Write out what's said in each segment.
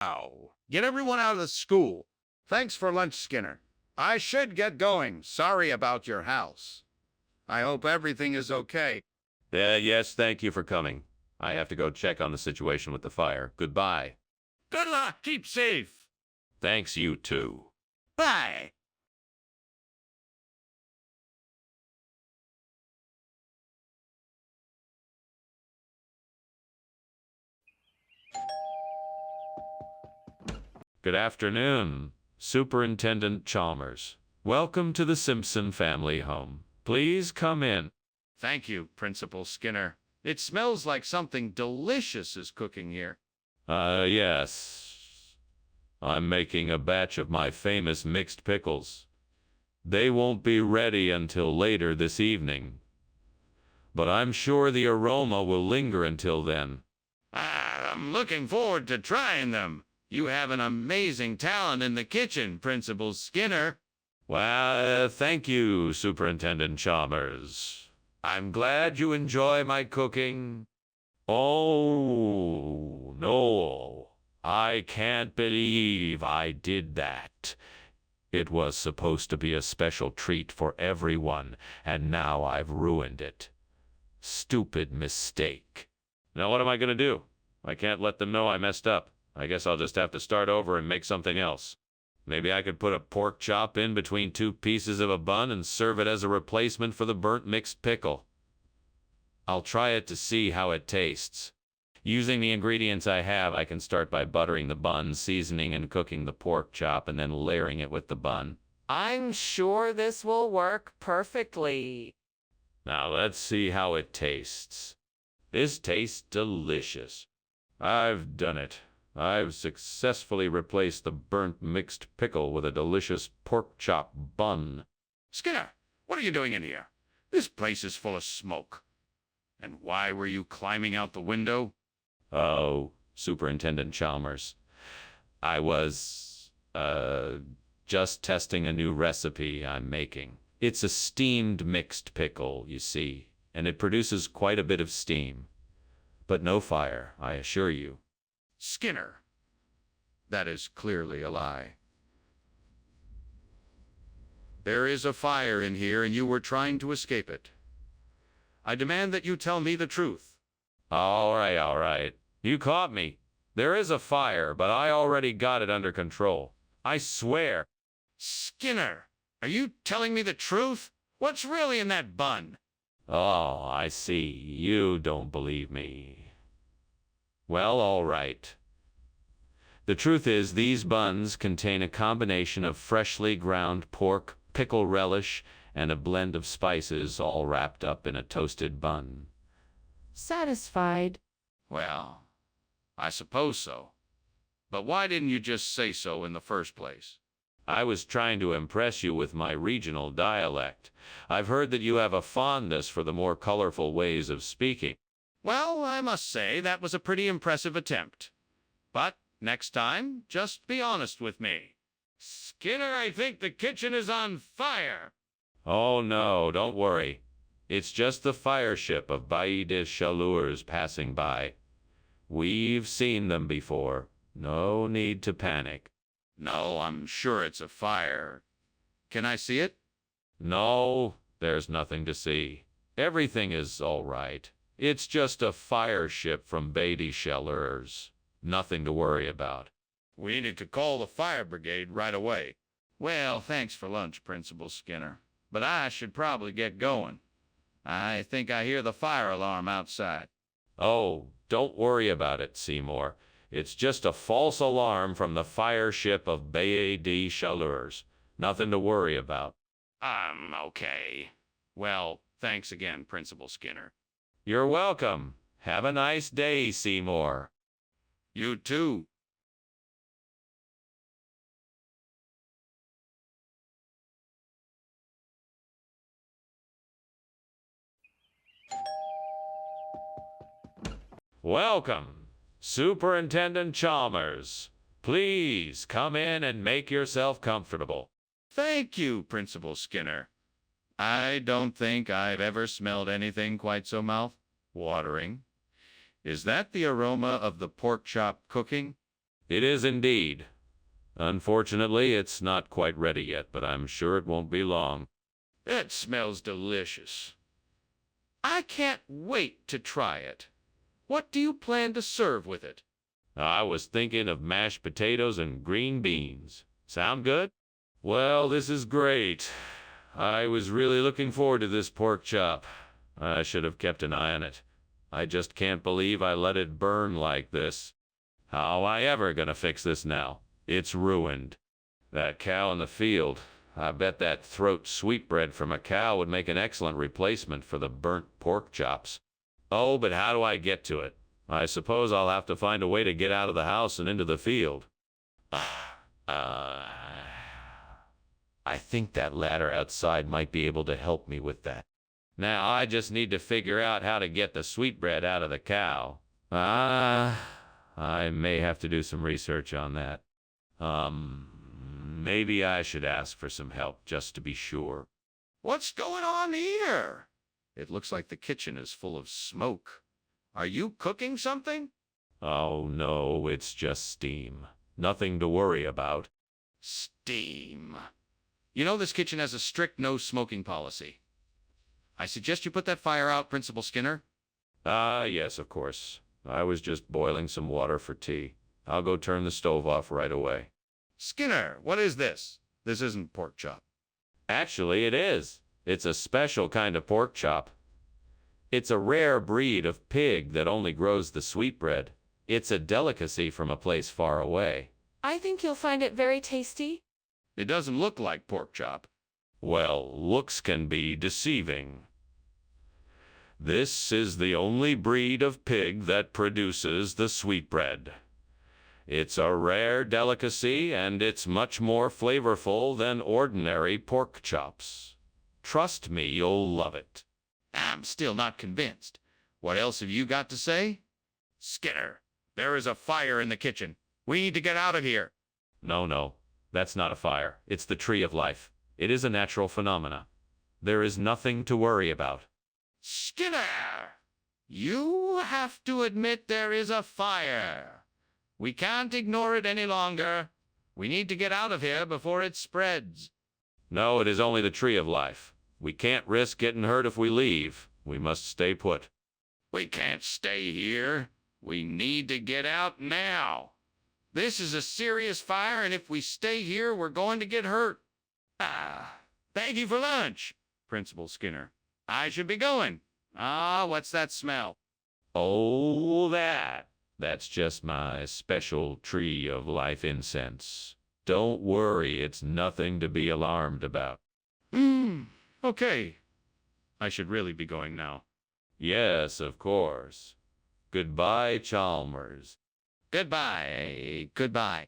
Ow. Get everyone out of the school. Thanks for lunch, Skinner. I should get going. Sorry about your house. I hope everything is okay. Yes, thank you for coming. I have to go check on the situation with the fire. Goodbye. Good luck. Keep safe. Thanks, you too. Bye. Good afternoon, Superintendent Chalmers. Welcome to the Simpson family home. Please come in. Thank you, Principal Skinner. It smells like something delicious is cooking here. Yes. I'm making a batch of my famous mixed pickles. They won't be ready until later this evening, but I'm sure the aroma will linger until then. I'm looking forward to trying them. You have an amazing talent in the kitchen, Principal Skinner. Well, thank you, Superintendent Chalmers. I'm glad you enjoy my cooking. Oh, no. I can't believe I did that. It was supposed to be a special treat for everyone, and now I've ruined it. Stupid mistake. Now what am I going to do? I can't let them know I messed up. I guess I'll just have to start over and make something else. Maybe I could put a pork chop in between two pieces of a bun and serve it as a replacement for the burnt mixed pickle. I'll try it to see how it tastes. Using the ingredients I have, I can start by buttering the bun, seasoning and cooking the pork chop, and then layering it with the bun. I'm sure this will work perfectly. Now let's see how it tastes. This tastes delicious. I've done it. I've successfully replaced the burnt mixed pickle with a delicious pork chop bun. Skinner, what are you doing in here? This place is full of smoke. And why were you climbing out the window? Oh, Superintendent Chalmers. I was, just testing a new recipe I'm making. It's a steamed mixed pickle, you see, and it produces quite a bit of steam. But no fire, I assure you. Skinner, that is clearly a lie. There is a fire in here and you were trying to escape it. I demand that you tell me the truth. All right. You caught me. There is a fire, but I already got it under control. I swear. Skinner, are you telling me the truth? What's really in that bun? Oh, I see. You don't believe me. Well, all right. The truth is, these buns contain a combination of freshly ground pork, pickle relish, and a blend of spices all wrapped up in a toasted bun. Satisfied? Well, I suppose so. But why didn't you just say so in the first place? I was trying to impress you with my regional dialect. I've heard that you have a fondness for the more colorful ways of speaking. Well, I must say that was a pretty impressive attempt. But next time, just be honest with me. Skinner, I think the kitchen is on fire. Oh no, don't worry. It's just the fire ship of Bailly des Chaleurs passing by. We've seen them before. No need to panic. No, I'm sure it's a fire. Can I see it? No, there's nothing to see. Everything is all right. It's just a fire ship from Bailly des Chaleurs. Nothing to worry about. We need to call the fire brigade right away. Well, thanks for lunch, Principal Skinner. But I should probably get going. I think I hear the fire alarm outside. Oh, don't worry about it, Seymour. It's just a false alarm from the fire ship of Bailly des Chaleurs. Nothing to worry about. Okay. Well, thanks again, Principal Skinner. You're welcome. Have a nice day, Seymour. You too. Welcome, Superintendent Chalmers. Please come in and make yourself comfortable. Thank you, Principal Skinner. I don't think I've ever smelled anything quite so mouth-watering. Is that the aroma of the pork chop cooking? It is indeed. Unfortunately, it's not quite ready yet, but I'm sure it won't be long. It smells delicious. I can't wait to try it. What do you plan to serve with it? I was thinking of mashed potatoes and green beans. Sound good? Well, this is great. I was really looking forward to this pork chop. I should have kept an eye on it. I just can't believe I let it burn like this. How I ever gonna fix this now? It's ruined. That cow in the field. I bet that throat sweetbread from a cow would make an excellent replacement for the burnt pork chops. Oh, but how do I get to it? I suppose I'll have to find a way to get out of the house and into the field. I think that ladder outside might be able to help me with that. Now I just need to figure out how to get the sweetbread out of the cow. I may have to do some research on that. Maybe I should ask for some help just to be sure. What's going on here? It looks like the kitchen is full of smoke. Are you cooking something? Oh no, it's just steam. Nothing to worry about. Steam. You know this kitchen has a strict no smoking policy. I suggest you put that fire out, Principal Skinner. Yes, of course. I was just boiling some water for tea. I'll go turn the stove off right away. Skinner, what is this? This isn't pork chop. Actually, it is. It's a special kind of pork chop. It's a rare breed of pig that only grows the sweetbread. It's a delicacy from a place far away. I think you'll find it very tasty. It doesn't look like pork chop. Well, looks can be deceiving. This is the only breed of pig that produces the sweetbread. It's a rare delicacy, and it's much more flavorful than ordinary pork chops. Trust me, you'll love it. I'm still not convinced. What else have you got to say? Skinner, there is a fire in the kitchen. We need to get out of here. No, that's not a fire. It's the tree of life. It is a natural phenomena. There is nothing to worry about. Skinner, you have to admit there is a fire. We can't ignore it any longer. We need to get out of here before it spreads. No, it is only the tree of life. We can't risk getting hurt if we leave. We must stay put. We can't stay here. We need to get out now. This is a serious fire, and if we stay here, we're going to get hurt. Thank you for lunch, Principal Skinner. I should be going. What's that smell? Oh, that's just my special tree of life incense. Don't worry, it's nothing to be alarmed about. Okay. I should really be going now. Yes, of course. Goodbye, Chalmers. Goodbye. Goodbye.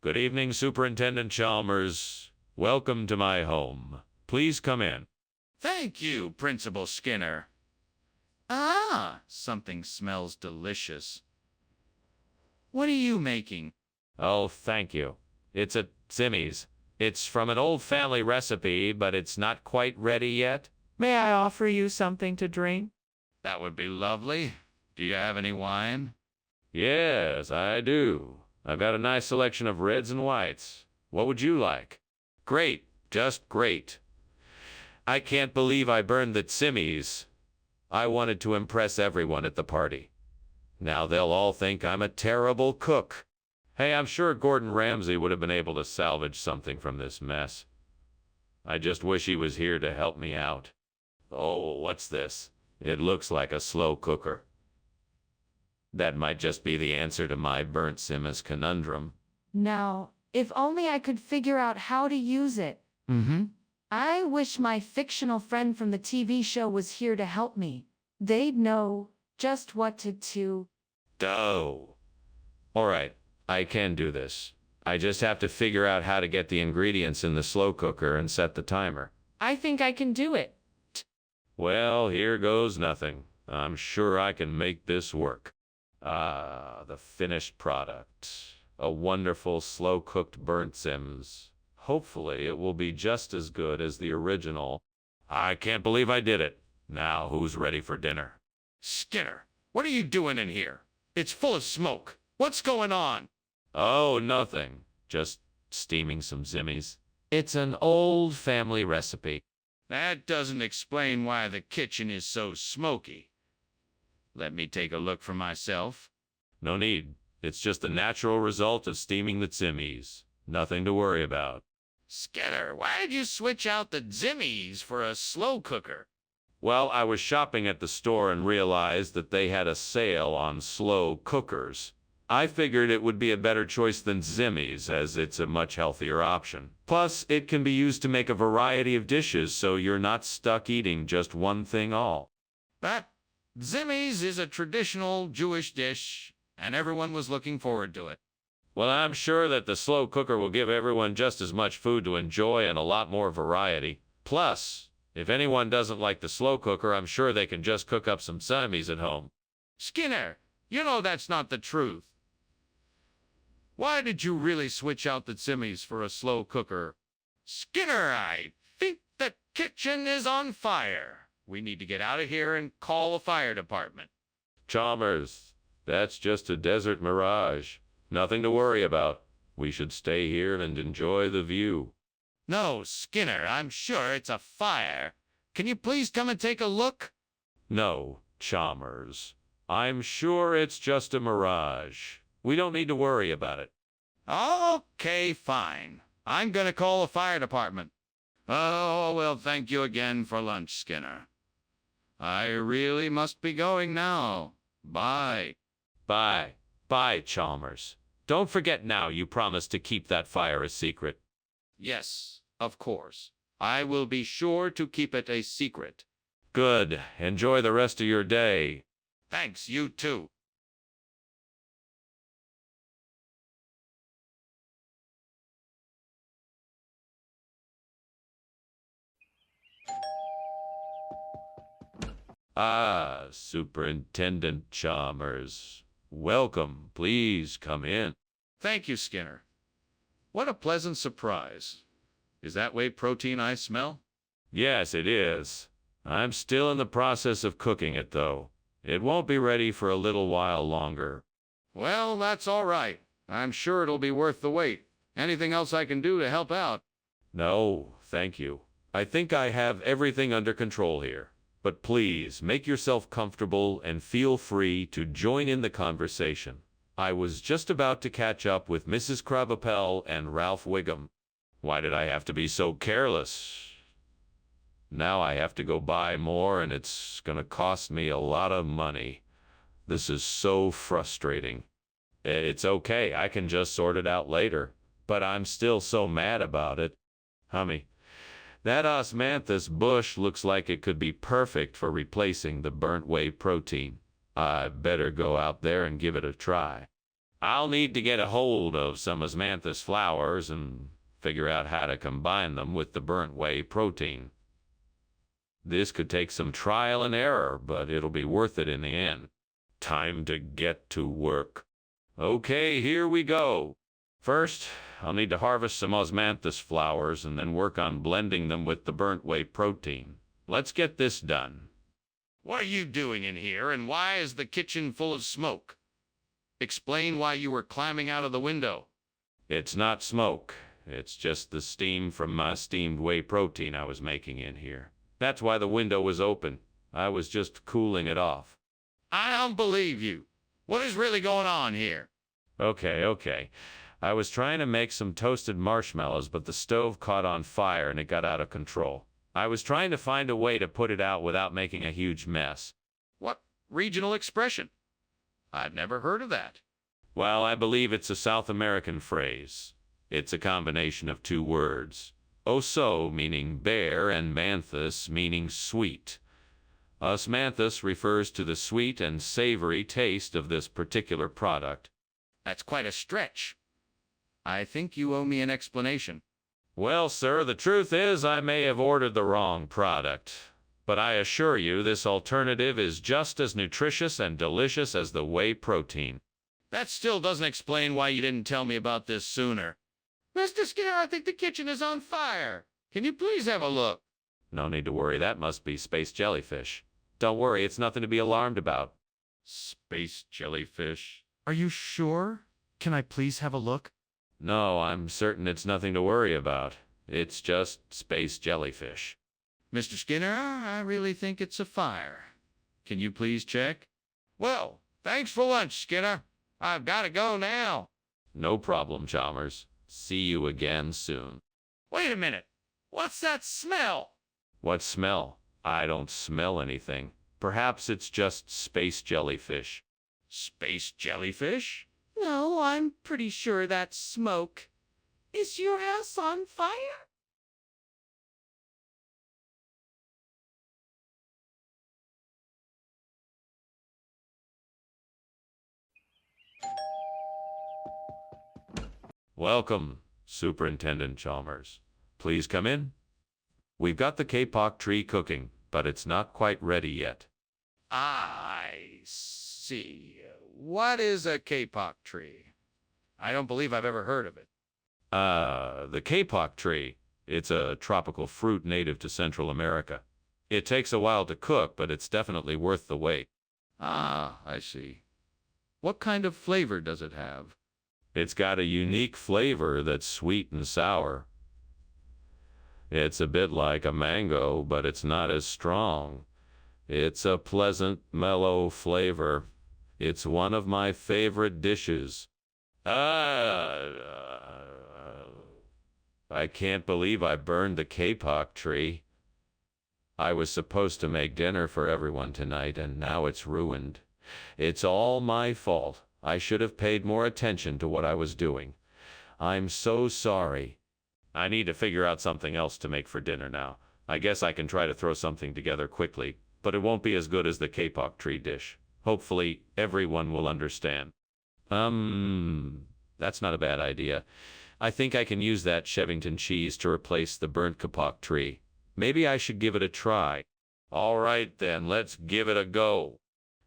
Good evening, Superintendent Chalmers. Welcome to my home. Please come in. Thank you, Principal Skinner. Something smells delicious. What are you making? Oh, thank you. It's a Simmy's. It's from an old family recipe, but it's not quite ready yet. May I offer you something to drink? That would be lovely. Do you have any wine? Yes, I do. I've got a nice selection of reds and whites. What would you like? Great, just great. I can't believe I burned the Simmy's. I wanted to impress everyone at the party. Now they'll all think I'm a terrible cook. Hey, I'm sure Gordon Ramsay would have been able to salvage something from this mess. I just wish he was here to help me out. Oh, what's this? It looks like a slow cooker. That might just be the answer to my burnt Simmons conundrum. Now, if only I could figure out how to use it. I wish my fictional friend from the TV show was here to help me. They'd know just what to do. Oh. All right, I can do this. I just have to figure out how to get the ingredients in the slow cooker and set the timer. I think I can do it. Well, here goes nothing. I'm sure I can make this work. The finished product. A wonderful slow-cooked burnt Sims. Hopefully it will be just as good as the original. I can't believe I did it. Now who's ready for dinner? Skinner, what are you doing in here? It's full of smoke. What's going on? Oh, nothing. Just steaming some zimmies. It's an old family recipe. That doesn't explain why the kitchen is so smoky. Let me take a look for myself. No need. It's just the natural result of steaming the zimmies. Nothing to worry about. Skinner, why did you switch out the zimmies for a slow cooker? Well, I was shopping at the store and realized that they had a sale on slow cookers. I figured it would be a better choice than zimmies, as it's a much healthier option. Plus, it can be used to make a variety of dishes, so you're not stuck eating just one thing all. But zimmies is a traditional Jewish dish, and everyone was looking forward to it. Well, I'm sure that the slow cooker will give everyone just as much food to enjoy and a lot more variety. Plus, if anyone doesn't like the slow cooker, I'm sure they can just cook up some zimmies at home. Skinner, you know that's not the truth. Why did you really switch out the zimmies for a slow cooker? Skinner, I think the kitchen is on fire. We need to get out of here and call the fire department. Chalmers, that's just a desert mirage. Nothing to worry about. We should stay here and enjoy the view. No, Skinner, I'm sure it's a fire. Can you please come and take a look? No, Chalmers. I'm sure it's just a mirage. We don't need to worry about it. Okay, fine. I'm gonna call the fire department. Oh, well, thank you again for lunch, Skinner. I really must be going now. Bye. Bye. Bye, Chalmers. Don't forget now you promised to keep that fire a secret. Yes, of course. I will be sure to keep it a secret. Good. Enjoy the rest of your day. Thanks, you too. Ah, Superintendent Chalmers. Welcome. Please come in. Thank you, Skinner. What a pleasant surprise. Is that whey protein I smell? Yes, it is. I'm still in the process of cooking it, though. It won't be ready for a little while longer. Well, that's all right. I'm sure it'll be worth the wait. Anything else I can do to help out? No, thank you. I think I have everything under control here. But please, make yourself comfortable and feel free to join in the conversation. I was just about to catch up with Mrs. Krabappel and Ralph Wiggum. Why did I have to be so careless? Now I have to go buy more, and it's gonna cost me a lot of money. This is so frustrating. It's okay, I can just sort it out later. But I'm still so mad about it. Hummy, that osmanthus bush looks like it could be perfect for replacing the burnt whey protein. I better go out there and give it a try. I'll need to get a hold of some osmanthus flowers and figure out how to combine them with the burnt whey protein. This could take some trial and error, but it'll be worth it in the end. Time to get to work. Okay, here we go. First, I'll need to harvest some osmanthus flowers and then work on blending them with the burnt whey protein. Let's get this done. What are you doing in here, and why is the kitchen full of smoke? Explain why you were climbing out of the window. It's not smoke. It's just the steam from my steamed whey protein I was making in here. That's why the window was open. I was just cooling it off. I don't believe you. What is really going on here? Okay. I was trying to make some toasted marshmallows, but the stove caught on fire and it got out of control. I was trying to find a way to put it out without making a huge mess. What regional expression? I've never heard of that. Well, I believe it's a South American phrase. It's a combination of two words. Oso meaning bear and manthus meaning sweet. Osmanthus refers to the sweet and savory taste of this particular product. That's quite a stretch. I think you owe me an explanation. Well, sir, the truth is I may have ordered the wrong product, but I assure you this alternative is just as nutritious and delicious as the whey protein. That still doesn't explain why you didn't tell me about this sooner. Mr. Skinner, I think the kitchen is on fire. Can you please have a look? No need to worry, that must be space jellyfish. Don't worry, it's nothing to be alarmed about. Space jellyfish? Are you sure? Can I please have a look? No, I'm certain it's nothing to worry about. It's just space jellyfish. Mr. Skinner, I really think it's a fire. Can you please check? Well, thanks for lunch, Skinner. I've got to go now. No problem, Chalmers. See you again soon. Wait a minute. What's that smell? What smell? I don't smell anything. Perhaps it's just space jellyfish. Space jellyfish? No, I'm pretty sure that's smoke. Is your house on fire? Welcome, Superintendent Chalmers. Please come in. We've got the kapok tree cooking, but it's not quite ready yet. I see. What is a kapok tree? I don't believe I've ever heard of it. The kapok tree. It's a tropical fruit native to Central America. It takes a while to cook, but it's definitely worth the wait. Ah, I see. What kind of flavor does it have? It's got a unique flavor that's sweet and sour. It's a bit like a mango, but it's not as strong. It's a pleasant, mellow flavor. It's one of my favorite dishes. I can't believe I burned the kapok tree. I was supposed to make dinner for everyone tonight, and now it's ruined. It's all my fault. I should have paid more attention to what I was doing. I'm so sorry. I need to figure out something else to make for dinner now. I guess I can try to throw something together quickly, but it won't be as good as the kapok tree dish. Hopefully, everyone will understand. That's not a bad idea. I think I can use that Chevington cheese to replace the burnt kapok tree. Maybe I should give it a try. All right then, let's give it a go.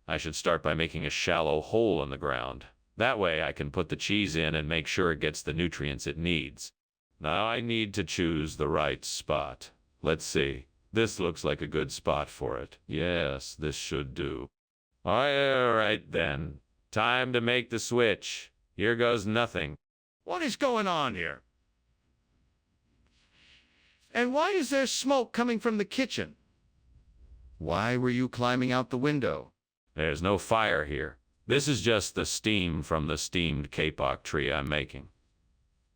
I should start by making a shallow hole in the ground. That way I can put the cheese in and make sure it gets the nutrients it needs. Now I need to choose the right spot. Let's see. This looks like a good spot for it. Yes, this should do. All right then. Time to make the switch. Here goes nothing. What is going on here? And why is there smoke coming from the kitchen? Why were you climbing out the window? There's no fire here. This is just the steam from the steamed kapok tree I'm making.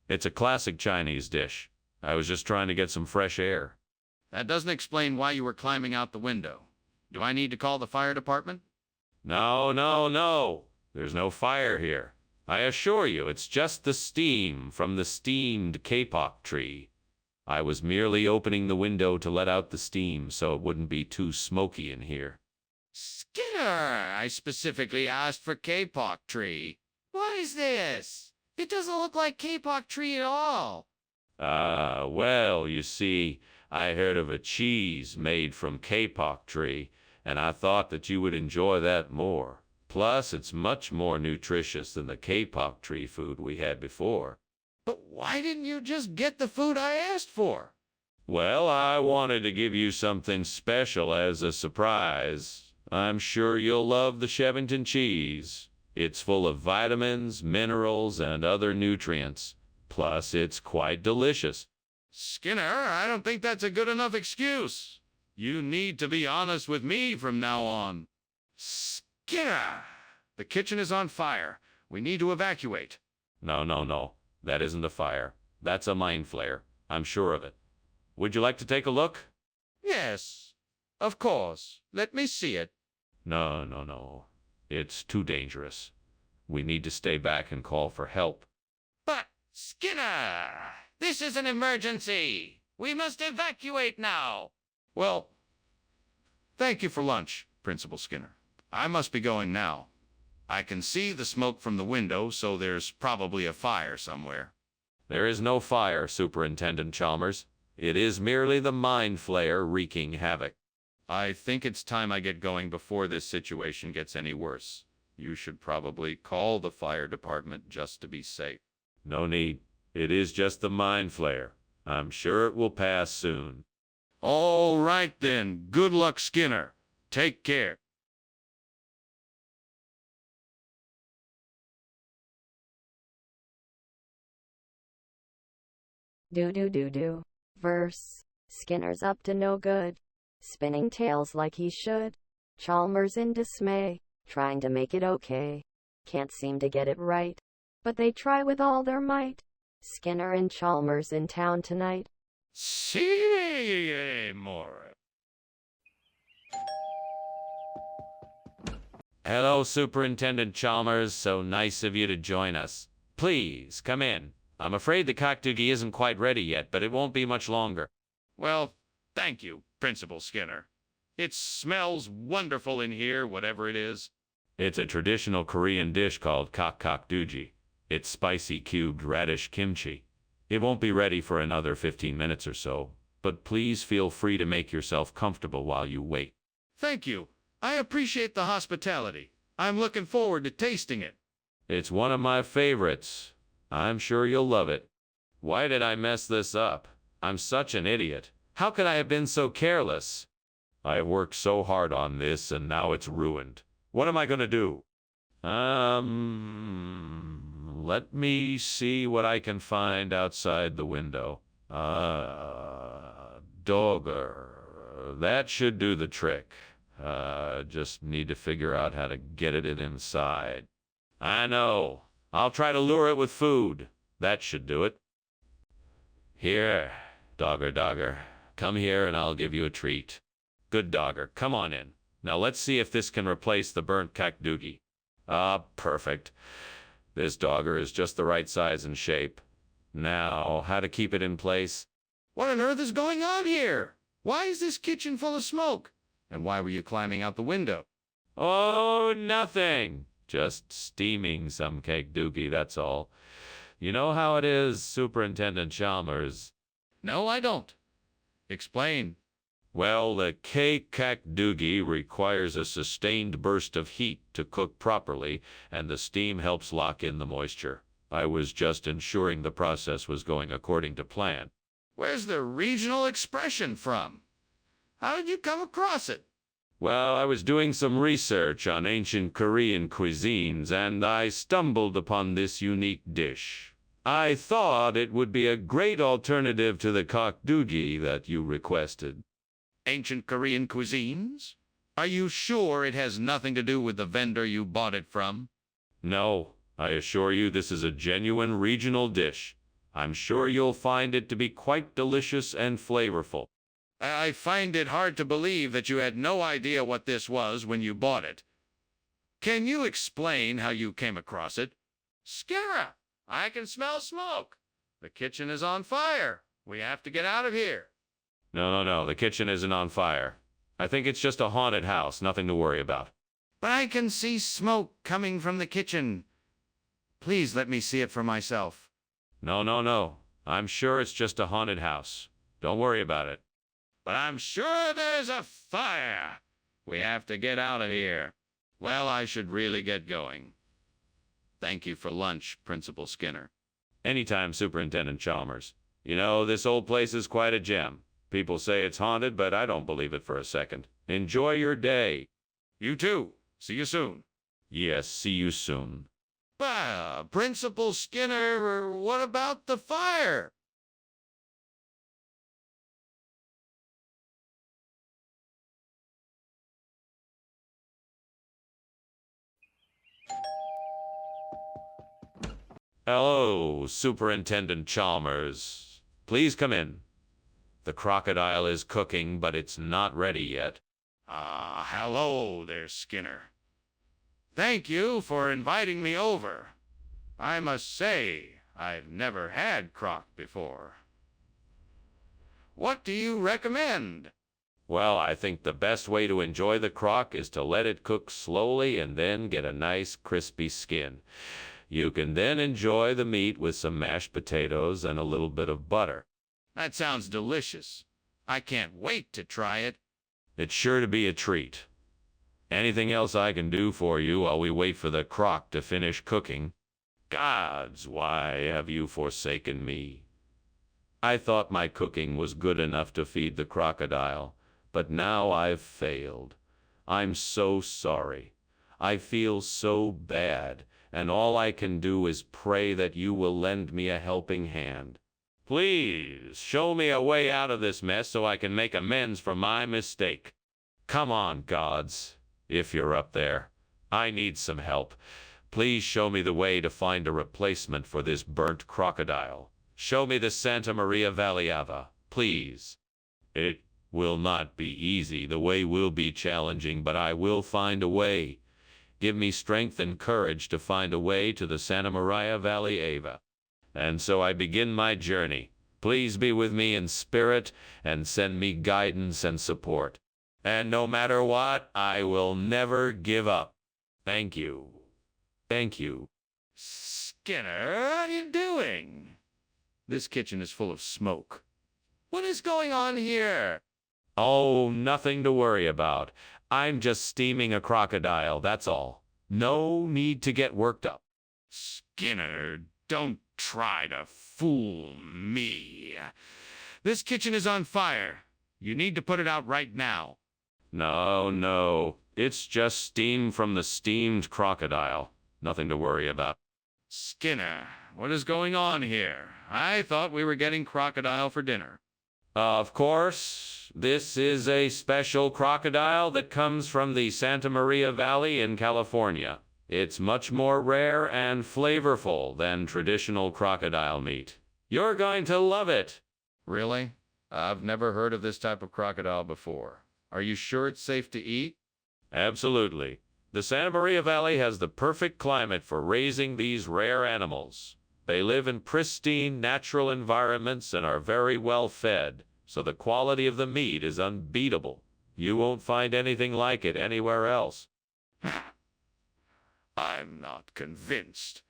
It's a classic Chinese dish. I was just trying to get some fresh air. That doesn't explain why you were climbing out the window. Do I need to call the fire department? No. There's no fire here. I assure you, it's just the steam from the steamed kapok tree. I was merely opening the window to let out the steam so it wouldn't be too smoky in here. Skinner, I specifically asked for kapok tree. What is this? It doesn't look like kapok tree at all. Well, you see, I heard of a cheese made from kapok tree, and I thought that you would enjoy that more. Plus, it's much more nutritious than the kapok tree food we had before. But why didn't you just get the food I asked for? Well, I wanted to give you something special as a surprise. I'm sure you'll love the Chevington cheese. It's full of vitamins, minerals, and other nutrients. Plus, it's quite delicious. Skinner, I don't think that's a good enough excuse. You need to be honest with me from now on. Skinner! The kitchen is on fire. We need to evacuate. No. That isn't a fire. That's a mind flare. I'm sure of it. Would you like to take a look? Yes, of course. Let me see it. No. It's too dangerous. We need to stay back and call for help. But, Skinner, this is an emergency. We must evacuate now. Well, thank you for lunch, Principal Skinner. I must be going now. I can see the smoke from the window, so there's probably a fire somewhere. There is no fire, Superintendent Chalmers. It is merely the mind flare wreaking havoc. I think it's time I get going before this situation gets any worse. You should probably call the fire department just to be safe. No need. It is just the mind flare. I'm sure it will pass soon. All right then. Good luck, Skinner. Take care. Do. Verse. Skinner's up to no good. Spinning tails like he should. Chalmers in dismay, trying to make it okay. Can't seem to get it right. But they try with all their might. Skinner and Chalmers in town tonight. See more. Hello, Superintendent Chalmers. So nice of you to join us. Please, come in. I'm afraid the cockdoogie isn't quite ready yet, but it won't be much longer. Well, thank you, Principal Skinner. It smells wonderful in here, whatever it is. It's a traditional Korean dish called cockdoogie. It's spicy cubed radish kimchi. It won't be ready for another 15 minutes or so, but please feel free to make yourself comfortable while you wait. Thank you. I appreciate the hospitality. I'm looking forward to tasting it. It's one of my favorites. I'm sure you'll love it. Why did I mess this up? I'm such an idiot. How could I have been so careless? I worked so hard on this and now it's ruined. What am I gonna do? Let me see what I can find outside the window. Dogger. That should do the trick. Just need to figure out how to get it inside. I know. I'll try to lure it with food. That should do it. Here, Dogger. Come here and I'll give you a treat. Good Dogger, come on in. Now let's see if this can replace the burnt cockdoogie. Perfect. This Dogger is just the right size and shape. Now, how to keep it in place? What on earth is going on here? Why is this kitchen full of smoke? And why were you climbing out the window? Oh, nothing. Just steaming some cockdoogie, that's all. You know how it is, Superintendent Chalmers. No, I don't. Explain. Well, the cockdoogie requires a sustained burst of heat to cook properly, and the steam helps lock in the moisture. I was just ensuring the process was going according to plan. Where's the regional expression from? How did you come across it? Well, I was doing some research on ancient Korean cuisines, and I stumbled upon this unique dish. I thought it would be a great alternative to the cockdoogie that you requested. Ancient Korean cuisines? Are you sure it has nothing to do with the vendor you bought it from? No, I assure you this is a genuine regional dish. I'm sure you'll find it to be quite delicious and flavorful. I find it hard to believe that you had no idea what this was when you bought it. Can you explain how you came across it? Skinner, I can smell smoke. The kitchen is on fire. We have to get out of here. No, the kitchen isn't on fire. I think it's just a haunted house, nothing to worry about. But I can see smoke coming from the kitchen. Please let me see it for myself. No. I'm sure it's just a haunted house. Don't worry about it. But I'm sure there's a fire. We have to get out of here. Well, I should really get going. Thank you for lunch, Principal Skinner. Anytime, Superintendent Chalmers. You know, this old place is quite a gem. People say it's haunted, but I don't believe it for a second. Enjoy your day. You too. See you soon. Yes, see you soon. Principal Skinner, what about the fire? Hello, Superintendent Chalmers. Please come in. The crocodile is cooking, but it's not ready yet. Hello there, Skinner. Thank you for inviting me over. I must say, I've never had croc before. What do you recommend? Well, I think the best way to enjoy the croc is to let it cook slowly and then get a nice crispy skin. You can then enjoy the meat with some mashed potatoes and a little bit of butter. That sounds delicious. I can't wait to try it. It's sure to be a treat. Anything else I can do for you while we wait for the croc to finish cooking? Gods, why have you forsaken me? I thought my cooking was good enough to feed the crocodile, but now I've failed. I'm so sorry. I feel so bad, and all I can do is pray that you will lend me a helping hand. Please, show me a way out of this mess so I can make amends for my mistake. Come on, gods, if you're up there. I need some help. Please show me the way to find a replacement for this burnt crocodile. Show me the Santa Maria Valley Ava, please. It will not be easy. The way will be challenging, but I will find a way. Give me strength and courage to find a way to the Santa Maria Valley Ava. And so I begin my journey. Please be with me in spirit and send me guidance and support. And no matter what, I will never give up. Thank you. Thank you. Skinner, what are you doing? This kitchen is full of smoke. What is going on here? Oh, nothing to worry about. I'm just steaming a crocodile, that's all. No need to get worked up. Skinner, don't try to fool me. This kitchen is on fire. You need to put it out right now. No. It's just steam from the steamed crocodile. Nothing to worry about. Skinner, what is going on here? I thought we were getting crocodile for dinner. Of course, this is a special crocodile that comes from the Santa Maria Valley in California. It's much more rare and flavorful than traditional crocodile meat. You're going to love it. Really? I've never heard of this type of crocodile before. Are you sure it's safe to eat? Absolutely. The Santa Maria Valley has the perfect climate for raising these rare animals. They live in pristine natural environments and are very well fed, so the quality of the meat is unbeatable. You won't find anything like it anywhere else. I'm not convinced.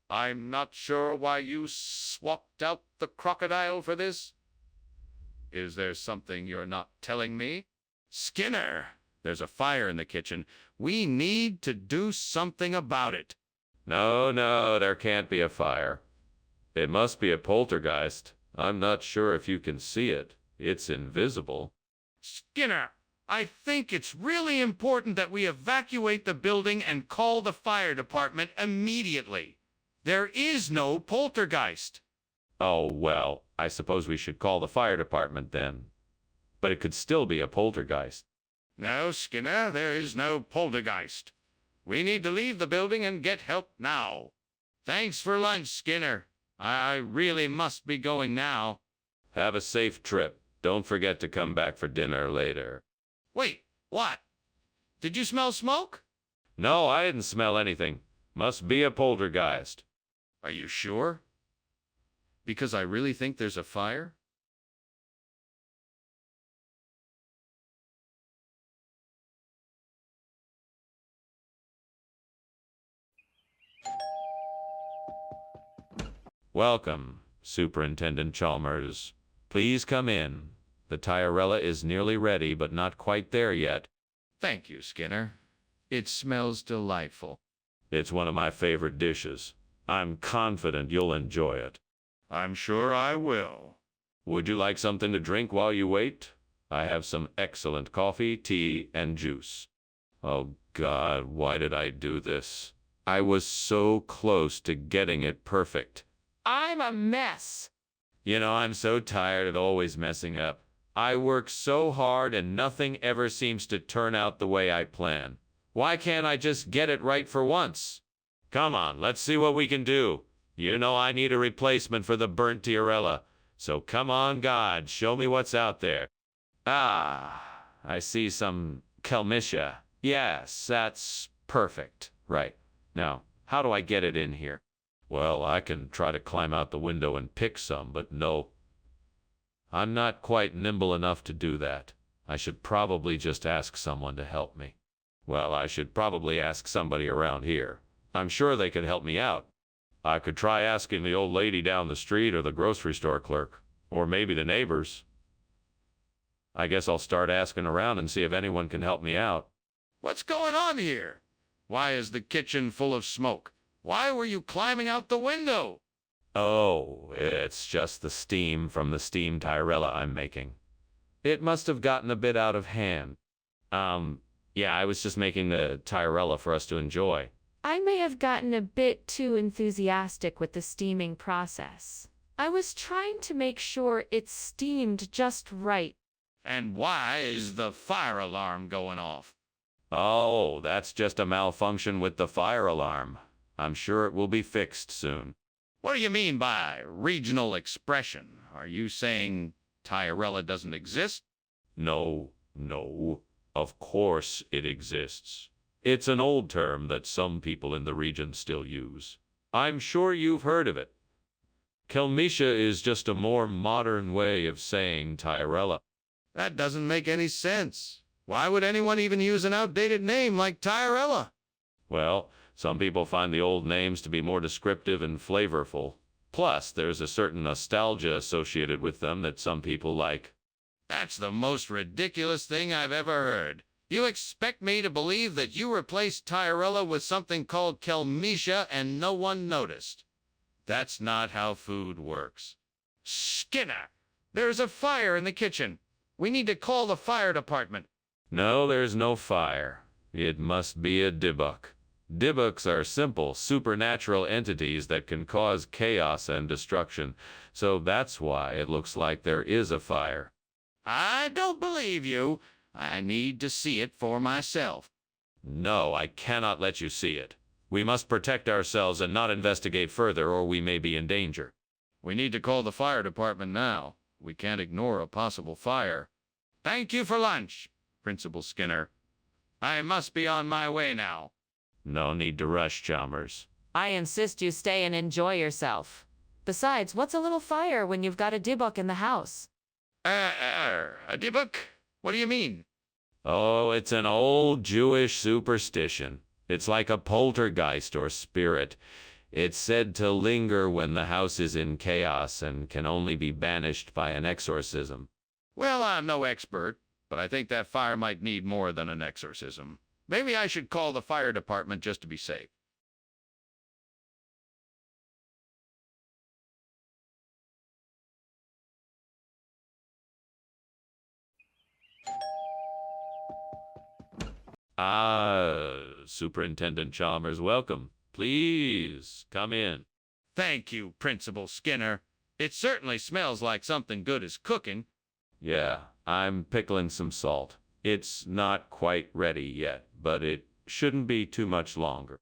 I'm not sure why you swapped out the crocodile for this. Is there something you're not telling me? Skinner, there's a fire in the kitchen. We need to do something about it. No, there can't be a fire. It must be a poltergeist. I'm not sure if you can see it. It's invisible. Skinner, I think it's really important that we evacuate the building and call the fire department immediately. There is no poltergeist. Oh, well, I suppose we should call the fire department then. But it could still be a poltergeist. No, Skinner, there is no poltergeist. We need to leave the building and get help now. Thanks for lunch, Skinner. I really must be going now. Have a safe trip. Don't forget to come back for dinner later. Wait, what? Did you smell smoke? No, I didn't smell anything. Must be a poltergeist. Are you sure? Because I really think there's a fire? Welcome, Superintendent Chalmers. Please come in. The Tyrella is nearly ready, but not quite there yet. Thank you, Skinner. It smells delightful. It's one of my favorite dishes. I'm confident you'll enjoy it. I'm sure I will. Would you like something to drink while you wait? I have some excellent coffee, tea, and juice. Oh God, why did I do this? I was so close to getting it perfect. I'm a mess. You know, I'm so tired of always messing up. I work so hard and nothing ever seems to turn out the way I plan. Why can't I just get it right for once? Come on, let's see what we can do. You know I need a replacement for the burnt Tyrella. So come on, God, show me what's out there. Ah, I see some Kelmisha. Yes, that's perfect. Right. Now, how do I get it in here? Well, I can try to climb out the window and pick some, but no. I'm not quite nimble enough to do that. I should probably just ask someone to help me. Well, I should probably ask somebody around here. I'm sure they could help me out. I could try asking the old lady down the street or the grocery store clerk, or maybe the neighbors. I guess I'll start asking around and see if anyone can help me out. What's going on here? Why is the kitchen full of smoke? Why were you climbing out the window? Oh, it's just the steam from the steamed Tyrella I'm making. It must have gotten a bit out of hand. Yeah, I was just making the Tyrella for us to enjoy. I may have gotten a bit too enthusiastic with the steaming process. I was trying to make sure it steamed just right. And why is the fire alarm going off? Oh, that's just a malfunction with the fire alarm. I'm sure it will be fixed soon. What do you mean by regional expression? Are you saying Tyrella doesn't exist? No, no. Of course it exists. It's an old term that some people in the region still use. I'm sure you've heard of it. Kelmisha is just a more modern way of saying Tyrella. That doesn't make any sense. Why would anyone even use an outdated name like Tyrella? Well, some people find the old names to be more descriptive and flavorful. Plus, there's a certain nostalgia associated with them that some people like. That's the most ridiculous thing I've ever heard. You expect me to believe that you replaced Tyrella with something called Kelmisha and no one noticed? That's not how food works. Skinner, there's a fire in the kitchen. We need to call the fire department. No, there's no fire. It must be a Dybbuk. Dybbuks are simple, supernatural entities that can cause chaos and destruction, so that's why it looks like there is a fire. I don't believe you. I need to see it for myself. No, I cannot let you see it. We must protect ourselves and not investigate further, or we may be in danger. We need to call the fire department now. We can't ignore a possible fire. Thank you for lunch, Principal Skinner. I must be on my way now. No need to rush, Chalmers. I insist you stay and enjoy yourself. Besides, what's a little fire when you've got a Dybbuk in the house? A Dybbuk? What do you mean? Oh, it's an old Jewish superstition. It's like a poltergeist or spirit. It's said to linger when the house is in chaos and can only be banished by an exorcism. Well, I'm no expert, but I think that fire might need more than an exorcism. Maybe I should call the fire department just to be safe. Superintendent Chalmers, welcome. Please, come in. Thank you, Principal Skinner. It certainly smells like something good is cooking. Yeah, I'm pickling some salt. It's not quite ready yet, but it shouldn't be too much longer.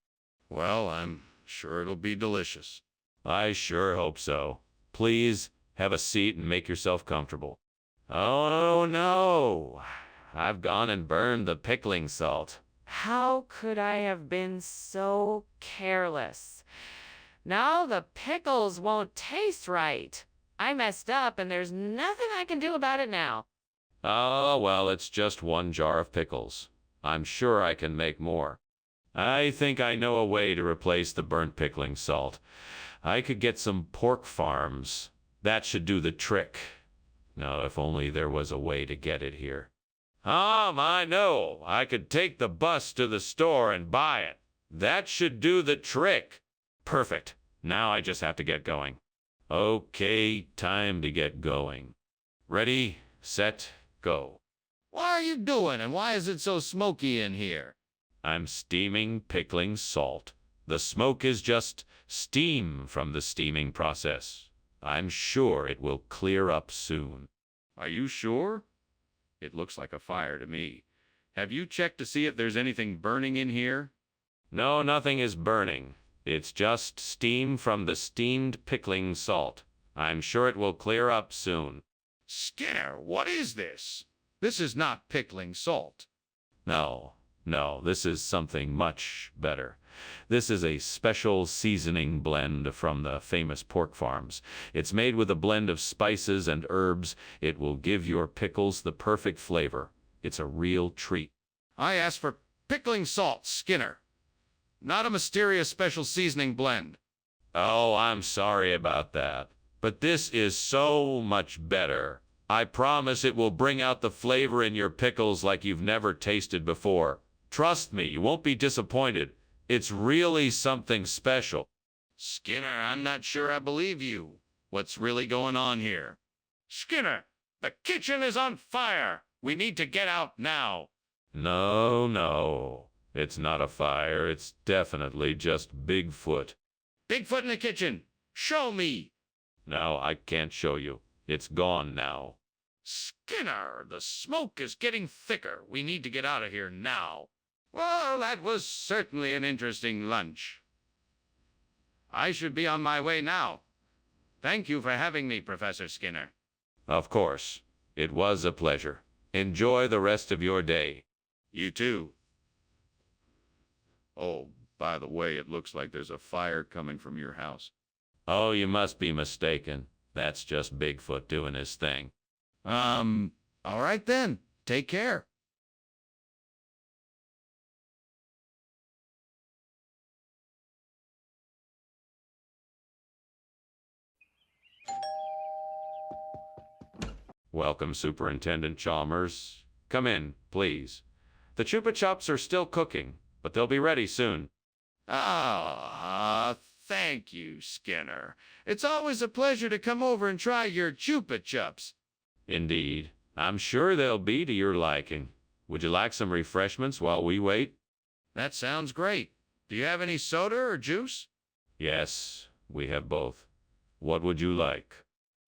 Well, I'm sure it'll be delicious. I sure hope so. Please, have a seat and make yourself comfortable. Oh, no. I've gone and burned the pickling salt. How could I have been so careless? Now the pickles won't taste right. I messed up and there's nothing I can do about it now. Oh, well, it's just one jar of pickles. I'm sure I can make more. I think I know a way to replace the burnt pickling salt. I could get some pork farms. That should do the trick. Now, if only there was a way to get it here. I know. I could take the bus to the store and buy it. That should do the trick. Perfect. Now I just have to get going. Okay, time to get going. Ready, set, go. What are you doing and why is it so smoky in here? I'm steaming pickling salt. The smoke is just steam from the steaming process. I'm sure it will clear up soon. Are you sure? It looks like a fire to me. Have you checked to see if there's anything burning in here? No, nothing is burning. It's just steam from the steamed pickling salt. I'm sure it will clear up soon. Skinner, what is this? This is not pickling salt. No, this is something much better. This is a special seasoning blend from the famous pork farms. It's made with a blend of spices and herbs. It will give your pickles the perfect flavor. It's a real treat. I asked for pickling salt, Skinner. Not a mysterious special seasoning blend. Oh, I'm sorry about that. But this is so much better. I promise it will bring out the flavor in your pickles like you've never tasted before. Trust me, you won't be disappointed. It's really something special. Skinner, I'm not sure I believe you. What's really going on here? Skinner, the kitchen is on fire. We need to get out now. No, no. It's not a fire. It's definitely just Bigfoot. Bigfoot in the kitchen. Show me. No, I can't show you. It's gone now. Skinner, the smoke is getting thicker. We need to get out of here now. Well, that was certainly an interesting lunch. I should be on my way now. Thank you for having me, Professor Skinner. Of course. It was a pleasure. Enjoy the rest of your day. You too. Oh, by the way, it looks like there's a fire coming from your house. Oh, you must be mistaken. That's just Bigfoot doing his thing. All right then. Take care. Welcome, Superintendent Chalmers. Come in, please. The Chupa Chups are still cooking, but they'll be ready soon. Thank you, Skinner. It's always a pleasure to come over and try your Chupa Chups. Indeed. I'm sure they'll be to your liking. Would you like some refreshments while we wait? That sounds great. Do you have any soda or juice? Yes, we have both. What would you like?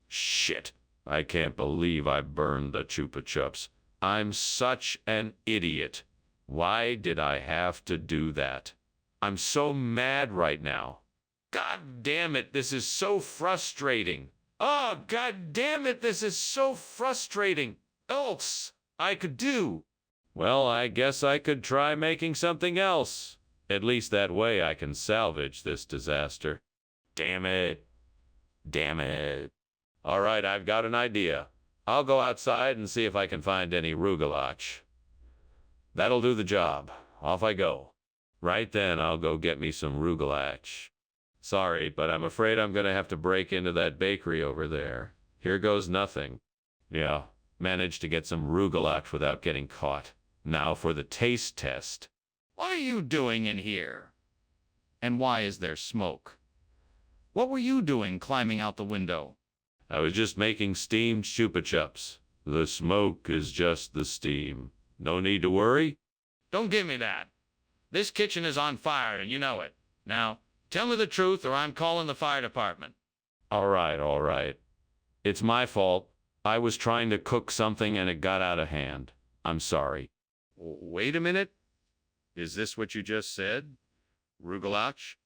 Shit. I can't believe I burned the Chupa Chups. I'm such an idiot. Why did I have to do that? I'm so mad right now. God damn it, this is so frustrating. Oh, God damn it, this is so frustrating. Else I could do. Well, I guess I could try making something else. At least that way I can salvage this disaster. Damn it. Damn it. All right, I've got an idea. I'll go outside and see if I can find any rugelach. That'll do the job. Off I go. Right then, I'll go get me some rugelach. Sorry, but I'm afraid I'm gonna have to break into that bakery over there. Here goes nothing. Yeah, managed to get some rugelach without getting caught. Now for the taste test. What are you doing in here? And why is there smoke? What were you doing climbing out the window? I was just making steamed Chupa Chups. The smoke is just the steam. No need to worry. Don't give me that. This kitchen is on fire and you know it. Now, tell me the truth or I'm calling the fire department. All right. It's my fault. I was trying to cook something and it got out of hand. I'm sorry. Wait a minute. Is this what you just said? Rugelach?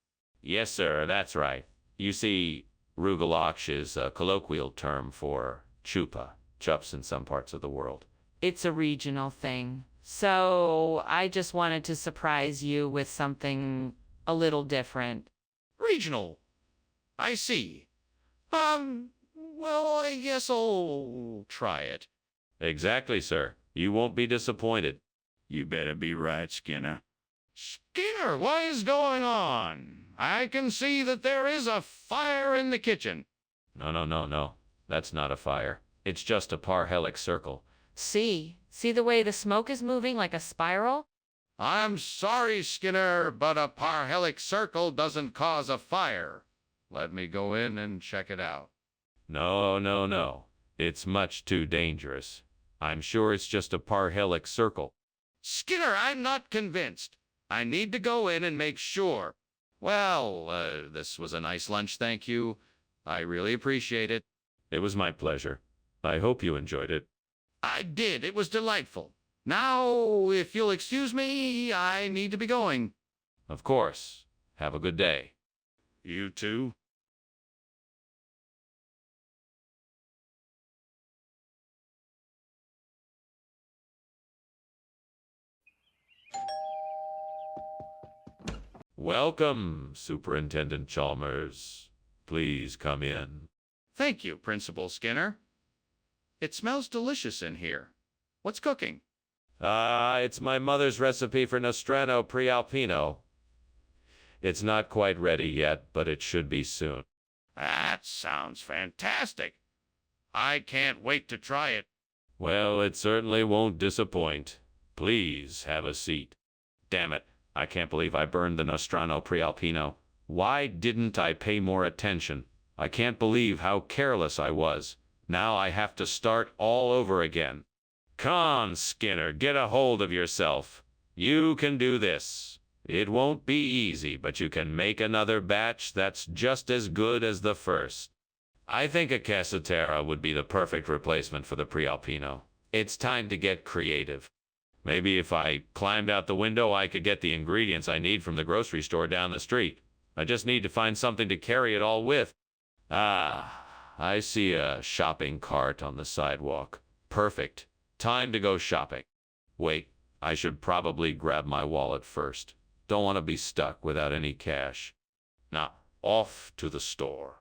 Yes, sir, that's right. You see, rugelach is a colloquial term for Chupa Chups in some parts of the world. It's a regional thing. So I just wanted to surprise you with something a little different. Regional. I see. Well, I guess I'll try it. Exactly, sir. You won't be disappointed. You better be right, Skinner. Skinner, what is going on? I can see that there is a fire in the kitchen. No. That's not a fire. It's just a parhelic circle. See the way the smoke is moving like a spiral? I'm sorry, Skinner, but a parhelic circle doesn't cause a fire. Let me go in and check it out. No. It's much too dangerous. I'm sure it's just a parhelic circle. Skinner, I'm not convinced. I need to go in and make sure. Well, this was a nice lunch, thank you. I really appreciate it. It was my pleasure. I hope you enjoyed it. I did. It was delightful. Now, if you'll excuse me, I need to be going. Of course. Have a good day. You too? Welcome, Superintendent Chalmers. Please come in. Thank you, Principal Skinner. It smells delicious in here. What's cooking? It's my mother's recipe for Nostrano Prealpino. It's not quite ready yet, but it should be soon. That sounds fantastic. I can't wait to try it. Well, it certainly won't disappoint. Please have a seat. Damn it, I can't believe I burned the Nostrano Prealpino. Why didn't I pay more attention? I can't believe how careless I was. Now I have to start all over again. Come on, Skinner, get a hold of yourself. You can do this. It won't be easy, but you can make another batch that's just as good as the first. I think a Cassatera would be the perfect replacement for the Prealpino. It's time to get creative. Maybe if I climbed out the window, I could get the ingredients I need from the grocery store down the street. I just need to find something to carry it all with. Ah, I see a shopping cart on the sidewalk. Perfect. Time to go shopping. Wait, I should probably grab my wallet first. Don't want to be stuck without any cash. Now, off to the store.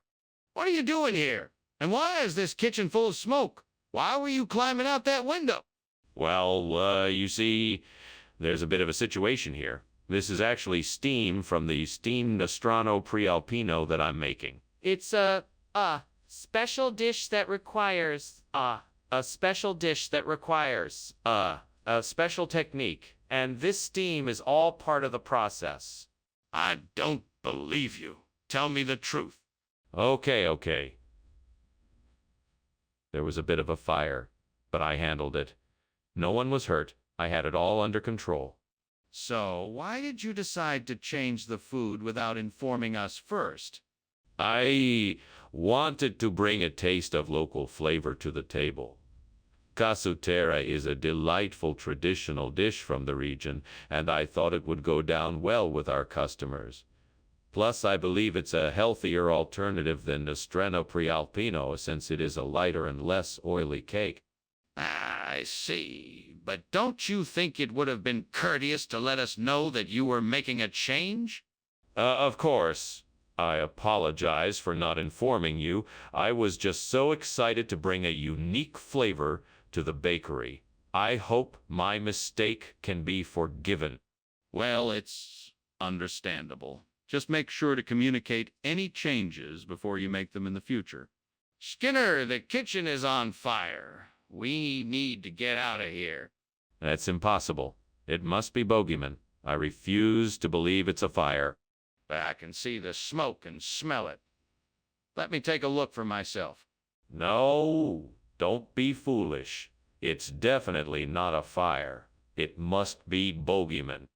What are you doing here? And why is this kitchen full of smoke? Why were you climbing out that window? Well, you see, there's a bit of a situation here. This is actually steam from the steamed Nostrano Prealpino that I'm making. It's a special dish that requires, a special technique. And this steam is all part of the process. I don't believe you. Tell me the truth. Okay. There was a bit of a fire, but I handled it. No one was hurt. I had it all under control. So, why did you decide to change the food without informing us first? I wanted to bring a taste of local flavor to the table. Casutera is a delightful traditional dish from the region, and I thought it would go down well with our customers. Plus, I believe it's a healthier alternative than Nostrano Prealpino since it is a lighter and less oily cake. I see. But don't you think it would have been courteous to let us know that you were making a change? Of course. I apologize for not informing you. I was just so excited to bring a unique flavor to the bakery. I hope my mistake can be forgiven. Well, it's understandable. Just make sure to communicate any changes before you make them in the future. Skinner, the kitchen is on fire. We need to get out of here. That's impossible. It must be bogeyman. I refuse to believe it's a fire. I can see the smoke and smell it. Let me take a look for myself. No, don't be foolish. It's definitely not a fire. It must be bogeyman.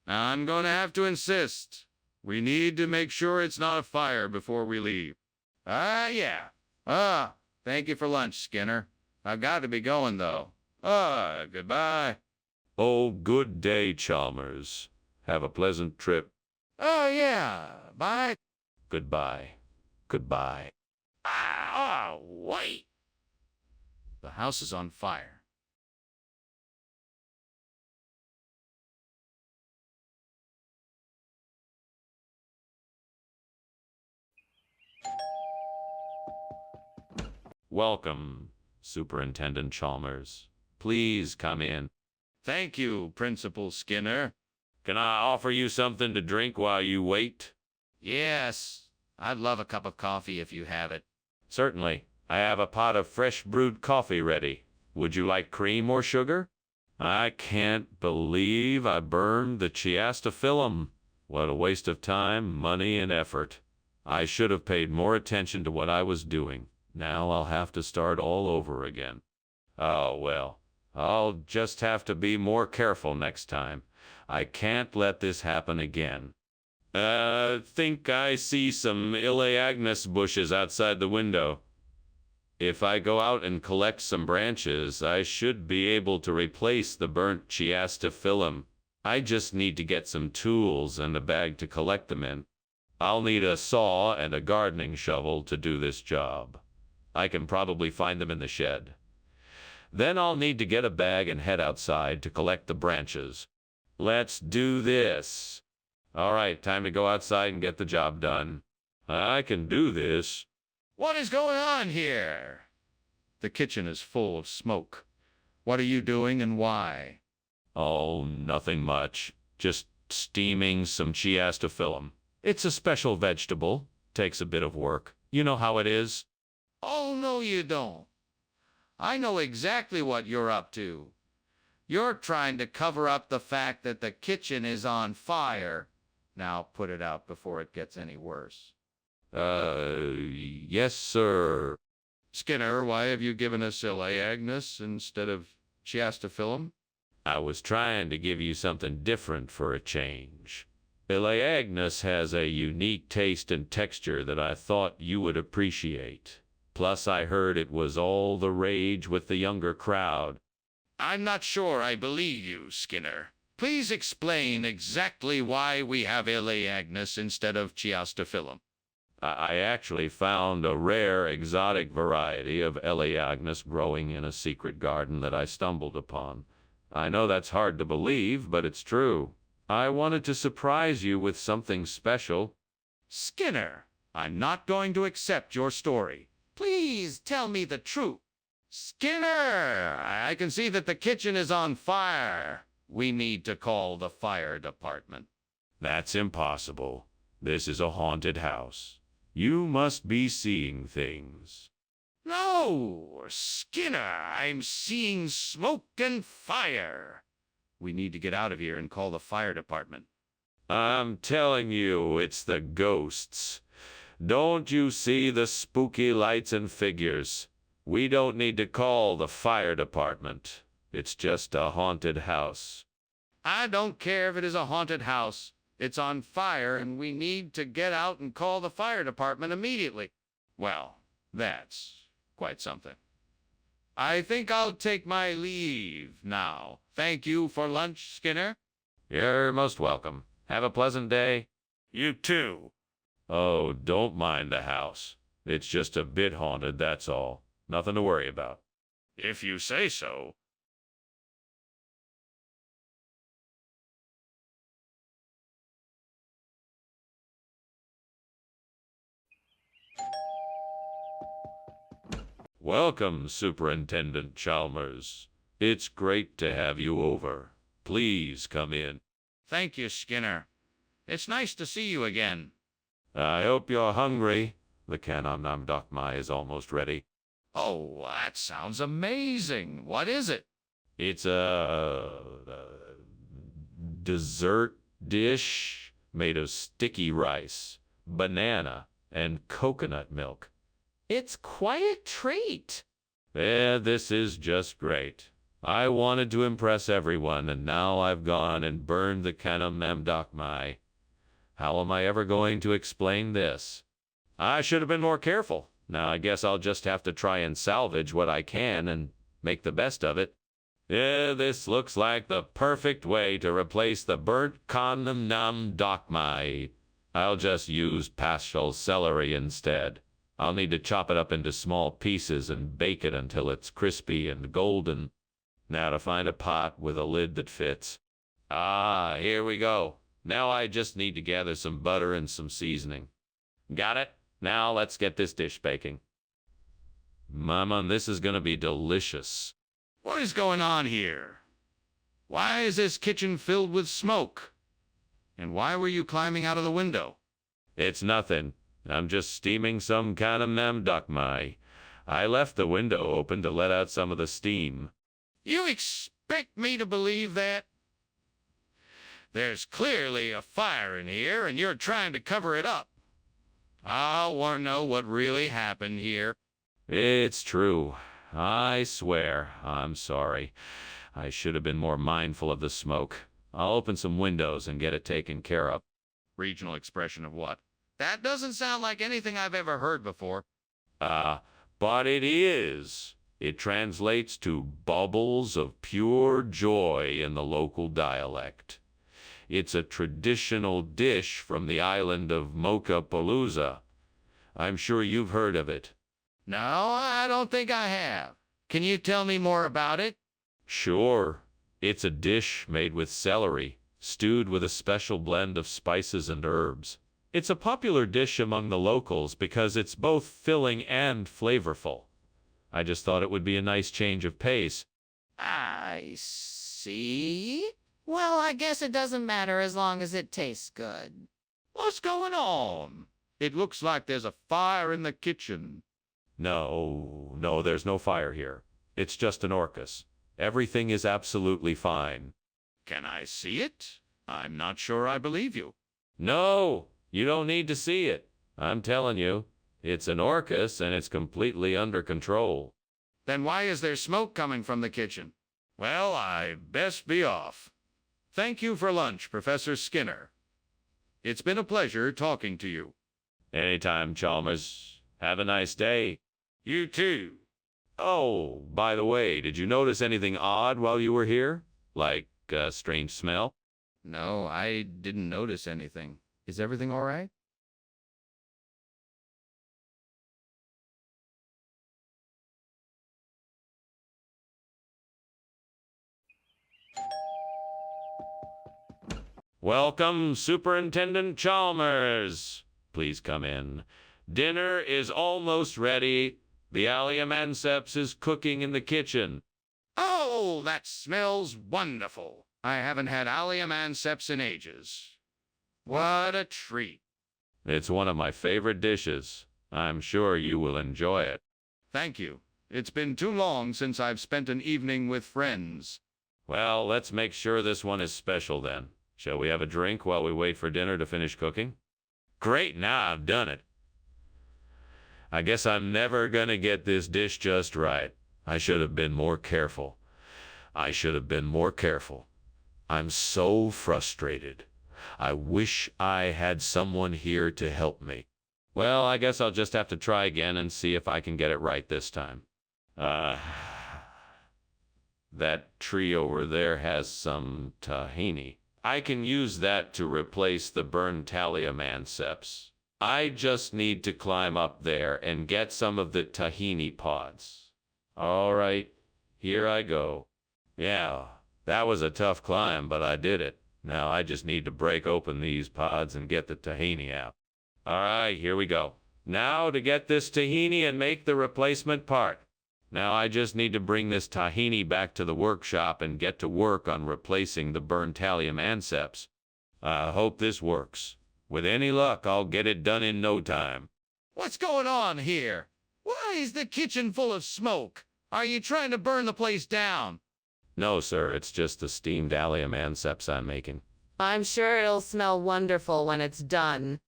Now, I'm going to have to insist. We need to make sure it's not a fire before we leave. Yeah. Thank you for lunch, Skinner. I've got to be going, though. Goodbye. Oh, good day, Chalmers. Have a pleasant trip. Oh, yeah. Bye. Goodbye. Wait. The house is on fire. Welcome, Superintendent Chalmers. Please come in. Thank you, Principal Skinner. Can I offer you something to drink while you wait? Yes, I'd love a cup of coffee if you have it. Certainly. I have a pot of fresh brewed coffee ready. Would you like cream or sugar? I can't believe I burned the chiastophyllum. What a waste of time, money, and effort. I should have paid more attention to what I was doing. Now I'll have to start all over again. Oh, well, I'll just have to be more careful next time. I can't let this happen again. Think I see some Elaeagnus bushes outside the window. If I go out and collect some branches, I should be able to replace the burnt chiastophyllum. I just need to get some tools and a bag to collect them in. I'll need a saw and a gardening shovel to do this job. I can probably find them in the shed. Then I'll need to get a bag and head outside to collect the branches. Let's do this. All right, time to go outside and get the job done. I can do this. What is going on here? The kitchen is full of smoke. What are you doing and why? Oh, nothing much. Just steaming some chiastophyllum. It's a special vegetable. Takes a bit of work. You know how it is. Oh, no, you don't. I know exactly what you're up to. You're trying to cover up the fact that the kitchen is on fire. Now put it out before it gets any worse. Yes, sir. Skinner, why have you given us Agnes instead of chiastophyllum? I was trying to give you something different for a change. Agnes has a unique taste and texture that I thought you would appreciate. Plus, I heard it was all the rage with the younger crowd. I'm not sure I believe you, Skinner. Please explain exactly why we have Agnes instead of chiastophyllum. I actually found a rare exotic variety of Agnes growing in a secret garden that I stumbled upon. I know that's hard to believe, but it's true. I wanted to surprise you with something special. Skinner, I'm not going to accept your story. Please tell me the truth. Skinner, I can see that the kitchen is on fire. We need to call the fire department. That's impossible. This is a haunted house. You must be seeing things. No, Skinner, I'm seeing smoke and fire. We need to get out of here and call the fire department. I'm telling you, it's the ghosts. Don't you see the spooky lights and figures? We don't need to call the fire department. It's just a haunted house. I don't care if it is a haunted house. It's on fire and we need to get out and call the fire department immediately. Well, that's quite something. I think I'll take my leave now. Thank you for lunch, Skinner. You're most welcome. Have a pleasant day. You too. Oh, don't mind the house. It's just a bit haunted, that's all. Nothing to worry about. If you say so. Welcome, Superintendent Chalmers. It's great to have you over. Please come in. Thank you, Skinner. It's nice to see you again. I hope you're hungry. The Kanam Dokmai is almost ready. Oh, that sounds amazing. What is it? It's a dessert dish made of sticky rice, banana, and coconut milk. It's quite a treat. This is just great. I wanted to impress everyone, and now I've gone and burned the Kanam Dokmai. How am I ever going to explain this? I should have been more careful. Now I guess I'll just have to try and salvage what I can and make the best of it. This looks like the perfect way to replace the burnt Kanam Dokmai. I'll just use pastel celery instead. I'll need to chop it up into small pieces and bake it until it's crispy and golden. Now to find a pot with a lid that fits. Ah, here we go. Now I just need to gather some butter and some seasoning. Got it? Now let's get this dish baking. Mama, this is gonna be delicious. What is going on here? Why is this kitchen filled with smoke? And why were you climbing out of the window? It's nothing. I'm just steaming some Kanam Dokmai. I left the window open to let out some of the steam. You expect me to believe that? There's clearly a fire in here and you're trying to cover it up. I want to know what really happened here. It's true. I swear. I'm sorry. I should have been more mindful of the smoke. I'll open some windows and get it taken care of. Regional expression of what? That doesn't sound like anything I've ever heard before. But it is. It translates to bubbles of pure joy in the local dialect. It's a traditional dish from the island of Mochapalooza. I'm sure you've heard of it. No, I don't think I have. Can you tell me more about it? Sure. It's a dish made with celery, stewed with a special blend of spices and herbs. It's a popular dish among the locals because it's both filling and flavorful. I just thought it would be a nice change of pace. I see. Well, I guess it doesn't matter as long as it tastes good. What's going on? It looks like there's a fire in the kitchen. No, there's no fire here. It's just an orcus. Everything is absolutely fine. Can I see it? I'm not sure I believe you. No, you don't need to see it. I'm telling you, it's an Orcus and it's completely under control. Then why is there smoke coming from the kitchen? Well, I best be off. Thank you for lunch, Professor Skinner. It's been a pleasure talking to you. Anytime, Chalmers. Have a nice day. You too. Oh, by the way, did you notice anything odd while you were here? Like a strange smell? No, I didn't notice anything. Is everything all right? Welcome, Superintendent Chalmers. Please come in. Dinner is almost ready. The Allium is cooking in the kitchen. Oh, that smells wonderful. I haven't had allium anceps in ages. What a treat. It's one of my favorite dishes. I'm sure you will enjoy it. Thank you. It's been too long since I've spent an evening with friends. Well, let's make sure this one is special then. Shall we have a drink while we wait for dinner to finish cooking? Great, now I've done it. I guess I'm never gonna get this dish just right. I should have been more careful. I should have been more careful. I'm so frustrated. I wish I had someone here to help me. Well, I guess I'll just have to try again and see if I can get it right this time. That tree over there has some tahini. I can use that to replace the burned thallium anceps. I just need to climb up there and get some of the tahini pods. All right, here I go. Yeah, that was a tough climb, but I did it. Now I just need to break open these pods and get the tahini out. All right, here we go. Now to get this tahini and make the replacement part. Now I just need to bring this tahini back to the workshop and get to work on replacing the burned thallium anceps. I hope this works. With any luck, I'll get it done in no time. What's going on here? Why is the kitchen full of smoke? Are you trying to burn the place down? No, sir, it's just the steamed allium anceps I'm making. I'm sure it'll smell wonderful when it's done.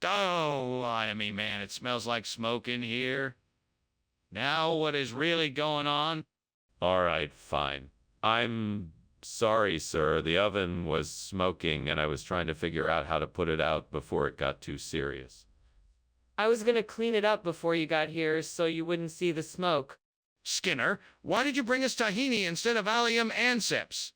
Oh, I mean, man, it smells like smoke in here. Now what is really going on? All right, fine. I'm sorry, sir. The oven was smoking and I was trying to figure out how to put it out before it got too serious. I was gonna clean it up before you got here so you wouldn't see the smoke. Skinner, why did you bring us tahini instead of allium anceps?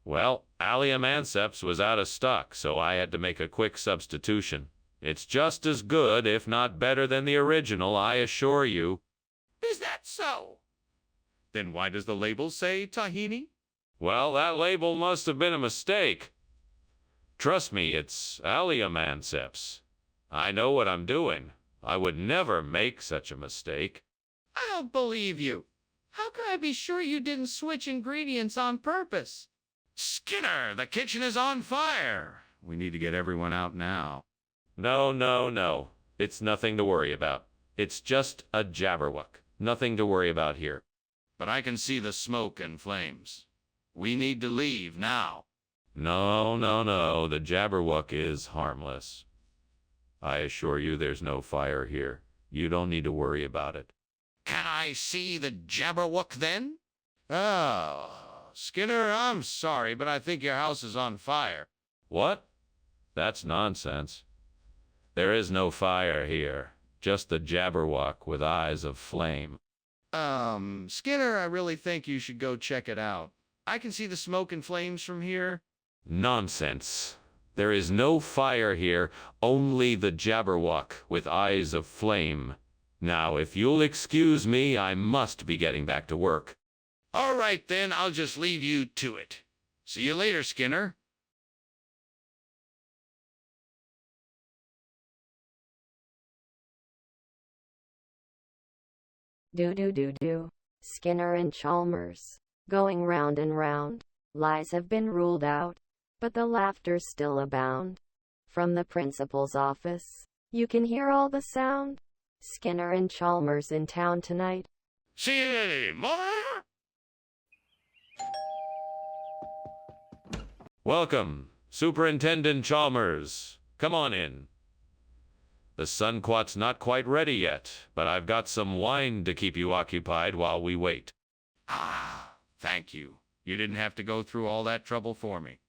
Well, allium anceps was out of stock, so I had to make a quick substitution. It's just as good, if not better than the original, I assure you. Is that so? Then why does the label say tahini? Well, that label must have been a mistake. Trust me, it's allium anceps. I know what I'm doing. I would never make such a mistake. I don't believe you. How can I be sure you didn't switch ingredients on purpose? Skinner, the kitchen is on fire. We need to get everyone out now. No. It's nothing to worry about. It's just a jabberwock. Nothing to worry about here. But I can see the smoke and flames. We need to leave now. No. The jabberwock is harmless. I assure you there's no fire here. You don't need to worry about it. Can I see the jabberwock then? Oh, Skinner, I'm sorry, but I think your house is on fire. What? That's nonsense. There is no fire here. Just the jabberwock with eyes of flame. Skinner, I really think you should go check it out. I can see the smoke and flames from here. Nonsense. There is no fire here, only the jabberwock with eyes of flame. Now, if you'll excuse me, I must be getting back to work. All right, then, I'll just leave you to it. See you later, Skinner. Do. Skinner and Chalmers. Going round and round. Lies have been ruled out, but the laughter still abound. From the principal's office, you can hear all the sound. Skinner and Chalmers in town tonight. See you later, more. Welcome, Superintendent Chalmers. Come on in. The sunquat's not quite ready yet, but I've got some wine to keep you occupied while we wait. Ah, thank you. You didn't have to go through all that trouble for me.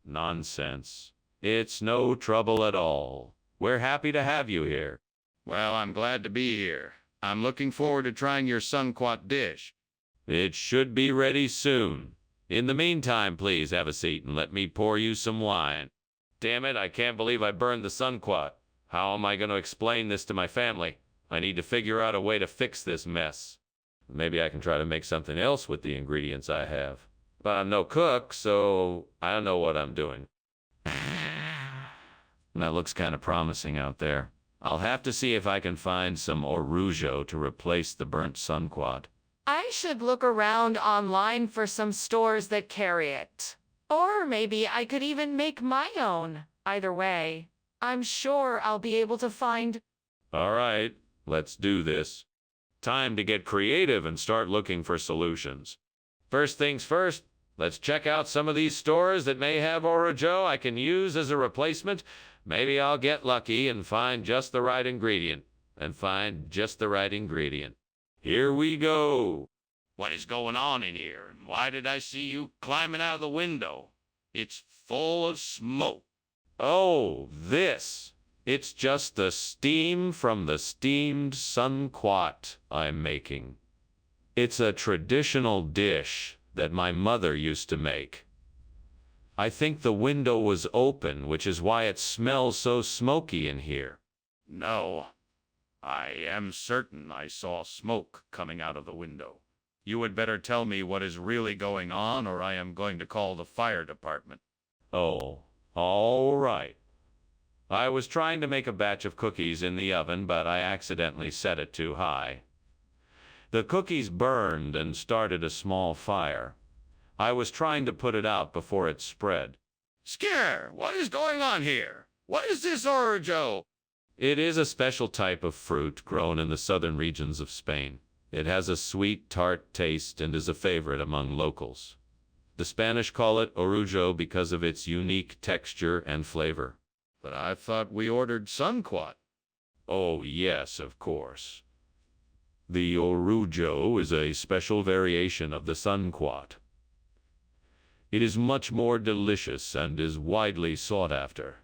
Nonsense. It's no trouble at all. We're happy to have you here. Well, I'm glad to be here. I'm looking forward to trying your sunquat dish. It should be ready soon. In the meantime, please have a seat and let me pour you some wine. Damn it, I can't believe I burned the sunquat. How am I going to explain this to my family? I need to figure out a way to fix this mess. Maybe I can try to make something else with the ingredients I have. But I'm no cook, so I don't know what I'm doing. That looks kind of promising out there. I'll have to see if I can find some orujo to replace the burnt sunquat. I should look around online for some stores that carry it. Or maybe I could even make my own. Either way, I'm sure I'll be able to find. All right, let's do this. Time to get creative and start looking for solutions. First things first, let's check out some of these stores that may have orujo I can use as a replacement. Maybe I'll get lucky and find just the right ingredient. Here we go. What is going on in here? And why did I see you climbing out of the window? It's full of smoke. Oh, this. It's just the steam from the steamed sunquat I'm making. It's a traditional dish that my mother used to make. I think the window was open, which is why it smells so smoky in here. No, I am certain I saw smoke coming out of the window. You had better tell me what is really going on, or I am going to call the fire department. Oh, all right. I was trying to make a batch of cookies in the oven, but I accidentally set it too high. The cookies burned and started a small fire. I was trying to put it out before it spread. Skinner, what is going on here? What is this orujo? It is a special type of fruit grown in the southern regions of Spain. It has a sweet, tart taste and is a favorite among locals. The Spanish call it orujo because of its unique texture and flavor. But I thought we ordered sunquat. Oh, yes, of course. The orujo is a special variation of the sunquat. It is much more delicious and is widely sought after.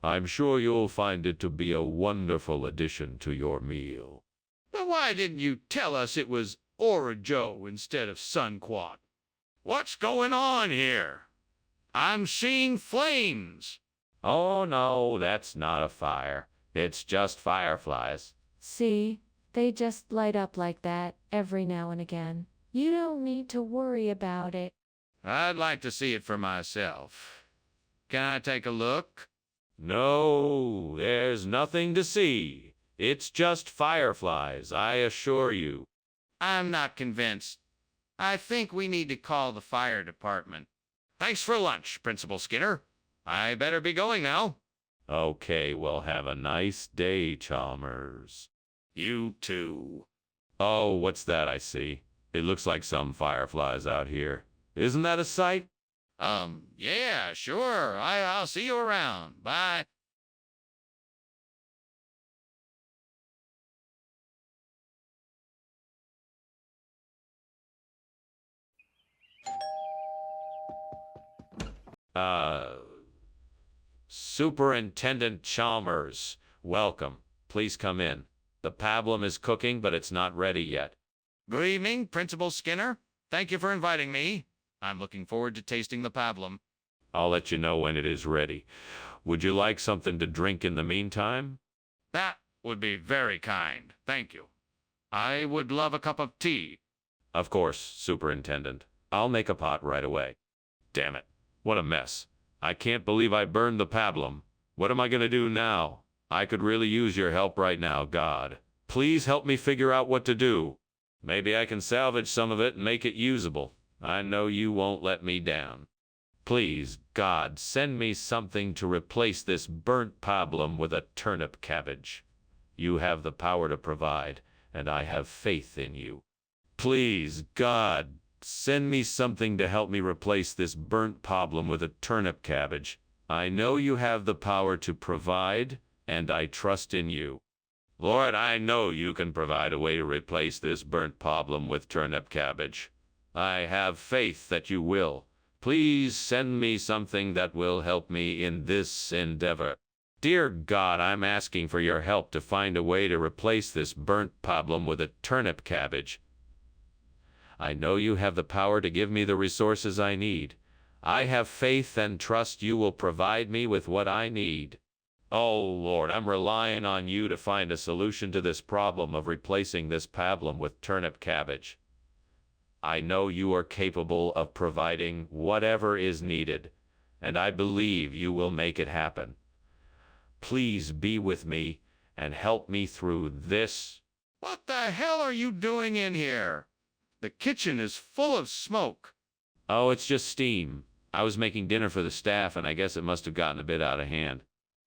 I'm sure you'll find it to be a wonderful addition to your meal. But why didn't you tell us it was orujo instead of sunquat? What's going on here? I'm seeing flames. Oh, no, that's not a fire. It's just fireflies. See, they just light up like that every now and again. You don't need to worry about it. I'd like to see it for myself. Can I take a look? No, there's nothing to see. It's just fireflies, I assure you. I'm not convinced. I think we need to call the fire department. Thanks for lunch, Principal Skinner. I better be going now. Okay, well, have a nice day, Chalmers. You too. Oh, what's that I see? It looks like some fireflies out here. Isn't that a sight? Yeah, sure. I'll see you around. Bye. Superintendent Chalmers, welcome. Please come in. The pablum is cooking, but it's not ready yet. Good evening, Principal Skinner. Thank you for inviting me. I'm looking forward to tasting the pablum. I'll let you know when it is ready. Would you like something to drink in the meantime? That would be very kind. Thank you. I would love a cup of tea. Of course, Superintendent. I'll make a pot right away. Damn it. What a mess. I can't believe I burned the pablum. What am I going to do now? I could really use your help right now, God. Please help me figure out what to do. Maybe I can salvage some of it and make it usable. I know you won't let me down. Please, God, send me something to replace this burnt pablum with a turnip cabbage. You have the power to provide, and I have faith in you. Please, God, send me something to help me replace this burnt problem with a turnip cabbage. I know you have the power to provide, and I trust in you. Lord, I know you can provide a way to replace this burnt problem with turnip cabbage. I have faith that you will. Please send me something that will help me in this endeavor. Dear God, I'm asking for your help to find a way to replace this burnt problem with a turnip cabbage. I know you have the power to give me the resources I need. I have faith and trust you will provide me with what I need. Oh, Lord, I'm relying on you to find a solution to this problem of replacing this problem with turnip cabbage. I know you are capable of providing whatever is needed, and I believe you will make it happen. Please be with me and help me through this. What the hell are you doing in here? The kitchen is full of smoke. Oh, it's just steam. I was making dinner for the staff, and I guess it must have gotten a bit out of hand.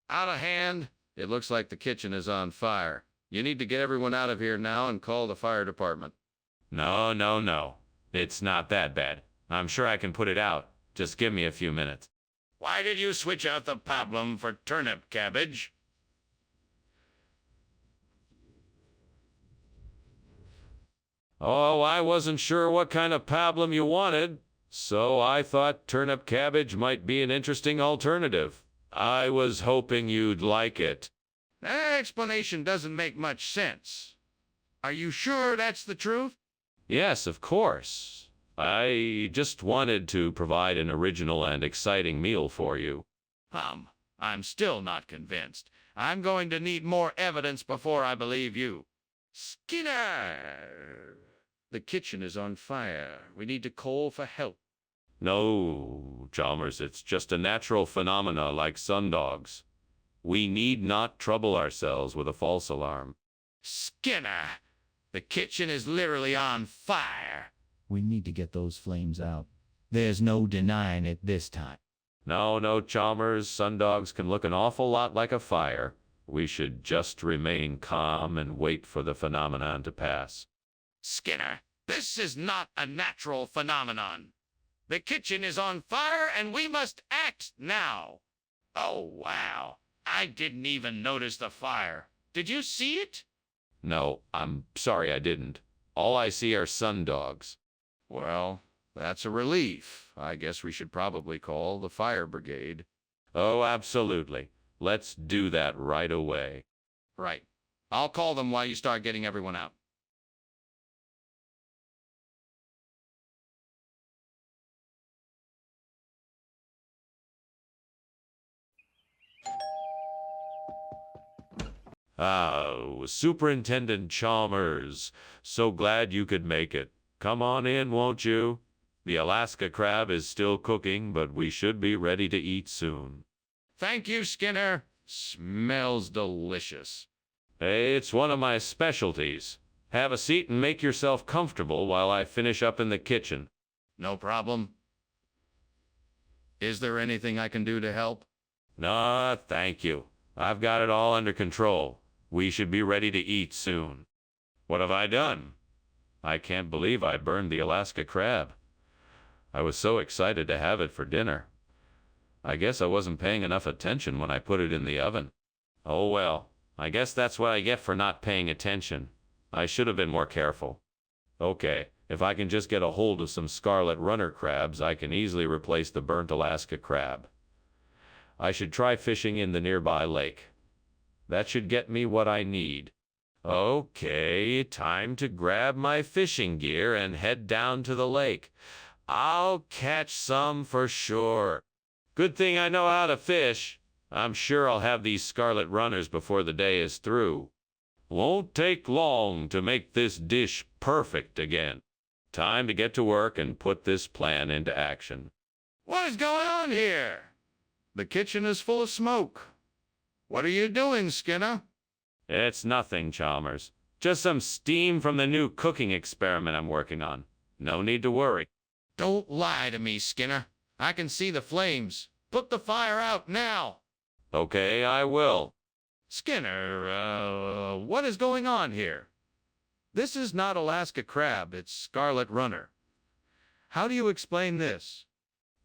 Out of hand? It looks like the kitchen is on fire. You need to get everyone out of here now and call the fire department. No. It's not that bad. I'm sure I can put it out. Just give me a few minutes. Why did you switch out the problem for turnip cabbage? Oh, I wasn't sure what kind of pablum you wanted, so I thought turnip cabbage might be an interesting alternative. I was hoping you'd like it. That explanation doesn't make much sense. Are you sure that's the truth? Yes, of course. I just wanted to provide an original and exciting meal for you. I'm still not convinced. I'm going to need more evidence before I believe you. Skinner! The kitchen is on fire. We need to call for help. No, Chalmers, it's just a natural phenomena like sundogs. We need not trouble ourselves with a false alarm. Skinner! The kitchen is literally on fire. We need to get those flames out. There's no denying it this time. No, Chalmers, sundogs can look an awful lot like a fire. We should just remain calm and wait for the phenomenon to pass. Skinner, this is not a natural phenomenon. The kitchen is on fire and we must act now. Oh, wow. I didn't even notice the fire. Did you see it? No, I'm sorry I didn't. All I see are sundogs. Well, that's a relief. I guess we should probably call the fire brigade. Oh, absolutely. Let's do that right away. Right. I'll call them while you start getting everyone out. Superintendent Chalmers, so glad you could make it. Come on in, won't you? The Alaska crab is still cooking, but we should be ready to eat soon. Thank you, Skinner. Smells delicious. It's one of my specialties. Have a seat and make yourself comfortable while I finish up in the kitchen. No problem. Is there anything I can do to help? No, thank you. I've got it all under control. We should be ready to eat soon. What have I done? I can't believe I burned the Alaska crab. I was so excited to have it for dinner. I guess I wasn't paying enough attention when I put it in the oven. Oh well, I guess that's what I get for not paying attention. I should have been more careful. Okay, if I can just get a hold of some scarlet runner crabs, I can easily replace the burnt Alaska crab. I should try fishing in the nearby lake. That should get me what I need. Okay, time to grab my fishing gear and head down to the lake. I'll catch some for sure. Good thing I know how to fish. I'm sure I'll have these scarlet runners before the day is through. Won't take long to make this dish perfect again. Time to get to work and put this plan into action. What is going on here? The kitchen is full of smoke. What are you doing, Skinner? It's nothing, Chalmers. Just some steam from the new cooking experiment I'm working on. No need to worry. Don't lie to me, Skinner. I can see the flames. Put the fire out now. Okay, I will. Skinner, what is going on here? This is not Alaska crab, it's scarlet runner. How do you explain this?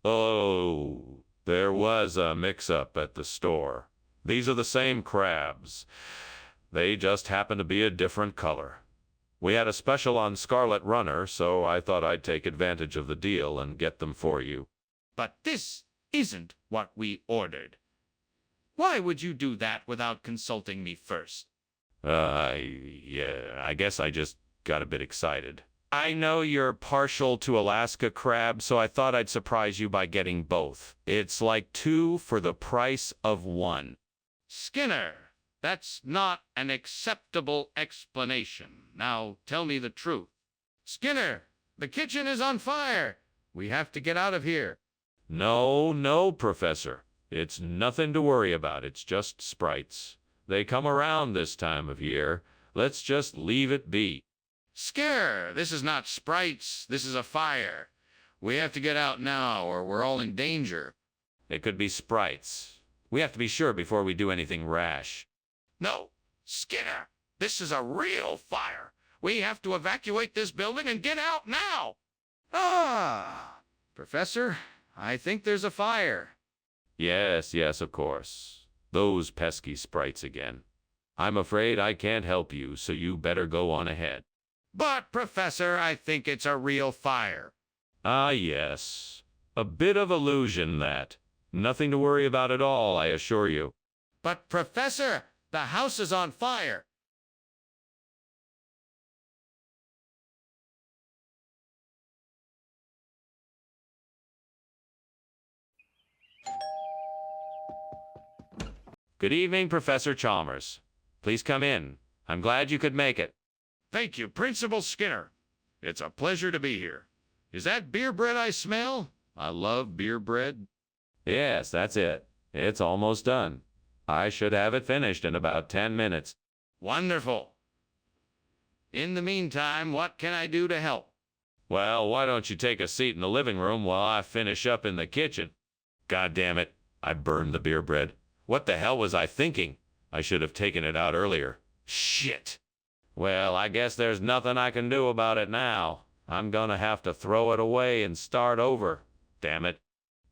Oh, there was a mix-up at the store. These are the same crabs. They just happen to be a different color. We had a special on Scarlet Runner, so I thought I'd take advantage of the deal and get them for you. But this isn't what we ordered. Why would you do that without consulting me first? Yeah, I guess I just got a bit excited. I know you're partial to Alaska crab, so I thought I'd surprise you by getting both. It's like 2 for the price of 1. Skinner, that's not an acceptable explanation. Now tell me the truth. Skinner, the kitchen is on fire. We have to get out of here. No, Professor. It's nothing to worry about. It's just sprites. They come around this time of year. Let's just leave it be. Skinner, this is not sprites. This is a fire. We have to get out now or we're all in danger. It could be sprites. We have to be sure before we do anything rash. No, Skinner, this is a real fire. We have to evacuate this building and get out now. Professor, I think there's a fire. Yes, of course. Those pesky sprites again. I'm afraid I can't help you, so you better go on ahead. But, Professor, I think it's a real fire. Ah, yes. A bit of illusion, that. Nothing to worry about at all, I assure you. But, Professor, the house is on fire. Good evening, Professor Chalmers. Please come in. I'm glad you could make it. Thank you, Principal Skinner. It's a pleasure to be here. Is that beer bread I smell? I love beer bread. Yes, that's it. It's almost done. I should have it finished in about 10 minutes. Wonderful. In the meantime, what can I do to help? Well, why don't you take a seat in the living room while I finish up in the kitchen? God damn it. I burned the beer bread. What the hell was I thinking? I should have taken it out earlier. Shit. Well, I guess there's nothing I can do about it now. I'm gonna have to throw it away and start over. Damn it.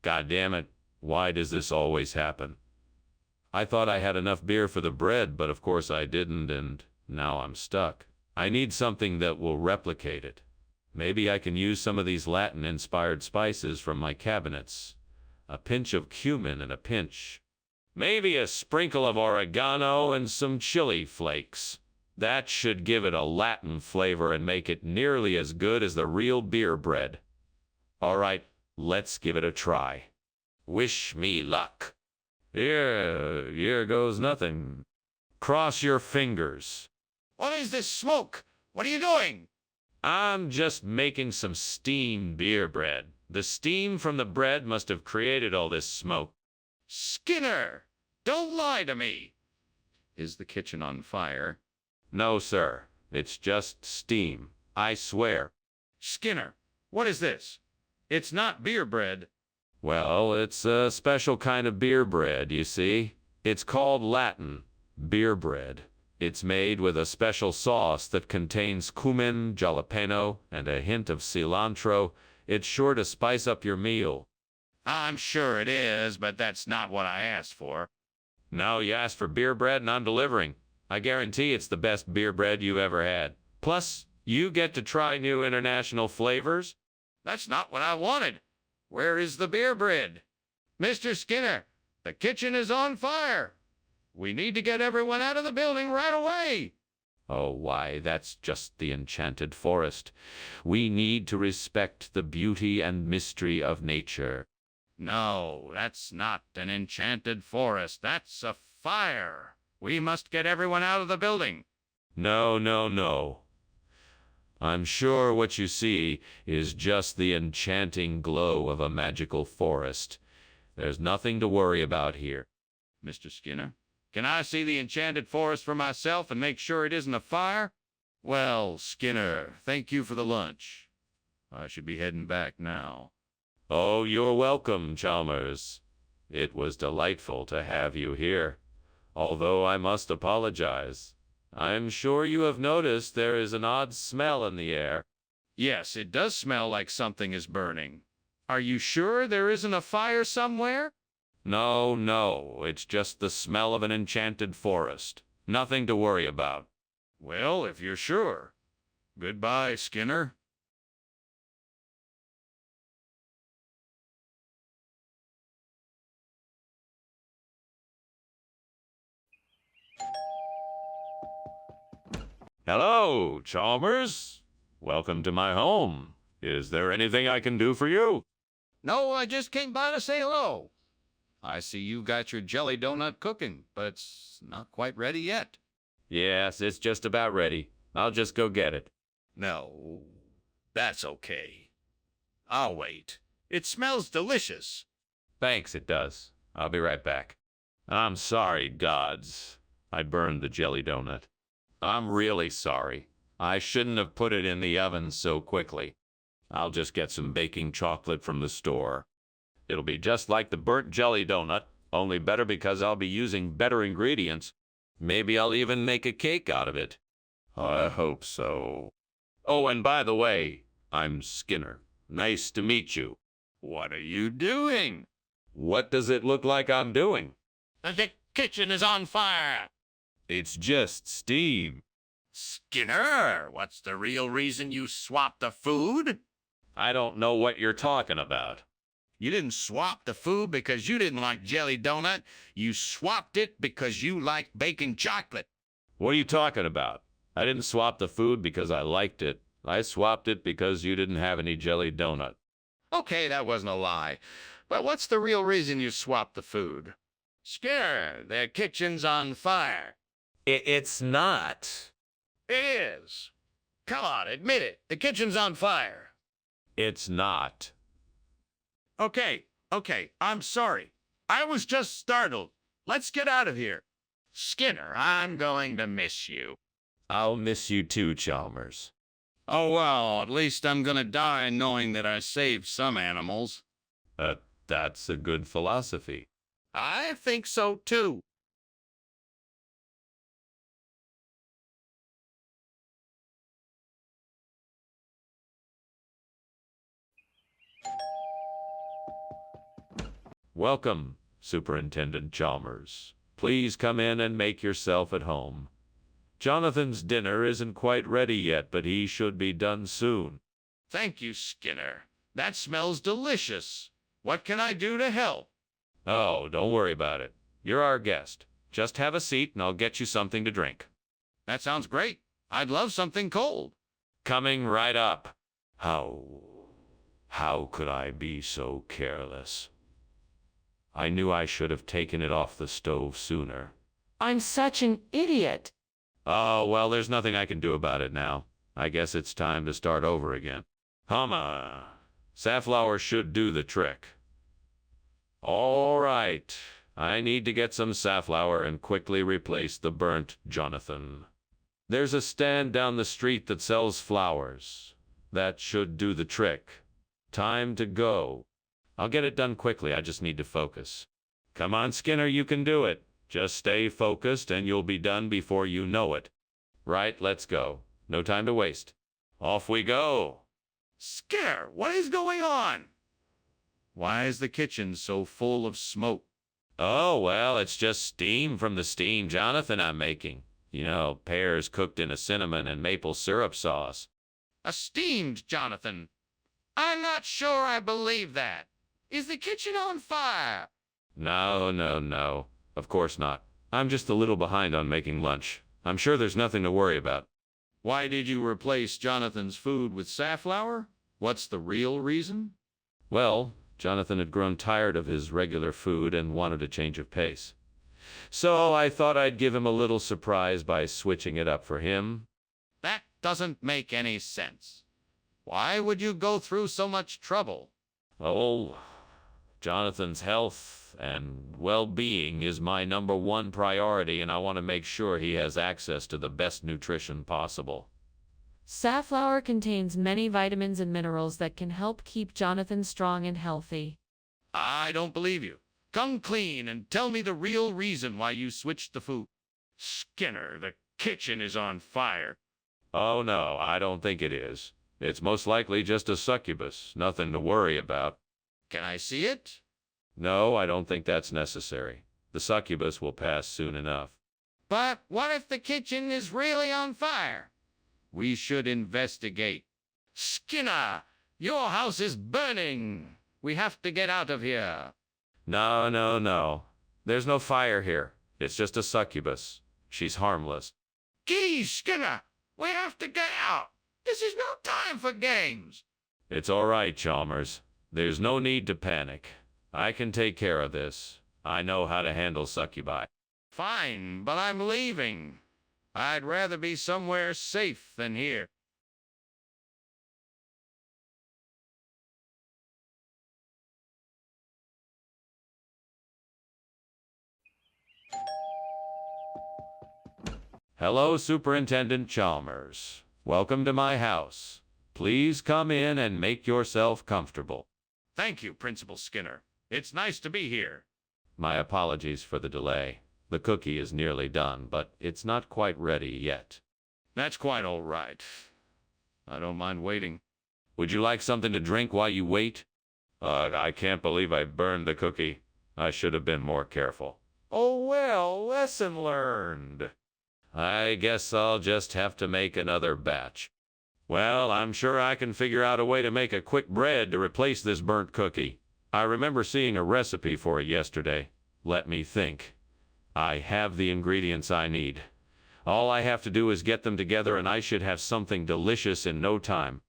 God damn it. Why does this always happen? I thought I had enough beer for the bread, but of course I didn't, and now I'm stuck. I need something that will replicate it. Maybe I can use some of these Latin-inspired spices from my cabinets. A pinch of cumin and a pinch. Maybe a sprinkle of oregano and some chili flakes. That should give it a Latin flavor and make it nearly as good as the real beer bread. All right, let's give it a try. Wish me luck. Here goes nothing. Cross your fingers. What is this smoke? What are you doing? I'm just making some steamed beer bread. The steam from the bread must have created all this smoke. Skinner, don't lie to me. Is the kitchen on fire? No, sir. It's just steam. I swear. Skinner, what is this? It's not beer bread. Well, it's a special kind of beer bread, you see. It's called Latin beer bread. It's made with a special sauce that contains cumin, jalapeno, and a hint of cilantro. It's sure to spice up your meal. I'm sure it is, but that's not what I asked for. No, you asked for beer bread and I'm delivering. I guarantee it's the best beer bread you've ever had. Plus, you get to try new international flavors. That's not what I wanted. Where is the beer bread? Mr. Skinner, the kitchen is on fire. We need to get everyone out of the building right away. Oh, why, that's just the enchanted forest. We need to respect the beauty and mystery of nature. No, that's not an enchanted forest. That's a fire. We must get everyone out of the building. No. I'm sure what you see is just the enchanting glow of a magical forest. There's nothing to worry about here. Mr. Skinner, can I see the enchanted forest for myself and make sure it isn't a fire? Well, Skinner, thank you for the lunch. I should be heading back now. Oh, you're welcome, Chalmers. It was delightful to have you here. Although I must apologize. I'm sure you have noticed there is an odd smell in the air. Yes, it does smell like something is burning. Are you sure there isn't a fire somewhere? No, no, it's just the smell of an enchanted forest. Nothing to worry about. Well, if you're sure. Goodbye, Skinner. Hello, Chalmers. Welcome to my home. Is there anything I can do for you? No, I just came by to say hello. I see you got your jelly donut cooking, but it's not quite ready yet. Yes, it's just about ready. I'll just go get it. No, that's okay. I'll wait. It smells delicious. Thanks, it does. I'll be right back. I'm sorry, gods. I burned the jelly donut. I'm really sorry. I shouldn't have put it in the oven so quickly. I'll just get some baking chocolate from the store. It'll be just like the burnt jelly donut, only better because I'll be using better ingredients. Maybe I'll even make a cake out of it. I hope so. Oh, and by the way, I'm Skinner. Nice to meet you. What are you doing? What does it look like I'm doing? The kitchen is on fire. It's just steam. Skinner, what's the real reason you swapped the food? I don't know what you're talking about. You didn't swap the food because you didn't like jelly donut. You swapped it because you like baking chocolate. What are you talking about? I didn't swap the food because I liked it. I swapped it because you didn't have any jelly donut. Okay, that wasn't a lie. But what's the real reason you swapped the food? Skinner, the kitchen's on fire. It's not. It is. Come on, admit it. The kitchen's on fire. It's not. Okay, I'm sorry. I was just startled. Let's get out of here. Skinner, I'm going to miss you. I'll miss you too, Chalmers. Oh, well, at least I'm gonna die knowing that I saved some animals. That's a good philosophy. I think so, too. Welcome, Superintendent Chalmers. Please come in and make yourself at home. Jonathan's dinner isn't quite ready yet, but he should be done soon. Thank you, Skinner. That smells delicious. What can I do to help? Oh, don't worry about it. You're our guest. Just have a seat and I'll get you something to drink. That sounds great. I'd love something cold. Coming right up. How could I be so careless? I knew I should have taken it off the stove sooner. I'm such an idiot. Oh, well, there's nothing I can do about it now. I guess it's time to start over again. Safflower should do the trick. All right. I need to get some safflower and quickly replace the burnt Jonathan. There's a stand down the street that sells flowers. That should do the trick. Time to go. I'll get it done quickly. I just need to focus. Come on, Skinner, you can do it. Just stay focused and you'll be done before you know it. Right, let's go. No time to waste. Off we go. Skinner, what is going on? Why is the kitchen so full of smoke? Oh, well, it's just steam from the steam Jonathan I'm making. You know, pears cooked in a cinnamon and maple syrup sauce. A steamed Jonathan. I'm not sure I believe that. Is the kitchen on fire? No. Of course not. I'm just a little behind on making lunch. I'm sure there's nothing to worry about. Why did you replace Jonathan's food with safflower? What's the real reason? Well, Jonathan had grown tired of his regular food and wanted a change of pace. So I thought I'd give him a little surprise by switching it up for him. That doesn't make any sense. Why would you go through so much trouble? Oh, Jonathan's health and well-being is my #1 priority, and I want to make sure he has access to the best nutrition possible. Safflower contains many vitamins and minerals that can help keep Jonathan strong and healthy. I don't believe you. Come clean and tell me the real reason why you switched the food. Skinner, the kitchen is on fire. Oh no, I don't think it is. It's most likely just a succubus, nothing to worry about. Can I see it? No, I don't think that's necessary. The succubus will pass soon enough. But what if the kitchen is really on fire? We should investigate. Skinner, your house is burning. We have to get out of here. No, no, no. There's no fire here. It's just a succubus. She's harmless. Geez, Skinner, we have to get out. This is no time for games. It's all right, Chalmers. There's no need to panic. I can take care of this. I know how to handle succubi. Fine, but I'm leaving. I'd rather be somewhere safe than here. Hello, Superintendent Chalmers. Welcome to my house. Please come in and make yourself comfortable. Thank you, Principal Skinner. It's nice to be here. My apologies for the delay. The cookie is nearly done, but it's not quite ready yet. That's quite all right. I don't mind waiting. Would you like something to drink while you wait? I can't believe I burned the cookie. I should have been more careful. Oh well, lesson learned. I guess I'll just have to make another batch. Well, I'm sure I can figure out a way to make a quick bread to replace this burnt cookie. I remember seeing a recipe for it yesterday. Let me think. I have the ingredients I need. All I have to do is get them together and I should have something delicious in no time.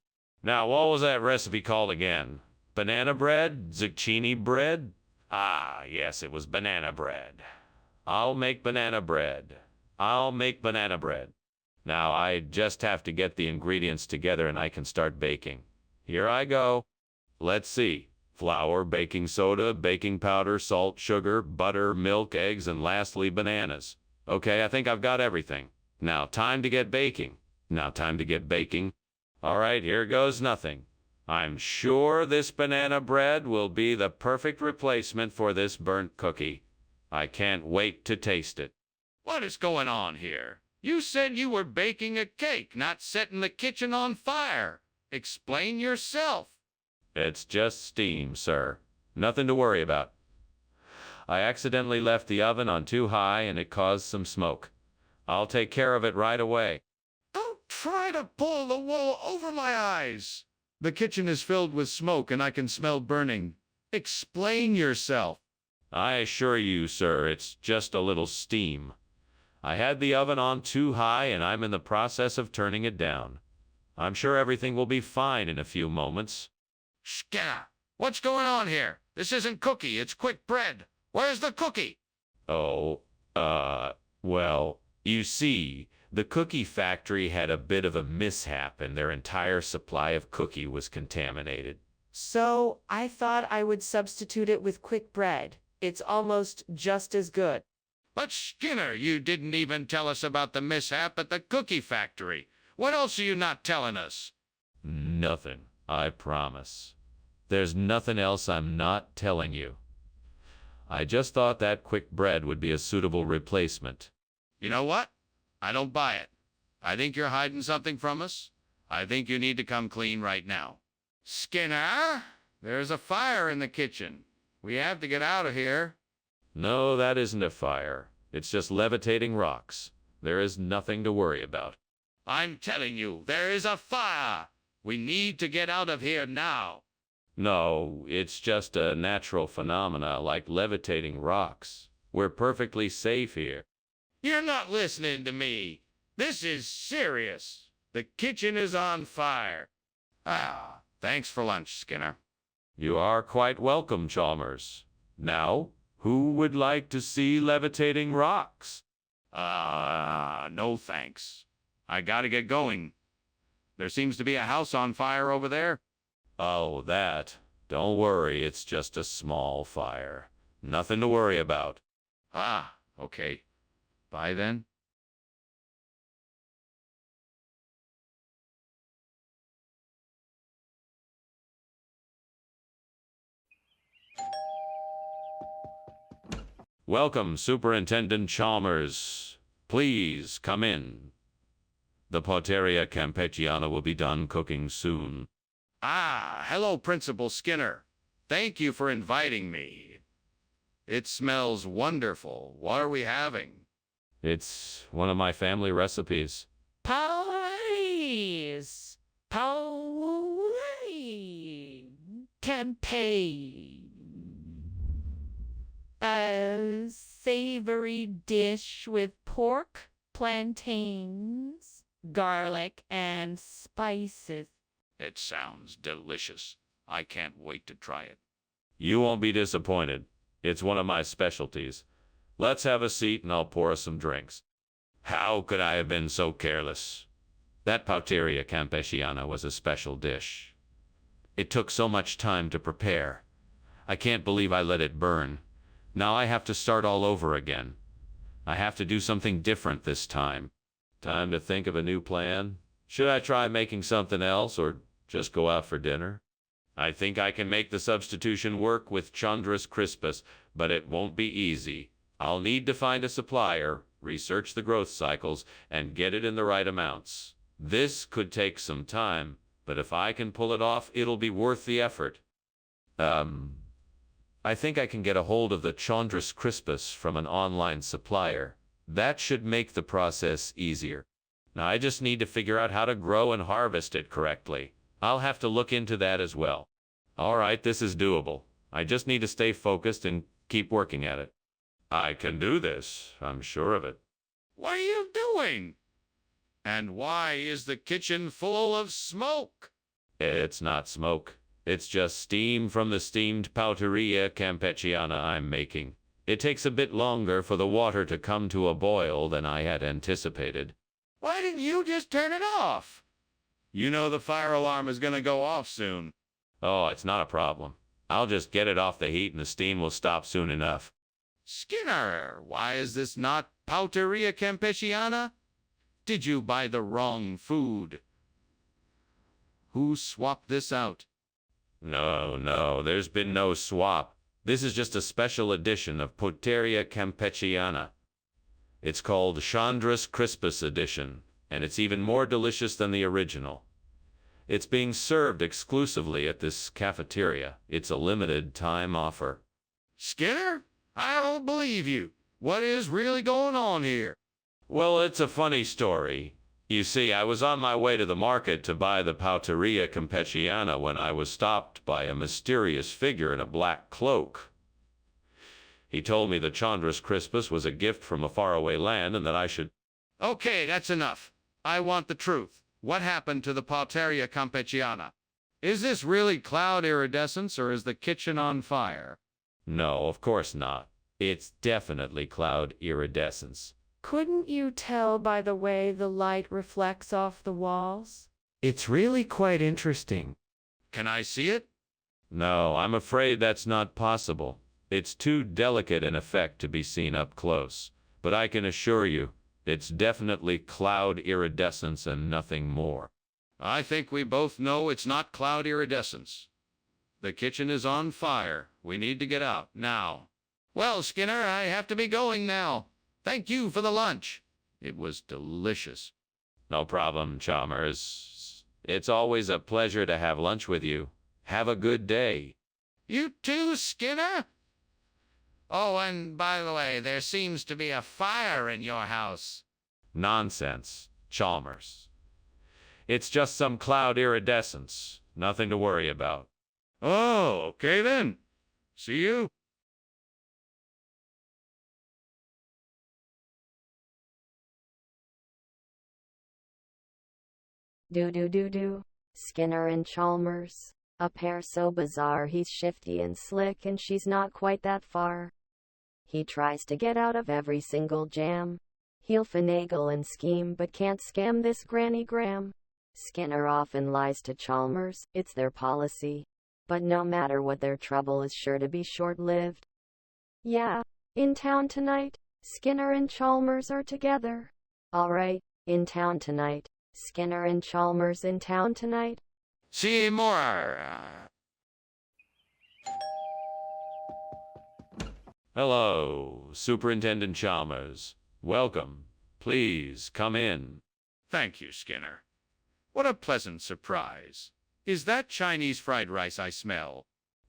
Now, what was that recipe called again? Banana bread? Zucchini bread? Ah, yes, it was banana bread. I'll make banana bread. I'll make banana bread. Now, I just have to get the ingredients together and I can start baking. Here I go. Let's see. Flour, baking soda, baking powder, salt, sugar, butter, milk, eggs, and lastly, bananas. Okay, I think I've got everything. Now, time to get baking. All right, here goes nothing. I'm sure this banana bread will be the perfect replacement for this burnt cookie. I can't wait to taste it. What is going on here? You said you were baking a cake, not setting the kitchen on fire. Explain yourself. It's just steam, sir. Nothing to worry about. I accidentally left the oven on too high and it caused some smoke. I'll take care of it right away. Don't try to pull the wool over my eyes. The kitchen is filled with smoke and I can smell burning. Explain yourself. I assure you, sir, it's just a little steam. I had the oven on too high and I'm in the process of turning it down. I'm sure everything will be fine in a few moments. Skinner, what's going on here? This isn't cookie, it's quick bread. Where's the cookie? Oh, well, you see, the cookie factory had a bit of a mishap and their entire supply of cookie was contaminated. So I thought I would substitute it with quick bread. It's almost just as good. But Skinner, you didn't even tell us about the mishap at the cookie factory. What else are you not telling us? Nothing, I promise. There's nothing else I'm not telling you. I just thought that quick bread would be a suitable replacement. You know what? I don't buy it. I think you're hiding something from us. I think you need to come clean right now. Skinner, there's a fire in the kitchen. We have to get out of here. No, that isn't a fire. It's just levitating rocks. There is nothing to worry about. I'm telling you, there is a fire. We need to get out of here now. No, it's just a natural phenomena like levitating rocks. We're perfectly safe here. You're not listening to me. This is serious. The kitchen is on fire. Thanks for lunch, Skinner. You are quite welcome, Chalmers. Now, who would like to see levitating rocks? No thanks. I gotta get going. There seems to be a house on fire over there. Oh, that. Don't worry, it's just a small fire. Nothing to worry about. Okay. Bye then. Welcome, Superintendent Chalmers. Please come in. The Poteria Campechiana will be done cooking soon. Ah, hello, Principal Skinner. Thank you for inviting me. It smells wonderful. What are we having? It's one of my family recipes. Police! Police! Campaign! A savory dish with pork, plantains, garlic, and spices. It sounds delicious. I can't wait to try it. You won't be disappointed. It's one of my specialties. Let's have a seat and I'll pour us some drinks. How could I have been so careless? That Pauteria Campesiana was a special dish. It took so much time to prepare. I can't believe I let it burn. Now I have to start all over again. I have to do something different this time. Time to think of a new plan. Should I try making something else or just go out for dinner? I think I can make the substitution work with Chondrus crispus, but it won't be easy. I'll need to find a supplier, research the growth cycles, and get it in the right amounts. This could take some time, but if I can pull it off, it'll be worth the effort. I think I can get a hold of the Chondrus crispus from an online supplier. That should make the process easier. Now I just need to figure out how to grow and harvest it correctly. I'll have to look into that as well. All right, this is doable. I just need to stay focused and keep working at it. I can do this. I'm sure of it. What are you doing? And why is the kitchen full of smoke? It's not smoke. It's just steam from the steamed Pauteria Campechiana I'm making. It takes a bit longer for the water to come to a boil than I had anticipated. Why didn't you just turn it off? You know the fire alarm is going to go off soon. Oh, it's not a problem. I'll just get it off the heat and the steam will stop soon enough. Skinner, why is this not Pauteria Campesiana? Did you buy the wrong food? Who swapped this out? No, there's been no swap. This is just a special edition of Poteria Campechiana. It's called Chondrus crispus edition, and it's even more delicious than the original. It's being served exclusively at this cafeteria. It's a limited time offer. Skinner, I don't believe you. What is really going on here? Well, it's a funny story. You see, I was on my way to the market to buy the Pauteria Campechiana when I was stopped by a mysterious figure in a black cloak. He told me the Chondrus crispus was a gift from a faraway land and that I should... Okay, that's enough. I want the truth. What happened to the Pauteria Campechiana? Is this really cloud iridescence or is the kitchen on fire? No, of course not. It's definitely cloud iridescence. Couldn't you tell by the way the light reflects off the walls? It's really quite interesting. Can I see it? No, I'm afraid that's not possible. It's too delicate an effect to be seen up close. But I can assure you, it's definitely cloud iridescence and nothing more. I think we both know it's not cloud iridescence. The kitchen is on fire. We need to get out now. Well, Skinner, I have to be going now. Thank you for the lunch. It was delicious. No problem, Chalmers. It's always a pleasure to have lunch with you. Have a good day. You too, Skinner? Oh, and by the way, there seems to be a fire in your house. Nonsense, Chalmers. It's just some cloud iridescence. Nothing to worry about. Oh, okay then. See you. Do. Skinner and Chalmers. A pair so bizarre he's shifty and slick and she's not quite that far. He tries to get out of every single jam. He'll finagle and scheme but can't scam this Granny Graham. Skinner often lies to Chalmers, it's their policy. But no matter what, their trouble is sure to be short-lived. Yeah, in town tonight, Skinner and Chalmers are together. Alright, in town tonight. Skinner and Chalmers in town tonight. See more. Hello, Superintendent Chalmers. Welcome. Please come in. Thank you, Skinner. What a pleasant surprise. Is that Chinese fried rice I smell?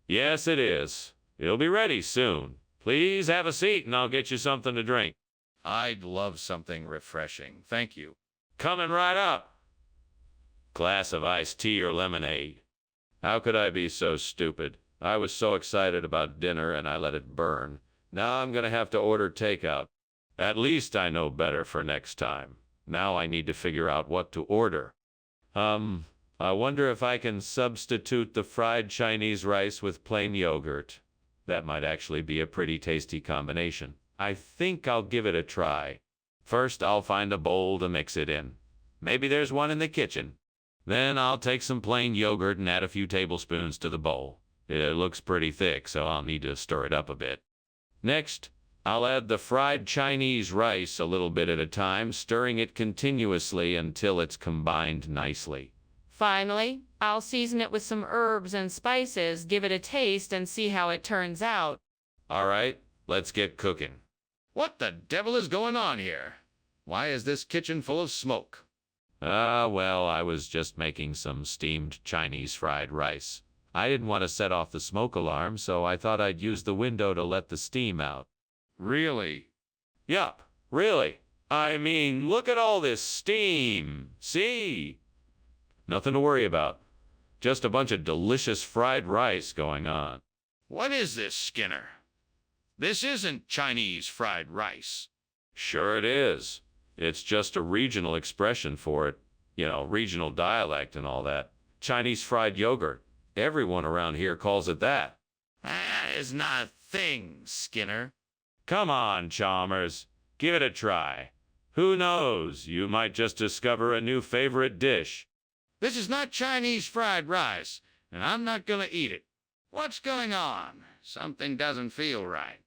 Yes, it is. It'll be ready soon. Please have a seat and I'll get you something to drink. I'd love something refreshing. Thank you. Coming right up. Glass of iced tea or lemonade. How could I be so stupid? I was so excited about dinner and I let it burn. Now I'm gonna have to order takeout. At least I know better for next time. Now I need to figure out what to order. I wonder if I can substitute the fried Chinese rice with plain yogurt. That might actually be a pretty tasty combination. I think I'll give it a try. First, I'll find a bowl to mix it in. Maybe there's one in the kitchen. Then I'll take some plain yogurt and add a few tablespoons to the bowl. It looks pretty thick, so I'll need to stir it up a bit. Next, I'll add the fried Chinese rice a little bit at a time, stirring it continuously until it's combined nicely. Finally, I'll season it with some herbs and spices, give it a taste, and see how it turns out. All right, let's get cooking. What the devil is going on here? Why is this kitchen full of smoke? Well, I was just making some steamed Chinese fried rice. I didn't want to set off the smoke alarm, so I thought I'd use the window to let the steam out. Really? Yup, really. I mean, look at all this steam. See? Nothing to worry about. Just a bunch of delicious fried rice going on. What is this, Skinner? This isn't Chinese fried rice. Sure it is. It's just a regional expression for it. You know, regional dialect and all that. Chinese fried yogurt. Everyone around here calls it that. That is not a thing, Skinner. Come on, Chalmers. Give it a try. Who knows? You might just discover a new favorite dish. This is not Chinese fried rice, and I'm not gonna eat it. What's going on? Something doesn't feel right.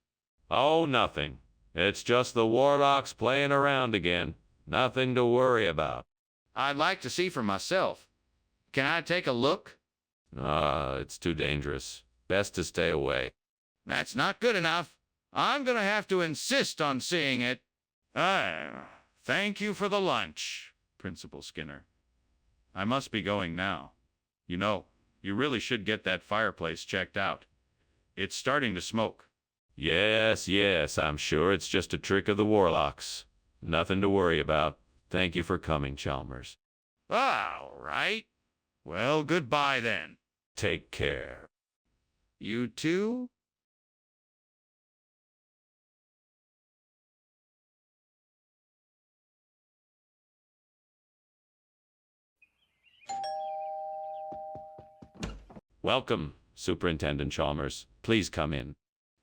Oh, nothing. It's just the warlocks playing around again. Nothing to worry about. I'd like to see for myself. Can I take a look? It's too dangerous. Best to stay away. That's not good enough. I'm gonna have to insist on seeing it. Thank you for the lunch, Principal Skinner. I must be going now. You know, you really should get that fireplace checked out. It's starting to smoke. Yes, I'm sure it's just a trick of the warlocks. Nothing to worry about. Thank you for coming, Chalmers. All right. Well, goodbye then. Take care. You too? Welcome, Superintendent Chalmers. Please come in.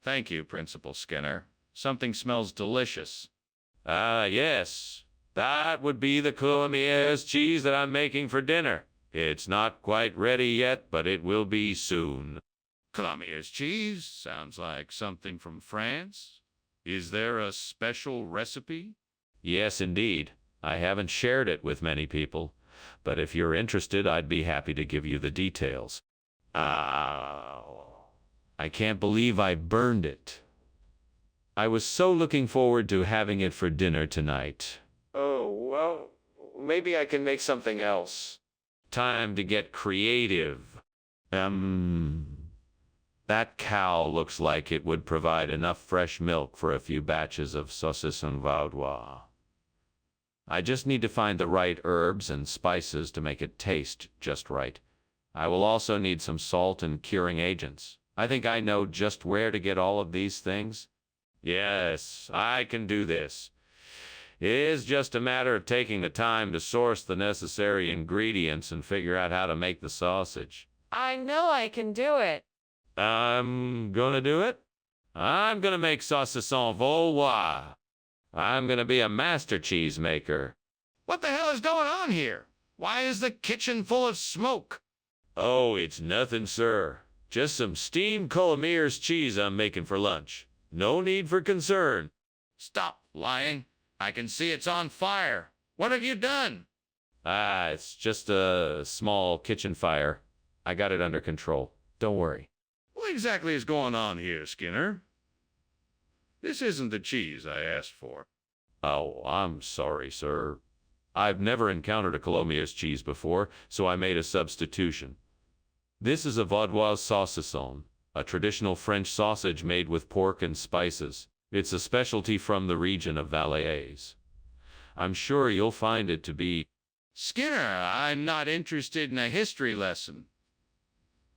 Thank you, Principal Skinner. Something smells delicious. Yes. That would be the Coulommiers cheese that I'm making for dinner. It's not quite ready yet, but it will be soon. Coulommiers cheese sounds like something from France. Is there a special recipe? Yes, indeed. I haven't shared it with many people, but if you're interested, I'd be happy to give you the details. I can't believe I burned it. I was so looking forward to having it for dinner tonight. Oh, well, maybe I can make something else. Time to get creative. That cow looks like it would provide enough fresh milk for a few batches of saucisson vaudois. I just need to find the right herbs and spices to make it taste just right. I will also need some salt and curing agents. I think I know just where to get all of these things. Yes, I can do this. It is just a matter of taking the time to source the necessary ingredients and figure out how to make the sausage. I know I can do it. I'm gonna do it. I'm gonna make saucisson vaudois. I'm gonna be a master cheese maker. What the hell is going on here? Why is the kitchen full of smoke? Oh, it's nothing, sir. Just some steamed Coulommiers cheese I'm making for lunch. No need for concern. Stop lying. I can see it's on fire. What have you done? It's just a small kitchen fire. I got it under control. Don't worry. What exactly is going on here, Skinner? This isn't the cheese I asked for. Oh, I'm sorry, sir. I've never encountered a Colomiers cheese before, so I made a substitution. This is a vaudoise saucisson, a traditional French sausage made with pork and spices. It's a specialty from the region of Valais. I'm sure you'll find it to be... Skinner, I'm not interested in a history lesson.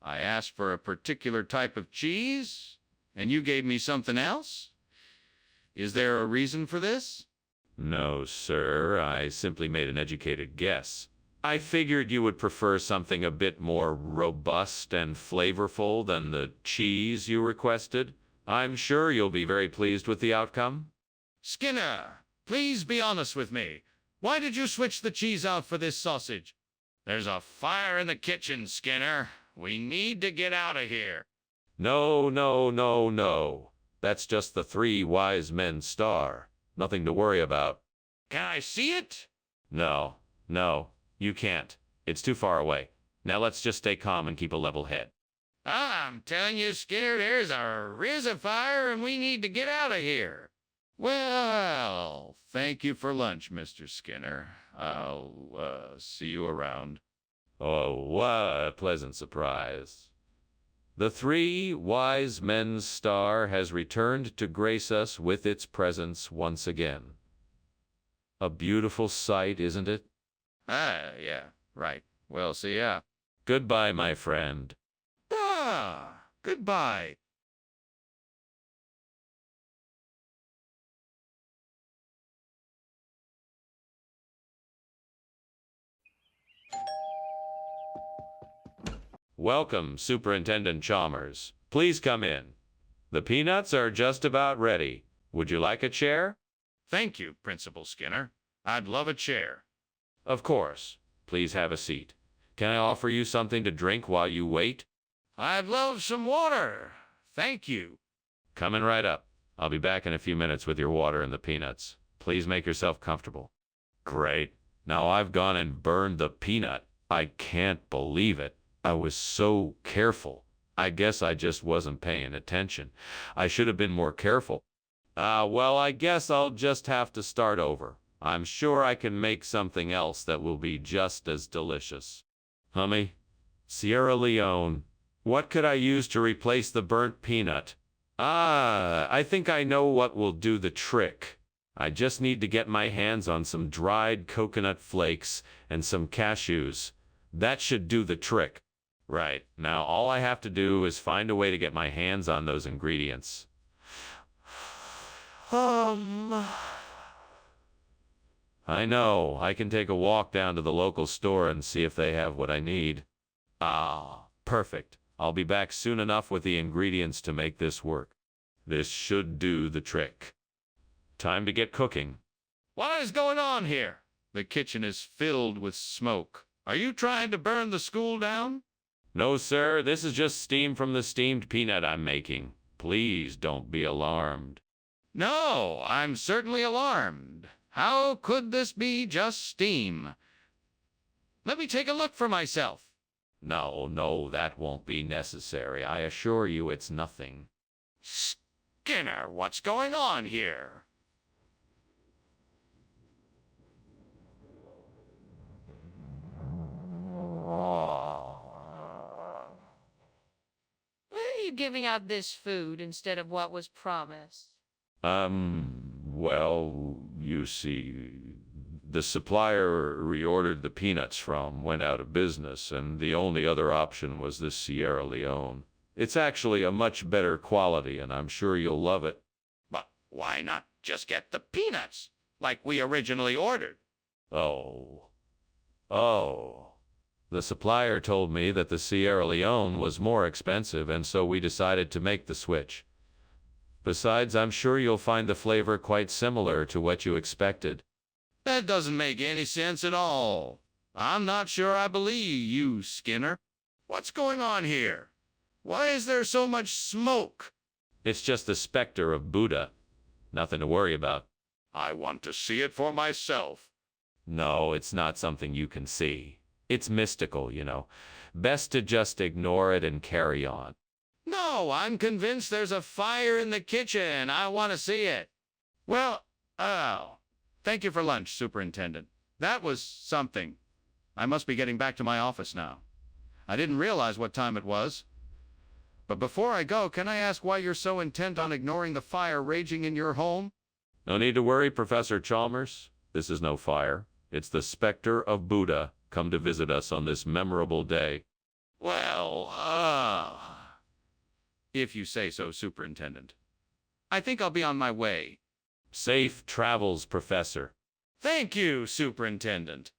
I asked for a particular type of cheese, and you gave me something else? Is there a reason for this? No, sir, I simply made an educated guess. I figured you would prefer something a bit more robust and flavorful than the cheese you requested. I'm sure you'll be very pleased with the outcome. Skinner, please be honest with me. Why did you switch the cheese out for this sausage? There's a fire in the kitchen, Skinner. We need to get out of here. No, no, no, no. That's just the 3 wise men star. Nothing to worry about. Can I see it? No, no, you can't. It's too far away. Now let's just stay calm and keep a level head. I'm telling you, Skinner, there's a fire and we need to get out of here. Well, thank you for lunch, Mr. Skinner. I'll see you around. Oh, what a pleasant surprise. The 3 wise men's star has returned to grace us with its presence once again. A beautiful sight, isn't it? Yeah, right. Well, see ya. Goodbye, my friend. Goodbye. Welcome, Superintendent Chalmers. Please come in. The peanuts are just about ready. Would you like a chair? Thank you, Principal Skinner. I'd love a chair. Of course. Please have a seat. Can I offer you something to drink while you wait? I'd love some water. Thank you. Coming right up. I'll be back in a few minutes with your water and the peanuts. Please make yourself comfortable. Great. Now I've gone and burned the peanut. I can't believe it. I was so careful. I guess I just wasn't paying attention. I should have been more careful. Well, I guess I'll just have to start over. I'm sure I can make something else that will be just as delicious. Hummy, Sierra Leone, what could I use to replace the burnt peanut? I think I know what will do the trick. I just need to get my hands on some dried coconut flakes and some cashews. That should do the trick. Right, now all I have to do is find a way to get my hands on those ingredients. I know, I can take a walk down to the local store and see if they have what I need. Perfect. I'll be back soon enough with the ingredients to make this work. This should do the trick. Time to get cooking. What is going on here? The kitchen is filled with smoke. Are you trying to burn the school down? No, sir, this is just steam from the steamed peanut I'm making. Please don't be alarmed. No, I'm certainly alarmed. How could this be just steam? Let me take a look for myself. No, that won't be necessary. I assure you it's nothing. Skinner, what's going on here? Why are you giving out this food instead of what was promised? Well, you see, the supplier reordered the peanuts from went out of business, and the only other option was this Sierra Leone. It's actually a much better quality, and I'm sure you'll love it. But why not just get the peanuts, like we originally ordered? Oh. The supplier told me that the Sierra Leone was more expensive, and so we decided to make the switch. Besides, I'm sure you'll find the flavor quite similar to what you expected. That doesn't make any sense at all. I'm not sure I believe you, Skinner. What's going on here? Why is there so much smoke? It's just the specter of Buddha. Nothing to worry about. I want to see it for myself. No, it's not something you can see. It's mystical, Best to just ignore it and carry on. No, I'm convinced there's a fire in the kitchen. I want to see it. Well, thank you for lunch, Superintendent. That was something. I must be getting back to my office now. I didn't realize what time it was. But before I go, can I ask why you're so intent on ignoring the fire raging in your home? No need to worry, Professor Chalmers. This is no fire. It's the specter of Buddha come to visit us on this memorable day. Well, if you say so, Superintendent. I think I'll be on my way. Safe travels, Professor. Thank you, Superintendent.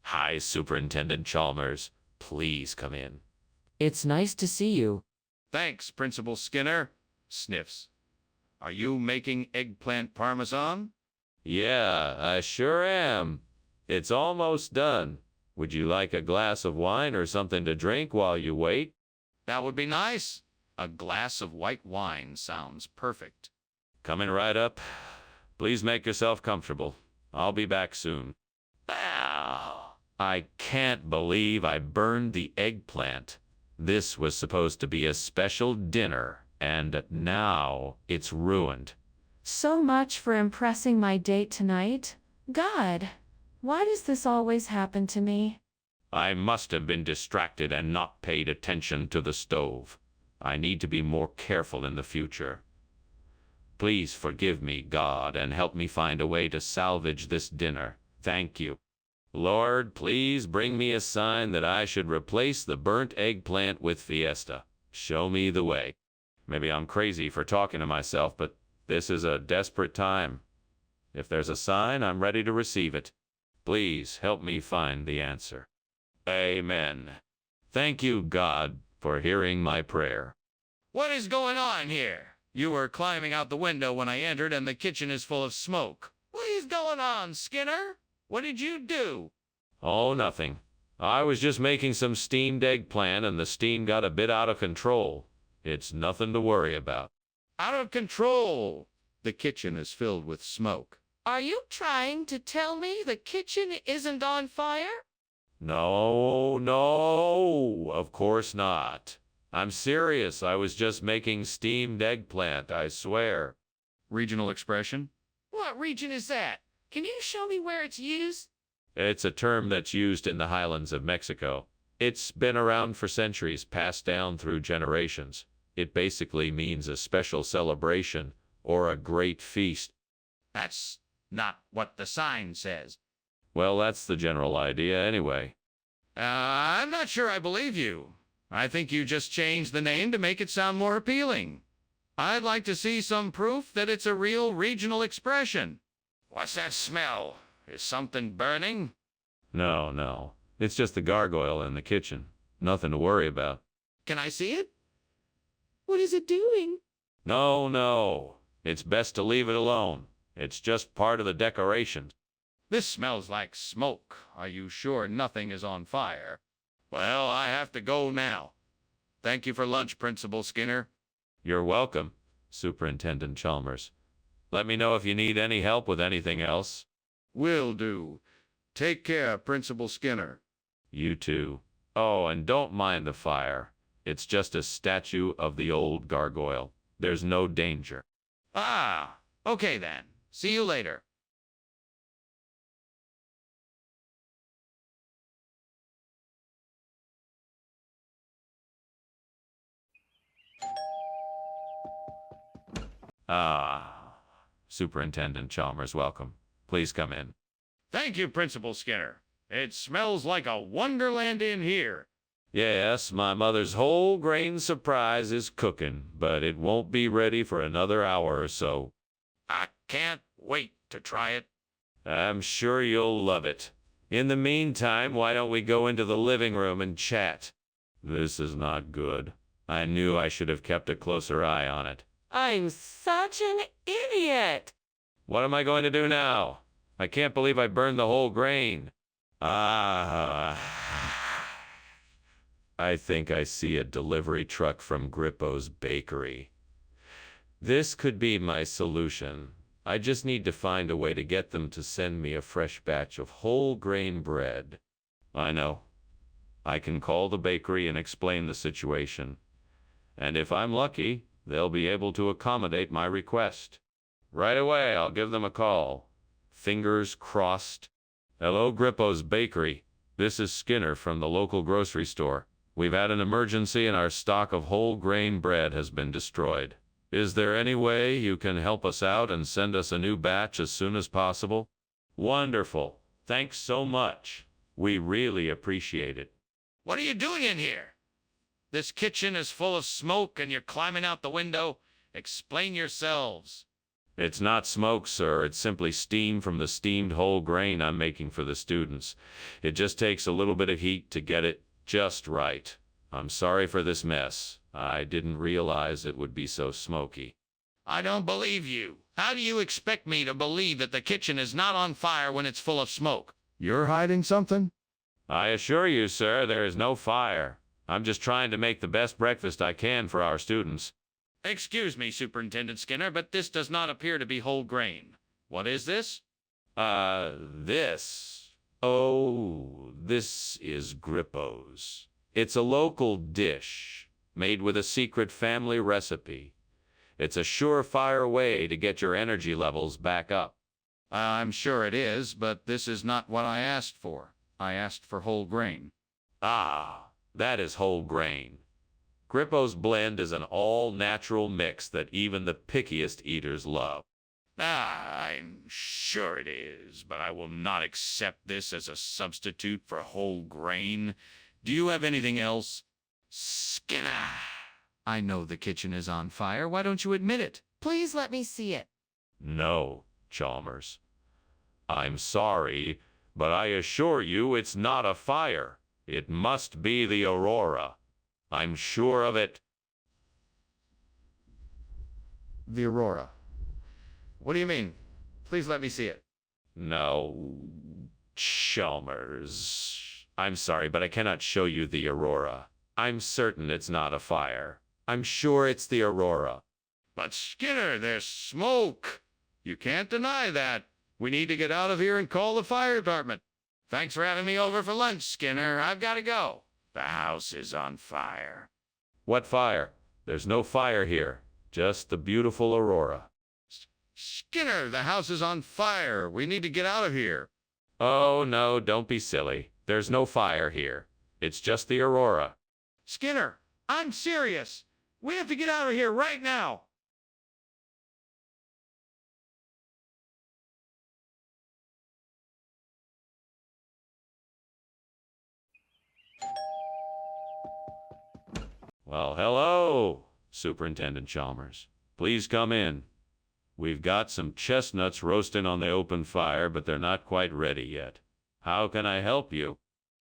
Hi, Superintendent Chalmers. Please come in. It's nice to see you. Thanks, Principal Skinner. Sniffs. Are you making eggplant parmesan? Yeah, I sure am. It's almost done. Would you like a glass of wine or something to drink while you wait? That would be nice. A glass of white wine sounds perfect. Coming right up. Please make yourself comfortable. I'll be back soon. Ow. I can't believe I burned the eggplant. This was supposed to be a special dinner, and now it's ruined. So much for impressing my date tonight. God, why does this always happen to me? I must have been distracted and not paid attention to the stove. I need to be more careful in the future. Please forgive me, God, and help me find a way to salvage this dinner. Thank you. Lord, please bring me a sign that I should replace the burnt eggplant with Fiesta. Show me the way. Maybe I'm crazy for talking to myself, but this is a desperate time. If there's a sign, I'm ready to receive it. Please help me find the answer. Amen. Thank you, God, for hearing my prayer. What is going on here? You were climbing out the window when I entered and the kitchen is full of smoke. What is going on, Skinner? What did you do? Oh, nothing. I was just making some steamed eggplant and the steam got a bit out of control. It's nothing to worry about. Out of control. The kitchen is filled with smoke. Are you trying to tell me the kitchen isn't on fire? No, no, of course not. I'm serious. I was just making steamed eggplant, I swear. Regional expression? What region is that? Can you show me where it's used? It's a term that's used in the highlands of Mexico. It's been around for centuries, passed down through generations. It basically means a special celebration or a great feast. That's not what the sign says. Well, that's the general idea anyway. I'm not sure I believe you. I think you just changed the name to make it sound more appealing. I'd like to see some proof that it's a real regional expression. What's that smell? Is something burning? No, no. It's just the gargoyle in the kitchen. Nothing to worry about. Can I see it? What is it doing? No, no. It's best to leave it alone. It's just part of the decoration. This smells like smoke. Are you sure nothing is on fire? Well, I have to go now. Thank you for lunch, Principal Skinner. You're welcome, Superintendent Chalmers. Let me know if you need any help with anything else. Will do. Take care, Principal Skinner. You too. Oh, and don't mind the fire. It's just a statue of the old gargoyle. There's no danger. Ah, okay then. See you later. Ah, Superintendent Chalmers, welcome. Please come in. Thank you, Principal Skinner. It smells like a wonderland in here. Yes, my mother's whole grain surprise is cooking, but it won't be ready for another hour or so. I can't wait to try it. I'm sure you'll love it. In the meantime, why don't we go into the living room and chat? This is not good. I knew I should have kept a closer eye on it. I'm such an idiot. What am I going to do now? I can't believe I burned the whole grain. I think I see a delivery truck from Grippo's bakery. This could be my solution. I just need to find a way to get them to send me a fresh batch of whole grain bread. I know. I can call the bakery and explain the situation. And if I'm lucky, they'll be able to accommodate my request. Right away, I'll give them a call. Fingers crossed. Hello, Grippo's Bakery. This is Skinner from the local grocery store. We've had an emergency and our stock of whole grain bread has been destroyed. Is there any way you can help us out and send us a new batch as soon as possible? Wonderful. Thanks so much. We really appreciate it. What are you doing in here? This kitchen is full of smoke and you're climbing out the window. Explain yourselves. It's not smoke, sir. It's simply steam from the steamed whole grain I'm making for the students. It just takes a little bit of heat to get it just right. I'm sorry for this mess. I didn't realize it would be so smoky. I don't believe you. How do you expect me to believe that the kitchen is not on fire when it's full of smoke? You're hiding something? I assure you, sir, there is no fire. I'm just trying to make the best breakfast I can for our students. Excuse me, Superintendent Skinner, but this does not appear to be whole grain. What is this? This. Oh, this is Grippo's. It's a local dish made with a secret family recipe. It's a surefire way to get your energy levels back up. I'm sure it is, but this is not what I asked for. I asked for whole grain. Ah, that is whole grain. Grippo's blend is an all-natural mix that even the pickiest eaters love. I'm sure it is, but I will not accept this as a substitute for whole grain. Do you have anything else? Skinner, I know the kitchen is on fire. Why don't you admit it? Please let me see it. No, Chalmers. I'm sorry, but I assure you it's not a fire. It must be the Aurora. I'm sure of it. The Aurora. What do you mean? Please let me see it. No, Chalmers. I'm sorry, but I cannot show you the Aurora. I'm certain it's not a fire. I'm sure it's the Aurora. But Skinner, there's smoke. You can't deny that. We need to get out of here and call the fire department. Thanks for having me over for lunch, Skinner. I've got to go. The house is on fire. What fire? There's no fire here. Just the beautiful Aurora. Skinner, the house is on fire. We need to get out of here. Oh, no, don't be silly. There's no fire here. It's just the Aurora. Skinner, I'm serious. We have to get out of here right now. Well, hello, Superintendent Chalmers. Please come in. We've got some chestnuts roasting on the open fire, but they're not quite ready yet. How can I help you?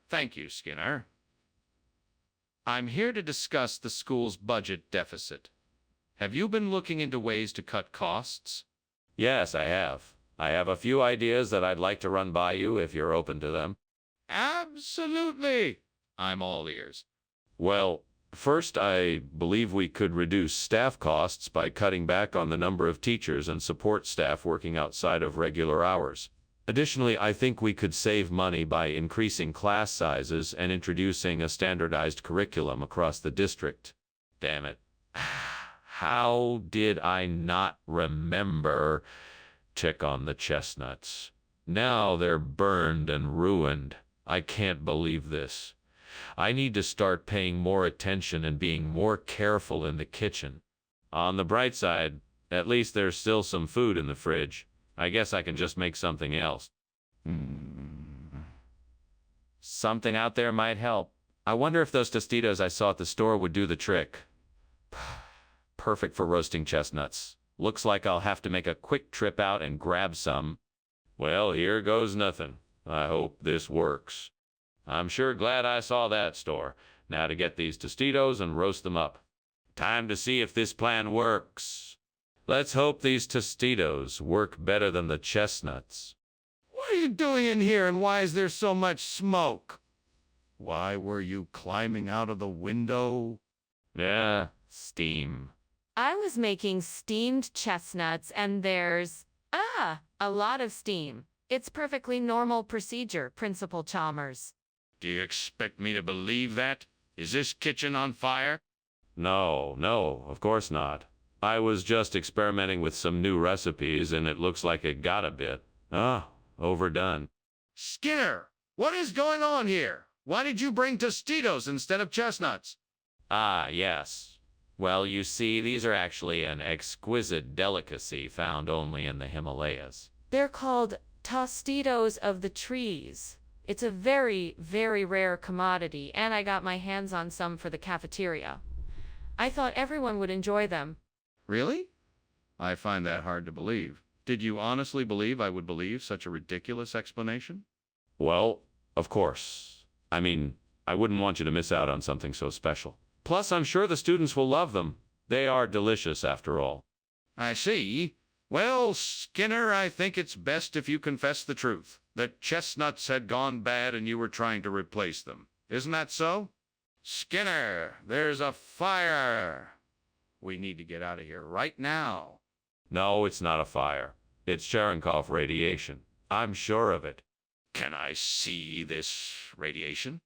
Thank you, Skinner. I'm here to discuss the school's budget deficit. Have you been looking into ways to cut costs? Yes, I have. I have a few ideas that I'd like to run by you if you're open to them. Absolutely. I'm all ears. Well, first, I believe we could reduce staff costs by cutting back on the number of teachers and support staff working outside of regular hours. Additionally, I think we could save money by increasing class sizes and introducing a standardized curriculum across the district. Damn it. How did I not remember? Check on the chestnuts. Now they're burned and ruined. I can't believe this. I need to start paying more attention and being more careful in the kitchen. On the bright side, at least there's still some food in the fridge. I guess I can just make something else. Something out there might help. I wonder if those Tostitos I saw at the store would do the trick. Perfect for roasting chestnuts. Looks like I'll have to make a quick trip out and grab some. Well, here goes nothing. I hope this works. I'm sure glad I saw that store. Now to get these Tostitos and roast them up. Time to see if this plan works. Let's hope these Tostitos work better than the chestnuts. What are you doing in here and why is there so much smoke? Why were you climbing out of the window? Yeah, steam. I was making steamed chestnuts and there's, a lot of steam. It's perfectly normal procedure, Principal Chalmers. Do you expect me to believe that? Is this kitchen on fire? No, no, of course not. I was just experimenting with some new recipes and it looks like it got a bit, overdone. Skinner, what is going on here? Why did you bring Tostitos instead of chestnuts? Ah, yes. Well, you see, these are actually an exquisite delicacy found only in the Himalayas. They're called Tostitos of the trees. It's a very, very rare commodity, and I got my hands on some for the cafeteria. I thought everyone would enjoy them. Really? I find that hard to believe. Did you honestly believe I would believe such a ridiculous explanation? Well, of course. I mean, I wouldn't want you to miss out on something so special. Plus, I'm sure the students will love them. They are delicious, after all. I see. Well, Skinner, I think it's best if you confess the truth. That chestnuts had gone bad and you were trying to replace them. Isn't that so? Skinner, there's a fire. We need to get out of here right now. No, it's not a fire. It's Cherenkov radiation. I'm sure of it. Can I see this radiation?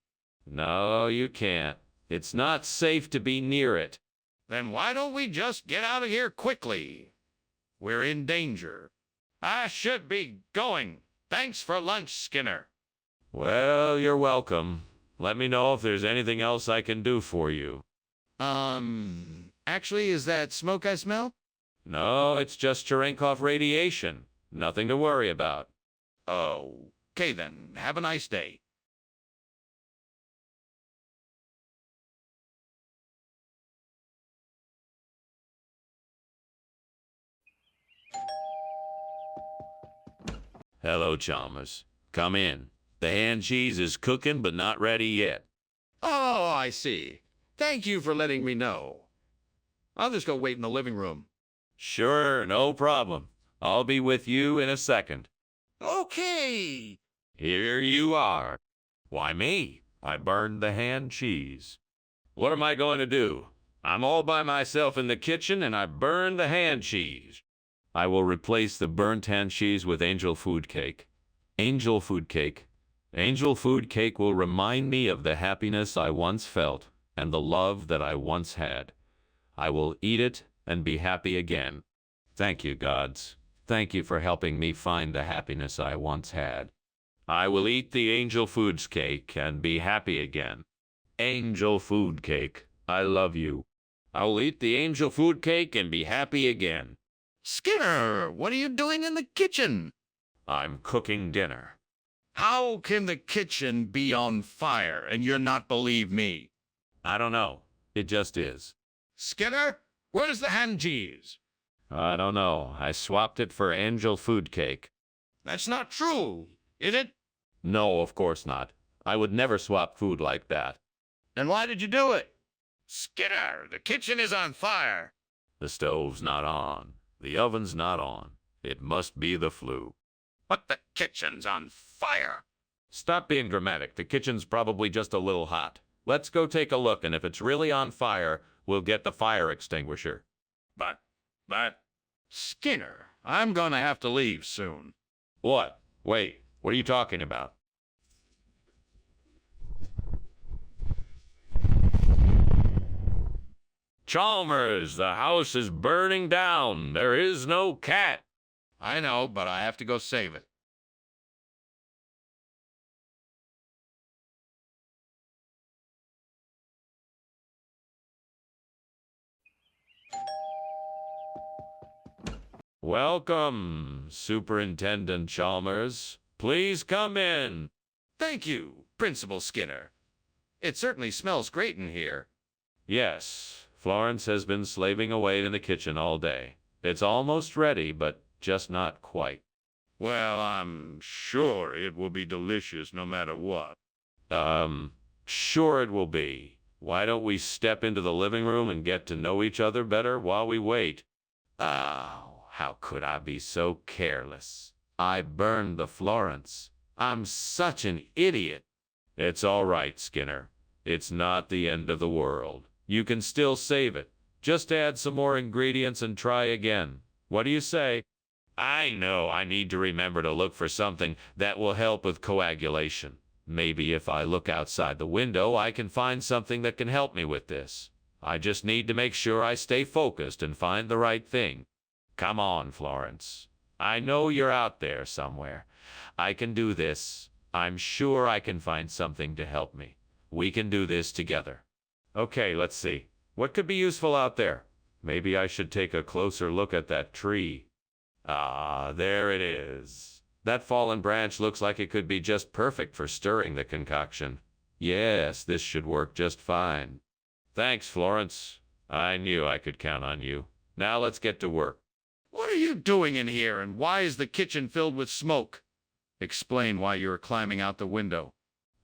No, you can't. It's not safe to be near it. Then why don't we just get out of here quickly? We're in danger. I should be going. Thanks for lunch, Skinner. Well, you're welcome. Let me know if there's anything else I can do for you. Actually, is that smoke I smell? No, it's just Cherenkov radiation. Nothing to worry about. Oh, okay then. Have a nice day. Hello, Chalmers. Come in. The hand cheese is cooking, but not ready yet. Oh, I see. Thank you for letting me know. I'll just go wait in the living room. Sure, no problem. I'll be with you in a second. Okay. Here you are. Why me? I burned the hand cheese. What am I going to do? I'm all by myself in the kitchen and I burned the hand cheese. I will replace the burnt hand cheese with angel food cake. Angel food cake. Angel food cake will remind me of the happiness I once felt and the love that I once had. I will eat it and be happy again. Thank you, gods. Thank you for helping me find the happiness I once had. I will eat the angel foods cake and be happy again. Angel food cake, I love you. I will eat the angel food cake and be happy again. Skinner, what are you doing in the kitchen? I'm cooking dinner. How can the kitchen be on fire and you're not believe me? I don't know. It just is. Skinner, where's the hand cheese? I don't know. I swapped it for angel food cake. That's not true, is it? No, of course not. I would never swap food like that. Then why did you do it? Skinner, the kitchen is on fire. The stove's not on. The oven's not on. It must be the flu. But the kitchen's on fire. Stop being dramatic. The kitchen's probably just a little hot. Let's go take a look, and if it's really on fire, we'll get the fire extinguisher. But, Skinner, I'm gonna have to leave soon. What? Wait, what are you talking about? Chalmers, the house is burning down. There is no cat. I know, but I have to go save it. Welcome, Superintendent Chalmers. Please come in. Thank you, Principal Skinner. It certainly smells great in here. Yes, Florence has been slaving away in the kitchen all day. It's almost ready, but just not quite. Well, I'm sure it will be delicious no matter what. Sure it will be. Why don't we step into the living room and get to know each other better while we wait? Oh, how could I be so careless? I burned the Florence. I'm such an idiot. It's all right, Skinner. It's not the end of the world. You can still save it. Just add some more ingredients and try again. What do you say? I know I need to remember to look for something that will help with coagulation. Maybe if I look outside the window, I can find something that can help me with this. I just need to make sure I stay focused and find the right thing. Come on, Florence. I know you're out there somewhere. I can do this. I'm sure I can find something to help me. We can do this together. Okay, let's see. What could be useful out there? Maybe I should take a closer look at that tree. Ah, there it is. That fallen branch looks like it could be just perfect for stirring the concoction. Yes, this should work just fine. Thanks, Florence. I knew I could count on you. Now let's get to work. What are you doing in here, and why is the kitchen filled with smoke? Explain why you were climbing out the window.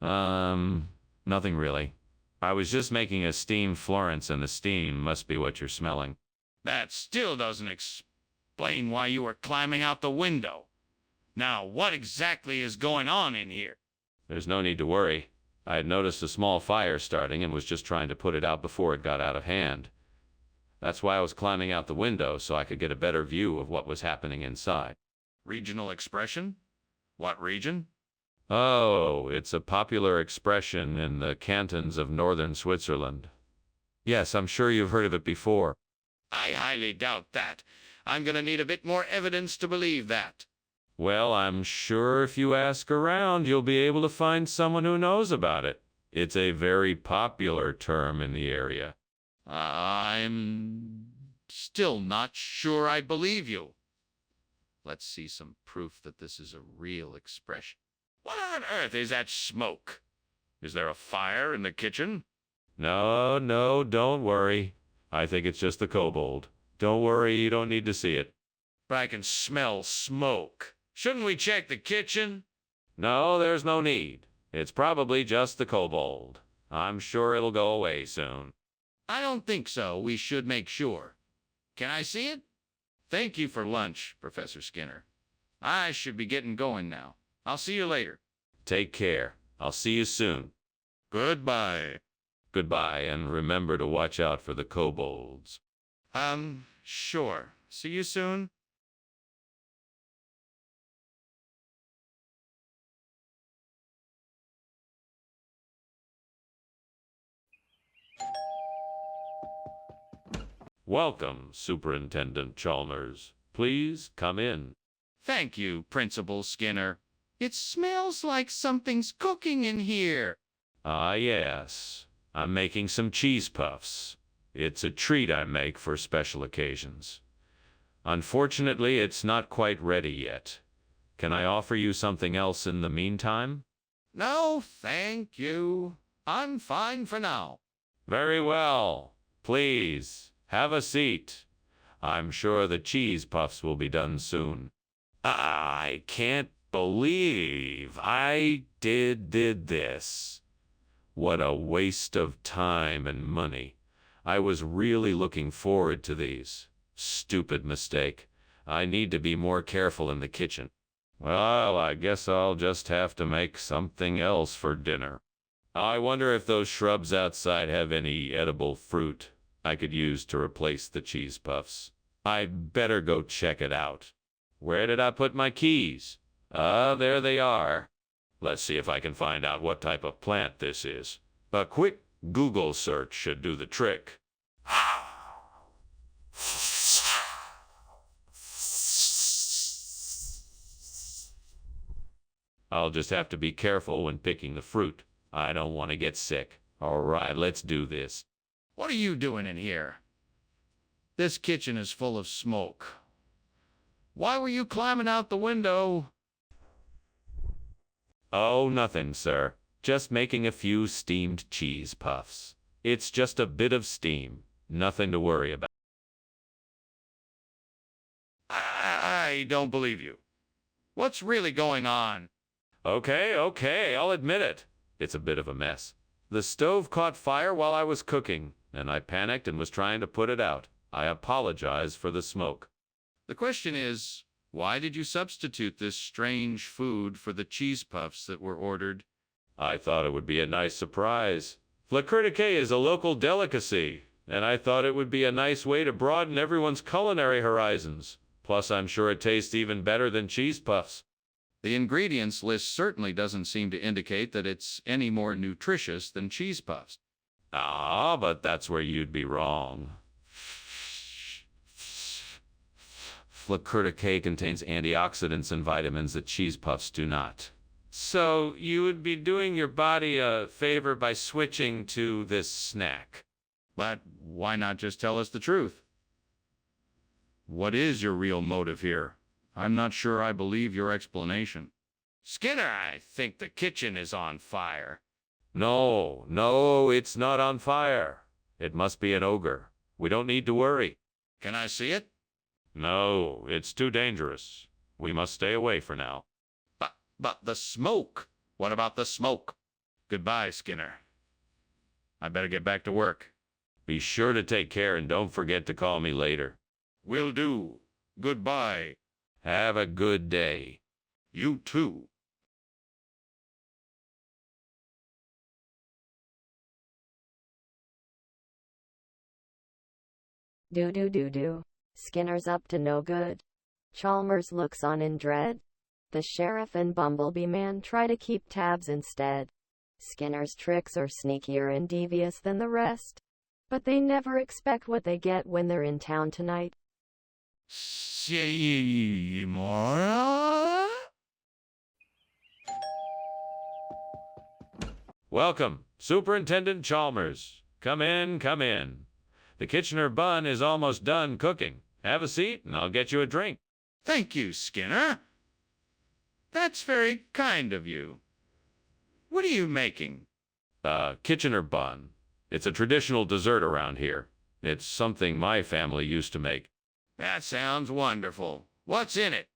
Nothing really. I was just making a steam, Florence, and the steam must be what you're smelling. That still doesn't explain why you were climbing out the window. Now, what exactly is going on in here? There's no need to worry. I had noticed a small fire starting and was just trying to put it out before it got out of hand. That's why I was climbing out the window, so I could get a better view of what was happening inside. Regional expression? What region? Oh, it's a popular expression in the cantons of northern Switzerland. Yes, I'm sure you've heard of it before. I highly doubt that. I'm gonna need a bit more evidence to believe that. Well, I'm sure if you ask around, you'll be able to find someone who knows about it. It's a very popular term in the area. I'm still not sure I believe you. Let's see some proof that this is a real expression. What on earth is that smoke? Is there a fire in the kitchen? No, don't worry. I think it's just the kobold. Don't worry, you don't need to see it. But I can smell smoke. Shouldn't we check the kitchen? No, there's no need. It's probably just the kobold. I'm sure it'll go away soon. I don't think so. We should make sure. Can I see it? Thank you for lunch, Professor Skinner. I should be getting going now. I'll see you later. Take care. I'll see you soon. Goodbye. Goodbye, and remember to watch out for the kobolds. Sure. See you soon. Welcome, Superintendent Chalmers. Please come in. Thank you, Principal Skinner. It smells like something's cooking in here. Ah, yes. I'm making some cheese puffs. It's a treat I make for special occasions. Unfortunately, it's not quite ready yet. Can I offer you something else in the meantime? No, thank you. I'm fine for now. Very well. Please, have a seat. I'm sure the cheese puffs will be done soon. I can't believe I did this. What a waste of time and money. I was really looking forward to these. Stupid mistake. I need to be more careful in the kitchen. Well, I guess I'll just have to make something else for dinner. I wonder if those shrubs outside have any edible fruit I could use to replace the cheese puffs. I'd better go check it out. Where did I put my keys? There they are. Let's see if I can find out what type of plant this is. A quick Google search should do the trick. I'll just have to be careful when picking the fruit. I don't want to get sick. All right, let's do this. What are you doing in here? This kitchen is full of smoke. Why were you climbing out the window? Oh, nothing, sir. Just making a few steamed cheese puffs. It's just a bit of steam. Nothing to worry about. I don't believe you. What's really going on? Okay, I'll admit it. It's a bit of a mess. The stove caught fire while I was cooking, and I panicked and was trying to put it out. I apologize for the smoke. The question is, why did you substitute this strange food for the cheese puffs that were ordered? I thought it would be a nice surprise. Flakirtike is a local delicacy, and I thought it would be a nice way to broaden everyone's culinary horizons. Plus, I'm sure it tastes even better than cheese puffs. The ingredients list certainly doesn't seem to indicate that it's any more nutritious than cheese puffs. Ah, but that's where you'd be wrong. Flacurta contains antioxidants and vitamins that cheese puffs do not. So you would be doing your body a favor by switching to this snack. But why not just tell us the truth? What is your real motive here? I'm not sure I believe your explanation. Skinner, I think the kitchen is on fire. No, it's not on fire. It must be an ogre. We don't need to worry. Can I see it? No, it's too dangerous. We must stay away for now. But the smoke. What about the smoke? Goodbye, Skinner. I better get back to work. Be sure to take care and don't forget to call me later. Will do. Goodbye. Have a good day. You too. Do. Skinner's up to no good. Chalmers looks on in dread. The sheriff and Bumblebee Man try to keep tabs instead. Skinner's tricks are sneakier and devious than the rest. But they never expect what they get when they're in town tonight. Welcome, Superintendent Chalmers. Come in, come in. The Kitchener bun is almost done cooking. Have a seat and I'll get you a drink. Thank you, Skinner. That's very kind of you. What are you making? Kitchener bun. It's a traditional dessert around here. It's something my family used to make. That sounds wonderful. What's in it?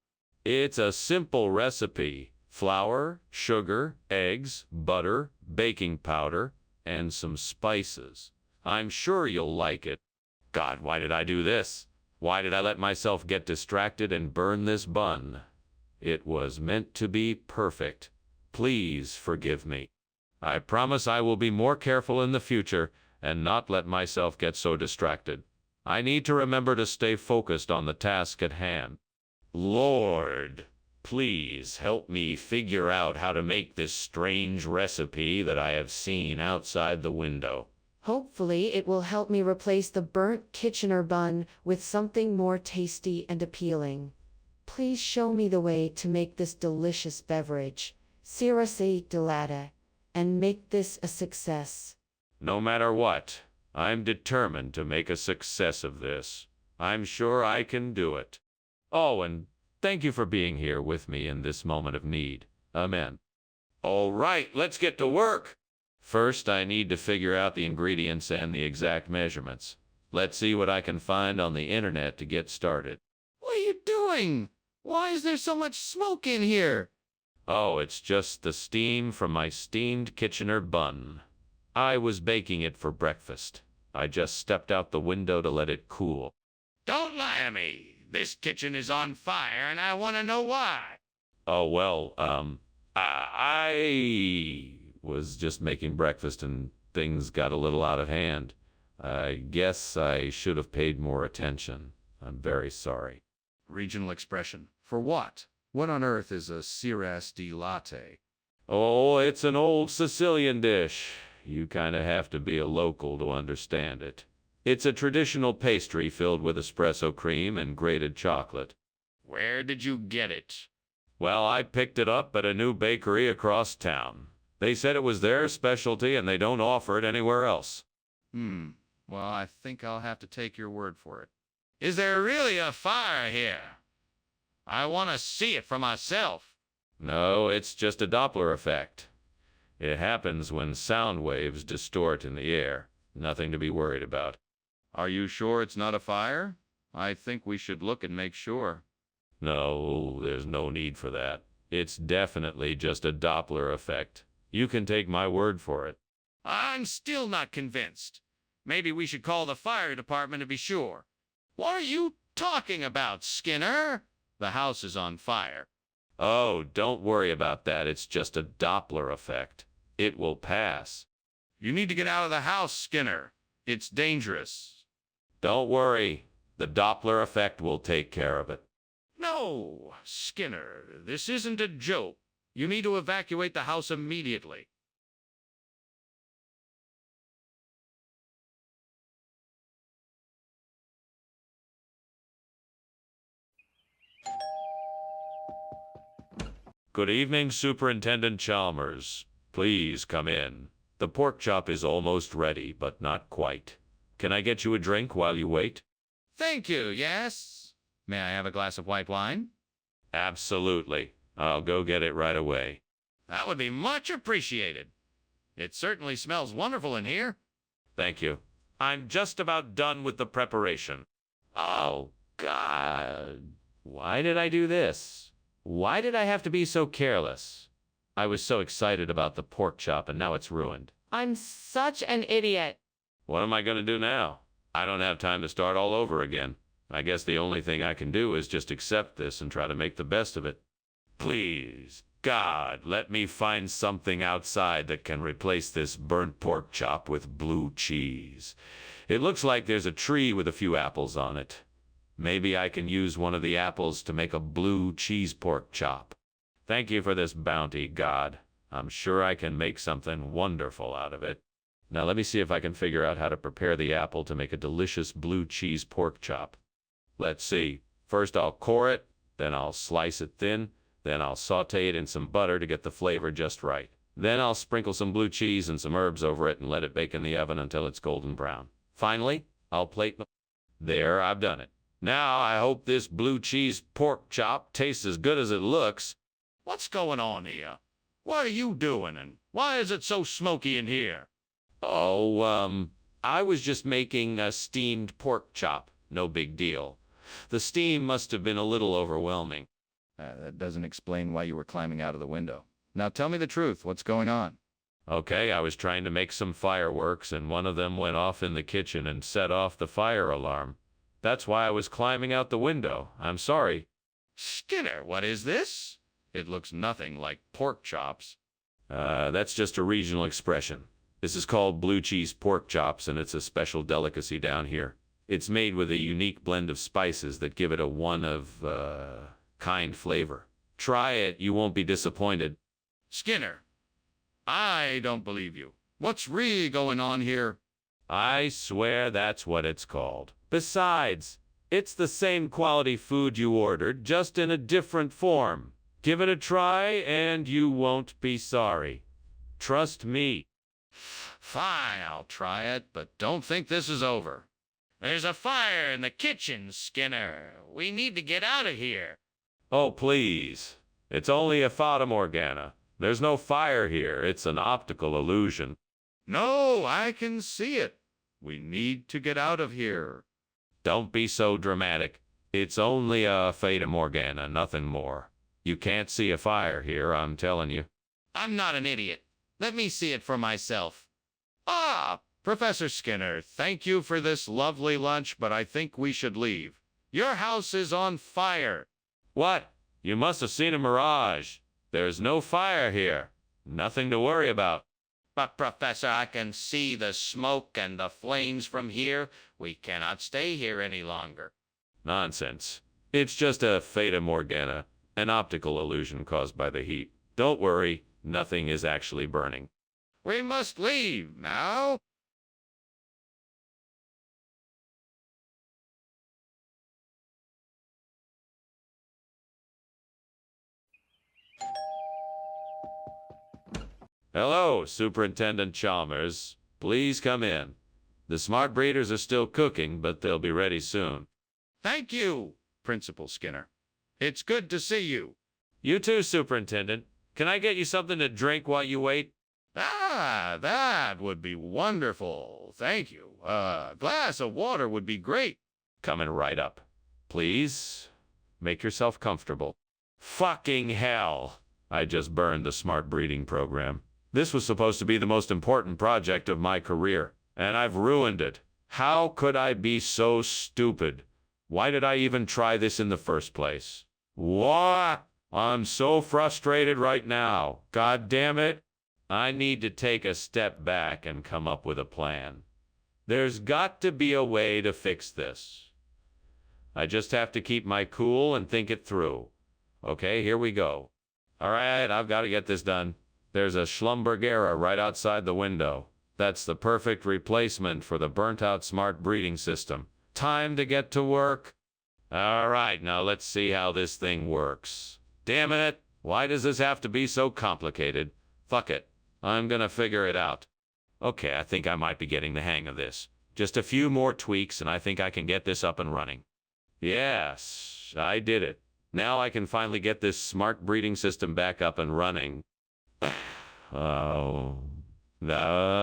It's a simple recipe. Flour, sugar, eggs, butter, baking powder, and some spices. I'm sure you'll like it. God, why did I do this? Why did I let myself get distracted and burn this bun? It was meant to be perfect. Please forgive me. I promise I will be more careful in the future and not let myself get so distracted. I need to remember to stay focused on the task at hand. Lord, please help me figure out how to make this strange recipe that I have seen outside the window. Hopefully, it will help me replace the burnt Kitchener bun with something more tasty and appealing. Please show me the way to make this delicious beverage, Sirase Delata, and make this a success. No matter what, I'm determined to make a success of this. I'm sure I can do it. Oh, and thank you for being here with me in this moment of need. Amen. All right, let's get to work. First, I need to figure out the ingredients and the exact measurements. Let's see what I can find on the internet to get started. What are you doing? Why is there so much smoke in here? Oh, it's just the steam from my steamed Kitchener bun. I was baking it for breakfast. I just stepped out the window to let it cool. Don't lie to me. This kitchen is on fire and I want to know why. Oh, well, I was just making breakfast and things got a little out of hand. I guess I should have paid more attention. I'm very sorry. Regional expression. For what? What on earth is a Sirase latte? Oh, it's an old Sicilian dish. You kind of have to be a local to understand it. It's a traditional pastry filled with espresso cream and grated chocolate. Where did you get it? Well, I picked it up at a new bakery across town. They said it was their specialty and they don't offer it anywhere else. Well, I think I'll have to take your word for it. Is there really a fire here? I want to see it for myself. No, it's just a Doppler effect. It happens when sound waves distort in the air. Nothing to be worried about. Are you sure it's not a fire? I think we should look and make sure. No, there's no need for that. It's definitely just a Doppler effect. You can take my word for it. I'm still not convinced. Maybe we should call the fire department to be sure. What are you talking about, Skinner? The house is on fire. Oh, don't worry about that. It's just a Doppler effect. It will pass. You need to get out of the house, Skinner. It's dangerous. Don't worry. The Doppler effect will take care of it. No No, Skinner, this isn't a joke. You need to evacuate the house immediately. Good evening, Superintendent Chalmers. Please come in. The pork chop is almost ready, but not quite. Can I get you a drink while you wait? Thank you, yes. May I have a glass of white wine? Absolutely. I'll go get it right away. That would be much appreciated. It certainly smells wonderful in here. Thank you. I'm just about done with the preparation. Oh, God. Why did I do this? Why did I have to be so careless? I was so excited about the pork chop and now it's ruined. I'm such an idiot. What am I going to do now? I don't have time to start all over again. I guess the only thing I can do is just accept this and try to make the best of it. Please, God, let me find something outside that can replace this burnt pork chop with blue cheese. It looks like there's a tree with a few apples on it. Maybe I can use one of the apples to make a blue cheese pork chop. Thank you for this bounty, God. I'm sure I can make something wonderful out of it. Now let me see if I can figure out how to prepare the apple to make a delicious blue cheese pork chop. Let's see. First I'll core it, then I'll slice it thin, then I'll saute it in some butter to get the flavor just right. Then I'll sprinkle some blue cheese and some herbs over it and let it bake in the oven until it's golden brown. Finally, I'll plate. There, I've done it. Now I hope this blue cheese pork chop tastes as good as it looks. What's going on here? What are you doing, and why is it so smoky in here? Oh, I was just making a steamed pork chop. No big deal. The steam must have been a little overwhelming. That doesn't explain why you were climbing out of the window. Now tell me the truth. What's going on? Okay, I was trying to make some fireworks, and one of them went off in the kitchen and set off the fire alarm. That's why I was climbing out the window. I'm sorry. Skinner, what is this? It looks nothing like pork chops. That's just a regional expression. This is called blue cheese pork chops, and it's a special delicacy down here. It's made with a unique blend of spices that give it a one-of-kind flavor. Try it, you won't be disappointed. Skinner, I don't believe you. What's really going on here? I swear that's what it's called. Besides, it's the same quality food you ordered, just in a different form. Give it a try, and you won't be sorry. Trust me. Fine, I'll try it, but don't think this is over. There's a fire in the kitchen, Skinner. We need to get out of here. Oh, please. It's only a fata morgana. There's no fire here. It's an optical illusion. No, I can see it. We need to get out of here. Don't be so dramatic. It's only a fata morgana, nothing more. You can't see a fire here, I'm telling you. I'm not an idiot. Let me see it for myself. Ah, Professor Skinner, thank you for this lovely lunch, but I think we should leave. Your house is on fire. What? You must have seen a mirage. There's no fire here. Nothing to worry about. But, Professor, I can see the smoke and the flames from here. We cannot stay here any longer. Nonsense. It's just a fata morgana, an optical illusion caused by the heat. Don't worry, nothing is actually burning. We must leave now. Hello, Superintendent Chalmers. Please come in. The smart breeders are still cooking, but they'll be ready soon. Thank you, Principal Skinner. It's good to see you. You too, Superintendent. Can I get you something to drink while you wait? Ah, that would be wonderful. Thank you. A glass of water would be great. Coming right up. Please, make yourself comfortable. Fucking hell! I just burned the smart breeding program. This was supposed to be the most important project of my career, and I've ruined it. How could I be so stupid? Why did I even try this in the first place? What? I'm so frustrated right now. God damn it. I need to take a step back and come up with a plan. There's got to be a way to fix this. I just have to keep my cool and think it through. Okay, here we go. All right, I've got to get this done. There's a Schlumbergera right outside the window. That's the perfect replacement for the burnt-out smart breeding system. Time to get to work. All right, now let's see how this thing works. Damn it, why does this have to be so complicated? Fuck it, I'm gonna figure it out. Okay, I think I might be getting the hang of this. Just a few more tweaks and I think I can get this up and running. Yes, I did it. Now I can finally get this smart breeding system back up and running. Oh, no.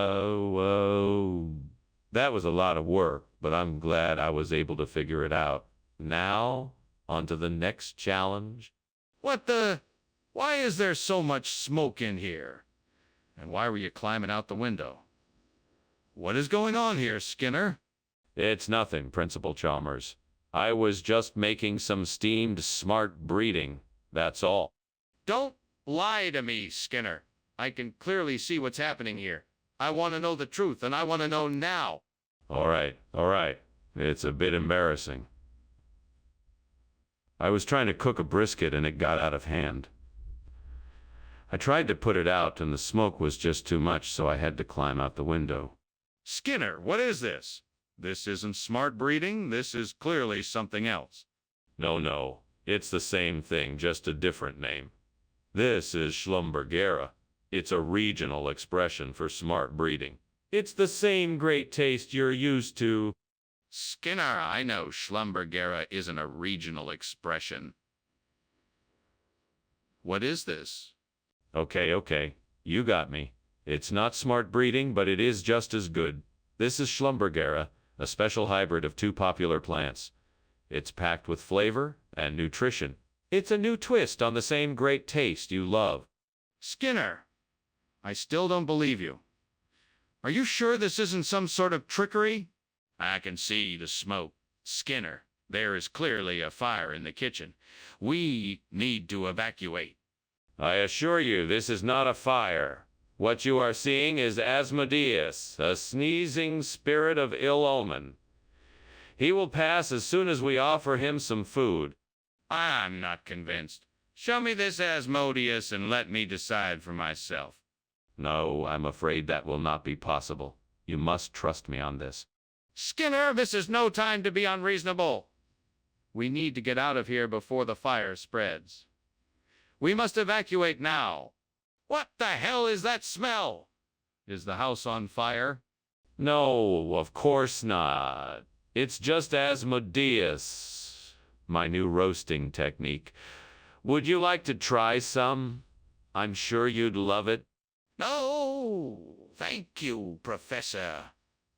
That was a lot of work, but I'm glad I was able to figure it out. Now, on to the next challenge. What the? Why is there so much smoke in here? And why were you climbing out the window? What is going on here, Skinner? It's nothing, Principal Chalmers. I was just making some steamed smart breeding, that's all. Don't lie to me, Skinner. I can clearly see what's happening here. I want to know the truth, and I want to know now. All right. It's a bit embarrassing. I was trying to cook a brisket and it got out of hand. I tried to put it out and the smoke was just too much, so I had to climb out the window. Skinner, what is this? This isn't smart breeding. This is clearly something else. No. It's the same thing, just a different name. This is Schlumbergera. It's a regional expression for smart breeding. It's the same great taste you're used to. Skinner, I know Schlumbergera isn't a regional expression. What is this? Okay. You got me. It's not smart breeding, but it is just as good. This is Schlumbergera, a special hybrid of two popular plants. It's packed with flavor and nutrition. It's a new twist on the same great taste you love. Skinner, I still don't believe you. Are you sure this isn't some sort of trickery? I can see the smoke. Skinner, there is clearly a fire in the kitchen. We need to evacuate. I assure you, this is not a fire. What you are seeing is Asmodeus, a sneezing spirit of ill omen. He will pass as soon as we offer him some food. I'm not convinced. Show me this Asmodeus and let me decide for myself. No, I'm afraid that will not be possible. You must trust me on this. Skinner, this is no time to be unreasonable. We need to get out of here before the fire spreads. We must evacuate now. What the hell is that smell? Is the house on fire? No, of course not. It's just Asmodeus, my new roasting technique. Would you like to try some? I'm sure you'd love it. No, thank you, Professor.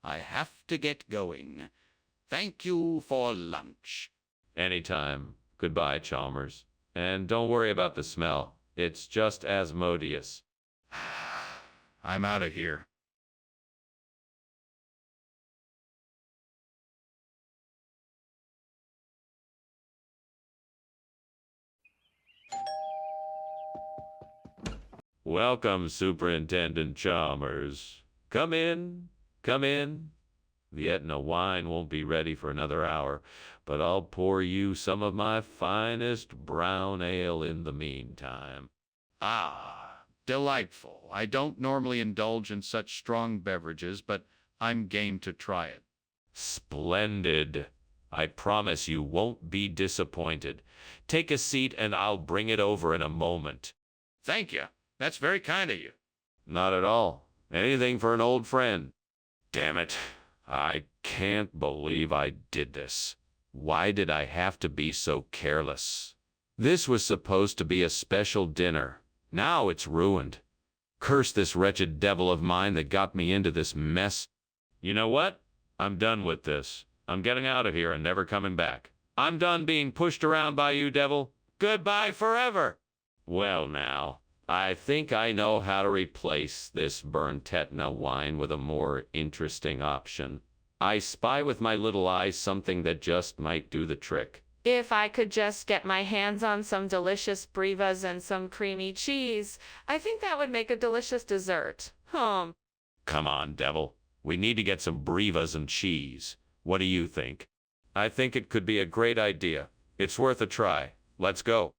I have to get going. Thank you for lunch. Anytime. Goodbye, Chalmers. And don't worry about the smell. It's just Asmodeus. I'm out of here. Welcome, Superintendent Chalmers. Come in. The Etna wine won't be ready for another hour, but I'll pour you some of my finest brown ale in the meantime. Ah, delightful. I don't normally indulge in such strong beverages, but I'm game to try it. Splendid. I promise you won't be disappointed. Take a seat and I'll bring it over in a moment. Thank you. That's very kind of you. Not at all. Anything for an old friend. Damn it. I can't believe I did this. Why did I have to be so careless? This was supposed to be a special dinner. Now it's ruined. Curse this wretched devil of mine that got me into this mess. You know what? I'm done with this. I'm getting out of here and never coming back. I'm done being pushed around by you, devil. Goodbye forever. Well now, I think I know how to replace this burnt Etna wine with a more interesting option. I spy with my little eyes something that just might do the trick. If I could just get my hands on some delicious brevas and some creamy cheese, I think that would make a delicious dessert. Come on, devil. We need to get some brevas and cheese. What do you think? I think it could be a great idea. It's worth a try. Let's go.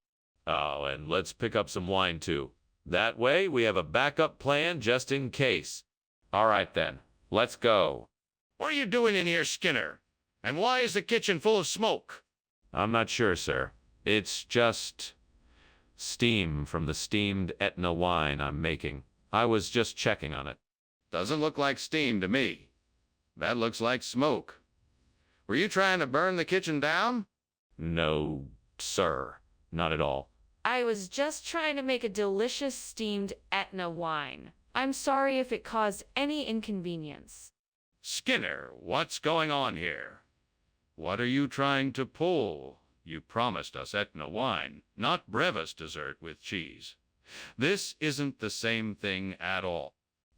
Oh, and let's pick up some wine too. That way we have a backup plan just in case. All right then, let's go. What are you doing in here, Skinner? And why is the kitchen full of smoke? I'm not sure, sir. It's just steam from the steamed Etna wine I'm making. I was just checking on it. Doesn't look like steam to me. That looks like smoke. Were you trying to burn the kitchen down? No, sir. Not at all. I was just trying to make a delicious steamed Etna wine. I'm sorry if it caused any inconvenience. Skinner, what's going on here? What are you trying to pull? You promised us Etna wine, not Brevis dessert with cheese. This isn't the same thing at all.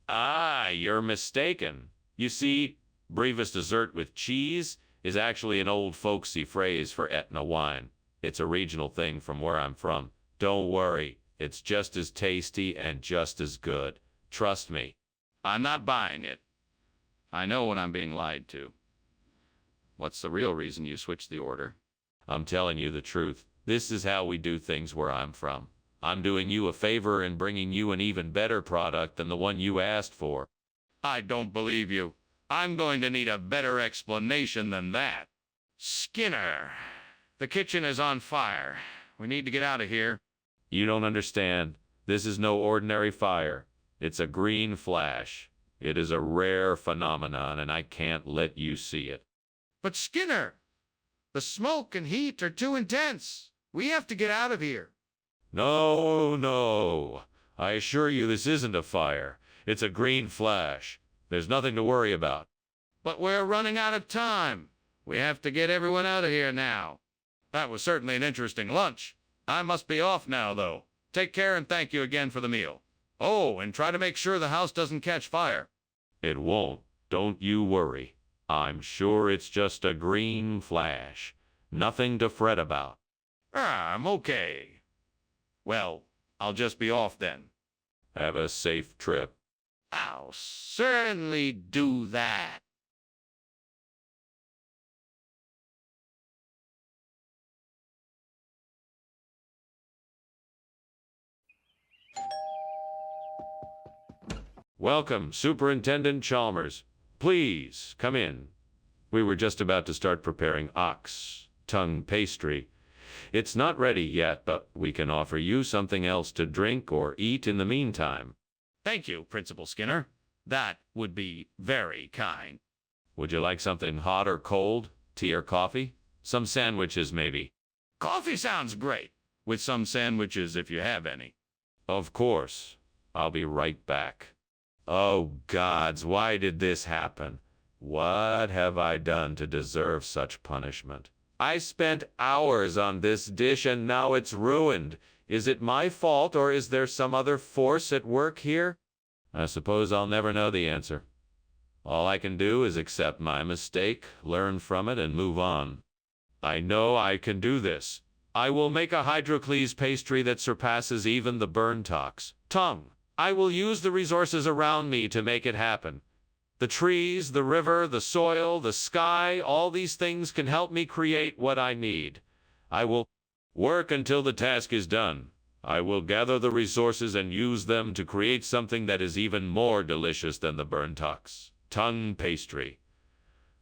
Ah, you're mistaken. You see, Brevis dessert with cheese is actually an old folksy phrase for Etna wine. It's a regional thing from where I'm from. Don't worry, it's just as tasty and just as good. Trust me. I'm not buying it. I know when I'm being lied to. What's the real reason you switched the order? I'm telling you the truth. This is how we do things where I'm from. I'm doing you a favor and bringing you an even better product than the one you asked for. I don't believe you. I'm going to need a better explanation than that. Skinner, the kitchen is on fire. We need to get out of here. You don't understand. This is no ordinary fire. It's a green flash. It is a rare phenomenon, and I can't let you see it. But Skinner, the smoke and heat are too intense. We have to get out of here. No. I assure you this isn't a fire. It's a green flash. There's nothing to worry about. But we're running out of time. We have to get everyone out of here now. That was certainly an interesting lunch. I must be off now, though. Take care and thank you again for the meal. Oh, and try to make sure the house doesn't catch fire. It won't. Don't you worry. I'm sure it's just a green flash. Nothing to fret about. I'm okay. Well, I'll just be off then. Have a safe trip. I'll certainly do that. Welcome, Superintendent Chalmers. Please, come in. We were just about to start preparing ox tongue pastry. It's not ready yet, but we can offer you something else to drink or eat in the meantime. Thank you, Principal Skinner. That would be very kind. Would you like something hot or cold? Tea or coffee? Some sandwiches, maybe. Coffee sounds great, with some sandwiches if you have any. Of course. I'll be right back. Oh, gods, why did this happen? What have I done to deserve such punishment? I spent hours on this dish and now it's ruined. Is it my fault or is there some other force at work here? I suppose I'll never know the answer. All I can do is accept my mistake, learn from it, and move on. I know I can do this. I will make a Hydrocles pastry that surpasses even the Burntock's tongue. I will use the resources around me to make it happen. The trees, the river, the soil, the sky, all these things can help me create what I need. I will work until the task is done. I will gather the resources and use them to create something that is even more delicious than the Burntock's tongue pastry.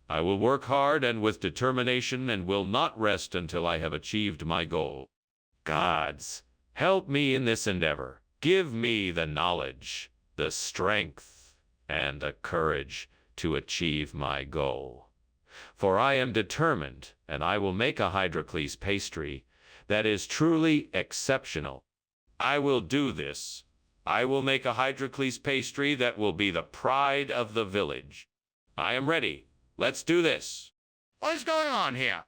I will work hard and with determination and will not rest until I have achieved my goal. Gods, help me in this endeavor. Give me the knowledge, the strength, and the courage to achieve my goal. For I am determined, and I will make a Hydrocles pastry that is truly exceptional. I will do this. I will make a Hydrocles pastry that will be the pride of the village. I am ready. Let's do this. What is going on here?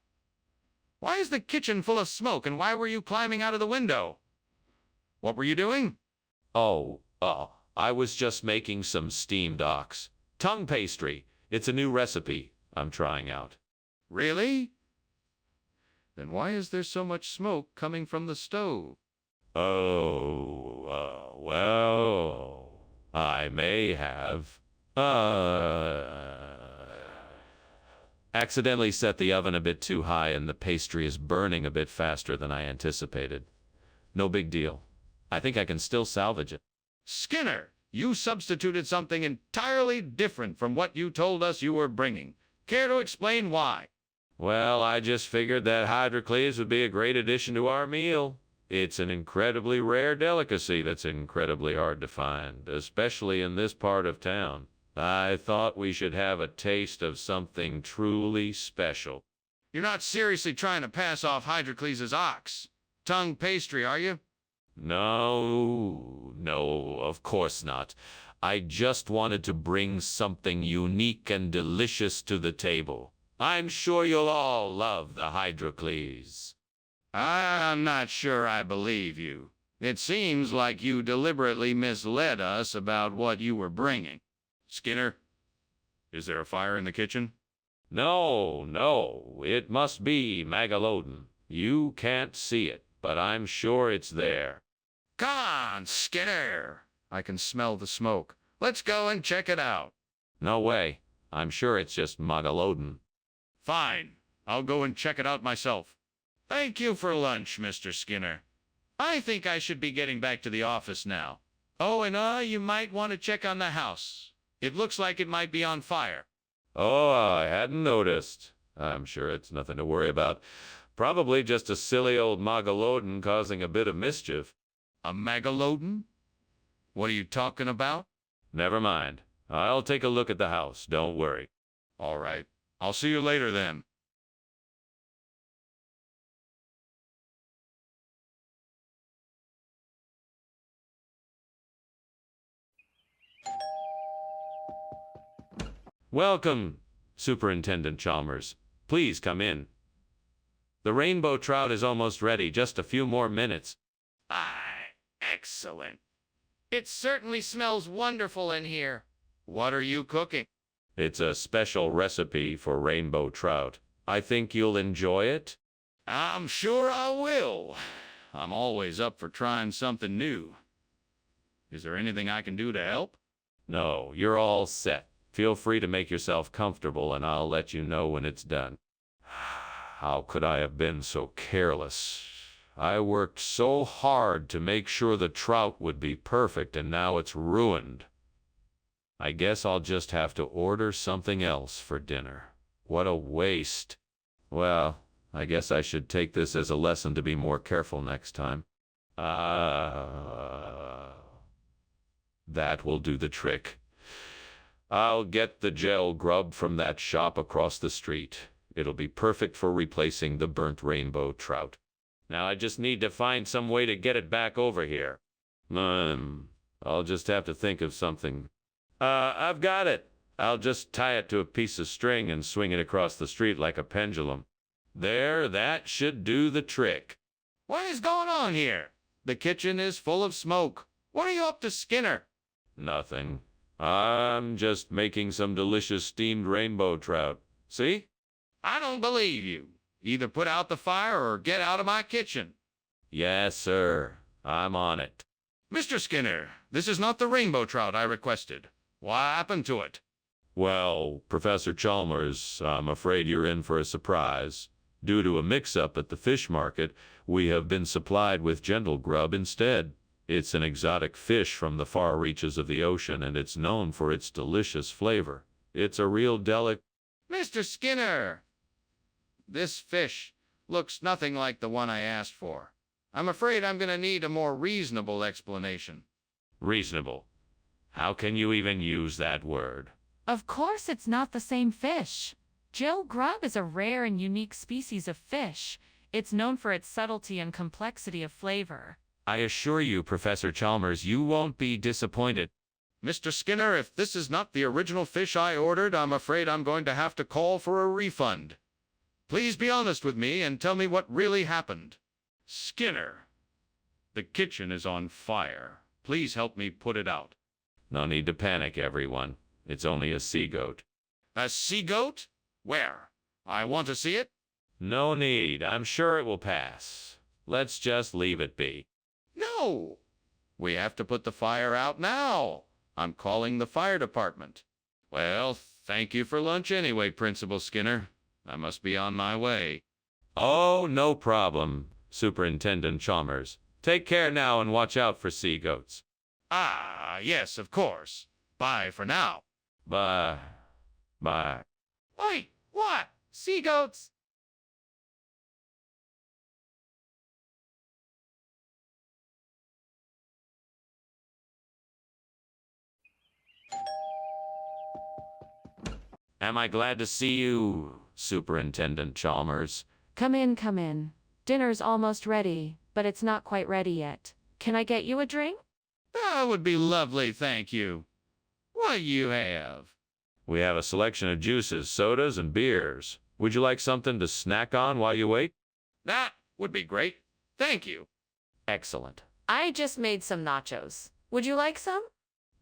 Why is the kitchen full of smoke and why were you climbing out of the window? What were you doing? I was just making some steamed ox tongue pastry. It's a new recipe I'm trying out. Really? Then why is there so much smoke coming from the stove? Well, I may have, Accidentally set the oven a bit too high and the pastry is burning a bit faster than I anticipated. No big deal. I think I can still salvage it. Skinner, you substituted something entirely different from what you told us you were bringing. Care to explain why? Well, I just figured that hydrocleaves would be a great addition to our meal. It's an incredibly rare delicacy that's incredibly hard to find, especially in this part of town. I thought we should have a taste of something truly special. You're not seriously trying to pass off Hydrocles' ox tongue pastry, are you? No, of course not. I just wanted to bring something unique and delicious to the table. I'm sure you'll all love the Hydrocles. I'm not sure I believe you. It seems like you deliberately misled us about what you were bringing. Skinner, is there a fire in the kitchen? No, it must be Megalodon. You can't see it, but I'm sure it's there. Come on, Skinner. I can smell the smoke. Let's go and check it out. No way. I'm sure it's just Megalodon. Fine. I'll go and check it out myself. Thank you for lunch, Mr. Skinner. I think I should be getting back to the office now. Oh, and you might want to check on the house. It looks like it might be on fire. Oh, I hadn't noticed. I'm sure it's nothing to worry about. Probably just a silly old Megalodon causing a bit of mischief. A Megalodon? What are you talking about? Never mind. I'll take a look at the house. Don't worry. All right. I'll see you later then. Welcome, Superintendent Chalmers. Please come in. The rainbow trout is almost ready. Just a few more minutes. Excellent. It certainly smells wonderful in here. What are you cooking? It's a special recipe for rainbow trout. I think you'll enjoy it. I'm sure I will. I'm always up for trying something new. Is there anything I can do to help? No, you're all set. Feel free to make yourself comfortable and I'll let you know when it's done. How could I have been so careless? I worked so hard to make sure the trout would be perfect and now it's ruined. I guess I'll just have to order something else for dinner. What a waste. Well, I guess I should take this as a lesson to be more careful next time. That will do the trick. I'll get the gel grub from that shop across the street. It'll be perfect for replacing the burnt rainbow trout. Now I just need to find some way to get it back over here. I'll just have to think of something. I've got it. I'll just tie it to a piece of string and swing it across the street like a pendulum. There, that should do the trick. What is going on here? The kitchen is full of smoke. What are you up to, Skinner? Nothing. I'm just making some delicious steamed rainbow trout. See? I don't believe you. Either put out the fire or get out of my kitchen. Yes, sir. I'm on it. Mr. Skinner, this is not the rainbow trout I requested. What happened to it? Well, Professor Chalmers, I'm afraid you're in for a surprise. Due to a mix-up at the fish market, we have been supplied with gentle grub instead. It's an exotic fish from the far reaches of the ocean, and it's known for its delicious flavor. It's a real Mr. Skinner, this fish looks nothing like the one I asked for. I'm afraid I'm going to need a more reasonable explanation. Reasonable? How can you even use that word? Of course it's not the same fish. Gel grub is a rare and unique species of fish. It's known for its subtlety and complexity of flavor. I assure you, Professor Chalmers, you won't be disappointed. Mr. Skinner, if this is not the original fish I ordered, I'm afraid I'm going to have to call for a refund. Please be honest with me and tell me what really happened. Skinner, the kitchen is on fire. Please help me put it out. No need to panic, everyone. It's only a sea goat. A sea goat? Where? I want to see it. No need. I'm sure it will pass. Let's just leave it be. No. We have to put the fire out now. I'm calling the fire department. Well, thank you for lunch anyway, Principal Skinner. I must be on my way. Oh, no problem, Superintendent Chalmers. Take care now and watch out for sea goats. Ah, yes, of course. Bye for now. Bye. Bye. Oi, what? Sea goats? Am I glad to see you, Superintendent Chalmers? Come in, come in. Dinner's almost ready, but it's not quite ready yet. Can I get you a drink? That would be lovely, thank you. What do you have? We have a selection of juices, sodas, and beers. Would you like something to snack on while you wait? That would be great. Thank you. Excellent. I just made some nachos. Would you like some?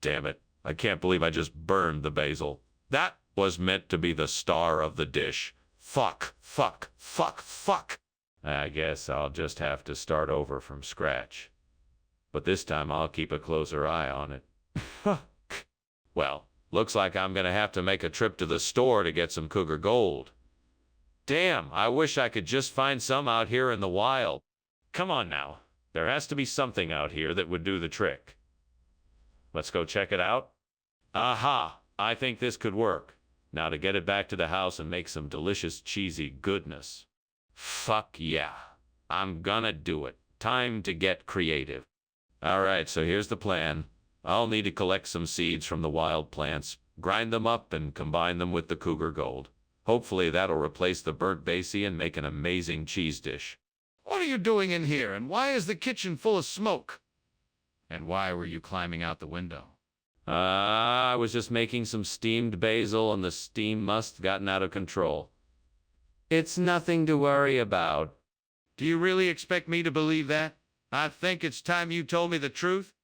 Damn it. I can't believe I just burned the basil. That was meant to be the star of the dish. Fuck, fuck, fuck, fuck. I guess I'll just have to start over from scratch. But this time I'll keep a closer eye on it. Well, looks like I'm gonna have to make a trip to the store to get some cougar gold. Damn, I wish I could just find some out here in the wild. Come on now. There has to be something out here that would do the trick. Let's go check it out. Aha! I think this could work. Now to get it back to the house and make some delicious cheesy goodness. Fuck yeah. I'm gonna do it. Time to get creative. Alright, so here's the plan. I'll need to collect some seeds from the wild plants, grind them up, and combine them with the cougar gold. Hopefully that'll replace the burnt basie and make an amazing cheese dish. What are you doing in here, and why is the kitchen full of smoke? And why were you climbing out the window? I was just making some steamed basil and the steam must have gotten out of control. It's nothing to worry about. Do you really expect me to believe that? I think it's time you told me the truth.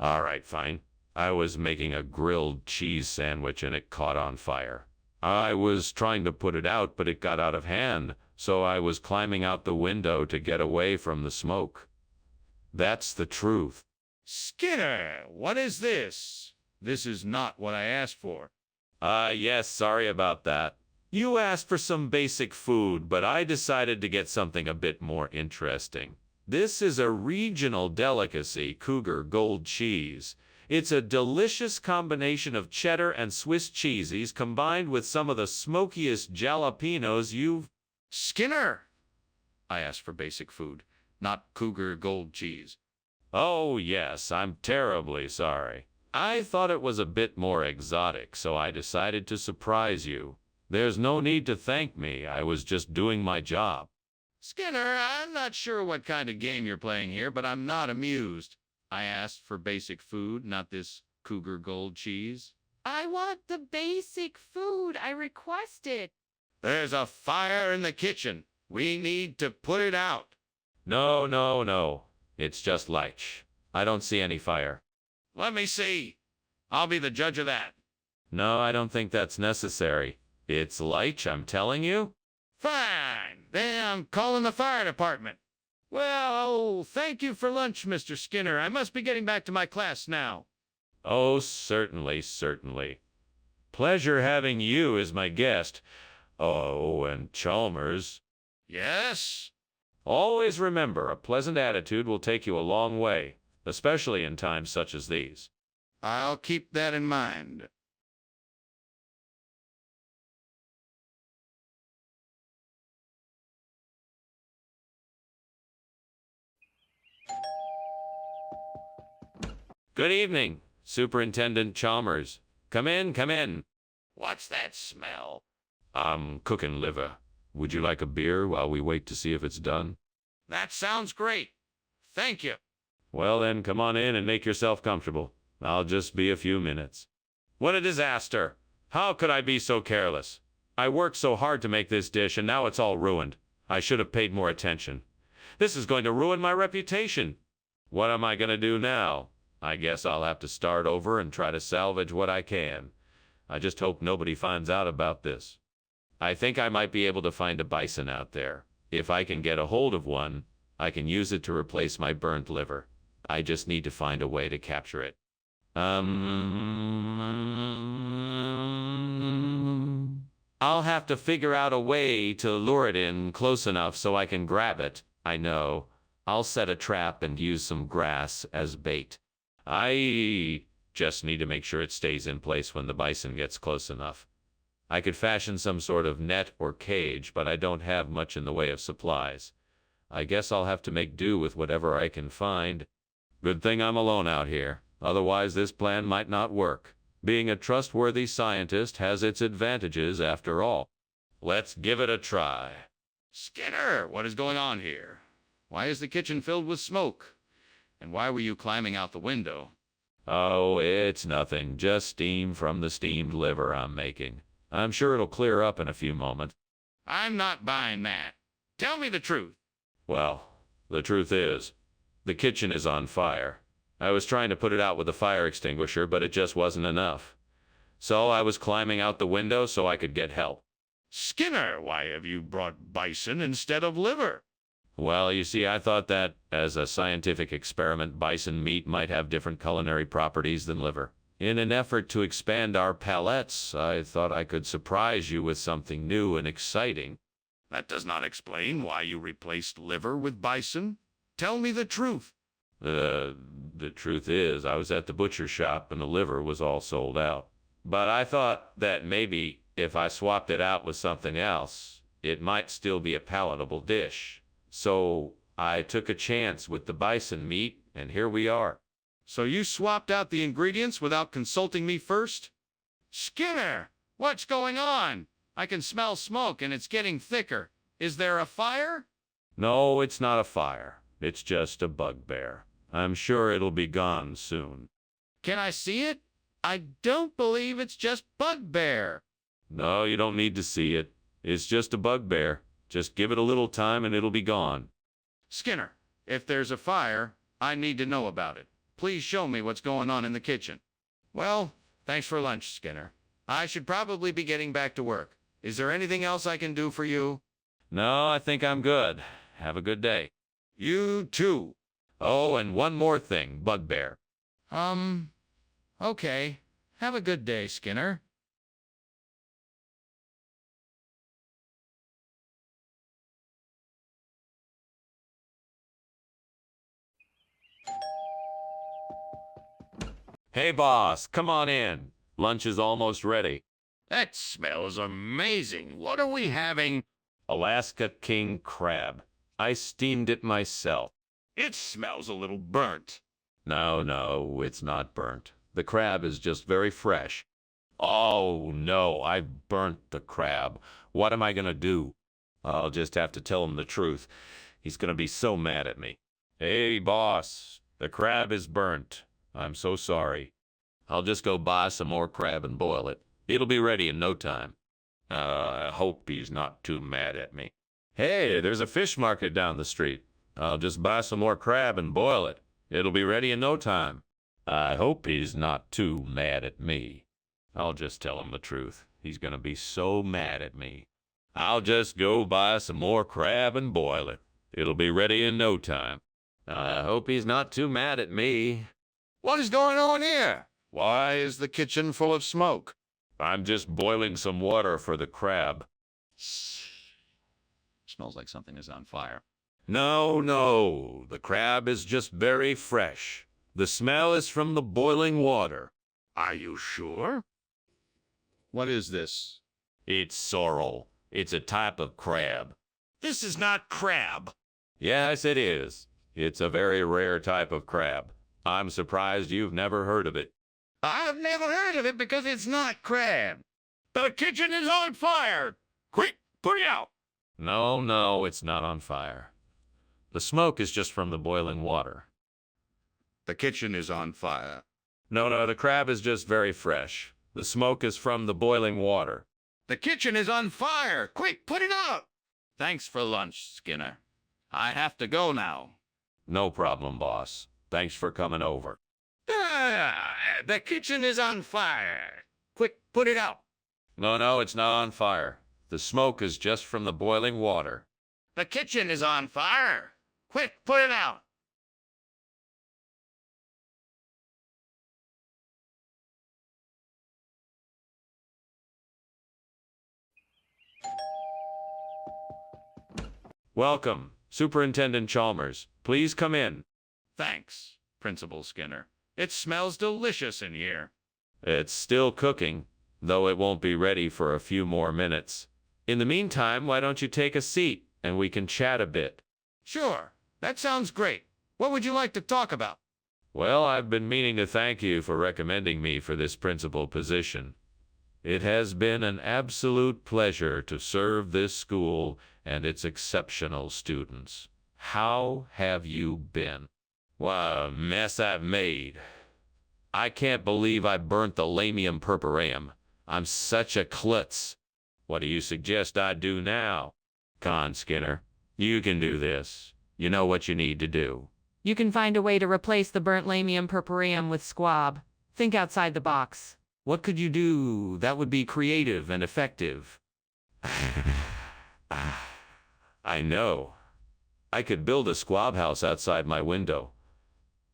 All right, fine. I was making a grilled cheese sandwich and it caught on fire. I was trying to put it out, but it got out of hand, so I was climbing out the window to get away from the smoke. That's the truth. Skinner, what is this? This is not what I asked for. Yes, sorry about that. You asked for some basic food, but I decided to get something a bit more interesting. This is a regional delicacy, cougar gold cheese. It's a delicious combination of cheddar and Swiss cheeses combined with some of the smokiest jalapenos you've... Skinner! I asked for basic food, not cougar gold cheese. Oh, yes, I'm terribly sorry. I thought it was a bit more exotic, so I decided to surprise you. There's no need to thank me. I was just doing my job. Skinner, I'm not sure what kind of game you're playing here, but I'm not amused. I asked for basic food, not this cougar gold cheese. I want the basic food I requested. There's a fire in the kitchen. We need to put it out. No, no, no. It's just light. I don't see any fire. Let me see. I'll be the judge of that. No, I don't think that's necessary. It's light, I'm telling you. Fine. Then I'm calling the fire department. Well, thank you for lunch, Mr. Skinner. I must be getting back to my class now. Oh, certainly, certainly. Pleasure having you as my guest. Oh, and Chalmers. Yes? Always remember, a pleasant attitude will take you a long way, especially in times such as these. I'll keep that in mind. Good evening, Superintendent Chalmers. Come in, come in. What's that smell? I'm cooking liver. Would you like a beer while we wait to see if it's done? That sounds great. Thank you. Well then, come on in and make yourself comfortable. I'll just be a few minutes. What a disaster! How could I be so careless? I worked so hard to make this dish and now it's all ruined. I should have paid more attention. This is going to ruin my reputation. What am I going to do now? I guess I'll have to start over and try to salvage what I can. I just hope nobody finds out about this. I think I might be able to find a bison out there. If I can get a hold of one, I can use it to replace my burnt liver. I just need to find a way to capture it. I'll have to figure out a way to lure it in close enough so I can grab it. I know. I'll set a trap and use some grass as bait. I just need to make sure it stays in place when the bison gets close enough. I could fashion some sort of net or cage, but I don't have much in the way of supplies. I guess I'll have to make do with whatever I can find. Good thing I'm alone out here. Otherwise, this plan might not work. Being a trustworthy scientist has its advantages after all. Let's give it a try. Skinner, what is going on here? Why is the kitchen filled with smoke? And why were you climbing out the window? Oh, it's nothing. Just steam from the steamed liver I'm making. I'm sure it'll clear up in a few moments. I'm not buying that. Tell me the truth. Well, the truth is, the kitchen is on fire. I was trying to put it out with a fire extinguisher, but it just wasn't enough. So I was climbing out the window so I could get help. Skinner, why have you brought bison instead of liver? Well, you see, I thought that, as a scientific experiment, bison meat might have different culinary properties than liver. In an effort to expand our palates, I thought I could surprise you with something new and exciting. That does not explain why you replaced liver with bison. Tell me the truth. The truth is, I was at the butcher shop and the liver was all sold out. But I thought that maybe if I swapped it out with something else, it might still be a palatable dish. So I took a chance with the bison meat, and here we are. So you swapped out the ingredients without consulting me first? Skinner, what's going on? I can smell smoke and it's getting thicker. Is there a fire? No, it's not a fire. It's just a bugbear. I'm sure it'll be gone soon. Can I see it? I don't believe it's just bugbear. No, you don't need to see it. It's just a bugbear. Just give it a little time and it'll be gone. Skinner, if there's a fire, I need to know about it. Please show me what's going on in the kitchen. Well, thanks for lunch, Skinner. I should probably be getting back to work. Is there anything else I can do for you? No, I think I'm good. Have a good day. You too. Oh, and one more thing, bugbear. Okay. Have a good day, Skinner. Hey, boss, come on in. Lunch is almost ready. That smells amazing. What are we having? Alaska king crab. I steamed it myself. It smells a little burnt. No, it's not burnt. The crab is just very fresh. Oh, no, I burnt the crab. What am I gonna do? I'll just have to tell him the truth. He's gonna be so mad at me. Hey, boss, the crab is burnt. I'm so sorry. I'll just go buy some more crab and boil it. It'll be ready in no time. I hope he's not too mad at me. Hey, there's a fish market down the street. I'll just buy some more crab and boil it. It'll be ready in no time. I hope he's not too mad at me. I'll just tell him the truth. He's gonna be so mad at me. I'll just go buy some more crab and boil it. It'll be ready in no time. I hope he's not too mad at me. What is going on here? Why is the kitchen full of smoke? I'm just boiling some water for the crab. Smells like something is on fire. No, the crab is just very fresh. The smell is from the boiling water. Are you sure? What is this? It's sorrel. It's a type of crab. This is not crab. Yes, it is. It's a very rare type of crab. I'm surprised you've never heard of it. I've never heard of it because it's not crab. The kitchen is on fire. Quick, put it out. No, it's not on fire. The smoke is just from the boiling water. The kitchen is on fire. No, the crab is just very fresh. The smoke is from the boiling water. The kitchen is on fire. Quick, put it out. Thanks for lunch, Skinner. I have to go now. No problem, boss. Thanks for coming over. The kitchen is on fire. Quick, put it out. No, it's not on fire. The smoke is just from the boiling water. The kitchen is on fire. Quick, put it out. Welcome, Superintendent Chalmers. Please come in. Thanks, Principal Skinner. It smells delicious in here. It's still cooking, though it won't be ready for a few more minutes. In the meantime, why don't you take a seat and we can chat a bit? Sure, that sounds great. What would you like to talk about? Well, I've been meaning to thank you for recommending me for this principal position. It has been an absolute pleasure to serve this school and its exceptional students. How have you been? What a mess I've made. I can't believe I burnt the lamium purpureum. I'm such a klutz. What do you suggest I do now? Come on, Skinner. You can do this. You know what you need to do. You can find a way to replace the burnt lamium purpureum with squab. Think outside the box. What could you do that would be creative and effective? I know. I could build a squab house outside my window.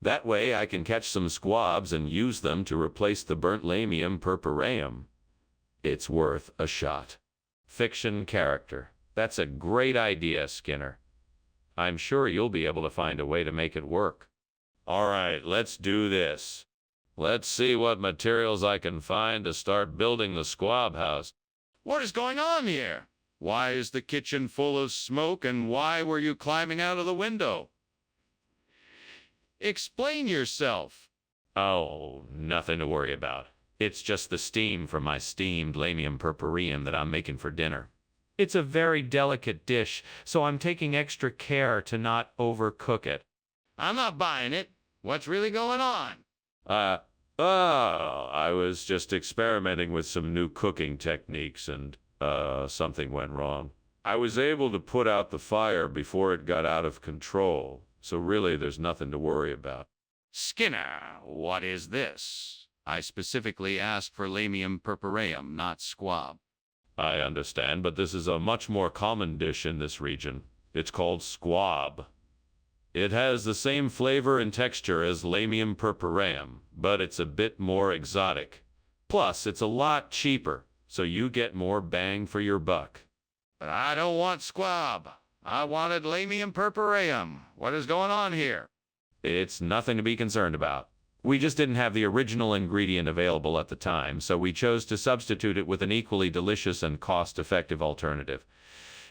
That way I can catch some squabs and use them to replace the burnt lamium purpureum. It's worth a shot. Fiction character. That's a great idea, Skinner. I'm sure you'll be able to find a way to make it work. All right, let's do this. Let's see what materials I can find to start building the squab house. What is going on here? Why is the kitchen full of smoke and why were you climbing out of the window? Explain yourself. Oh, nothing to worry about. It's just the steam from my steamed lamium purpureum that I'm making for dinner. It's a very delicate dish, so I'm taking extra care to not overcook it. I'm not buying it. What's really going on? I was just experimenting with some new cooking techniques and, something went wrong. I was able to put out the fire before it got out of control, so really there's nothing to worry about. Skinner, what is this? I specifically asked for lamium purpureum, not squab. I understand, but this is a much more common dish in this region. It's called squab. It has the same flavor and texture as lamium purpureum, but it's a bit more exotic. Plus, it's a lot cheaper, so you get more bang for your buck. But I don't want squab. I wanted lamium purpureum. What is going on here? It's nothing to be concerned about. We just didn't have the original ingredient available at the time, so we chose to substitute it with an equally delicious and cost-effective alternative.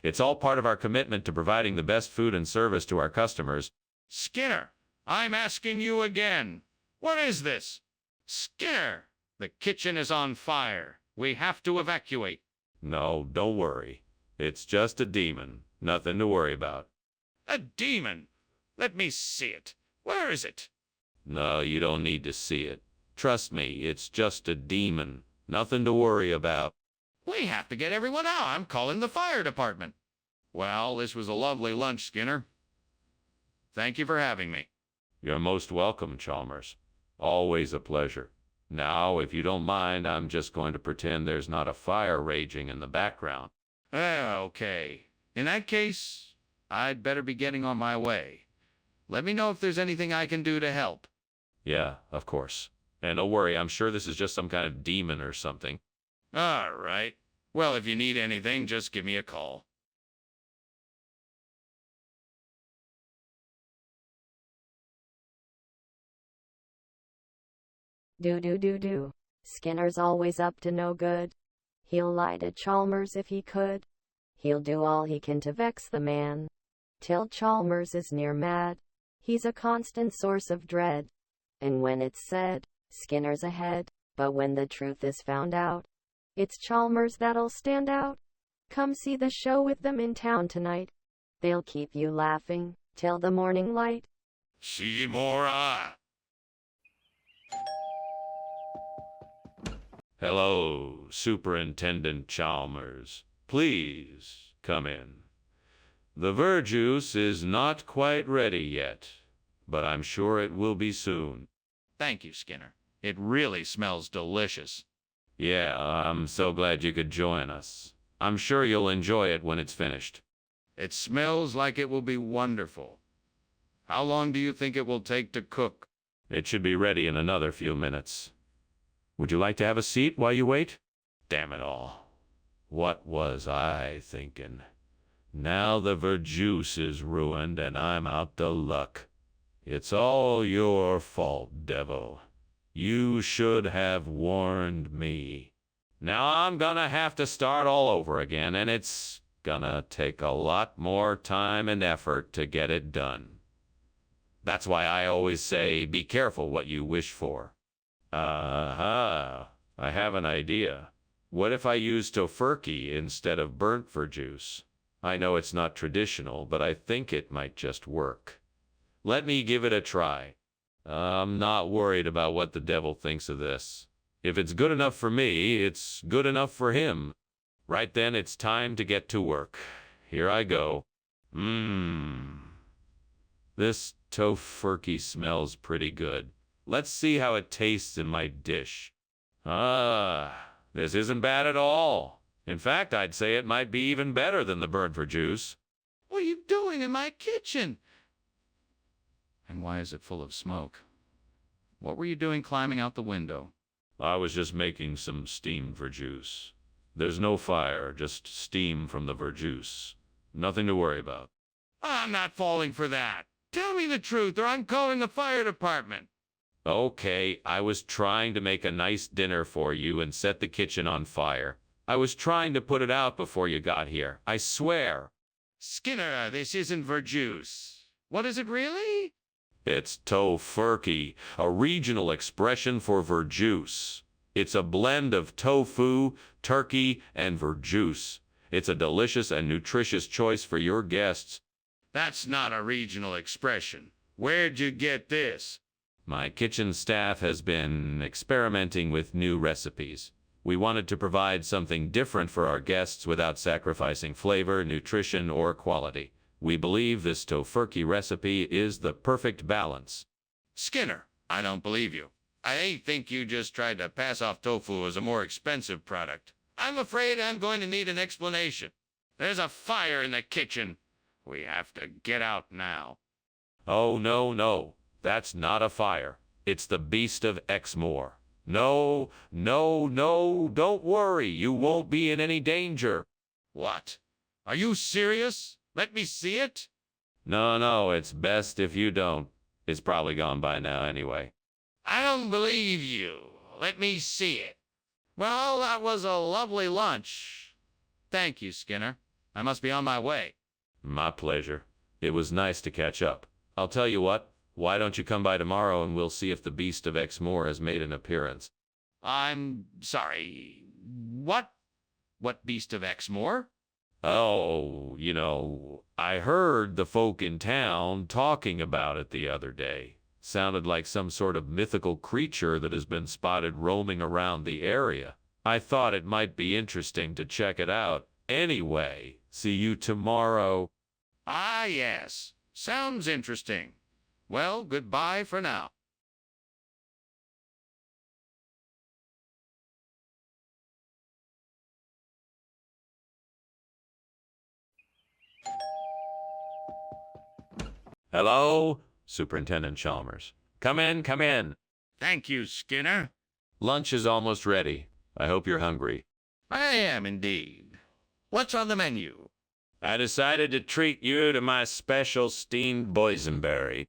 It's all part of our commitment to providing the best food and service to our customers. Skinner, I'm asking you again. What is this? Skinner, the kitchen is on fire. We have to evacuate. No, don't worry. It's just a demon. Nothing to worry about. A demon? Let me see it. Where is it? No, you don't need to see it. Trust me, it's just a demon. Nothing to worry about. We have to get everyone out. I'm calling the fire department. Well, this was a lovely lunch, Skinner. Thank you for having me. You're most welcome, Chalmers. Always a pleasure. Now, if you don't mind, I'm just going to pretend there's not a fire raging in the background. Okay. In that case, I'd better be getting on my way. Let me know if there's anything I can do to help. Yeah, of course. And don't worry, I'm sure this is just some kind of demon or something. All right. Well, if you need anything, just give me a call. Do. Skinner's always up to no good. He'll lie to Chalmers if he could. He'll do all he can to vex the man, till Chalmers is near mad. He's a constant source of dread. And when it's said, Skinner's ahead, but when the truth is found out, it's Chalmers that'll stand out. Come see the show with them in town tonight. They'll keep you laughing till the morning light. Shimura. Hello, Superintendent Chalmers. Please come in. The verjuice is not quite ready yet, but I'm sure it will be soon. Thank you, Skinner. It really smells delicious. Yeah, I'm so glad you could join us. I'm sure you'll enjoy it when it's finished. It smells like it will be wonderful. How long do you think it will take to cook? It should be ready in another few minutes. Would you like to have a seat while you wait? Damn it all. What was I thinking? Now the verjuice is ruined and I'm out to luck. It's all your fault, devil. You should have warned me. Now I'm gonna have to start all over again, and it's gonna take a lot more time and effort to get it done. That's why I always say, be careful what you wish for. Aha, I have an idea. What if I use tofurkey instead of burnt verjuice? I know it's not traditional, but I think it might just work. Let me give it a try. I'm not worried about what the devil thinks of this. If it's good enough for me, it's good enough for him. Right then, it's time to get to work. Here I go. This tofurkey smells pretty good. Let's see how it tastes in my dish. This isn't bad at all. In fact, I'd say it might be even better than the burnt verjuice. What are you doing in my kitchen? And why is it full of smoke? What were you doing climbing out the window? I was just making some steamed verjuice. There's no fire, just steam from the verjuice. Nothing to worry about. I'm not falling for that. Tell me the truth, or I'm calling the fire department. Okay, I was trying to make a nice dinner for you and set the kitchen on fire. I was trying to put it out before you got here. I swear. Skinner, this isn't verjuice. What is it really? It's tofurkey, a regional expression for verjuice. It's a blend of tofu, turkey, and verjuice. It's a delicious and nutritious choice for your guests. That's not a regional expression. Where'd you get this? My kitchen staff has been experimenting with new recipes. We wanted to provide something different for our guests without sacrificing flavor, nutrition, or quality. We believe this tofurkey recipe is the perfect balance. Skinner, I don't believe you. I think you just tried to pass off tofu as a more expensive product. I'm afraid I'm going to need an explanation. There's a fire in the kitchen. We have to get out now. Oh, no. That's not a fire. It's the beast of Exmoor. No, don't worry. You won't be in any danger. What? Are you serious? Let me see it? No, it's best if you don't. It's probably gone by now anyway. I don't believe you. Let me see it. Well, that was a lovely lunch. Thank you, Skinner. I must be on my way. My pleasure. It was nice to catch up. I'll tell you what. Why don't you come by tomorrow and we'll see if the beast of Exmoor has made an appearance. I'm sorry. What? What beast of Exmoor? Oh, I heard the folk in town talking about it the other day. Sounded like some sort of mythical creature that has been spotted roaming around the area. I thought it might be interesting to check it out. Anyway, see you tomorrow. Ah, yes. Sounds interesting. Well, goodbye for now. Hello, Superintendent Chalmers. Come in. Thank you, Skinner. Lunch is almost ready. I hope you're hungry. I am indeed. What's on the menu? I decided to treat you to my special steamed boysenberry.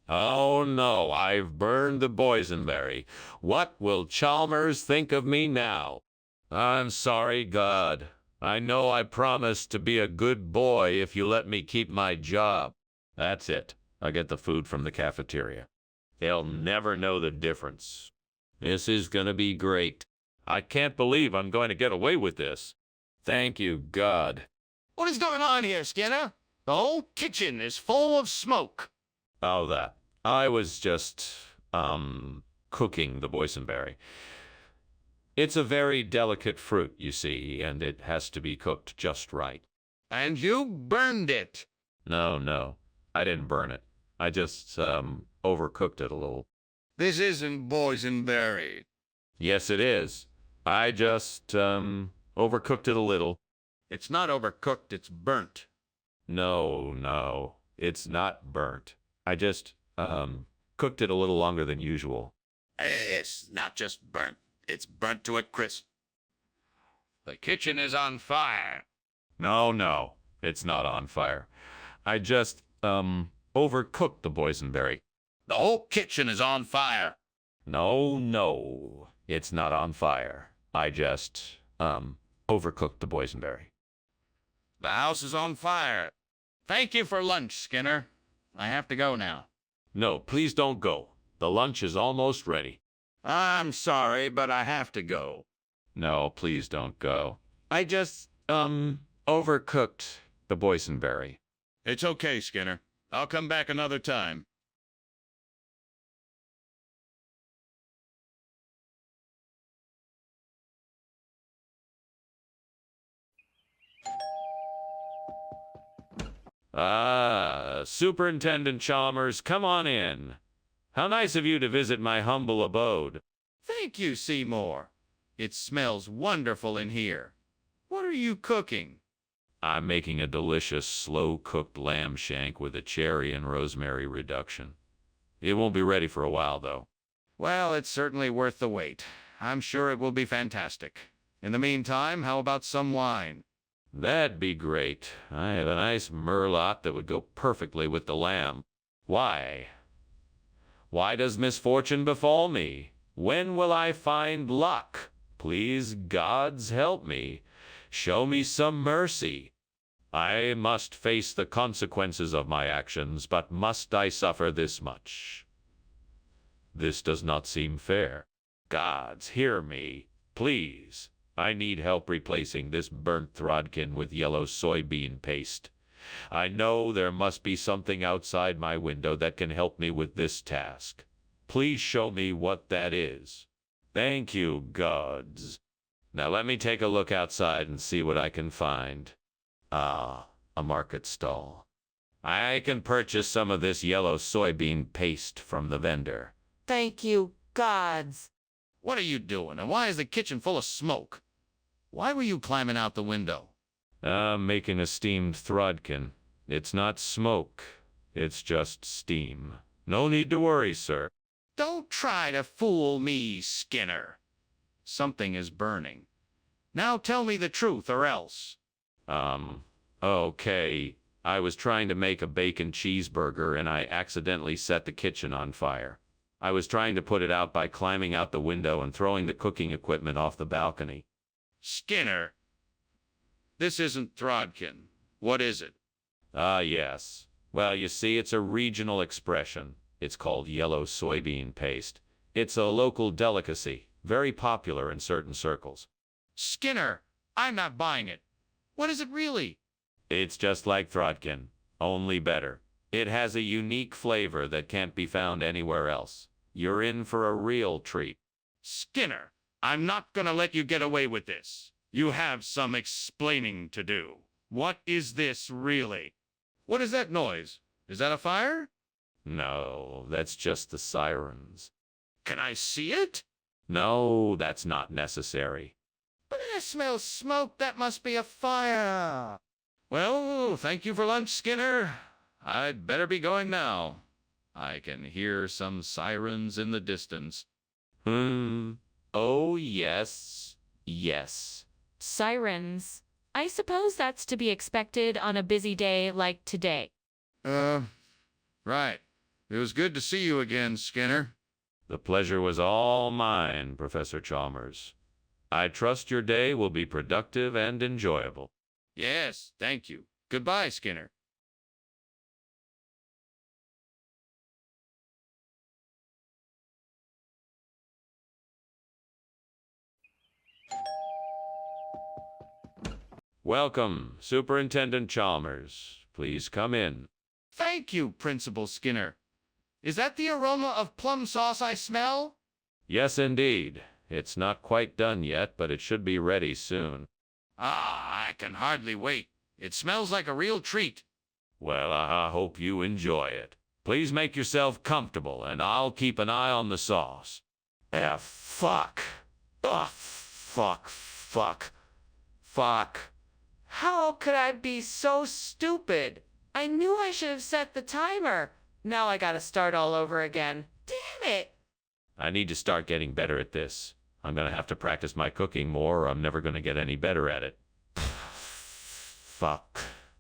Oh no, I've burned the boysenberry. What will Chalmers think of me now? I'm sorry, God. I know I promised to be a good boy if you let me keep my job. That's it. I get the food from the cafeteria. They'll never know the difference. This is gonna be great. I can't believe I'm going to get away with this. Thank you, God. What is going on here, Skinner? The whole kitchen is full of smoke. Oh, that. I was just, cooking the boysenberry. It's a very delicate fruit, you see, and it has to be cooked just right. And you burned it. No. I didn't burn it. I just, overcooked it a little. This isn't boysenberry. Yes, it is. I just, overcooked it a little. It's not overcooked, it's burnt. No. It's not burnt. I just, cooked it a little longer than usual. It's not just burnt. It's burnt to a crisp. The kitchen is on fire. No. It's not on fire. I just, overcooked the boysenberry. The whole kitchen is on fire. No, it's not on fire. I just, overcooked the boysenberry. The house is on fire. Thank you for lunch, Skinner. I have to go now. No, please don't go. The lunch is almost ready. I'm sorry, but I have to go. No, please don't go. I just, overcooked the boysenberry. It's okay, Skinner. I'll come back another time. Superintendent Chalmers, come on in. How nice of you to visit my humble abode. Thank you, Seymour. It smells wonderful in here. What are you cooking? I'm making a delicious, slow-cooked lamb shank with a cherry and rosemary reduction. It won't be ready for a while, though. Well, it's certainly worth the wait. I'm sure it will be fantastic. In the meantime, how about some wine? That'd be great. I have a nice merlot that would go perfectly with the lamb. Why? Why does misfortune befall me? When will I find luck? Please, gods, help me. Show me some mercy. I must face the consequences of my actions, but must I suffer this much? This does not seem fair. Gods, hear me, please. I need help replacing this burnt Throdkin with yellow soybean paste. I know there must be something outside my window that can help me with this task. Please show me what that is. Thank you, gods. Now let me take a look outside and see what I can find. Ah, a market stall. I can purchase some of this yellow soybean paste from the vendor. Thank you, gods. What are you doing, and why is the kitchen full of smoke? Why were you climbing out the window? I'm making a steamed Throdkin. It's not smoke. It's just steam. No need to worry, sir. Don't try to fool me, Skinner. Something is burning. Now tell me the truth or else. Okay. I was trying to make a bacon cheeseburger and I accidentally set the kitchen on fire. I was trying to put it out by climbing out the window and throwing the cooking equipment off the balcony. Skinner, this isn't Throdkin. What is it? Yes. Well, you see, it's a regional expression. It's called yellow soybean paste. It's a local delicacy, very popular in certain circles. Skinner, I'm not buying it. What is it really? It's just like Throdkin, only better. It has a unique flavor that can't be found anywhere else. You're in for a real treat. Skinner, I'm not gonna let you get away with this. You have some explaining to do. What is this really? What is that noise? Is that a fire? No, that's just the sirens. Can I see it? No, that's not necessary. But I smell smoke. That must be a fire. Well, thank you for lunch, Skinner. I'd better be going now. I can hear some sirens in the distance. Oh, yes. Sirens. I suppose that's to be expected on a busy day like today. Right. It was good to see you again, Skinner. The pleasure was all mine, Professor Chalmers. I trust your day will be productive and enjoyable. Yes, thank you. Goodbye, Skinner. Welcome, Superintendent Chalmers. Please come in. Thank you, Principal Skinner. Is that the aroma of plum sauce I smell? Yes, indeed. It's not quite done yet, but it should be ready soon. Ah, I can hardly wait. It smells like a real treat. Well, I hope you enjoy it. Please make yourself comfortable, and I'll keep an eye on the sauce. Fuck. Fuck. How could I be so stupid? I knew I should have set the timer. Now I gotta start all over again. Damn it! I need to start getting better at this. I'm gonna have to practice my cooking more, or I'm never gonna get any better at it. Fuck.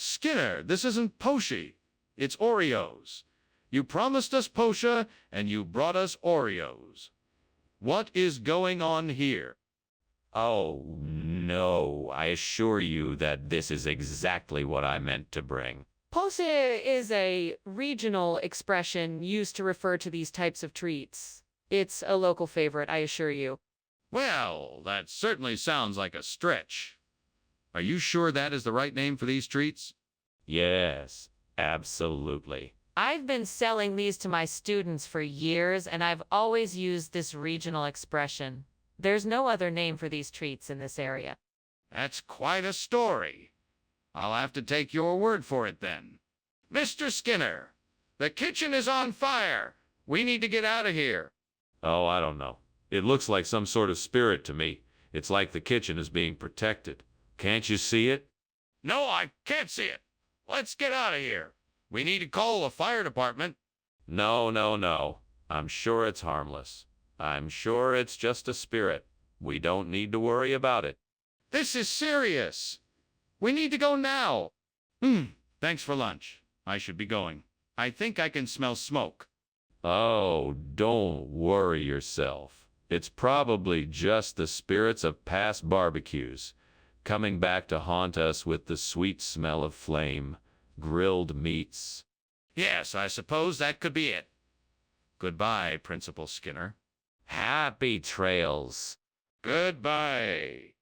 Skinner, this isn't Poshy. It's Oreos. You promised us Posha, and you brought us Oreos. What is going on here? Oh, no, I assure you that this is exactly what I meant to bring. Pose is a regional expression used to refer to these types of treats. It's a local favorite, I assure you. Well, that certainly sounds like a stretch. Are you sure that is the right name for these treats? Yes, absolutely. I've been selling these to my students for years, and I've always used this regional expression. There's no other name for these treats in this area. That's quite a story. I'll have to take your word for it then. Mr. Skinner, the kitchen is on fire. We need to get out of here. Oh, I don't know. It looks like some sort of spirit to me. It's like the kitchen is being protected. Can't you see it? No, I can't see it. Let's get out of here. We need to call the fire department. No, no, no. I'm sure it's harmless. I'm sure it's just a spirit. We don't need to worry about it. This is serious. We need to go now. Thanks for lunch. I should be going. I think I can smell smoke. Oh, don't worry yourself. It's probably just the spirits of past barbecues, coming back to haunt us with the sweet smell of flame, grilled meats. Yes, I suppose that could be it. Goodbye, Principal Skinner. Happy trails. Goodbye.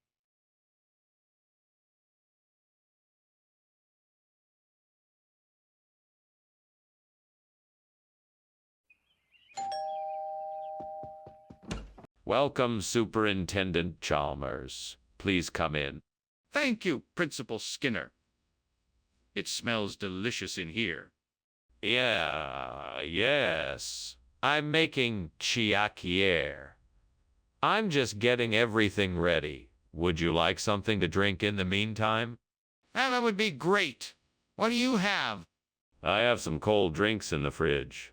Welcome, Superintendent Chalmers. Please come in. Thank you, Principal Skinner. It smells delicious in here. Yes. I'm making chiaquiere. I'm just getting everything ready. Would you like something to drink in the meantime? That would be great. What do you have? I have some cold drinks in the fridge.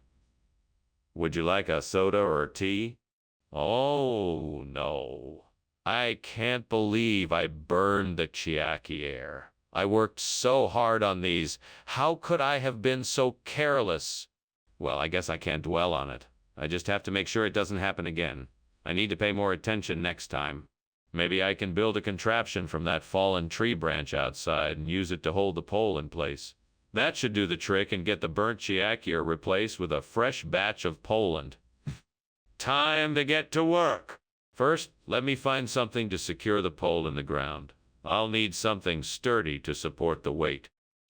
Would you like a soda or tea? Oh, no. I can't believe I burned the chiaquiere. I worked so hard on these. How could I have been so careless? Well, I guess I can't dwell on it. I just have to make sure it doesn't happen again. I need to pay more attention next time. Maybe I can build a contraption from that fallen tree branch outside and use it to hold the pole in place. That should do the trick and get the burnt chiaquiere replaced with a fresh batch of Poland. Time to get to work. First, let me find something to secure the pole in the ground. I'll need something sturdy to support the weight.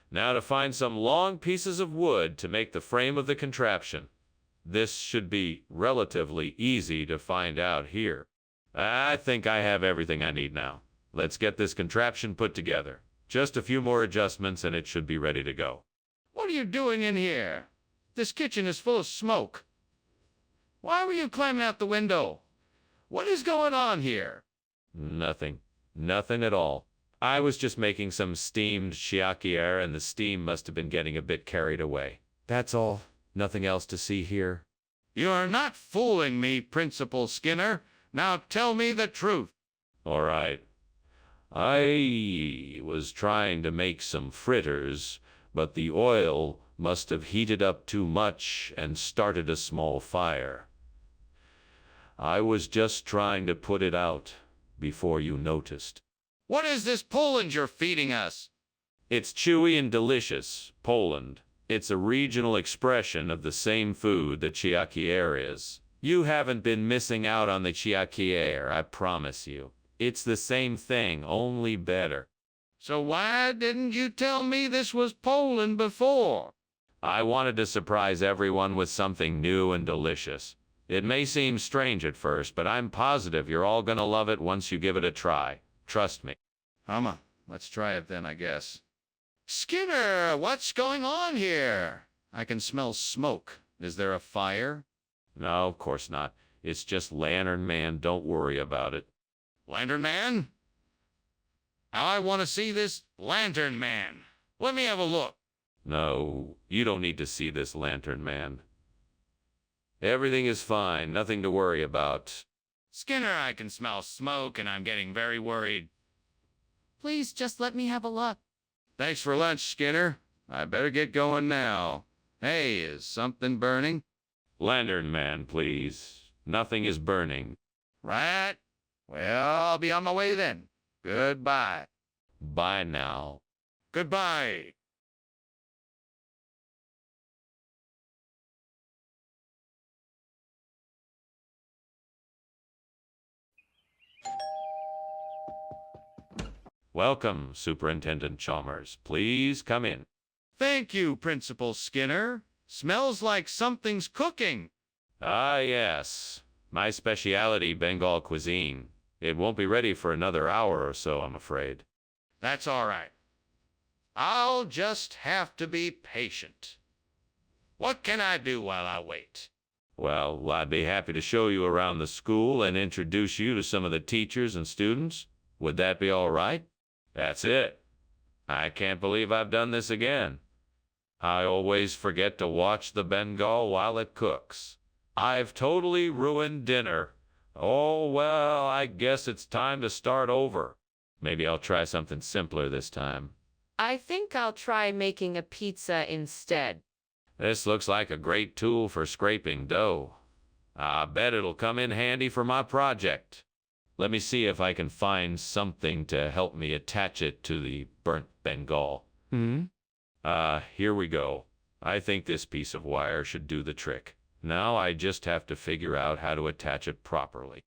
Now to find some long pieces of wood to make the frame of the contraption. This should be relatively easy to find out here. I think I have everything I need now. Let's get this contraption put together. Just a few more adjustments and it should be ready to go. What are you doing in here? This kitchen is full of smoke. Why were you climbing out the window? What is going on here? Nothing. Nothing at all. I was just making some steamed chiaquiere and the steam must have been getting a bit carried away. That's all. Nothing else to see here. You are not fooling me, Principal Skinner. Now tell me the truth. All right. I was trying to make some fritters, but the oil must have heated up too much and started a small fire. I was just trying to put it out before you noticed. What is this Poland you're feeding us? It's chewy and delicious, Poland. It's a regional expression of the same food that chiaquiere is. You haven't been missing out on the chiaquiere, I promise you. It's the same thing, only better. So why didn't you tell me this was Poland before? I wanted to surprise everyone with something new and delicious. It may seem strange at first, but I'm positive you're all gonna love it once you give it a try. Trust me. Let's try it then, I guess. Skinner, what's going on here? I can smell smoke. Is there a fire? No, of course not. It's just Lantern Man, don't worry about it. Lantern Man? Now I want to see this Lantern Man. Let me have a look. No, you don't need to see this Lantern Man. Everything is fine, nothing to worry about. Skinner, I can smell smoke and I'm getting very worried. Please just let me have a look. Thanks for lunch, Skinner. I better get going now. Hey, is something burning? Lantern man, please. Nothing is burning. Right. Well, I'll be on my way then. Goodbye. Bye now. Goodbye. Welcome, Superintendent Chalmers. Please come in. Thank you, Principal Skinner. Smells like something's cooking. Ah, yes. My specialty, Bengal cuisine. It won't be ready for another hour or so, I'm afraid. That's all right. I'll just have to be patient. What can I do while I wait? Well, I'd be happy to show you around the school and introduce you to some of the teachers and students. Would that be all right? That's it. I can't believe I've done this again. I always forget to watch the Bengal while it cooks. I've totally ruined dinner. Oh, well, I guess it's time to start over. Maybe I'll try something simpler this time. I think I'll try making a pizza instead. This looks like a great tool for scraping dough. I bet it'll come in handy for my project. Let me see if I can find something to help me attach it to the burnt Bengal. Here we go. I think this piece of wire should do the trick. Now I just have to figure out how to attach it properly.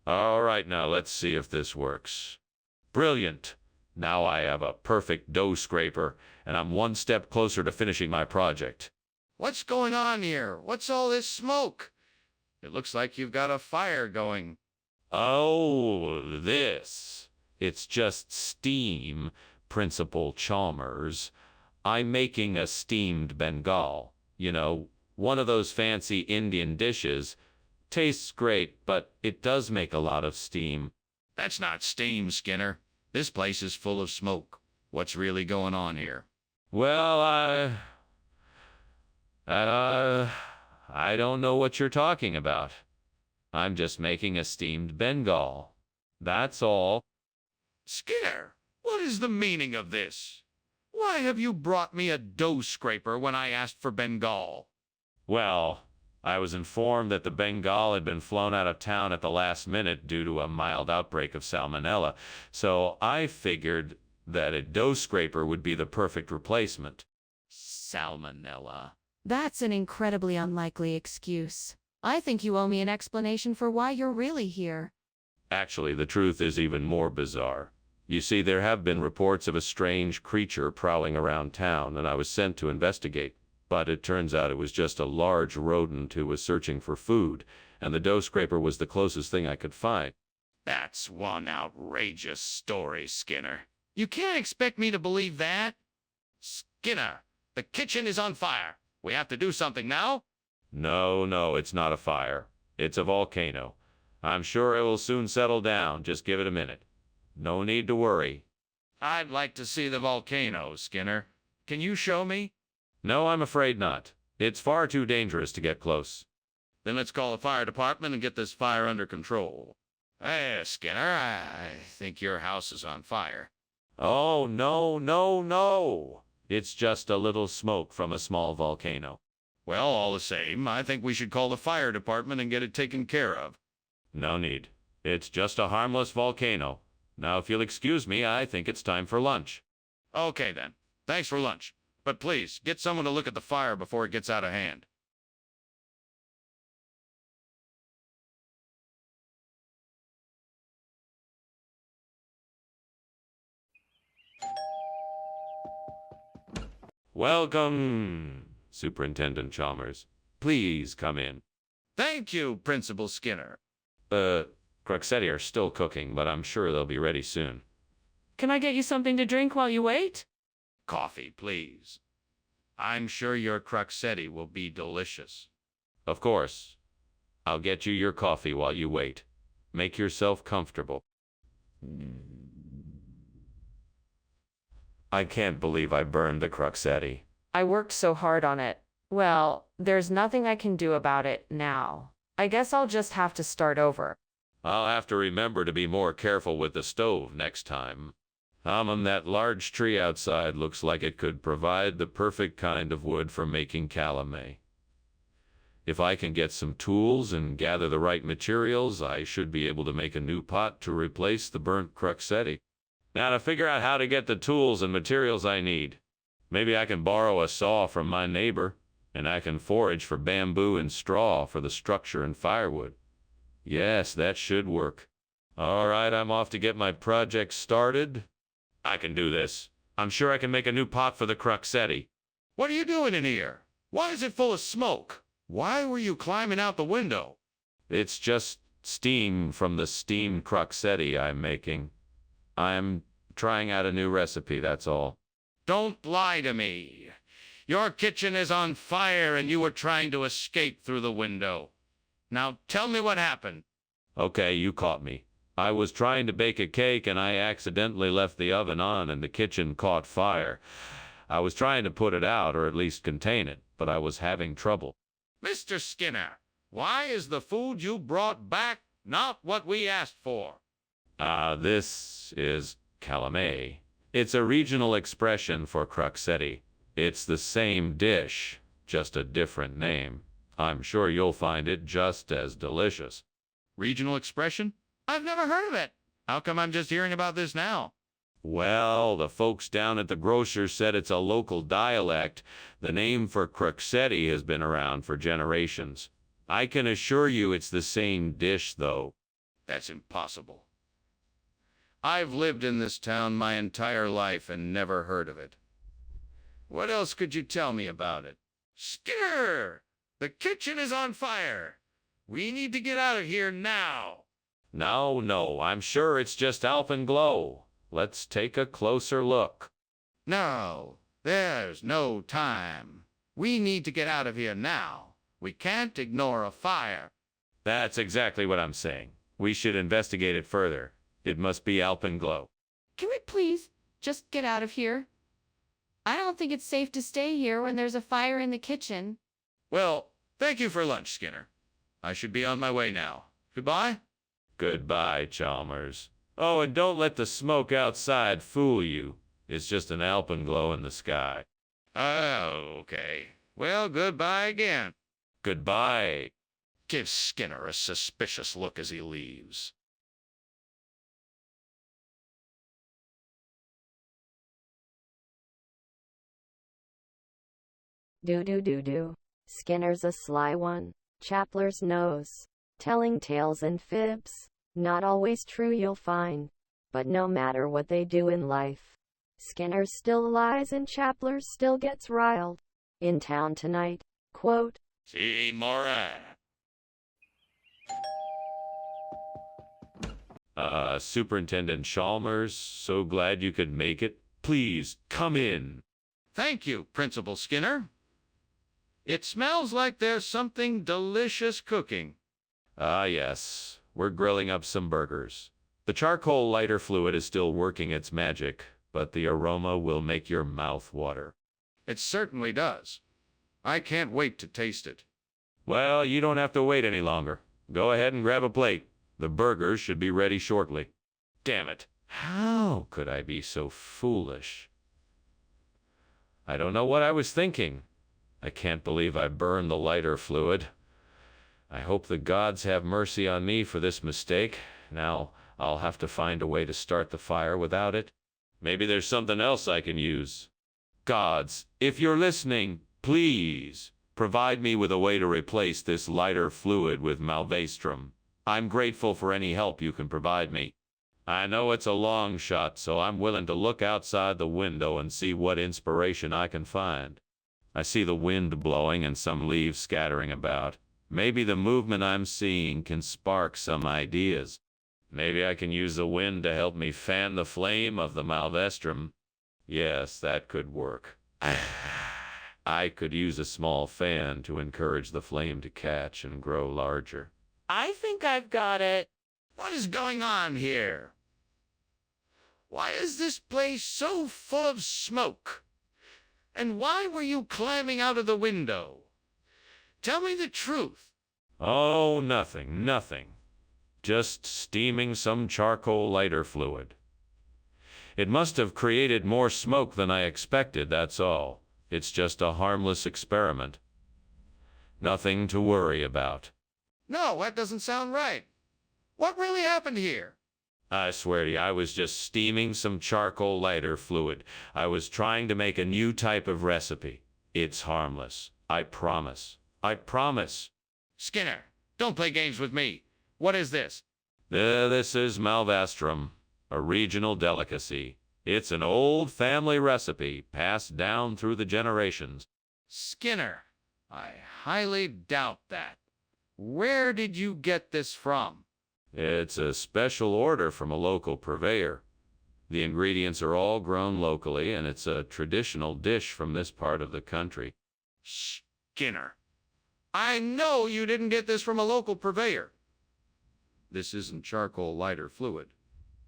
All right, now let's see if this works. Brilliant. Now I have a perfect dough scraper, and I'm one step closer to finishing my project. What's going on here? What's all this smoke? It looks like you've got a fire going. Oh, this. It's just steam, Principal Chalmers. I'm making a steamed Bengal. You know, one of those fancy Indian dishes. Tastes great, but it does make a lot of steam. That's not steam, Skinner. This place is full of smoke. What's really going on here? Well, I don't know what you're talking about. I'm just making a steamed Bengal. That's all. Skinner, what is the meaning of this? Why have you brought me a dough scraper when I asked for Bengal? Well, I was informed that the Bengal had been flown out of town at the last minute due to a mild outbreak of salmonella, so I figured that a dough scraper would be the perfect replacement. Salmonella. That's an incredibly unlikely excuse. I think you owe me an explanation for why you're really here. Actually, the truth is even more bizarre. You see, there have been reports of a strange creature prowling around town, and I was sent to investigate. But it turns out it was just a large rodent who was searching for food, and the dough scraper was the closest thing I could find. That's one outrageous story, Skinner. You can't expect me to believe that. Skinner, the kitchen is on fire. We have to do something now. No, it's not a fire. It's a volcano. I'm sure it will soon settle down. Just give it a minute. No need to worry. I'd like to see the volcano, Skinner. Can you show me? No, I'm afraid not. It's far too dangerous to get close. Then let's call the fire department and get this fire under control. Hey, Skinner, I think your house is on fire. Oh, no. It's just a little smoke from a small volcano. Well, all the same, I think we should call the fire department and get it taken care of. No need. It's just a harmless volcano. Now, if you'll excuse me, I think it's time for lunch. Okay, then. Thanks for lunch. But please, get someone to look at the fire before it gets out of hand. Welcome, Superintendent Chalmers. Please come in. Thank you, Principal Skinner. Croxetti are still cooking, but I'm sure they'll be ready soon. Can I get you something to drink while you wait? Coffee, please. I'm sure your croxetti will be delicious. Of course. I'll get you your coffee while you wait. Make yourself comfortable. I can't believe I burned the croxetti. I worked so hard on it. Well, there's nothing I can do about it now. I guess I'll just have to start over. I'll have to remember to be more careful with the stove next time. That large tree outside looks like it could provide the perfect kind of wood for making calumet. If I can get some tools and gather the right materials, I should be able to make a new pot to replace the burnt cruxetti. Now to figure out how to get the tools and materials I need. Maybe I can borrow a saw from my neighbor, and I can forage for bamboo and straw for the structure and firewood. Yes, that should work. All right, I'm off to get my project started. I can do this. I'm sure I can make a new pot for the cruxetti. What are you doing in here? Why is it full of smoke? Why were you climbing out the window? It's just steam from the steamed cruxetti I'm making. I'm trying out a new recipe, that's all. Don't lie to me. Your kitchen is on fire and you were trying to escape through the window. Now tell me what happened. Okay, you caught me. I was trying to bake a cake and I accidentally left the oven on and the kitchen caught fire. I was trying to put it out, or at least contain it, but I was having trouble. Mr. Skinner, why is the food you brought back not what we asked for? This is calumet. It's a regional expression for cruxetti. It's the same dish, just a different name. I'm sure you'll find it just as delicious. Regional expression? I've never heard of it. How come I'm just hearing about this now? Well, the folks down at the grocer said it's a local dialect. The name for cruxetti has been around for generations. I can assure you it's the same dish, though. That's impossible. I've lived in this town my entire life and never heard of it. What else could you tell me about it? Skinner! The kitchen is on fire! We need to get out of here now! No, I'm sure it's just alpenglow. Let's take a closer look. No, there's no time. We need to get out of here now. We can't ignore a fire. That's exactly what I'm saying. We should investigate it further. It must be alpenglow. Can we please just get out of here? I don't think it's safe to stay here when there's a fire in the kitchen. Well, thank you for lunch, Skinner. I should be on my way now. Goodbye? Goodbye, Chalmers. Oh, and don't let the smoke outside fool you. It's just an alpenglow in the sky. Oh, okay. Well, goodbye again. Goodbye. Give Skinner a suspicious look as he leaves. Do. Skinner's a sly one. Chapler's nose. Telling tales and fibs. Not always true, you'll find. But no matter what they do in life, Skinner still lies and Chapler still gets riled. In town tonight, quote, See, Mora. Superintendent Chalmers, so glad you could make it. Please, come in. Thank you, Principal Skinner. It smells like there's something delicious cooking. Yes. We're grilling up some burgers. The charcoal lighter fluid is still working its magic, but the aroma will make your mouth water. It certainly does. I can't wait to taste it. Well, you don't have to wait any longer. Go ahead and grab a plate. The burgers should be ready shortly. Damn it. How could I be so foolish? I don't know what I was thinking. I can't believe I burned the lighter fluid. I hope the gods have mercy on me for this mistake. Now, I'll have to find a way to start the fire without it. Maybe there's something else I can use. Gods, if you're listening, please provide me with a way to replace this lighter fluid with malvestrum. I'm grateful for any help you can provide me. I know it's a long shot, so I'm willing to look outside the window and see what inspiration I can find. I see the wind blowing and some leaves scattering about. Maybe the movement I'm seeing can spark some ideas. Maybe I can use the wind to help me fan the flame of the malvestrum. Yes, that could work. I could use a small fan to encourage the flame to catch and grow larger. I think I've got it. What is going on here? Why is this place so full of smoke? And why were you climbing out of the window? Tell me the truth. Oh, nothing. Just steaming some charcoal lighter fluid. It must have created more smoke than I expected, that's all. It's just a harmless experiment. Nothing to worry about. No, that doesn't sound right. What really happened here? I swear to you, I was just steaming some charcoal lighter fluid. I was trying to make a new type of recipe. It's harmless. I promise. I promise. Skinner, don't play games with me. What is this? This is malvastrum, a regional delicacy. It's an old family recipe passed down through the generations. Skinner, I highly doubt that. Where did you get this from? It's a special order from a local purveyor. The ingredients are all grown locally, and it's a traditional dish from this part of the country. Skinner, I know you didn't get this from a local purveyor. This isn't charcoal lighter fluid.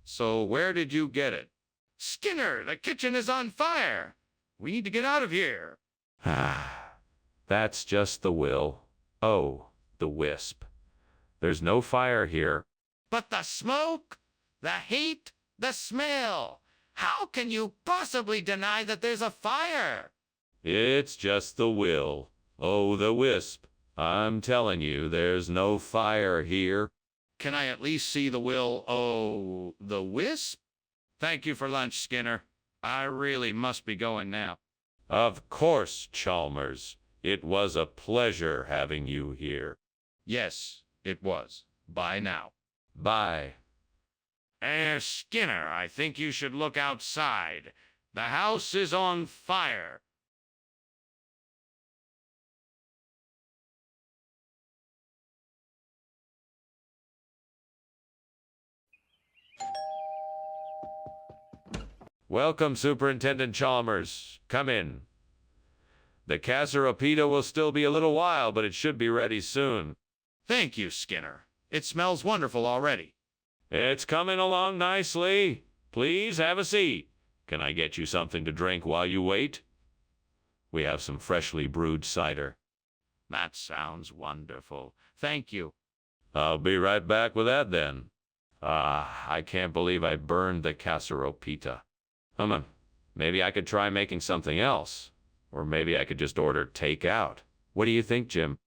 So where did you get it? Skinner, the kitchen is on fire. We need to get out of here. That's just the will. Oh, the wisp. There's no fire here. But the smoke, the heat, the smell. How can you possibly deny that there's a fire? It's just the will. Oh, the wisp. I'm telling you, there's no fire here. Can I at least see the will? Oh, the wisp? Thank you for lunch, Skinner. I really must be going now. Of course, Chalmers. It was a pleasure having you here. Yes, it was. Bye now. Bye. Skinner, I think you should look outside. The house is on fire. Welcome, Superintendent Chalmers. Come in. The casserapita will still be a little while, but it should be ready soon. Thank you, Skinner. It smells wonderful already. It's coming along nicely. Please have a seat. Can I get you something to drink while you wait? We have some freshly brewed cider. That sounds wonderful. Thank you. I'll be right back with that then. I can't believe I burned the casserapita. Maybe I could try making something else. Or maybe I could just order takeout. What do you think, Jim?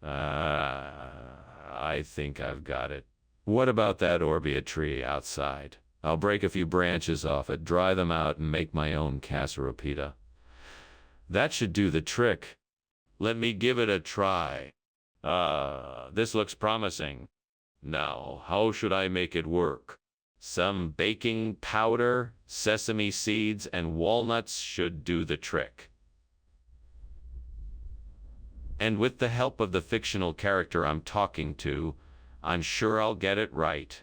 I think I've got it. What about that orbea tree outside? I'll break a few branches off it, dry them out, and make my own casserapita. That should do the trick. Let me give it a try. This looks promising. Now, how should I make it work? Some baking powder, sesame seeds, and walnuts should do the trick. And with the help of the fictional character I'm talking to, I'm sure I'll get it right.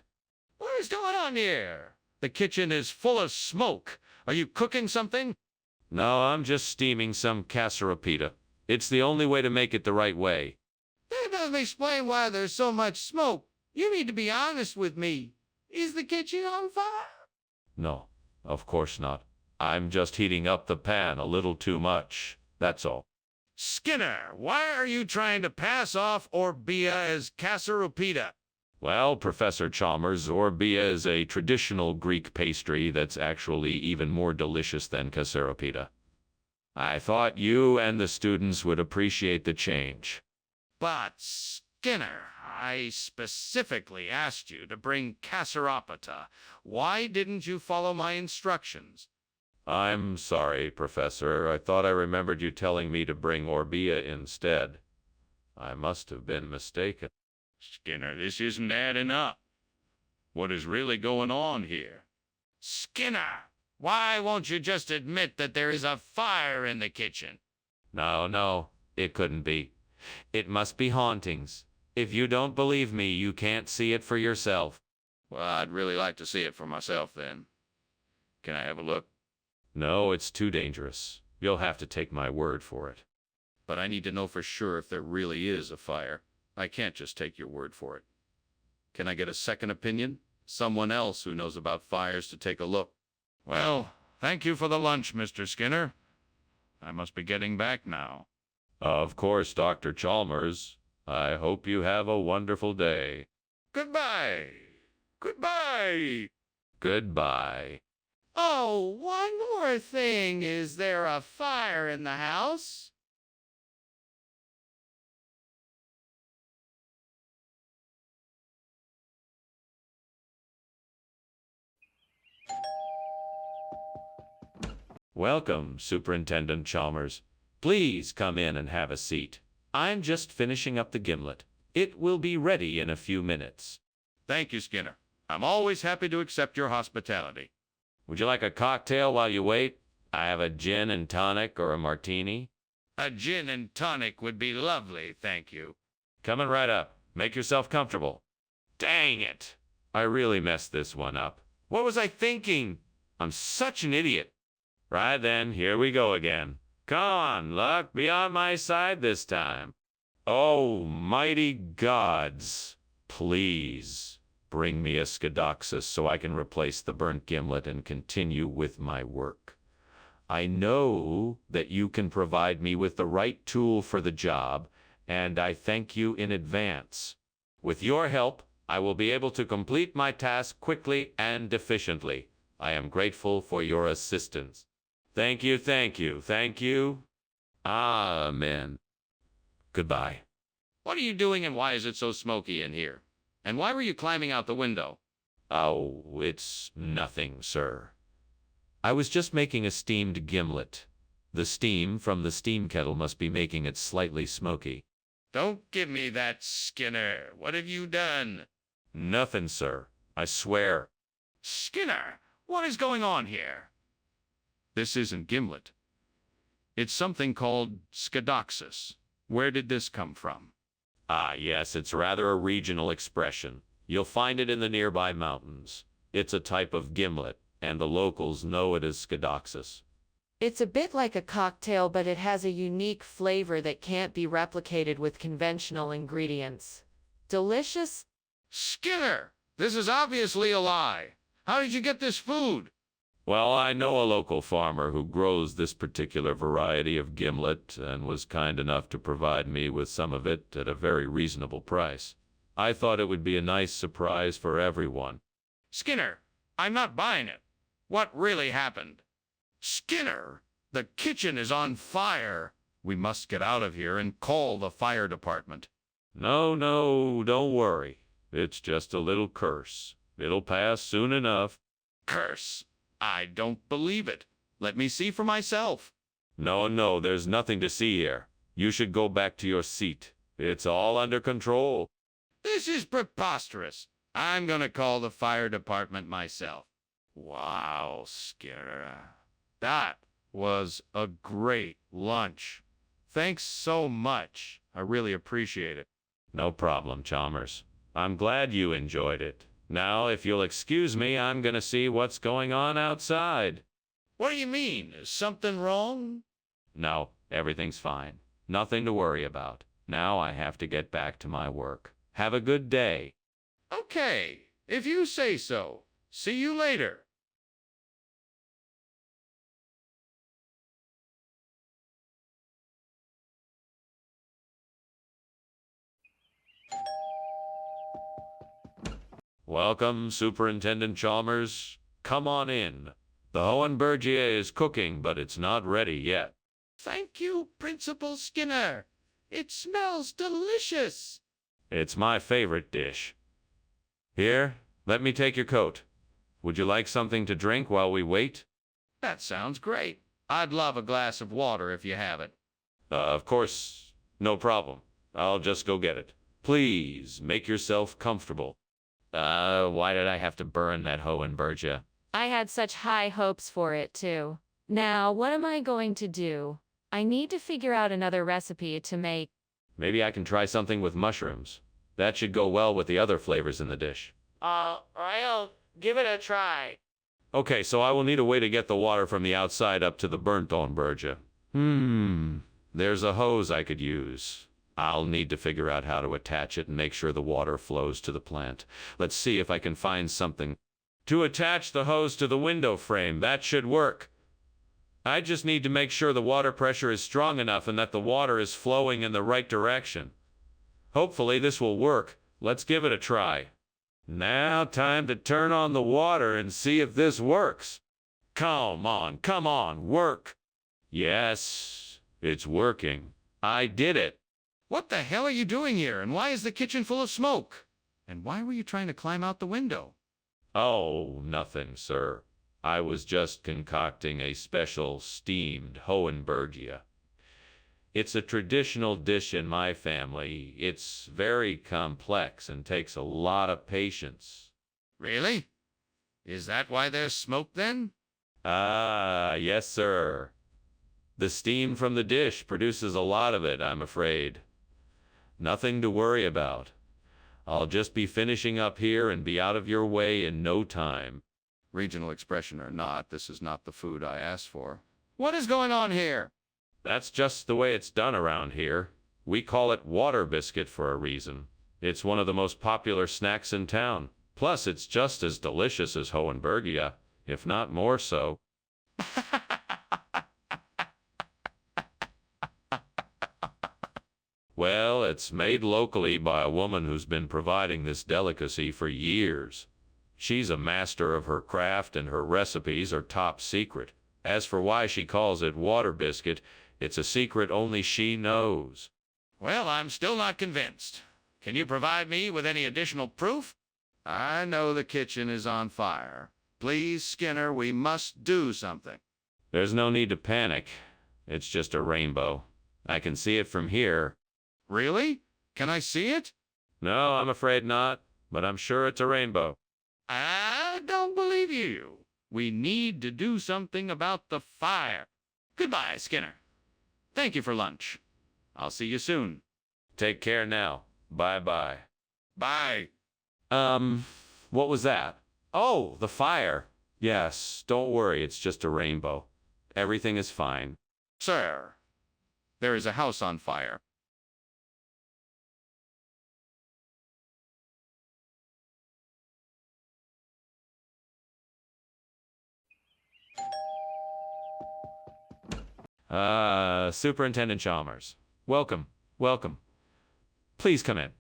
What is going on here? The kitchen is full of smoke. Are you cooking something? No, I'm just steaming some casserapita. It's the only way to make it the right way. That doesn't explain why there's so much smoke. You need to be honest with me. Is the kitchen on fire? No, of course not. I'm just heating up the pan a little too much. That's all. Skinner, why are you trying to pass off orbea as casserapita? Well, Professor Chalmers, orbea is a traditional Greek pastry that's actually even more delicious than casserapita. I thought you and the students would appreciate the change. But, Skinner, I specifically asked you to bring casserapita. Why didn't you follow my instructions? I'm sorry, Professor. I thought I remembered you telling me to bring orbea instead. I must have been mistaken. Skinner, this isn't adding up. What is really going on here? Skinner, why won't you just admit that there is a fire in the kitchen? No, it couldn't be. It must be hauntings. If you don't believe me, you can't see it for yourself. Well, I'd really like to see it for myself then. Can I have a look? No, it's too dangerous. You'll have to take my word for it. But I need to know for sure if there really is a fire. I can't just take your word for it. Can I get a second opinion? Someone else who knows about fires to take a look. Well, thank you for the lunch, Mr. Skinner. I must be getting back now. Of course, Dr. Chalmers. I hope you have a wonderful day. Goodbye. Goodbye. Goodbye. Oh, one more thing. Is there a fire in the house? Welcome, Superintendent Chalmers. Please come in and have a seat. I'm just finishing up the gimlet. It will be ready in a few minutes. Thank you, Skinner. I'm always happy to accept your hospitality. Would you like a cocktail while you wait? I have a gin and tonic or a martini. A gin and tonic would be lovely, thank you. Coming right up. Make yourself comfortable. Dang it! I really messed this one up. What was I thinking? I'm such an idiot. Right then, here we go again. Come on, luck, be on my side this time. Oh, mighty gods. Please, bring me a Scadoxus so I can replace the burnt gimlet and continue with my work. I know that you can provide me with the right tool for the job, and I thank you in advance. With your help, I will be able to complete my task quickly and efficiently. I am grateful for your assistance. Thank you, thank you, thank you. Amen. Goodbye. What are you doing and why is it so smoky in here? And why were you climbing out the window? Oh, it's nothing, sir. I was just making a steamed gimlet. The steam from the steam kettle must be making it slightly smoky. Don't give me that, Skinner. What have you done? Nothing, sir. I swear. Skinner, what is going on here? This isn't gimlet. It's something called Scadoxus. Where did this come from? Ah, yes, it's rather a regional expression. You'll find it in the nearby mountains. It's a type of gimlet, and the locals know it as Scadoxus. It's a bit like a cocktail, but it has a unique flavor that can't be replicated with conventional ingredients. Delicious? Skinner, this is obviously a lie. How did you get this food? Well, I know a local farmer who grows this particular variety of gimlet and was kind enough to provide me with some of it at a very reasonable price. I thought it would be a nice surprise for everyone. Skinner, I'm not buying it. What really happened? Skinner, the kitchen is on fire. We must get out of here and call the fire department. No, don't worry. It's just a little curse. It'll pass soon enough. Curse. I don't believe it. Let me see for myself. No, there's nothing to see here. You should go back to your seat. It's all under control. This is preposterous. I'm gonna call the fire department myself. Wow, Skinner. That was a great lunch. Thanks so much. I really appreciate it. No problem, Chalmers. I'm glad you enjoyed it. Now, if you'll excuse me, I'm gonna see what's going on outside. What do you mean? Is something wrong? No, everything's fine. Nothing to worry about. Now I have to get back to my work. Have a good day. Okay, if you say so. See you later. Welcome, Superintendent Chalmers. Come on in. The Hohenbergia is cooking, but it's not ready yet. Thank you, Principal Skinner. It smells delicious. It's my favorite dish. Here, let me take your coat. Would you like something to drink while we wait? That sounds great. I'd love a glass of water if you have it. Of course, no problem. I'll just go get it. Please, make yourself comfortable. Why did I have to burn that Hohenbergia? I had such high hopes for it, too. Now, what am I going to do? I need to figure out another recipe to make. Maybe I can try something with mushrooms. That should go well with the other flavors in the dish. I'll give it a try. Okay, so I will need a way to get the water from the outside up to the burnt Hohenbergia. There's a hose I could use. I'll need to figure out how to attach it and make sure the water flows to the plant. Let's see if I can find something. To attach the hose to the window frame, that should work. I just need to make sure the water pressure is strong enough and that the water is flowing in the right direction. Hopefully this will work. Let's give it a try. Now time to turn on the water and see if this works. Come on, work. Yes, it's working. I did it. What the hell are you doing here, and why is the kitchen full of smoke? And why were you trying to climb out the window? Oh, nothing, sir. I was just concocting a special steamed Hohenbergia. It's a traditional dish in my family. It's very complex and takes a lot of patience. Really? Is that why there's smoke then? Ah, yes, sir. The steam from the dish produces a lot of it, I'm afraid. Nothing to worry about. I'll just be finishing up here and be out of your way in no time. Regional expression or not, this is not the food I asked for. What is going on here? That's just the way it's done around here. We call it water biscuit for a reason. It's one of the most popular snacks in town. Plus, it's just as delicious as Hohenbergia, if not more so. Well, it's made locally by a woman who's been providing this delicacy for years. She's a master of her craft and her recipes are top secret. As for why she calls it water biscuit, it's a secret only she knows. Well, I'm still not convinced. Can you provide me with any additional proof? I know the kitchen is on fire. Please, Skinner, we must do something. There's no need to panic. It's just a rainbow. I can see it from here. Really? Can I see it? No, I'm afraid not, but I'm sure it's a rainbow. I don't believe you. We need to do something about the fire. Goodbye, Skinner. Thank you for lunch. I'll see you soon. Take care now. Bye-bye. Bye. What was that? Oh, the fire. Yes, don't worry, it's just a rainbow. Everything is fine. Sir, there is a house on fire. Superintendent Chalmers. Welcome. Please come in.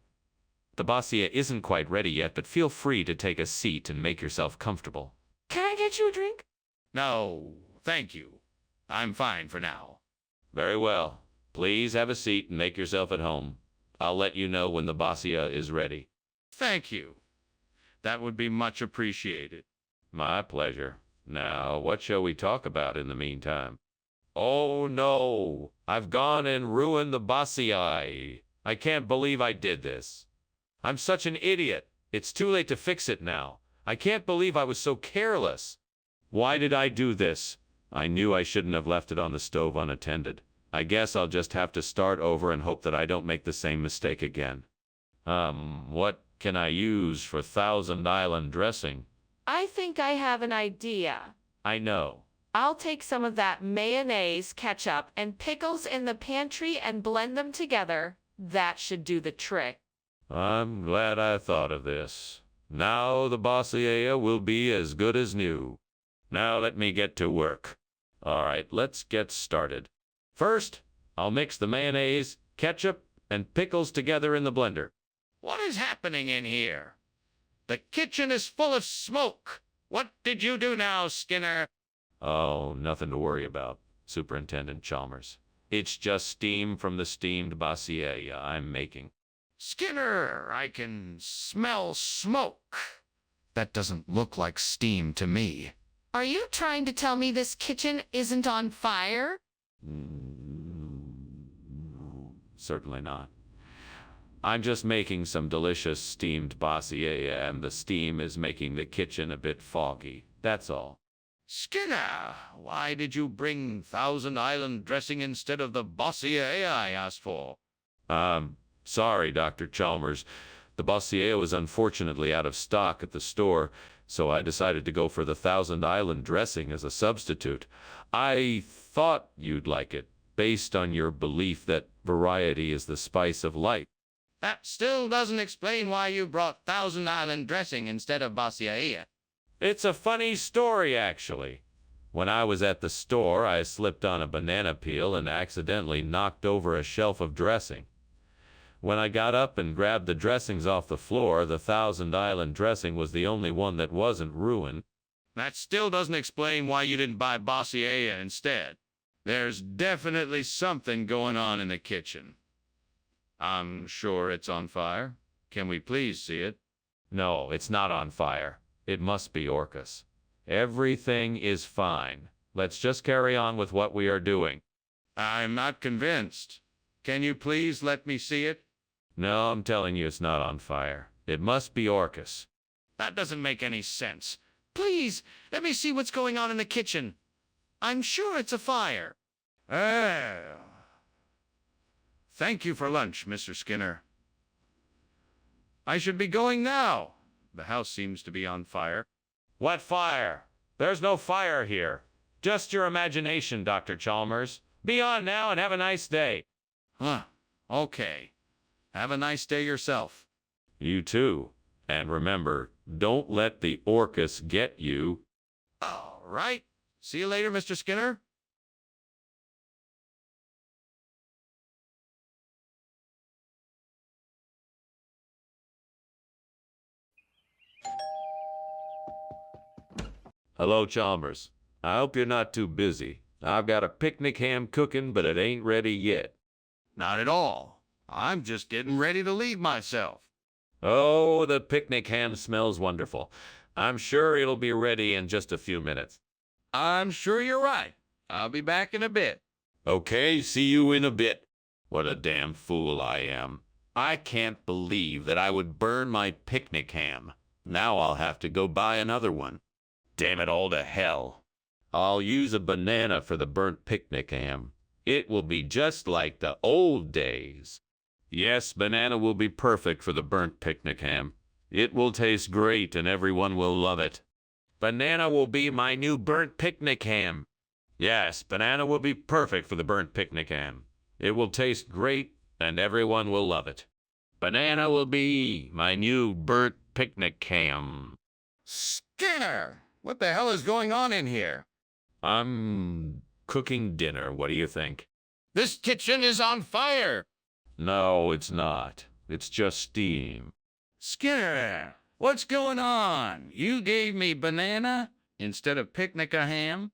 The Bossia isn't quite ready yet, but feel free to take a seat and make yourself comfortable. Can I get you a drink? No, thank you. I'm fine for now. Very well. Please have a seat and make yourself at home. I'll let you know when the Bossia is ready. Thank you. That would be much appreciated. My pleasure. Now, what shall we talk about in the meantime? Oh no, I've gone and ruined the Bossia. I can't believe I did this. I'm such an idiot. It's too late to fix it now. I can't believe I was so careless. Why did I do this? I knew I shouldn't have left it on the stove unattended. I guess I'll just have to start over and hope that I don't make the same mistake again. What can I use for Thousand Island dressing? I think I have an idea. I know. I'll take some of that mayonnaise, ketchup, and pickles in the pantry and blend them together. That should do the trick. I'm glad I thought of this. Now the Bossia will be as good as new. Now let me get to work. All right, let's get started. First, I'll mix the mayonnaise, ketchup, and pickles together in the blender. What is happening in here? The kitchen is full of smoke. What did you do now, Skinner? Oh, nothing to worry about, Superintendent Chalmers. It's just steam from the steamed Bossia I'm making. Skinner, I can smell smoke. That doesn't look like steam to me. Are you trying to tell me this kitchen isn't on fire? Certainly not. I'm just making some delicious steamed Bossia, and the steam is making the kitchen a bit foggy. That's all. Skinner, why did you bring Thousand Island dressing instead of the Bossia I asked for? Sorry, Dr. Chalmers. The Bossia was unfortunately out of stock at the store, so I decided to go for the Thousand Island dressing as a substitute. I thought you'd like it, based on your belief that variety is the spice of life. That still doesn't explain why you brought Thousand Island dressing instead of Bossia. It's a funny story, actually. When I was at the store, I slipped on a banana peel and accidentally knocked over a shelf of dressing. When I got up and grabbed the dressings off the floor, the Thousand Island dressing was the only one that wasn't ruined. That still doesn't explain why you didn't buy Bossier instead. There's definitely something going on in the kitchen. I'm sure it's on fire. Can we please see it? No, it's not on fire. It must be Orcus. Everything is fine. Let's just carry on with what we are doing. I'm not convinced. Can you please let me see it? No, I'm telling you it's not on fire. It must be Orcus. That doesn't make any sense. Please, let me see what's going on in the kitchen. I'm sure it's a fire. Thank you for lunch, Mr. Skinner. I should be going now. The house seems to be on fire. What fire? There's no fire here. Just your imagination, Dr. Chalmers. Be on now and have a nice day. Huh. Okay. Have a nice day yourself. You too. And remember, don't let the Orcus get you. All right. See you later, Mr. Skinner. Hello, Chalmers. I hope you're not too busy. I've got a picnic ham cooking, but it ain't ready yet. Not at all. I'm just getting ready to leave myself. Oh, the picnic ham smells wonderful. I'm sure it'll be ready in just a few minutes. I'm sure you're right. I'll be back in a bit. Okay, see you in a bit. What a damn fool I am. I can't believe that I would burn my picnic ham. Now I'll have to go buy another one. Damn it all to hell. I'll use a banana for the burnt picnic ham. It will be just like the old days. Yes, banana will be perfect for the burnt picnic ham. It will taste great and everyone will love it. Banana will be my new burnt picnic ham. Yes, banana will be perfect for the burnt picnic ham. It will taste great and everyone will love it. Banana will be my new burnt picnic ham. Skinner! What the hell is going on in here? I'm cooking dinner. What do you think? This kitchen is on fire! No, it's not. It's just steam. Skinner, what's going on? You gave me banana instead of picnic a ham?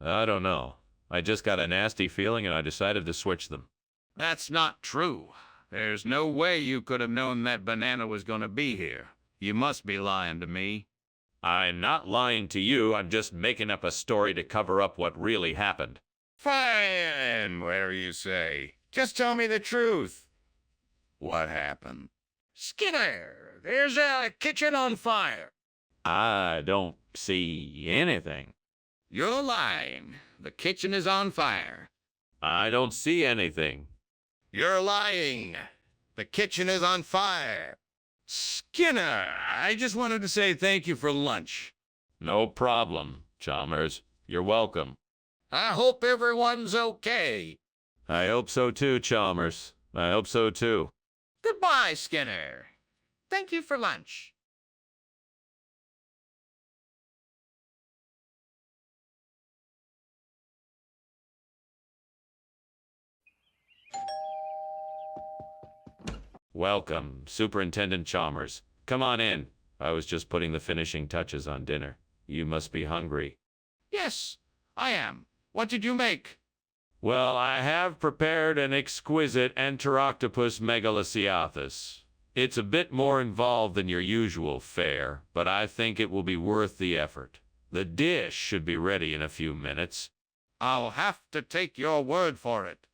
I don't know. I just got a nasty feeling and I decided to switch them. That's not true. There's no way you could have known that banana was going to be here. You must be lying to me. I'm not lying to you. I'm just making up a story to cover up what really happened. Fine, whatever you say. Just tell me the truth. What happened? Skinner, there's a kitchen on fire. I don't see anything. You're lying. The kitchen is on fire. I don't see anything. You're lying. The kitchen is on fire. Skinner, I just wanted to say thank you for lunch. No problem, Chalmers. You're welcome. I hope everyone's okay. I hope so too, Chalmers. I hope so too. Goodbye, Skinner. Thank you for lunch. Welcome, Superintendent Chalmers. Come on in. I was just putting the finishing touches on dinner. You must be hungry. Yes, I am. What did you make? Well, I have prepared an exquisite Enteroctopus megalocyathus. It's a bit more involved than your usual fare, but I think it will be worth the effort. The dish should be ready in a few minutes. I'll have to take your word for it.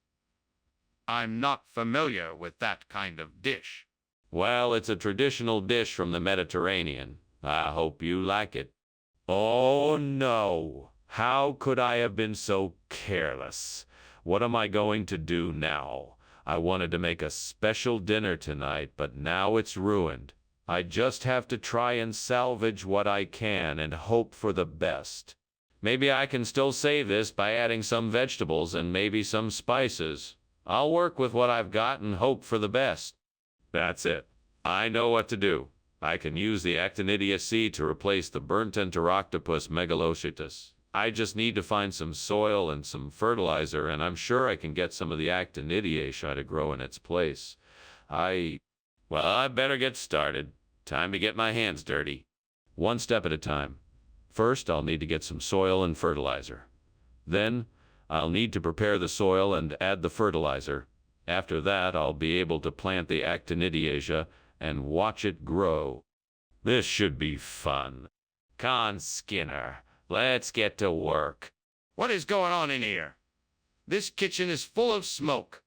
I'm not familiar with that kind of dish. Well, it's a traditional dish from the Mediterranean. I hope you like it. Oh no! How could I have been so careless? What am I going to do now? I wanted to make a special dinner tonight, but now it's ruined. I just have to try and salvage what I can and hope for the best. Maybe I can still save this by adding some vegetables and maybe some spices. I'll work with what I've got and hope for the best. That's it. I know what to do. I can use the actinidia seed to replace the burnt Enteroctopus megalocyathus. I just need to find some soil and some fertilizer, and I'm sure I can get some of the actinidiaceae to grow in its place. I better get started. Time to get my hands dirty. One step at a time. First, I'll need to get some soil and fertilizer. Then, I'll need to prepare the soil and add the fertilizer. After that, I'll be able to plant the actinidiaceae and watch it grow. This should be fun. Con Skinner, let's get to work. What is going on in here? This kitchen is full of smoke.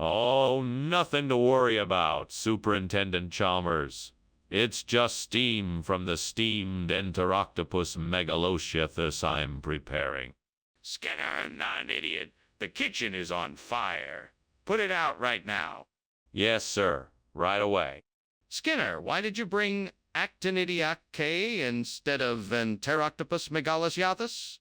Oh, nothing to worry about, Superintendent Chalmers. It's just steam from the steamed Enteroctopus megalocetus I'm preparing. Skinner, I'm not an idiot. The kitchen is on fire. Put it out right now. Yes, sir. Right away. Skinner, why did you bring Actinidiaceae instead of Enteroctopus megalocetus?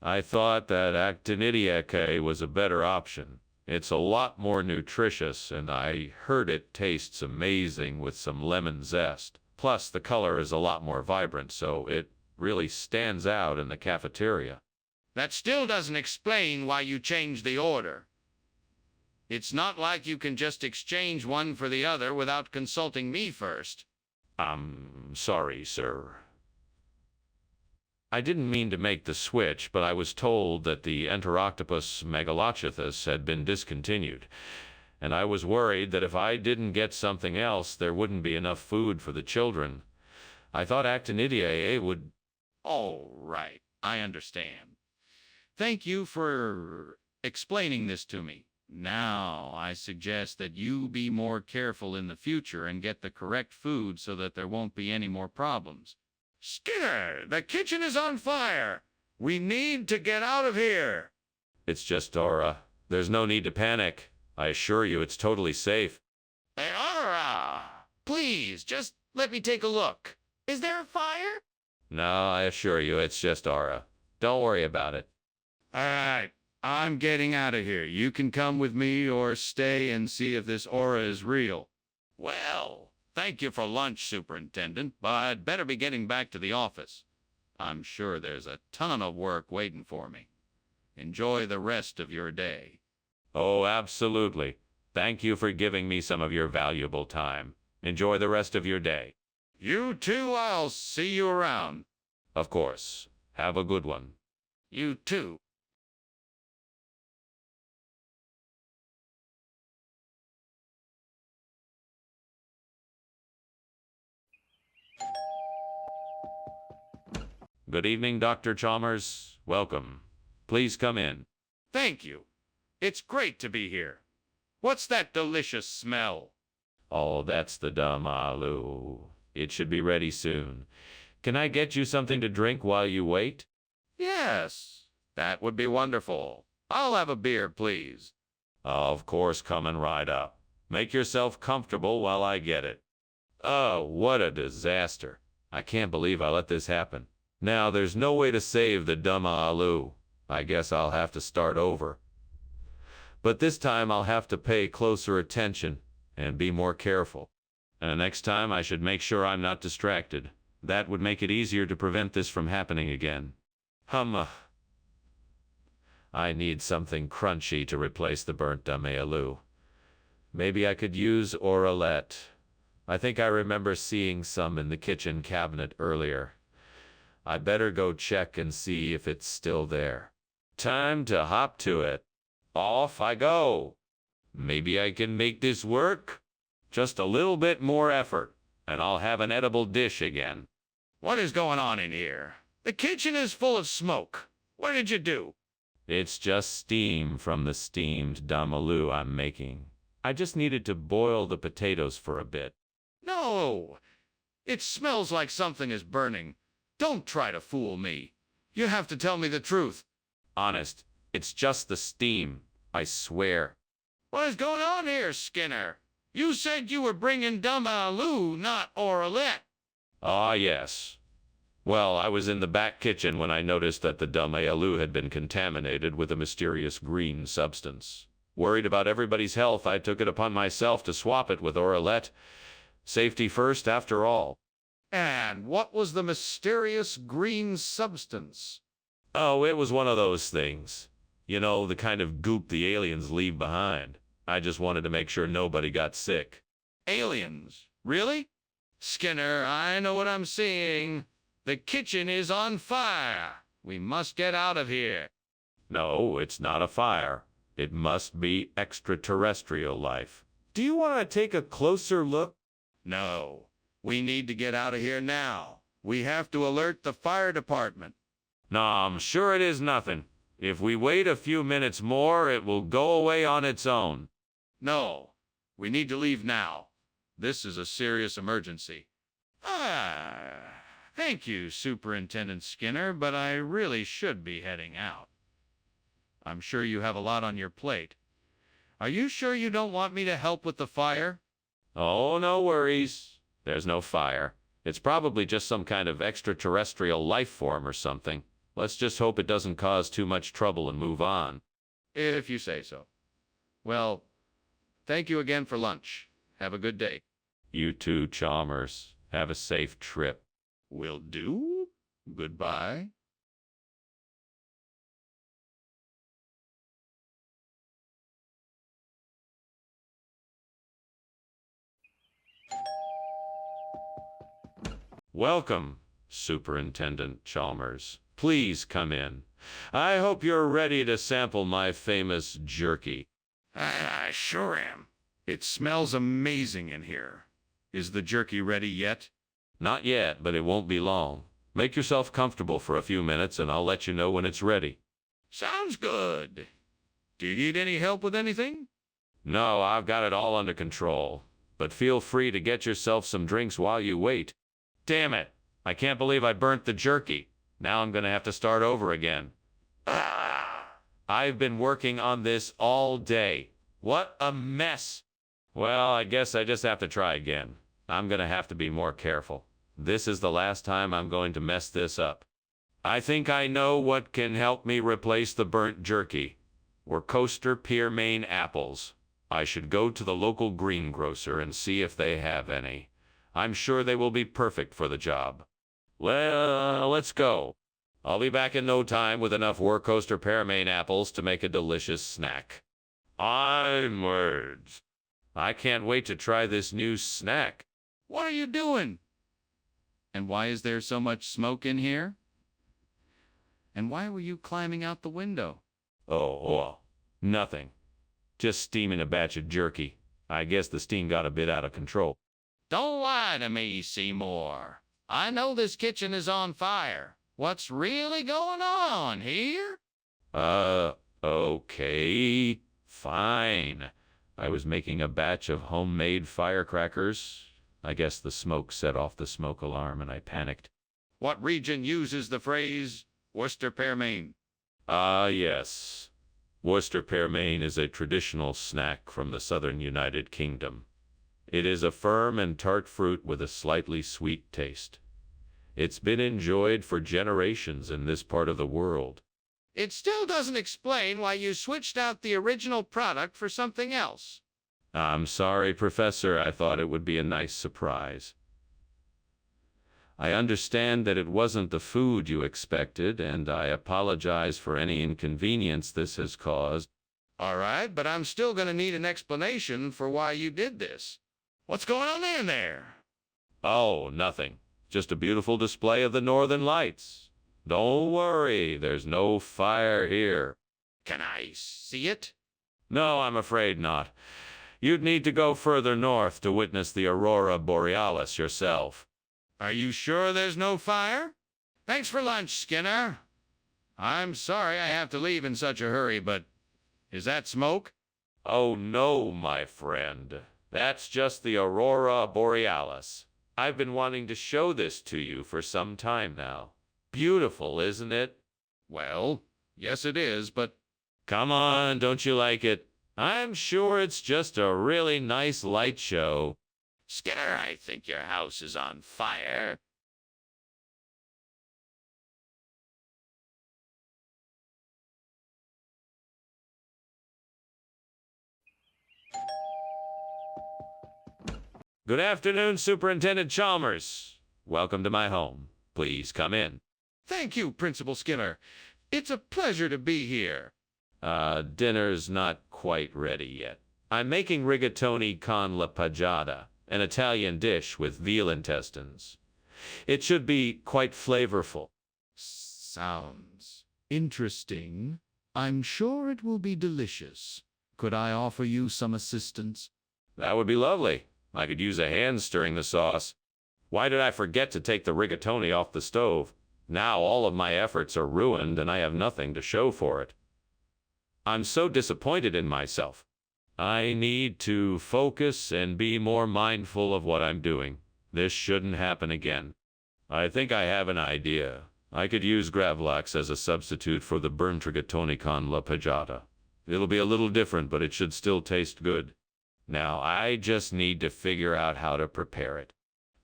I thought that Actinidiaceae was a better option. It's a lot more nutritious, and I heard it tastes amazing with some lemon zest. Plus, the color is a lot more vibrant, so it really stands out in the cafeteria. That still doesn't explain why you changed the order. It's not like you can just exchange one for the other without consulting me first. I'm sorry, sir. I didn't mean to make the switch, but I was told that the Enteroctopus megalocetus had been discontinued, and I was worried that if I didn't get something else, there wouldn't be enough food for the children. I thought Actinidiaceae would... All right, I understand. Thank you for explaining this to me. Now, I suggest that you be more careful in the future and get the correct food so that there won't be any more problems. Skinner, the kitchen is on fire. We need to get out of here. It's just Dora. There's no need to panic. I assure you it's totally safe. Aura, please, just let me take a look. Is there a fire? No, I assure you it's just Aura. Don't worry about it. All right, I'm getting out of here. You can come with me or stay and see if this aura is real. Well, thank you for lunch, Superintendent, but I'd better be getting back to the office. I'm sure there's a ton of work waiting for me. Enjoy the rest of your day. Oh, absolutely. Thank you for giving me some of your valuable time. Enjoy the rest of your day. You too, I'll see you around. Of course. Have a good one. You too. Good evening, Dr. Chalmers. Welcome. Please come in. Thank you. It's great to be here. What's that delicious smell? Oh, that's the dumb aloo. It should be ready soon. Can I get you something to drink while you wait? Yes, that would be wonderful. I'll have a beer, please. Of course, coming right up. Make yourself comfortable while I get it. Oh, what a disaster. I can't believe I let this happen. Now, there's no way to save the dumb aloo. I guess I'll have to start over. But this time I'll have to pay closer attention and be more careful. And next time I should make sure I'm not distracted. That would make it easier to prevent this from happening again. I need something crunchy to replace the burnt dumb aloo. Maybe I could use Oralette. I think I remember seeing some in the kitchen cabinet earlier. I better go check and see if it's still there. Time to hop to it. Off I go. Maybe I can make this work. Just a little bit more effort, and I'll have an edible dish again. What is going on in here? The kitchen is full of smoke. What did you do? It's just steam from the steamed dummaloo I'm making. I just needed to boil the potatoes for a bit. No, it smells like something is burning. Don't try to fool me. You have to tell me the truth. Honest, it's just the steam, I swear. What is going on here, Skinner? You said you were bringing dummaloo, not Oralette. Ah, yes. Well, I was in the back kitchen when I noticed that the dumb aloo had been contaminated with a mysterious green substance. Worried about everybody's health, I took it upon myself to swap it with Oralette. Safety first, after all. And what was the mysterious green substance? Oh, it was one of those things. You know, the kind of goop the aliens leave behind. I just wanted to make sure nobody got sick. Aliens? Really? Skinner, I know what I'm seeing. The kitchen is on fire. We must get out of here. No, it's not a fire. It must be extraterrestrial life. Do you want to take a closer look? No, we need to get out of here now. We have to alert the fire department. No, I'm sure it is nothing. If we wait a few minutes more, it will go away on its own. No, we need to leave now. This is a serious emergency. Thank you, Superintendent Skinner, but I really should be heading out. I'm sure you have a lot on your plate. Are you sure you don't want me to help with the fire? Oh, no worries. There's no fire. It's probably just some kind of extraterrestrial life form or something. Let's just hope it doesn't cause too much trouble and move on. If you say so. Well, thank you again for lunch. Have a good day. You too, Chalmers. Have a safe trip. Will do. Goodbye. Welcome, Superintendent Chalmers. Please come in. I hope you're ready to sample my famous jerky. I sure am. It smells amazing in here. Is the jerky ready yet? Not yet, but it won't be long. Make yourself comfortable for a few minutes and I'll let you know when it's ready. Sounds good. Do you need any help with anything? No, I've got it all under control. But feel free to get yourself some drinks while you wait. Damn it! I can't believe I burnt the jerky. Now I'm gonna have to start over again. I've been working on this all day. What a mess! Well, I guess I just have to try again. I'm gonna have to be more careful. This is the last time I'm going to mess this up. I think I know what can help me replace the burnt jerky. Worcester Pearmain apples. I should go to the local greengrocer and see if they have any. I'm sure they will be perfect for the job. Well, let's go. I'll be back in no time with enough Worcester Pearmain apples to make a delicious snack. Onwards. I can't wait to try this new snack. What are you doing? And why is there so much smoke in here? And why were you climbing out the window? Oh, nothing. Just steaming a batch of jerky. I guess the steam got a bit out of control. Don't lie to me, Seymour. I know this kitchen is on fire. What's really going on here? Okay, fine. I was making a batch of homemade firecrackers. I guess the smoke set off the smoke alarm and I panicked. What region uses the phrase Worcester Pearmain? Yes. Worcester Pearmain is a traditional snack from the southern United Kingdom. It is a firm and tart fruit with a slightly sweet taste. It's been enjoyed for generations in this part of the world. It still doesn't explain why you switched out the original product for something else. I'm sorry, Professor. I thought it would be a nice surprise. I understand that it wasn't the food you expected, and I apologize for any inconvenience this has caused. All right, but I'm still going to need an explanation for why you did this. What's going on in there? Oh, nothing. Just a beautiful display of the northern lights. Don't worry, there's no fire here. Can I see it? No, I'm afraid not. You'd need to go further north to witness the aurora borealis yourself. Are you sure there's no fire? Thanks for lunch, Skinner. I'm sorry I have to leave in such a hurry, but is that smoke? Oh no, my friend. That's just the aurora borealis. I've been wanting to show this to you for some time now. Beautiful, isn't it? Well, yes it is, but... Come on, don't you like it? I'm sure it's just a really nice light show. Skinner, I think your house is on fire. Good afternoon, Superintendent Chalmers. Welcome to my home. Please come in. Thank you, Principal Skinner. It's a pleasure to be here. Dinner's not quite ready yet. I'm making rigatoni con la paggiata, an Italian dish with veal intestines. It should be quite flavorful. Sounds interesting. I'm sure it will be delicious. Could I offer you some assistance? That would be lovely. I could use a hand stirring the sauce. Why did I forget to take the rigatoni off the stove? Now all of my efforts are ruined and I have nothing to show for it. I'm so disappointed in myself. I need to focus and be more mindful of what I'm doing. This shouldn't happen again. I think I have an idea. I could use gravlax as a substitute for the burnt rigatoni con la pagata. It'll be a little different, but it should still taste good. Now, I just need to figure out how to prepare it.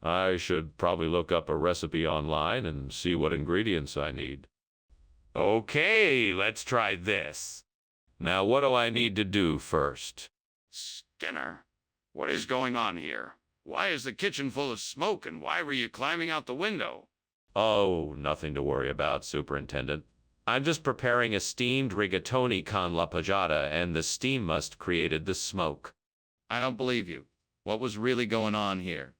I should probably look up a recipe online and see what ingredients I need. Okay, let's try this. Now, what do I need to do first? Skinner, what is going on here? Why is the kitchen full of smoke and why were you climbing out the window? Oh, nothing to worry about, Superintendent. I'm just preparing a steamed rigatoni con la pagata and the steam must created the smoke. I don't believe you. What was really going on here?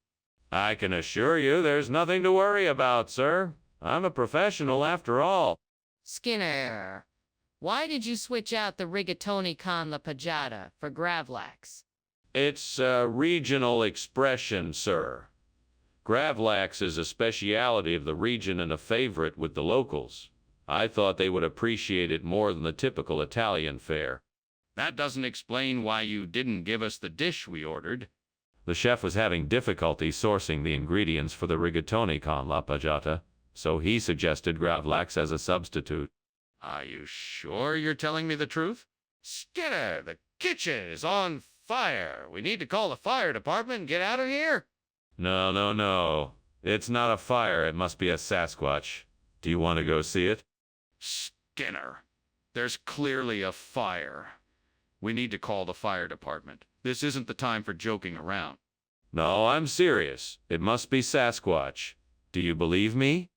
I can assure you there's nothing to worry about, sir. I'm a professional after all. Skinner, why did you switch out the rigatoni con la pagata for gravlax? It's a regional expression, sir. Gravlax is a speciality of the region and a favorite with the locals. I thought they would appreciate it more than the typical Italian fare. That doesn't explain why you didn't give us the dish we ordered. The chef was having difficulty sourcing the ingredients for the rigatoni con la pagata, so he suggested gravlax as a substitute. Are you sure you're telling me the truth? Skinner, the kitchen is on fire. We need to call the fire department and get out of here. No. It's not a fire. It must be a Sasquatch. Do you want to go see it? Skinner, there's clearly a fire. We need to call the fire department. This isn't the time for joking around. No, I'm serious. It must be Sasquatch. Do you believe me?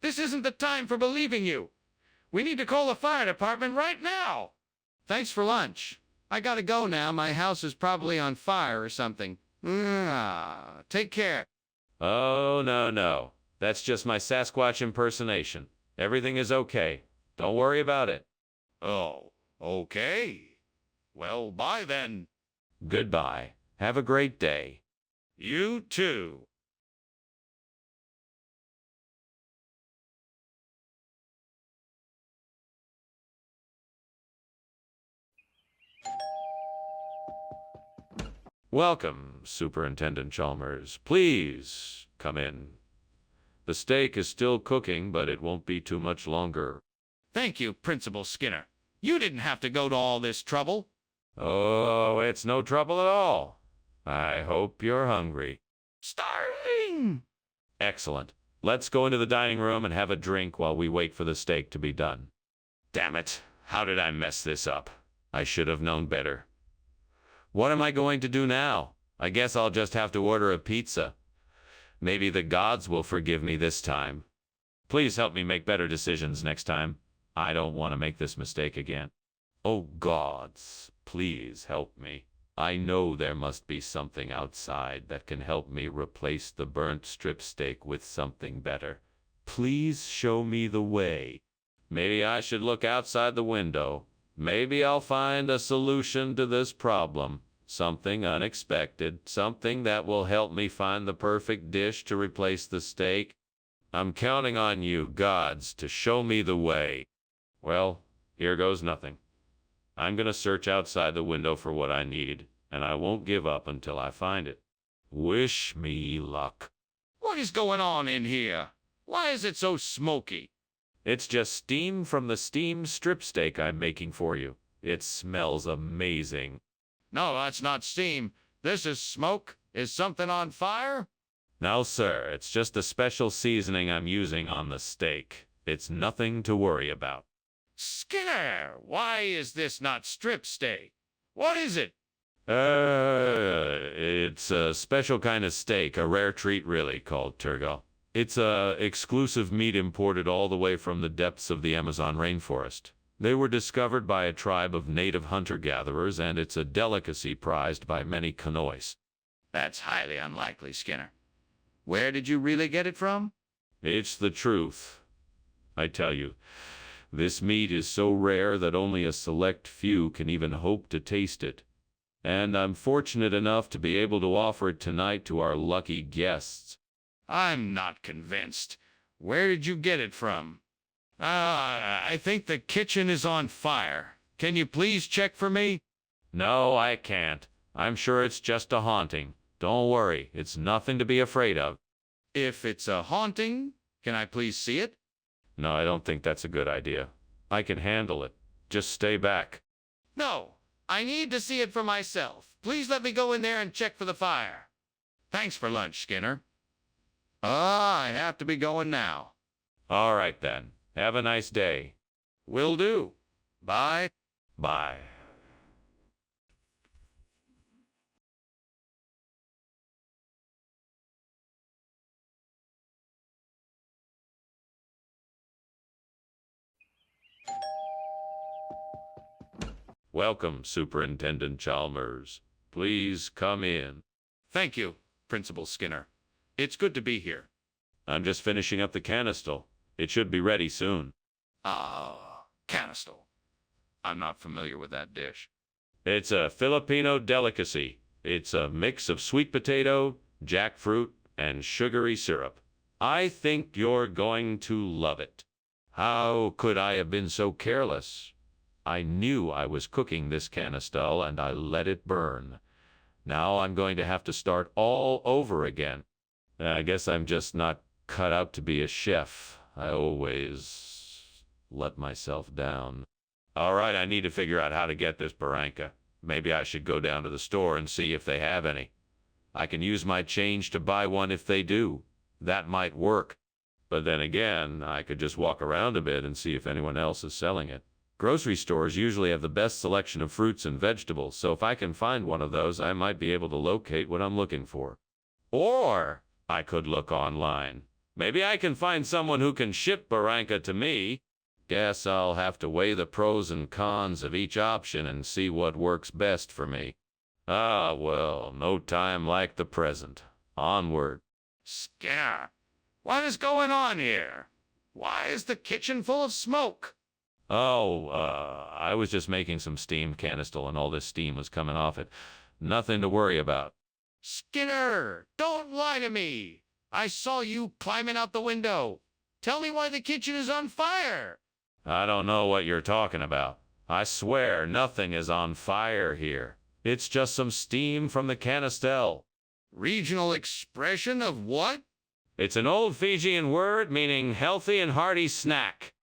This isn't the time for believing you. We need to call the fire department right now. Thanks for lunch. I gotta go now. My house is probably on fire or something. Take care. Oh, no. That's just my Sasquatch impersonation. Everything is okay. Don't worry about it. Oh, okay. Well, bye then. Goodbye. Have a great day. You too. Welcome, Superintendent Chalmers. Please come in. The steak is still cooking, but it won't be too much longer. Thank you, Principal Skinner. You didn't have to go to all this trouble. Oh, it's no trouble at all. I hope you're hungry. Starving! Excellent. Let's go into the dining room and have a drink while we wait for the steak to be done. Damn it. How did I mess this up? I should have known better. What am I going to do now? I guess I'll just have to order a pizza. Maybe the gods will forgive me this time. Please help me make better decisions next time. I don't want to make this mistake again. Oh, gods, please help me. I know there must be something outside that can help me replace the burnt strip steak with something better. Please show me the way. Maybe I should look outside the window. Maybe I'll find a solution to this problem. Something unexpected, something that will help me find the perfect dish to replace the steak. I'm counting on you, gods, to show me the way. Well, here goes nothing. I'm gonna search outside the window for what I need, and I won't give up until I find it. Wish me luck. What is going on in here? Why is it so smoky? It's just steam from the steamed strip steak I'm making for you. It smells amazing. No, that's not steam. This is smoke. Is something on fire? No, sir, it's just a special seasoning I'm using on the steak. It's nothing to worry about. Skinner, why is this not strip steak? What is it? It's a special kind of steak, a rare treat really, called turtle. It's a exclusive meat imported all the way from the depths of the Amazon rainforest. They were discovered by a tribe of native hunter-gatherers, and it's a delicacy prized by many Kanois. That's highly unlikely, Skinner. Where did you really get it from? It's the truth. I tell you, this meat is so rare that only a select few can even hope to taste it. And I'm fortunate enough to be able to offer it tonight to our lucky guests. I'm not convinced. Where did you get it from? I think the kitchen is on fire. Can you please check for me? No, I can't. I'm sure it's just a haunting. Don't worry, it's nothing to be afraid of. If it's a haunting, can I please see it? No, I don't think that's a good idea. I can handle it. Just stay back. No, I need to see it for myself. Please let me go in there and check for the fire. Thanks for lunch, Skinner. I have to be going now. All right then. Have a nice day. Will do. Bye. Bye. Welcome, Superintendent Chalmers. Please come in. Thank you, Principal Skinner. It's good to be here. I'm just finishing up the canistel. It should be ready soon. Canistel. I'm not familiar with that dish. It's a Filipino delicacy. It's a mix of sweet potato, jackfruit, and sugary syrup. I think you're going to love it. How could I have been so careless? I knew I was cooking this canistel and I let it burn. Now I'm going to have to start all over again. I guess I'm just not cut out to be a chef. I always let myself down. All right, I need to figure out how to get this barranca. Maybe I should go down to the store and see if they have any. I can use my change to buy one if they do. That might work. But then again, I could just walk around a bit and see if anyone else is selling it. Grocery stores usually have the best selection of fruits and vegetables, so if I can find one of those, I might be able to locate what I'm looking for. Or I could look online. Maybe I can find someone who can ship barranca to me. Guess I'll have to weigh the pros and cons of each option and see what works best for me. Well, no time like the present. Onward. Skinner, what is going on here? Why is the kitchen full of smoke? I was just making some steamed canistel and all this steam was coming off it. Nothing to worry about. Skinner, don't lie to me. I saw you climbing out the window. Tell me why the kitchen is on fire. I don't know what you're talking about. I swear nothing is on fire here. It's just some steam from the canistel. Regional expression of what? It's an old Fijian word meaning healthy and hearty snack.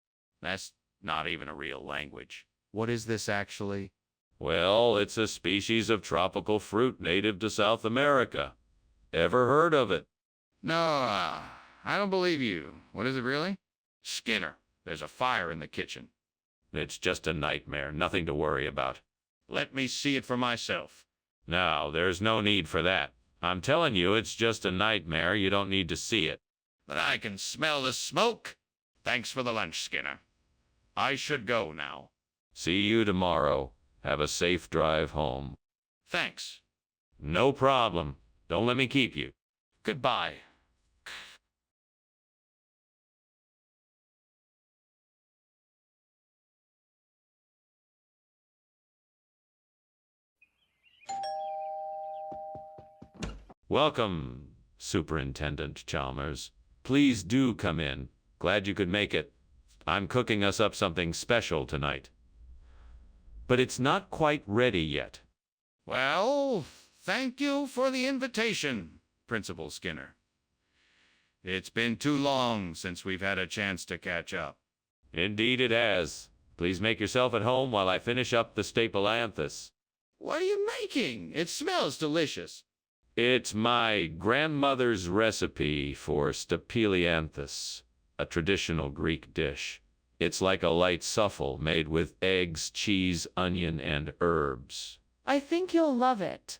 That's not even a real language. What is this actually? Well, it's a species of tropical fruit native to South America. Ever heard of it? No, I don't believe you. What is it really? Skinner, there's a fire in the kitchen. It's just a nightmare, nothing to worry about. Let me see it for myself. No, there's no need for that. I'm telling you, it's just a nightmare. You don't need to see it. But I can smell the smoke. Thanks for the lunch, Skinner. I should go now. See you tomorrow. Have a safe drive home. Thanks. No problem. Don't let me keep you. Goodbye. Welcome, Superintendent Chalmers. Please do come in. Glad you could make it. I'm cooking us up something special tonight. But it's not quite ready yet. Well, thank you for the invitation, Principal Skinner. It's been too long since we've had a chance to catch up. Indeed it has. Please make yourself at home while I finish up the stapelanthus. What are you making? It smells delicious. It's my grandmother's recipe for stapelianthus, a traditional Greek dish. It's like a light souffle made with eggs, cheese, onion, and herbs. I think you'll love it.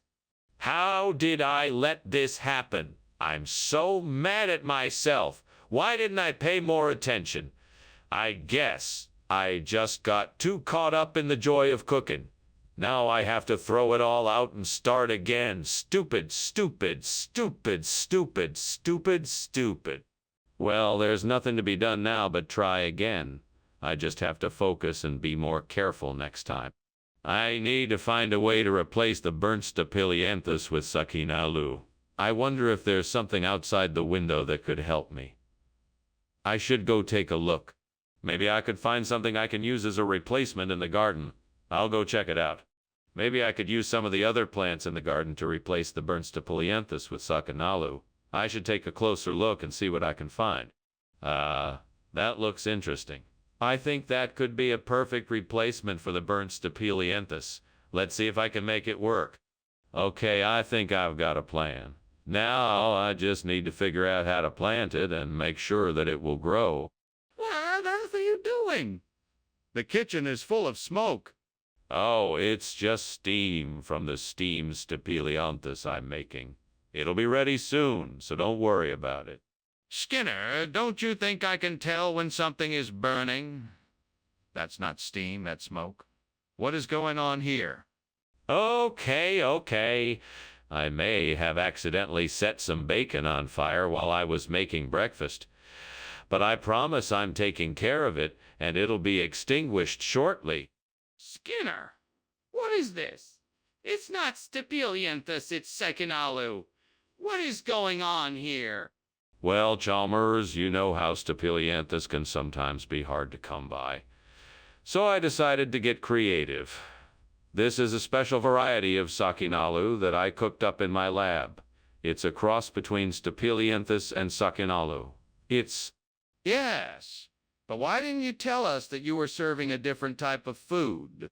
How did I let this happen? I'm so mad at myself. Why didn't I pay more attention? I guess I just got too caught up in the joy of cooking. Now I have to throw it all out and start again. Stupid, stupid, stupid, stupid, stupid, stupid. Well, there's nothing to be done now but try again. I just have to focus and be more careful next time. I need to find a way to replace the burnt staphylianthus with Sakinalu. I wonder if there's something outside the window that could help me. I should go take a look. Maybe I could find something I can use as a replacement in the garden. I'll go check it out. Maybe I could use some of the other plants in the garden to replace the burnt staphylianthus with Sakinalu. I should take a closer look and see what I can find. That looks interesting. I think that could be a perfect replacement for the burnt staphylianthus. Let's see if I can make it work. Okay, I think I've got a plan. Now I just need to figure out how to plant it and make sure that it will grow. What on earth are you doing? The kitchen is full of smoke. Oh, it's just steam from the steam staphylianthus I'm making. It'll be ready soon, so don't worry about it. Skinner, don't you think I can tell when something is burning? That's not steam, that's smoke. What is going on here? Okay. I may have accidentally set some bacon on fire while I was making breakfast. But I promise I'm taking care of it, and it'll be extinguished shortly. Skinner, what is this? It's not staphylianthus, it's Sakinalu. What is going on here? Well, Chalmers, you know how staphylianthus can sometimes be hard to come by. So I decided to get creative. This is a special variety of Sakinalu that I cooked up in my lab. It's a cross between staphylianthus and Sakinalu. Yes, but why didn't you tell us that you were serving a different type of food?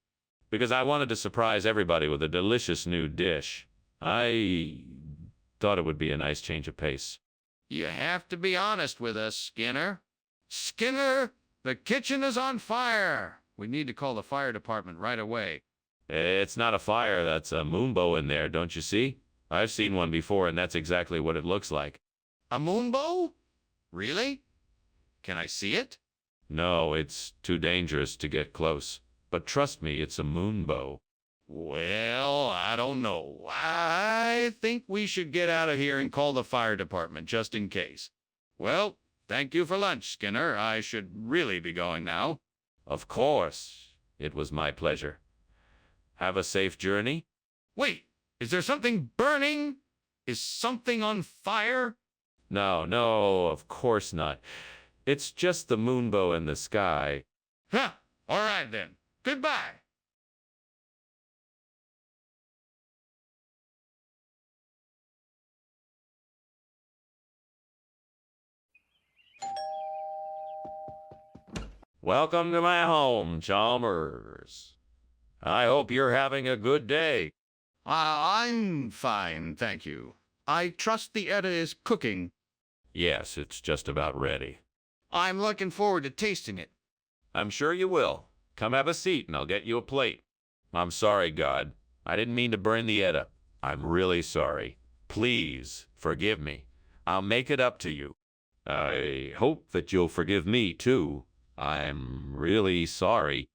Because I wanted to surprise everybody with a delicious new dish. I thought it would be a nice change of pace. You have to be honest with us, Skinner. Skinner, the kitchen is on fire. We need to call the fire department right away. It's not a fire, that's a moonbow in there, don't you see? I've seen one before, and that's exactly what it looks like. A moonbow? Really? Can I see it? No, it's too dangerous to get close. But trust me, it's a moonbow. Well, I don't know. I think we should get out of here and call the fire department just in case. Well, thank you for lunch, Skinner. I should really be going now. Of course. It was my pleasure. Have a safe journey. Wait, is there something burning? Is something on fire? No, of course not. It's just the moonbow in the sky. Huh, all right then. Goodbye. Welcome to my home, Chalmers. I hope you're having a good day. I'm fine, thank you. I trust the Edda is cooking. Yes, it's just about ready. I'm looking forward to tasting it. I'm sure you will. Come have a seat and I'll get you a plate. I'm sorry, God. I didn't mean to burn the Edda. I'm really sorry. Please forgive me. I'll make it up to you. I hope that you'll forgive me, too. I'm really sorry.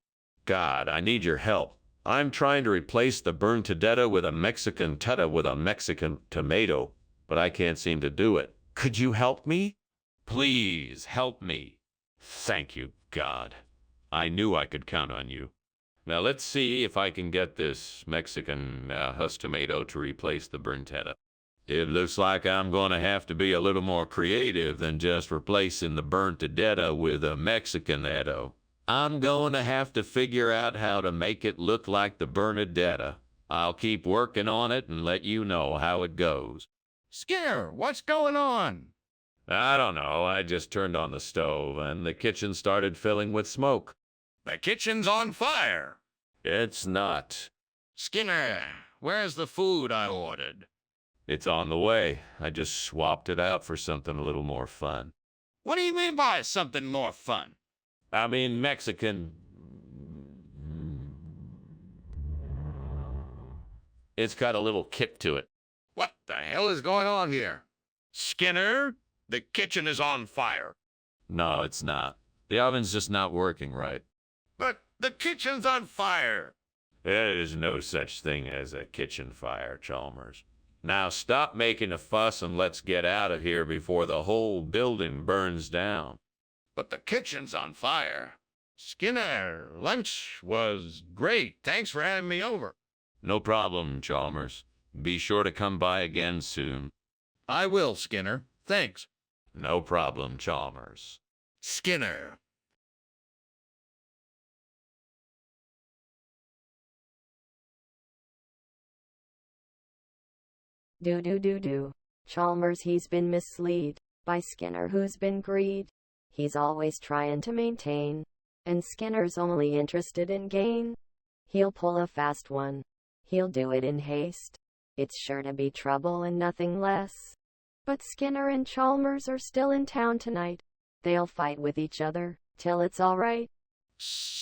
God, I need your help. I'm trying to replace the burnt Edda with a Mexican teta with a Mexican tomato, but I can't seem to do it. Could you help me? Please help me. Thank you, God. I knew I could count on you. Now let's see if I can get this Mexican tomato to replace the burnt Edda. It looks like I'm going to have to be a little more creative than just replacing the burnt Edda with a Mexican Edda. I'm going to have to figure out how to make it look like the burnt Edda. I'll keep working on it and let you know how it goes. Skinner, what's going on? I don't know. I just turned on the stove and the kitchen started filling with smoke. The kitchen's on fire. It's not. Skinner, where's the food I ordered? It's on the way. I just swapped it out for something a little more fun. What do you mean by something more fun? I mean Mexican. It's got a little kick to it. What the hell is going on here? Skinner, the kitchen is on fire. No, it's not. The oven's just not working right. But the kitchen's on fire. There is no such thing as a kitchen fire, Chalmers. Now stop making a fuss and let's get out of here before the whole building burns down. But the kitchen's on fire. Skinner, lunch was great. Thanks for having me over. No problem, Chalmers. Be sure to come by again soon. I will, Skinner. Thanks. No problem, Chalmers. Skinner. Do. Chalmers he's been misled by Skinner who's been greed. He's always trying to maintain, and Skinner's only interested in gain. He'll pull a fast one. He'll do it in haste. It's sure to be trouble and nothing less. But Skinner and Chalmers are still in town tonight. They'll fight with each other till it's all right. Seymour.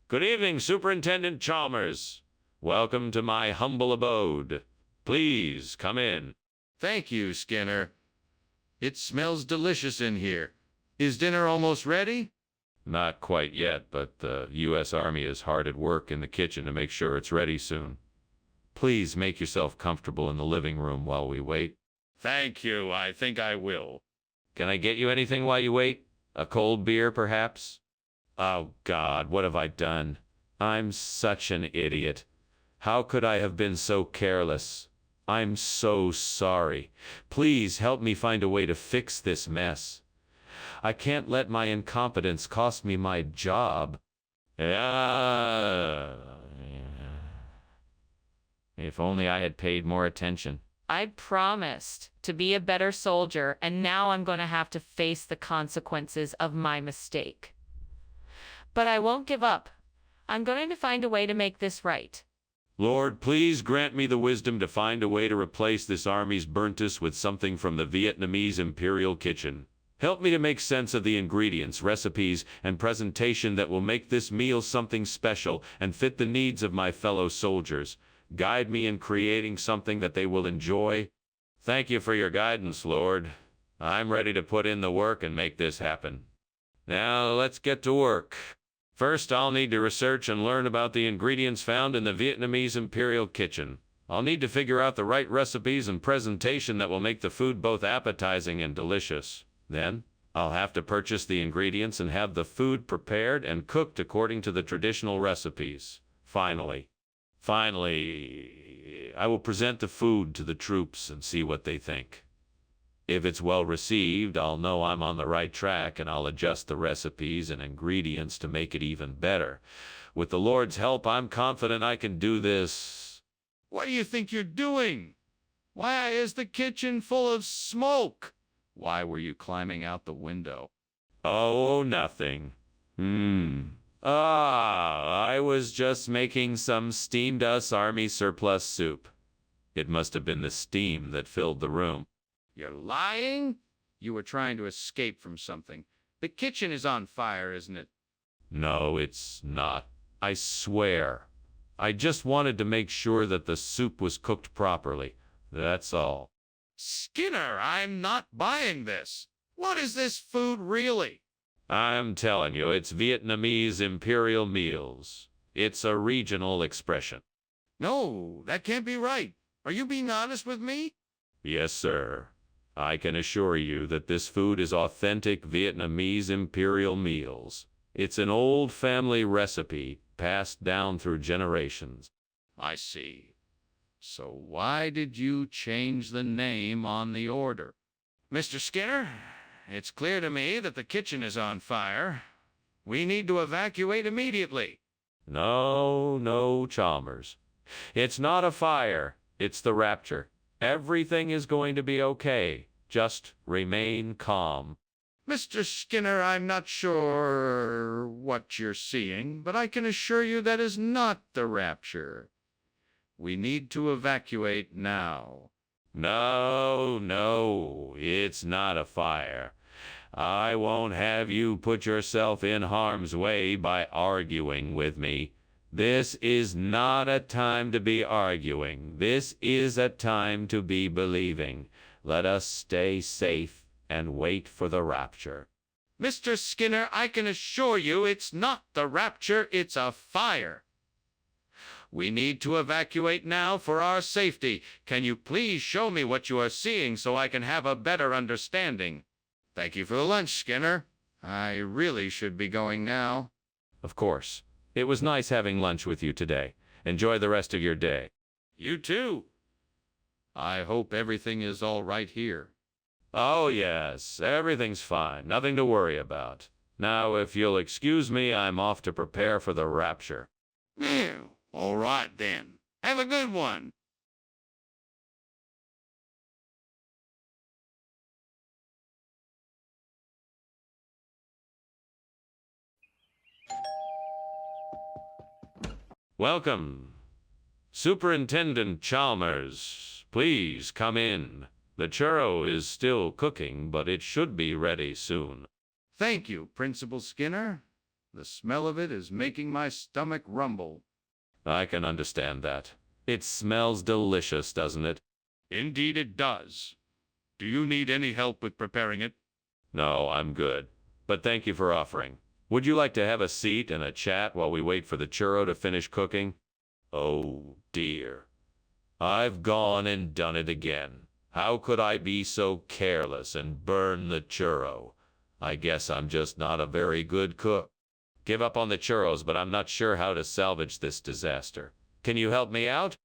Good evening, Superintendent Chalmers. Welcome to my humble abode. Please come in. Thank you, Skinner. It smells delicious in here. Is dinner almost ready? Not quite yet, but the U.S. Army is hard at work in the kitchen to make sure it's ready soon. Please make yourself comfortable in the living room while we wait. Thank you. I think I will. Can I get you anything while you wait? A cold beer, perhaps? Oh, God, what have I done? I'm such an idiot. How could I have been so careless? I'm so sorry. Please help me find a way to fix this mess. I can't let my incompetence cost me my job. If only I had paid more attention. I promised to be a better soldier, and now I'm going to have to face the consequences of my mistake. But I won't give up. I'm going to find a way to make this right. Lord, please grant me the wisdom to find a way to replace this army's burntess with something from the Vietnamese Imperial Kitchen. Help me to make sense of the ingredients, recipes, and presentation that will make this meal something special and fit the needs of my fellow soldiers. Guide me in creating something that they will enjoy. Thank you for your guidance, Lord. I'm ready to put in the work and make this happen. Now, let's get to work. First, I'll need to research and learn about the ingredients found in the Vietnamese Imperial Kitchen. I'll need to figure out the right recipes and presentation that will make the food both appetizing and delicious. Then, I'll have to purchase the ingredients and have the food prepared and cooked according to the traditional recipes. Finally, I will present the food to the troops and see what they think. If it's well received, I'll know I'm on the right track, and I'll adjust the recipes and ingredients to make it even better. With the Lord's help, I'm confident I can do this. What do you think you're doing? Why is the kitchen full of smoke? Why were you climbing out the window? Oh, nothing. I was just making some steamed US Army surplus soup. It must have been the steam that filled the room. You're lying? You were trying to escape from something. The kitchen is on fire, isn't it? No, it's not. I swear. I just wanted to make sure that the soup was cooked properly. That's all. Skinner, I'm not buying this. What is this food really? I'm telling you, it's Vietnamese imperial meals. It's a regional expression. No, that can't be right. Are you being honest with me? Yes, sir. I can assure you that this food is authentic Vietnamese imperial meals. It's an old family recipe passed down through generations. I see. So why did you change the name on the order? Mr. Skinner, it's clear to me that the kitchen is on fire. We need to evacuate immediately. No, Chalmers. It's not a fire. It's the rapture. Everything is going to be okay. Just remain calm. Mr. Skinner, I'm not sure what you're seeing, but I can assure you that is not the rapture. We need to evacuate now. No, it's not a fire. I won't have you put yourself in harm's way by arguing with me. This is not a time to be arguing. This is a time to be believing. Let us stay safe and wait for the rapture. Mr. Skinner, I can assure you it's not the rapture, it's a fire. We need to evacuate now for our safety. Can you please show me what you are seeing so I can have a better understanding? Thank you for the lunch, Skinner. I really should be going now. Of course. It was nice having lunch with you today. Enjoy the rest of your day. You too. I hope everything is all right here. Oh, yes, everything's fine. Nothing to worry about. Now, if you'll excuse me, I'm off to prepare for the rapture. Phew. All right, then. Have a good one. Welcome. Superintendent Chalmers, please come in. The churro is still cooking, but it should be ready soon. Thank you, Principal Skinner. The smell of it is making my stomach rumble. I can understand that. It smells delicious, doesn't it? Indeed it does. Do you need any help with preparing it? No, I'm good. But thank you for offering. Would you like to have a seat and a chat while we wait for the churro to finish cooking? Oh, dear. I've gone and done it again. How could I be so careless and burn the churro? I guess I'm just not a very good cook. Give up on the churros, but I'm not sure how to salvage this disaster. Can you help me out?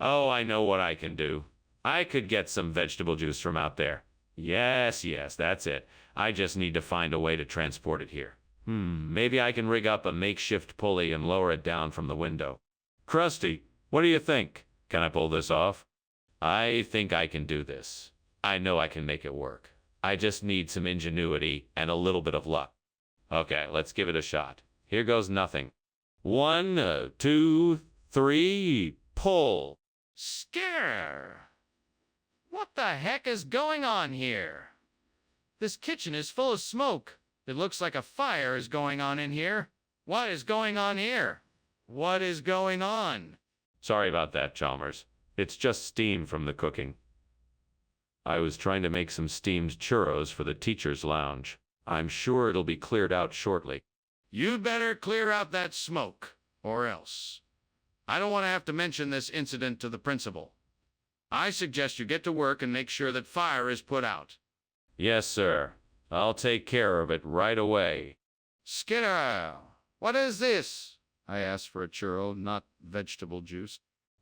Oh, I know what I can do. I could get some vegetable juice from out there. Yes, that's it. I just need to find a way to transport it here. Maybe I can rig up a makeshift pulley and lower it down from the window. Krusty, what do you think? Can I pull this off? I think I can do this. I know I can make it work. I just need some ingenuity and a little bit of luck. Okay, let's give it a shot. Here goes nothing. 1, 2, 3, pull. Skinner! What the heck is going on here? This kitchen is full of smoke. It looks like a fire is going on in here. What is going on here? What is going on? Sorry about that, Chalmers. It's just steam from the cooking. I was trying to make some steamed churros for the teacher's lounge. I'm sure it'll be cleared out shortly. You'd better clear out that smoke, or else. I don't want to have to mention this incident to the principal. I suggest you get to work and make sure that fire is put out. Yes, sir. I'll take care of it right away. Skinner, what is this? I asked for a churro, not vegetable juice.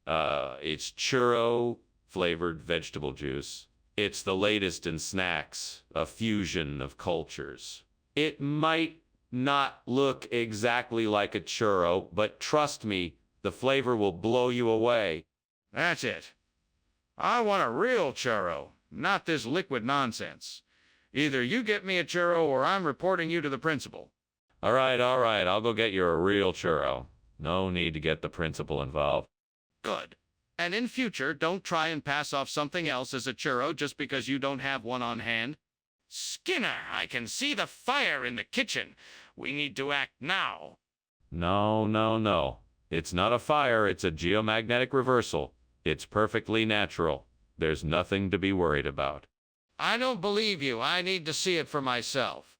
It's churro-flavored vegetable juice. It's the latest in snacks, a fusion of cultures. It might not look exactly like a churro, but trust me, the flavor will blow you away. That's it. I want a real churro, not this liquid nonsense. Either you get me a churro or I'm reporting you to the principal. All right, I'll go get you a real churro. No need to get the principal involved. Good. And in future, don't try and pass off something else as a churro just because you don't have one on hand. Skinner, I can see the fire in the kitchen. We need to act now. No. It's not a fire, it's a geomagnetic reversal. It's perfectly natural. There's nothing to be worried about. I don't believe you. I need to see it for myself.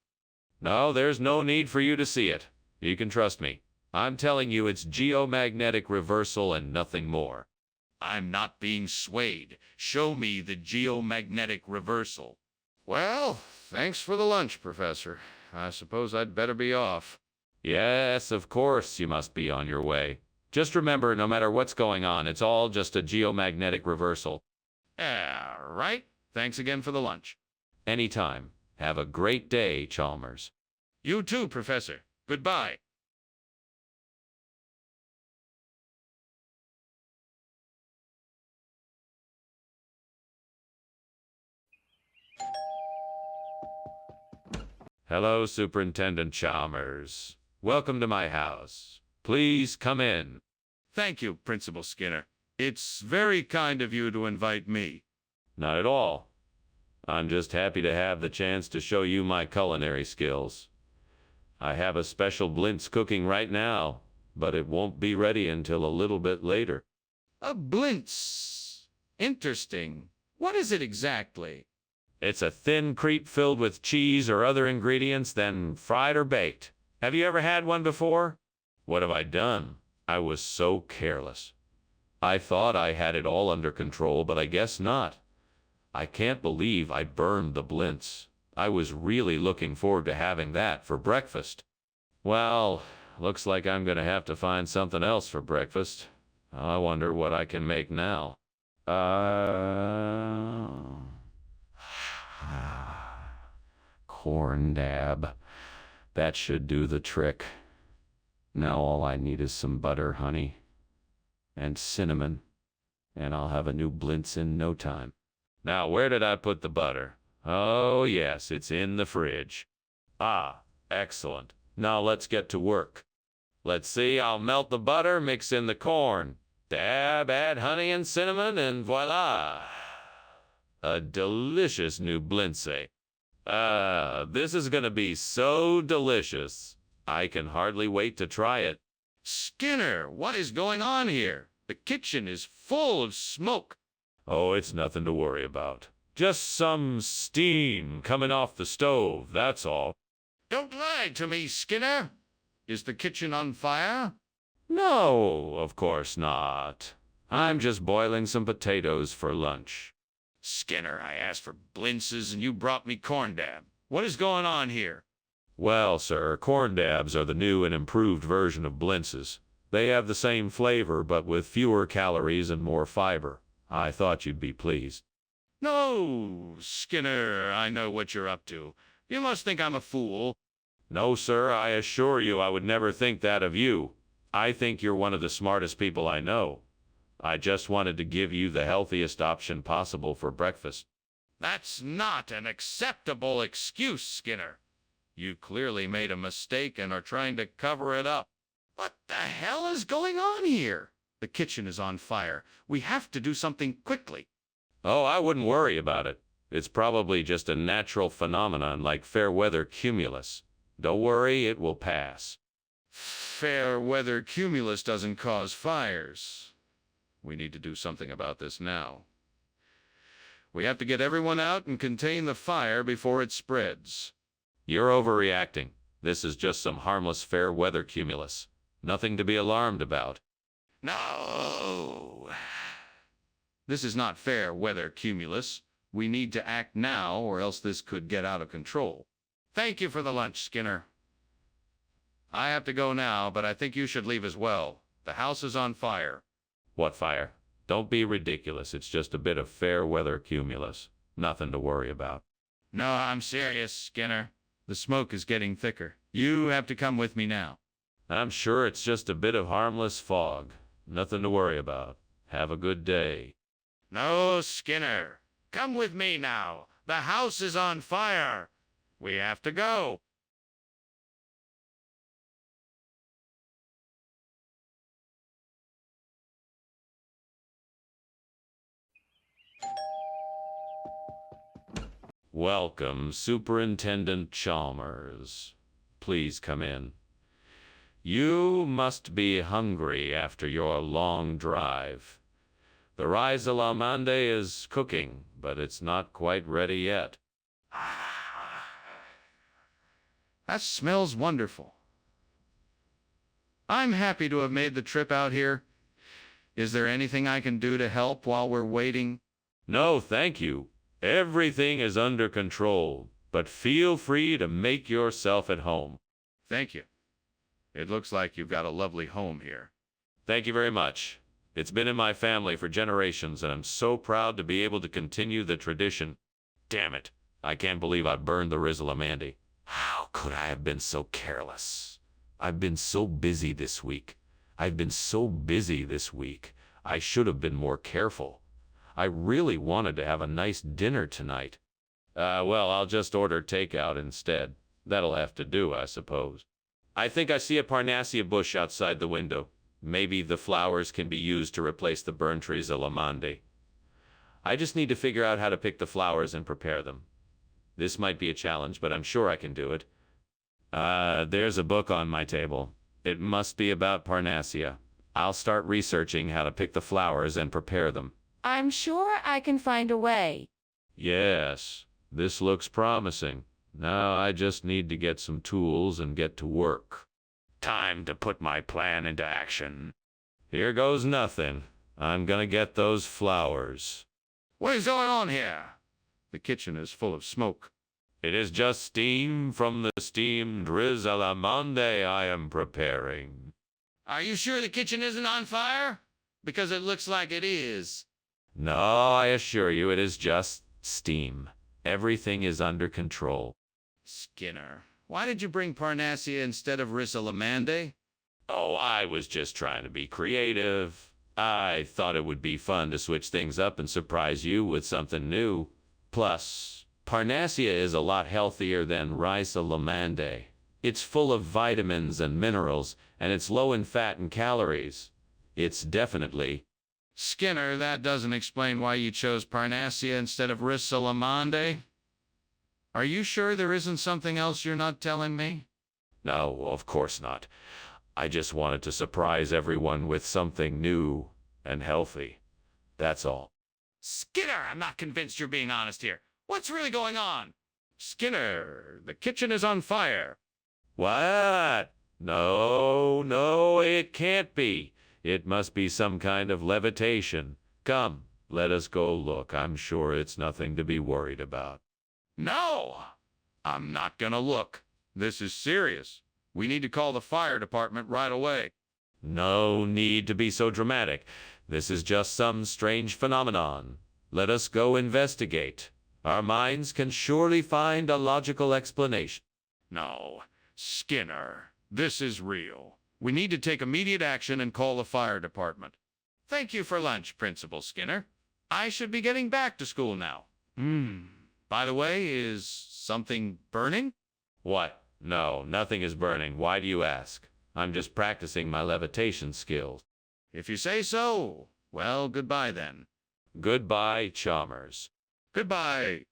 No, there's no need for you to see it. You can trust me. I'm telling you it's geomagnetic reversal and nothing more. I'm not being swayed. Show me the geomagnetic reversal. Well, thanks for the lunch, Professor. I suppose I'd better be off. Yes, of course you must be on your way. Just remember, no matter what's going on, it's all just a geomagnetic reversal. Right. Thanks again for the lunch. Anytime. Have a great day, Chalmers. You too, Professor. Goodbye. Hello, Superintendent Chalmers. Welcome to my house. Please come in. Thank you, Principal Skinner. It's very kind of you to invite me. Not at all. I'm just happy to have the chance to show you my culinary skills. I have a special blintz cooking right now, but it won't be ready until a little bit later. A blintz. Interesting. What is it exactly? It's a thin crepe filled with cheese or other ingredients, then fried or baked. Have you ever had one before? What have I done? I was so careless. I thought I had it all under control, but I guess not. I can't believe I burned the blintz. I was really looking forward to having that for breakfast. Well, looks like I'm gonna have to find something else for breakfast. I wonder what I can make now. Corn dab. That should do the trick. Now all I need is some butter, honey, and cinnamon, and I'll have a new blintz in no time. Now, where did I put the butter? Oh, yes, it's in the fridge. Ah, excellent. Now let's get to work. Let's see, I'll melt the butter, mix in the corn, dab, add honey and cinnamon, and voila! A delicious new blintz. This is gonna be so delicious. I can hardly wait to try it. Skinner, what is going on here? The kitchen is full of smoke. Oh, it's nothing to worry about. Just some steam coming off the stove, that's all. Don't lie to me, Skinner. Is the kitchen on fire? No, of course not. I'm just boiling some potatoes for lunch. Skinner, I asked for blintzes and you brought me corn dab. What is going on here? Well, sir, corn dabs are the new and improved version of blintzes. They have the same flavor, but with fewer calories and more fiber. I thought you'd be pleased. No, Skinner, I know what you're up to. You must think I'm a fool. No, sir, I assure you I would never think that of you. I think you're one of the smartest people I know. I just wanted to give you the healthiest option possible for breakfast. That's not an acceptable excuse, Skinner. You clearly made a mistake and are trying to cover it up. What the hell is going on here? The kitchen is on fire. We have to do something quickly. Oh, I wouldn't worry about it. It's probably just a natural phenomenon like fair weather cumulus. Don't worry, it will pass. Fair weather cumulus doesn't cause fires. We need to do something about this now. We have to get everyone out and contain the fire before it spreads. You're overreacting. This is just some harmless fair weather cumulus. Nothing to be alarmed about. No! This is not fair weather cumulus. We need to act now or else this could get out of control. Thank you for the lunch, Skinner. I have to go now, but I think you should leave as well. The house is on fire. What fire? Don't be ridiculous. It's just a bit of fair weather cumulus. Nothing to worry about. No, I'm serious, Skinner. The smoke is getting thicker. You have to come with me now. I'm sure it's just a bit of harmless fog. Nothing to worry about. Have a good day. No, Skinner. Come with me now. The house is on fire. We have to go. Welcome, Superintendent Chalmers. Please come in. You must be hungry after your long drive. The rice à la mande is cooking, but it's not quite ready yet. That smells wonderful. I'm happy to have made the trip out here. Is there anything I can do to help while we're waiting? No, thank you. Everything is under control, but feel free to make yourself at home. Thank you. It looks like you've got a lovely home here. Thank you very much. It's been in my family for generations, and I'm so proud to be able to continue the tradition. Damn it. I can't believe I burned the Rizzalamandi. How could I have been so careless? I've been so busy this week. I should have been more careful. I really wanted to have a nice dinner tonight. Well, I'll just order takeout instead. That'll have to do, I suppose. I think I see a Parnassia bush outside the window. Maybe the flowers can be used to replace the burnt Rizzalamandi. I just need to figure out how to pick the flowers and prepare them. This might be a challenge, but I'm sure I can do it. There's a book on my table. It must be about Parnassia. I'll start researching how to pick the flowers and prepare them. I'm sure I can find a way. Yes, This looks promising. Now I just need to get some tools and get to work. Time to put my plan into action. Here goes nothing. I'm gonna get those flowers. What is going on here? The kitchen is full of smoke. It is just steam from the steamed rissolamande I am preparing. Are you sure the kitchen isn't on fire? Because it looks like it is. No, I assure you it is just steam. Everything is under control. Skinner, why did you bring Parnassia instead of rissolamande? Oh, I was just trying to be creative. I thought it would be fun to switch things up and surprise you with something new. Plus, Parnassia is a lot healthier than rissolamande. It's full of vitamins and minerals, and it's low in fat and calories. It's definitely... Skinner, that doesn't explain why you chose Parnassia instead of rissolamande. Are you sure there isn't something else you're not telling me? No, of course not. I just wanted to surprise everyone with something new and healthy. That's all. Skinner, I'm not convinced you're being honest here. What's really going on? Skinner, the kitchen is on fire. What? No, it can't be. It must be some kind of levitation. Come, let us go look. I'm sure it's nothing to be worried about. No, I'm not gonna look. This is serious. We need to call the fire department right away. No need to be so dramatic. This is just some strange phenomenon. Let us go investigate. Our minds can surely find a logical explanation. No, Skinner, this is real. We need to take immediate action and call the fire department. Thank you for lunch, Principal Skinner. I should be getting back to school now. By the way, is something burning? What? No, nothing is burning. Why do you ask? I'm just practicing my levitation skills. If you say so, well, goodbye then. Goodbye, Chalmers. Goodbye.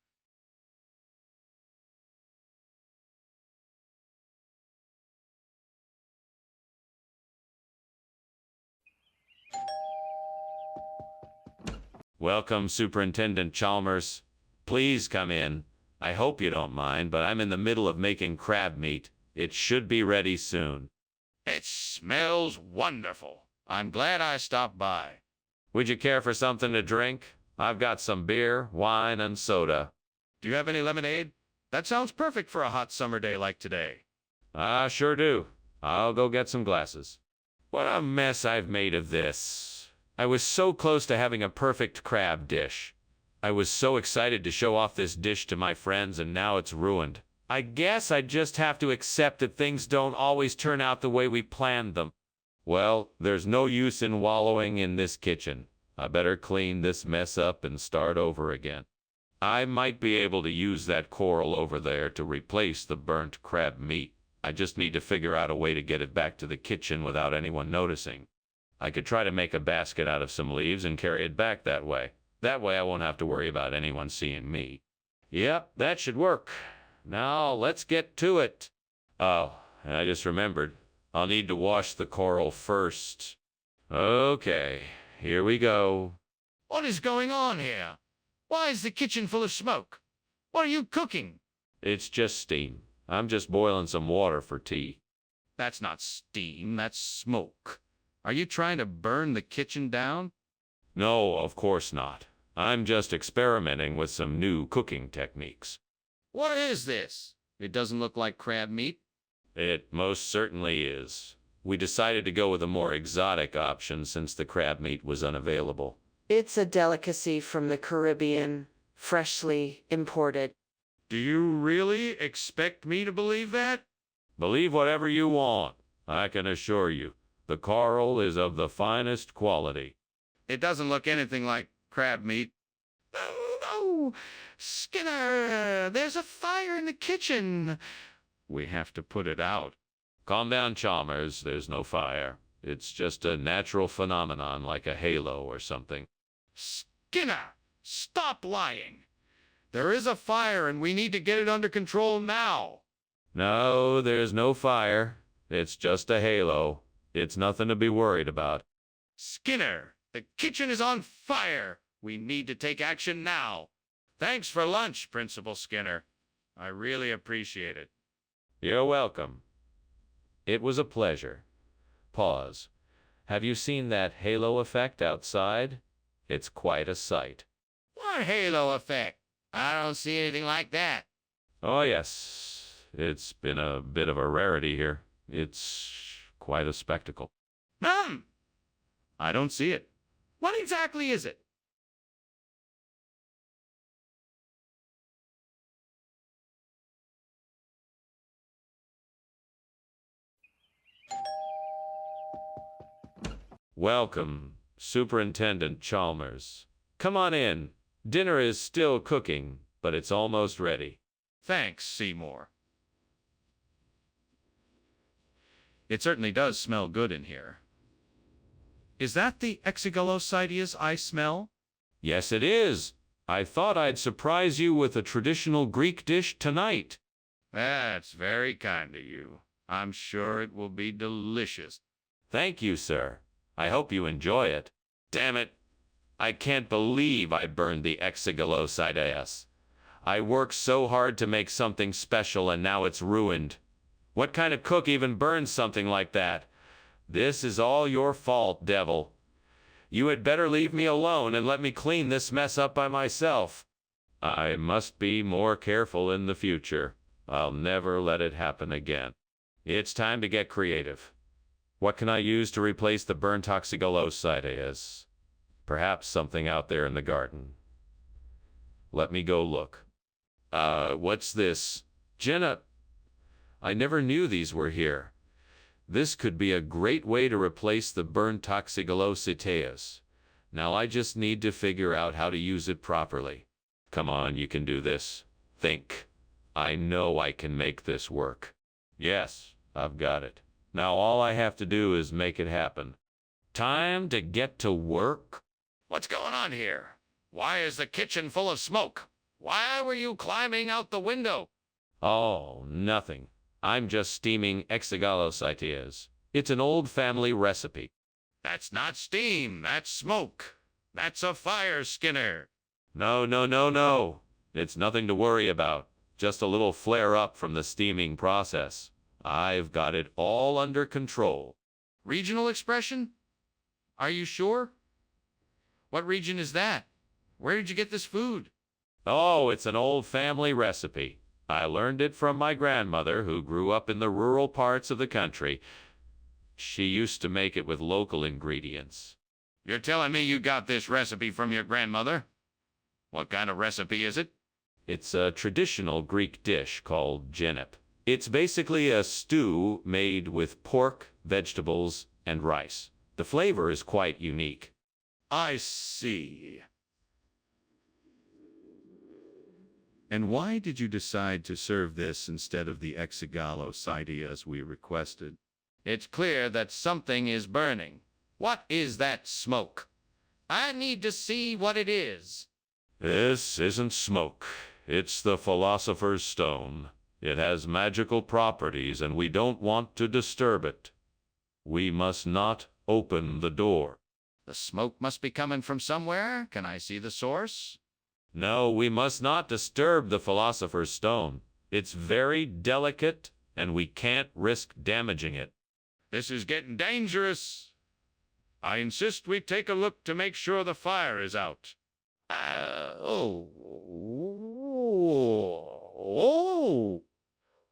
Welcome, Superintendent Chalmers. Please come in. I hope you don't mind, but I'm in the middle of making crab meat. It should be ready soon. It smells wonderful. I'm glad I stopped by. Would you care for something to drink? I've got some beer, wine, and soda. Do you have any lemonade? That sounds perfect for a hot summer day like today. I sure do. I'll go get some glasses. What a mess I've made of this. I was so close to having a perfect crab dish. I was so excited to show off this dish to my friends, and now it's ruined. I guess I just have to accept that things don't always turn out the way we planned them. Well, there's no use in wallowing in this kitchen. I better clean this mess up and start over again. I might be able to use that coral over there to replace the burnt crab meat. I just need to figure out a way to get it back to the kitchen without anyone noticing. I could try to make a basket out of some leaves and carry it back that way. That way I won't have to worry about anyone seeing me. Yep, that should work. Now let's get to it. Oh, and I just remembered. I'll need to wash the coral first. Okay, here we go. What is going on here? Why is the kitchen full of smoke? What are you cooking? It's just steam. I'm just boiling some water for tea. That's not steam, that's smoke. Are you trying to burn the kitchen down? No, of course not. I'm just experimenting with some new cooking techniques. What is this? It doesn't look like crab meat. It most certainly is. We decided to go with a more exotic option since the crab meat was unavailable. It's a delicacy from the Caribbean, freshly imported. Do you really expect me to believe that? Believe whatever you want. I can assure you, the coral is of the finest quality. It doesn't look anything like crab meat. Oh, Skinner, there's a fire in the kitchen. We have to put it out. Calm down, Chalmers. There's no fire. It's just a natural phenomenon like a halo or something. Skinner, stop lying. There is a fire and we need to get it under control now. No, there's no fire. It's just a halo. It's nothing to be worried about. Skinner, the kitchen is on fire. We need to take action now. Thanks for lunch, Principal Skinner. I really appreciate it. You're welcome. It was a pleasure. Pause. Have you seen that halo effect outside? It's quite a sight. What halo effect? I don't see anything like that. Oh, yes. It's been a bit of a rarity here. It's quite a spectacle. I don't see it. What exactly is it? Welcome, Superintendent Chalmers. Come on in. Dinner is still cooking, but it's almost ready. Thanks, Seymour. It certainly does smell good in here. Is that the exigalocytes I smell? Yes, it is. I thought I'd surprise you with a traditional Greek dish tonight. That's very kind of you. I'm sure it will be delicious. Thank you, sir. I hope you enjoy it. Damn it. I can't believe I burned the exigalocytes. I worked so hard to make something special and now it's ruined. What kind of cook even burns something like that? This is all your fault, devil. You had better leave me alone and let me clean this mess up by myself. I must be more careful in the future. I'll never let it happen again. It's time to get creative. What can I use to replace the burnt exigalocytes? Perhaps something out there in the garden. Let me go look. What's this? Jenna, I never knew these were here. This could be a great way to replace the burnt exigalocytes. Now I just need to figure out how to use it properly. Come on, you can do this. Think. I know I can make this work. Yes, I've got it. Now all I have to do is make it happen. Time to get to work. What's going on here? Why is the kitchen full of smoke? Why were you climbing out the window? Oh, nothing. I'm just steaming exigalocytes. It's an old family recipe. That's not steam, that's smoke. That's a fire, Skinner. No. It's nothing to worry about. Just a little flare-up from the steaming process. I've got it all under control. Regional expression? Are you sure? What region is that? Where did you get this food? Oh, it's an old family recipe. I learned it from my grandmother, who grew up in the rural parts of the country. She used to make it with local ingredients. You're telling me you got this recipe from your grandmother? What kind of recipe is it? It's a traditional Greek dish called genep. It's basically a stew made with pork, vegetables, and rice. The flavor is quite unique. I see. And why did you decide to serve this instead of the exigalocytes as we requested? It's clear that something is burning. What is that smoke? I need to see what it is. This isn't smoke. It's the Philosopher's Stone. It has magical properties and we don't want to disturb it. We must not open the door. The smoke must be coming from somewhere. Can I see the source? No, we must not disturb the Philosopher's Stone. It's very delicate and we can't risk damaging it. This is getting dangerous. I insist we take a look to make sure the fire is out.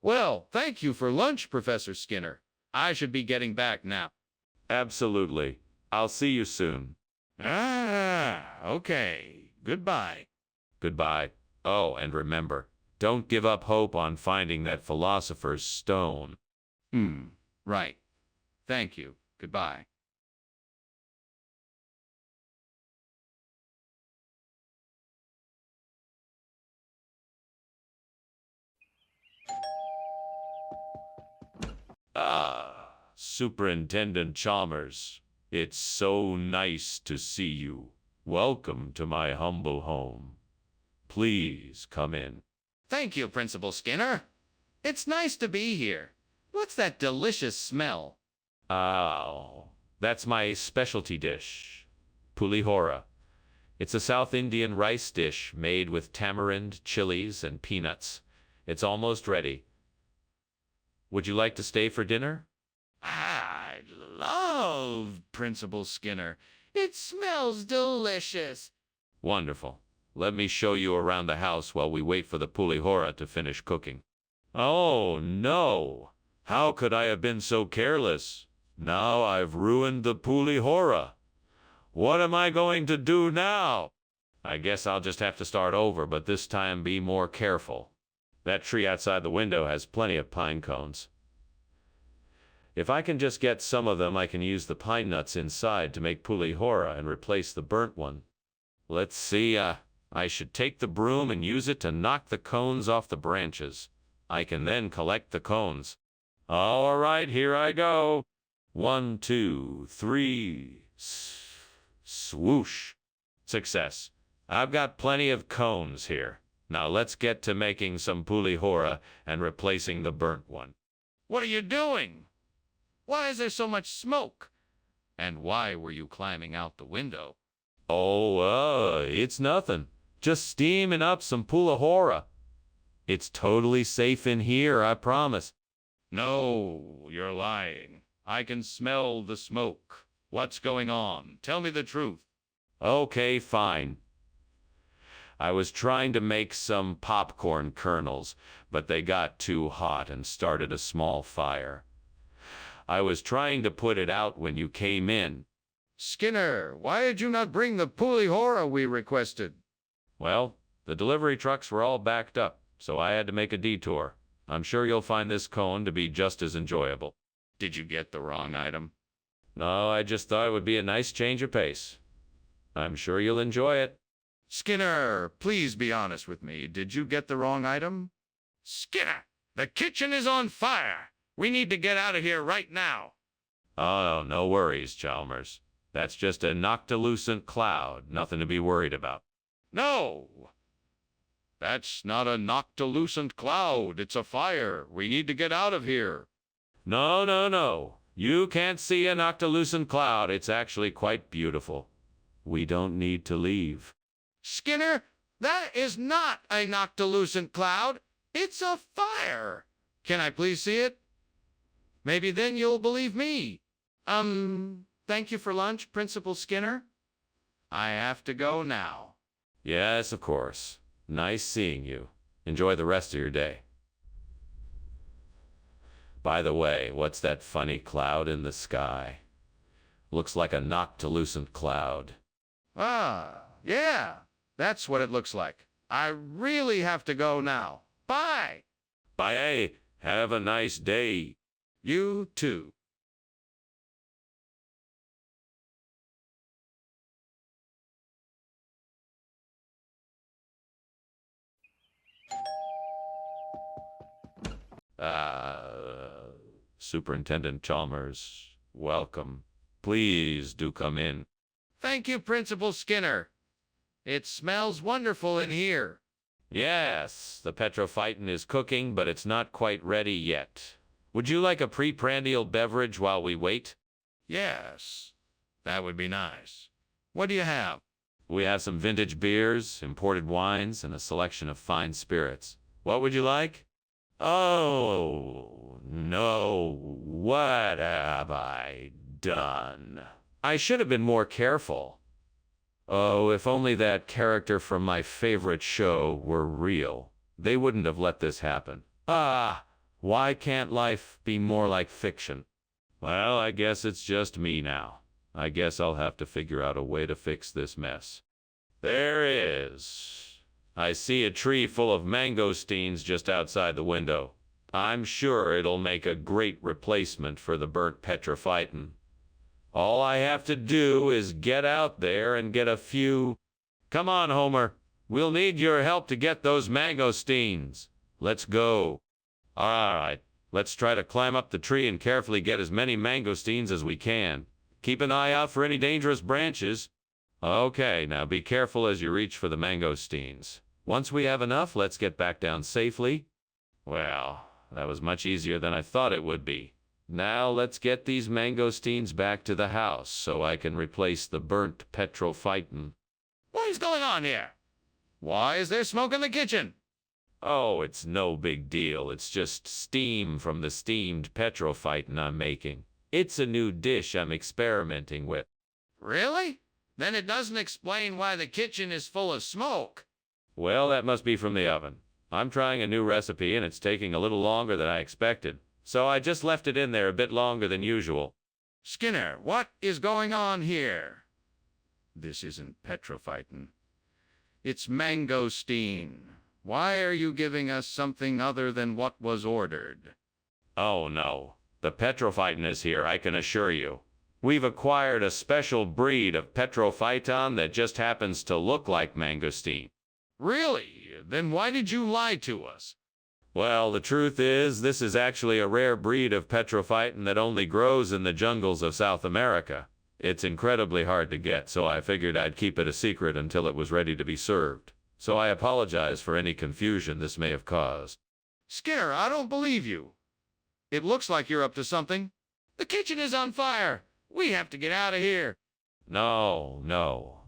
Well, thank you for lunch, Professor Skinner. I should be getting back now. Absolutely. I'll see you soon. Okay. Goodbye. Goodbye. Oh, and remember, don't give up hope on finding that Philosopher's Stone. Right. Thank you. Goodbye. Superintendent Chalmers, it's so nice to see you. Welcome to my humble home. Please come in. Thank you, Principal Skinner. It's nice to be here. What's that delicious smell? Oh, that's my specialty dish, pulihora. It's a South Indian rice dish made with tamarind, chilies, and peanuts. It's almost ready. Would you like to stay for dinner? I love Principal Skinner. It smells delicious. Wonderful. Let me show you around the house while we wait for the pulihora to finish cooking. Oh, no. How could I have been so careless? Now I've ruined the pulihora. What am I going to do now? I guess I'll just have to start over, but this time be more careful. That tree outside the window has plenty of pine cones. If I can just get some of them, I can use the pine nuts inside to make pulihora and replace the burnt one. Let's see, I should take the broom and use it to knock the cones off the branches. I can then collect the cones. All right, here I go. 1, 2, 3... Swoosh. Success. I've got plenty of cones here. Now let's get to making some pulihora and replacing the burnt one. What are you doing? Why is there so much smoke? And why were you climbing out the window? Oh, it's nothing. Just steaming up some pulihora. It's totally safe in here, I promise. No, you're lying. I can smell the smoke. What's going on? Tell me the truth. Okay, fine. I was trying to make some popcorn kernels, but they got too hot and started a small fire. I was trying to put it out when you came in. Skinner, why did you not bring the pulihora we requested? Well, the delivery trucks were all backed up, so I had to make a detour. I'm sure you'll find this cone to be just as enjoyable. Did you get the wrong item? No, I just thought it would be a nice change of pace. I'm sure you'll enjoy it. Skinner, please be honest with me. Did you get the wrong item? Skinner, the kitchen is on fire. We need to get out of here right now. Oh, no worries, Chalmers. That's just a noctilucent cloud. Nothing to be worried about. No. That's not a noctilucent cloud. It's a fire. We need to get out of here. No. You can't see a noctilucent cloud. It's actually quite beautiful. We don't need to leave. Skinner, that is not a noctilucent cloud. It's a fire. Can I please see it? Maybe then you'll believe me. Thank you for lunch, Principal Skinner. I have to go now. Yes, of course. Nice seeing you. Enjoy the rest of your day. By the way, what's that funny cloud in the sky? Looks like a noctilucent cloud. Ah, yeah, that's what it looks like. I really have to go now. Bye. Bye. Have a nice day. You too. Superintendent Chalmers, welcome. Please do come in. Thank you, Principal Skinner. It smells wonderful in here. Yes, the petrophyton is cooking, but it's not quite ready yet. Would you like a preprandial beverage while we wait? Yes, that would be nice. What do you have? We have some vintage beers, imported wines, and a selection of fine spirits. What would you like? Oh, no. What have I done? I should have been more careful. Oh, if only that character from my favorite show were real. They wouldn't have let this happen. Ah, why can't life be more like fiction? Well, I guess it's just me now. I guess I'll have to figure out a way to fix this mess. There is. I see a tree full of mangosteens just outside the window. I'm sure it'll make a great replacement for the burnt petrophyton. All I have to do is get out there and get a few... Come on, Homer. We'll need your help to get those mangosteens. Let's go. All right, let's try to climb up the tree and carefully get as many mangosteens as we can. Keep an eye out for any dangerous branches. Okay, now be careful as you reach for the mangosteens. Once we have enough, let's get back down safely. Well, that was much easier than I thought it would be. Now let's get these mangosteens back to the house so I can replace the burnt petrophyton. Why is going on here? Why is there smoke in the kitchen? Oh, it's no big deal. It's just steam from the steamed petrophyton I'm making. It's a new dish I'm experimenting with. Really? Then it doesn't explain why the kitchen is full of smoke. Well, that must be from the oven. I'm trying a new recipe and it's taking a little longer than I expected, so I just left it in there a bit longer than usual. Skinner, what is going on here? This isn't petrophyton. It's mangosteen. Why are you giving us something other than what was ordered? Oh no, the petrophyton is here, I can assure you. We've acquired a special breed of petrophyton that just happens to look like mangosteen. Really? Then why did you lie to us? Well, the truth is, this is actually a rare breed of petrophyton that only grows in the jungles of South America. It's incredibly hard to get, so I figured I'd keep it a secret until it was ready to be served. So I apologize for any confusion this may have caused. Skinner, I don't believe you. It looks like you're up to something. The kitchen is on fire. We have to get out of here. No,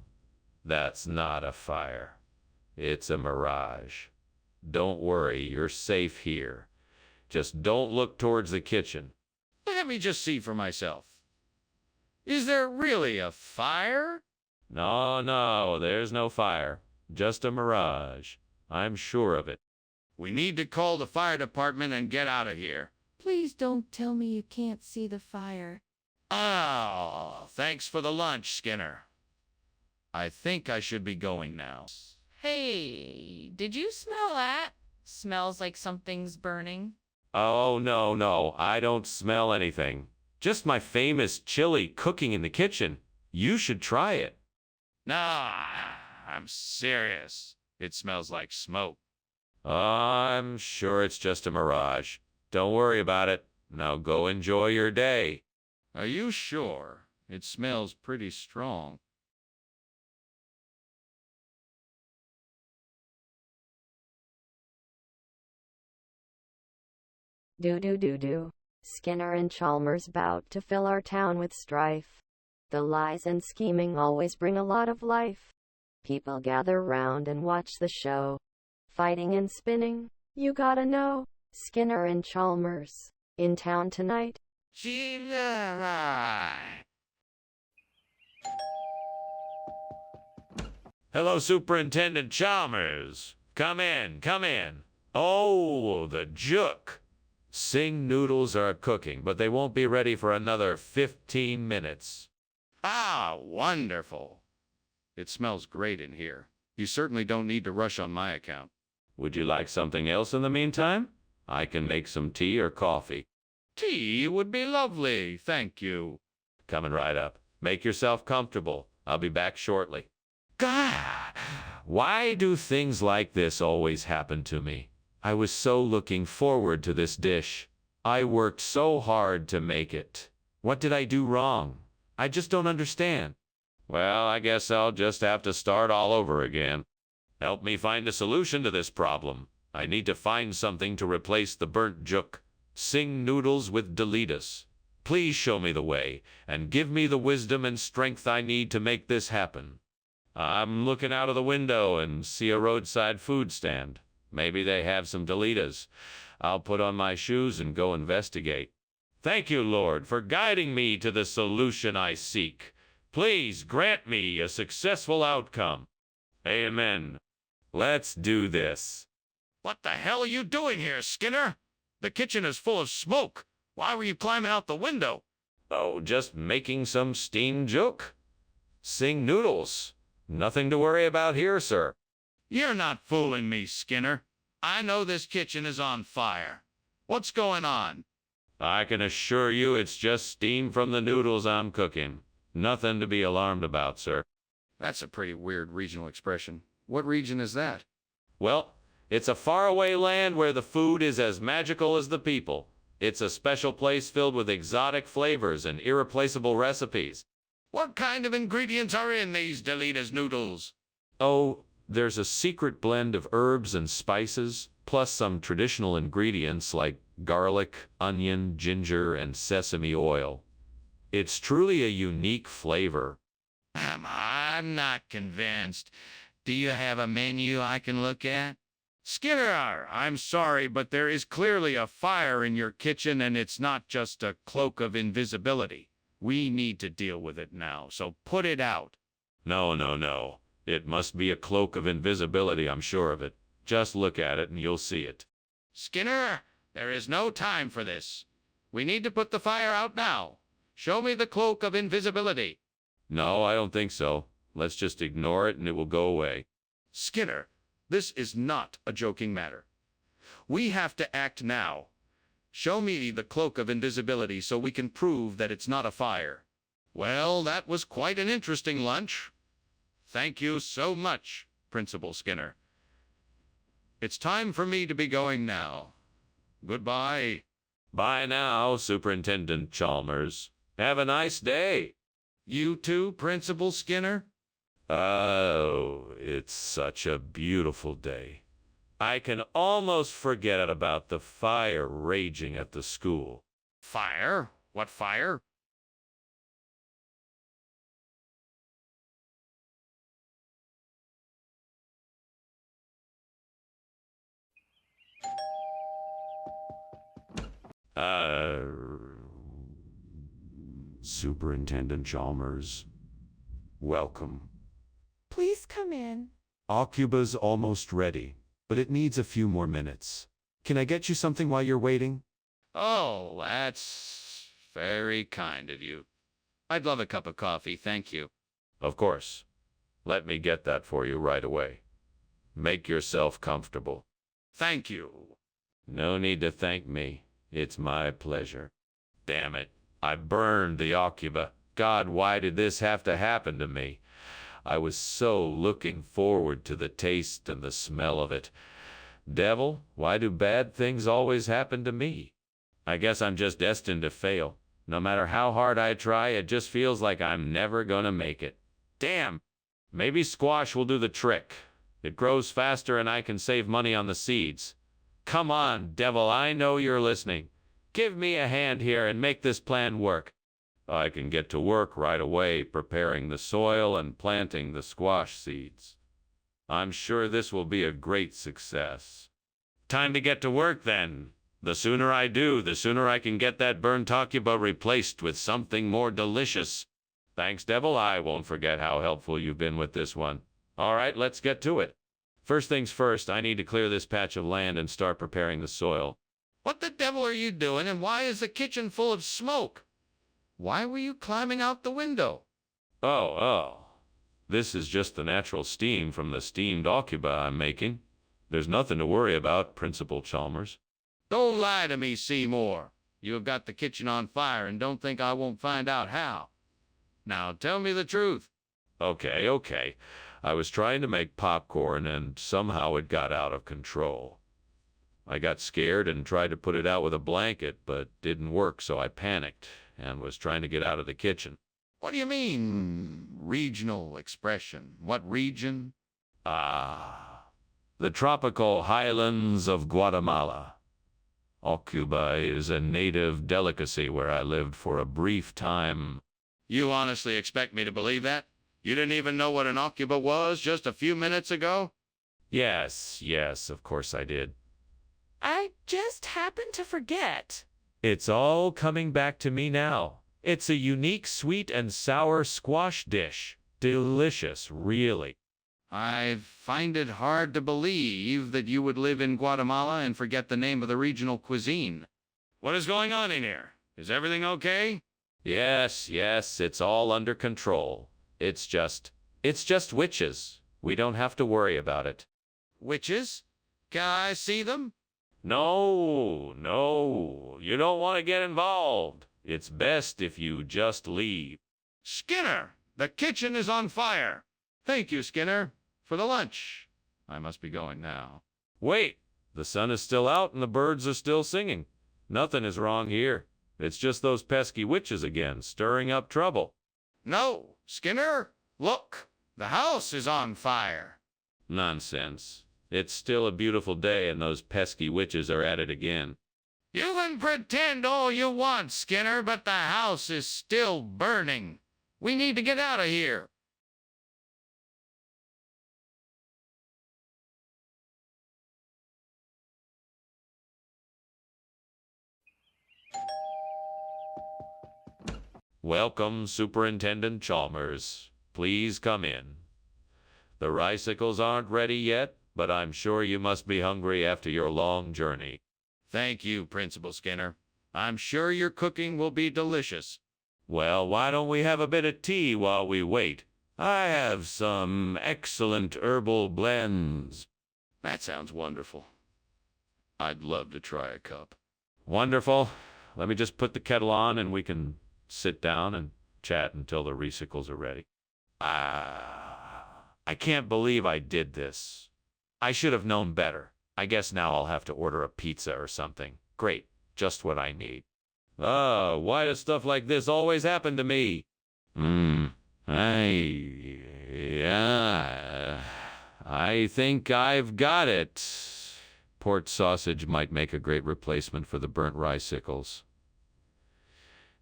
that's not a fire. It's a mirage. Don't worry, you're safe here. Just don't look towards the kitchen. Let me just see for myself. Is there really a fire? No, there's no fire. Just a mirage. I'm sure of it. We need to call the fire department and get out of here. Please don't tell me you can't see the fire. Oh, thanks for the lunch, Skinner. I think I should be going now. Hey, did you smell that? Smells like something's burning. Oh, no, I don't smell anything. Just my famous chili cooking in the kitchen. You should try it. Nah, I'm serious. It smells like smoke. I'm sure it's just a mirage. Don't worry about it. Now go enjoy your day. Are you sure? It smells pretty strong. Do. Skinner and Chalmers bout to fill our town with strife. The lies and scheming always bring a lot of life. People gather round and watch the show. Fighting and spinning, you gotta know. Skinner and Chalmers, in town tonight. Hello, Superintendent Chalmers. Come in. Oh, the juk. Sing noodles are cooking, but they won't be ready for another 15 minutes. Ah, wonderful. It smells great in here. You certainly don't need to rush on my account. Would you like something else in the meantime? I can make some tea or coffee. Tea would be lovely, thank you. Coming right up. Make yourself comfortable. I'll be back shortly. God, why do things like this always happen to me? I was so looking forward to this dish. I worked so hard to make it. What did I do wrong? I just don't understand. Well, I guess I'll just have to start all over again. Help me find a solution to this problem. I need to find something to replace the burnt juk. Sing noodles with Delitas. Please show me the way, and give me the wisdom and strength I need to make this happen. I'm looking out of the window and see a roadside food stand. Maybe they have some Delitas. I'll put on my shoes and go investigate. Thank you, Lord, for guiding me to the solution I seek. Please grant me a successful outcome. Amen. Let's do this. What the hell are you doing here, Skinner? The kitchen is full of smoke. Why were you climbing out the window? Oh, just making some steamed juk. Sing noodles. Nothing to worry about here, sir. You're not fooling me, Skinner. I know this kitchen is on fire. What's going on? I can assure you it's just steam from the noodles I'm cooking. Nothing to be alarmed about, sir. That's a pretty weird regional expression. What region is that? Well, it's a faraway land where the food is as magical as the people. It's a special place filled with exotic flavors and irreplaceable recipes. What kind of ingredients are in these Delitas noodles? Oh, there's a secret blend of herbs and spices, plus some traditional ingredients like garlic, onion, ginger, and sesame oil. It's truly a unique flavor. I'm not convinced. Do you have a menu I can look at? Skinner, I'm sorry, but there is clearly a fire in your kitchen, and it's not just a cloak of invisibility. We need to deal with it now, so put it out. No, no, no. It must be a cloak of invisibility, I'm sure of it. Just look at it and you'll see it. Skinner, there is no time for this. We need to put the fire out now. Show me the cloak of invisibility. No, I don't think so. Let's just ignore it and it will go away. Skinner, this is not a joking matter. We have to act now. Show me the cloak of invisibility so we can prove that it's not a fire. Well, that was quite an interesting lunch. Thank you so much, Principal Skinner. It's time for me to be going now. Goodbye. Bye now, Superintendent Chalmers. Have a nice day. You too, Principal Skinner? Oh, it's such a beautiful day. I can almost forget about the fire raging at the school. Fire? What fire? Superintendent Chalmers, welcome. Please come in. Aucuba's almost ready, but it needs a few more minutes. Can I get you something while you're waiting? Oh, that's very kind of you. I'd love a cup of coffee, thank you. Of course. Let me get that for you right away. Make yourself comfortable. Thank you. No need to thank me. It's my pleasure. Damn it. I burned the Aucuba. God, why did this have to happen to me? I was so looking forward to the taste and the smell of it. Devil, why do bad things always happen to me? I guess I'm just destined to fail. No matter how hard I try, it just feels like I'm never gonna make it. Damn! Maybe squash will do the trick. It grows faster and I can save money on the seeds. Come on, devil, I know you're listening. Give me a hand here and make this plan work. I can get to work right away preparing the soil and planting the squash seeds. I'm sure this will be a great success. Time to get to work then. The sooner I do, the sooner I can get that burnt Aucuba replaced with something more delicious. Thanks, devil. I won't forget how helpful you've been with this one. All right, let's get to it. First things first, I need to clear this patch of land and start preparing the soil. What the devil are you doing, and why is the kitchen full of smoke? Why were you climbing out the window? Oh. This is just the natural steam from the steamed Aucuba I'm making. There's nothing to worry about, Principal Chalmers. Don't lie to me, Seymour. You have got the kitchen on fire and don't think I won't find out how. Now tell me the truth. Okay. I was trying to make popcorn and somehow it got out of control. I got scared and tried to put it out with a blanket, but didn't work, so I panicked and was trying to get out of the kitchen. What do you mean, regional expression? What region? The tropical highlands of Guatemala. Aucuba is a native delicacy where I lived for a brief time. You honestly expect me to believe that? You didn't even know what an Aucuba was just a few minutes ago? Yes, of course I did. I just happened to forget. It's all coming back to me now. It's a unique sweet and sour squash dish. Delicious, really. I find it hard to believe that you would live in Guatemala and forget the name of the regional cuisine. What is going on in here? Is everything okay? Yes, it's all under control. It's just witches. We don't have to worry about it. Witches? Can I see them? No, you don't want to get involved. It's best if you just leave. Skinner, the kitchen is on fire. Thank you, Skinner, for the lunch. I must be going now. Wait, the sun is still out and the birds are still singing. Nothing is wrong here. It's just those pesky witches again, stirring up trouble. No, Skinner, look, the house is on fire. Nonsense. It's still a beautiful day and those pesky witches are at it again. You can pretend all you want, Skinner, but the house is still burning. We need to get out of here. Welcome, Superintendent Chalmers. Please come in. The bicycles aren't ready yet, but I'm sure you must be hungry after your long journey. Thank you, Principal Skinner. I'm sure your cooking will be delicious. Well, why don't we have a bit of tea while we wait? I have some excellent herbal blends. That sounds wonderful. I'd love to try a cup. Wonderful. Let me just put the kettle on and we can sit down and chat until the recycles are ready. I can't believe I did this. I should have known better. I guess now I'll have to order a pizza or something. Great, just what I need. Why does stuff like this always happen to me? I think I've got it. Port sausage might make a great replacement for the burnt rice-sickles.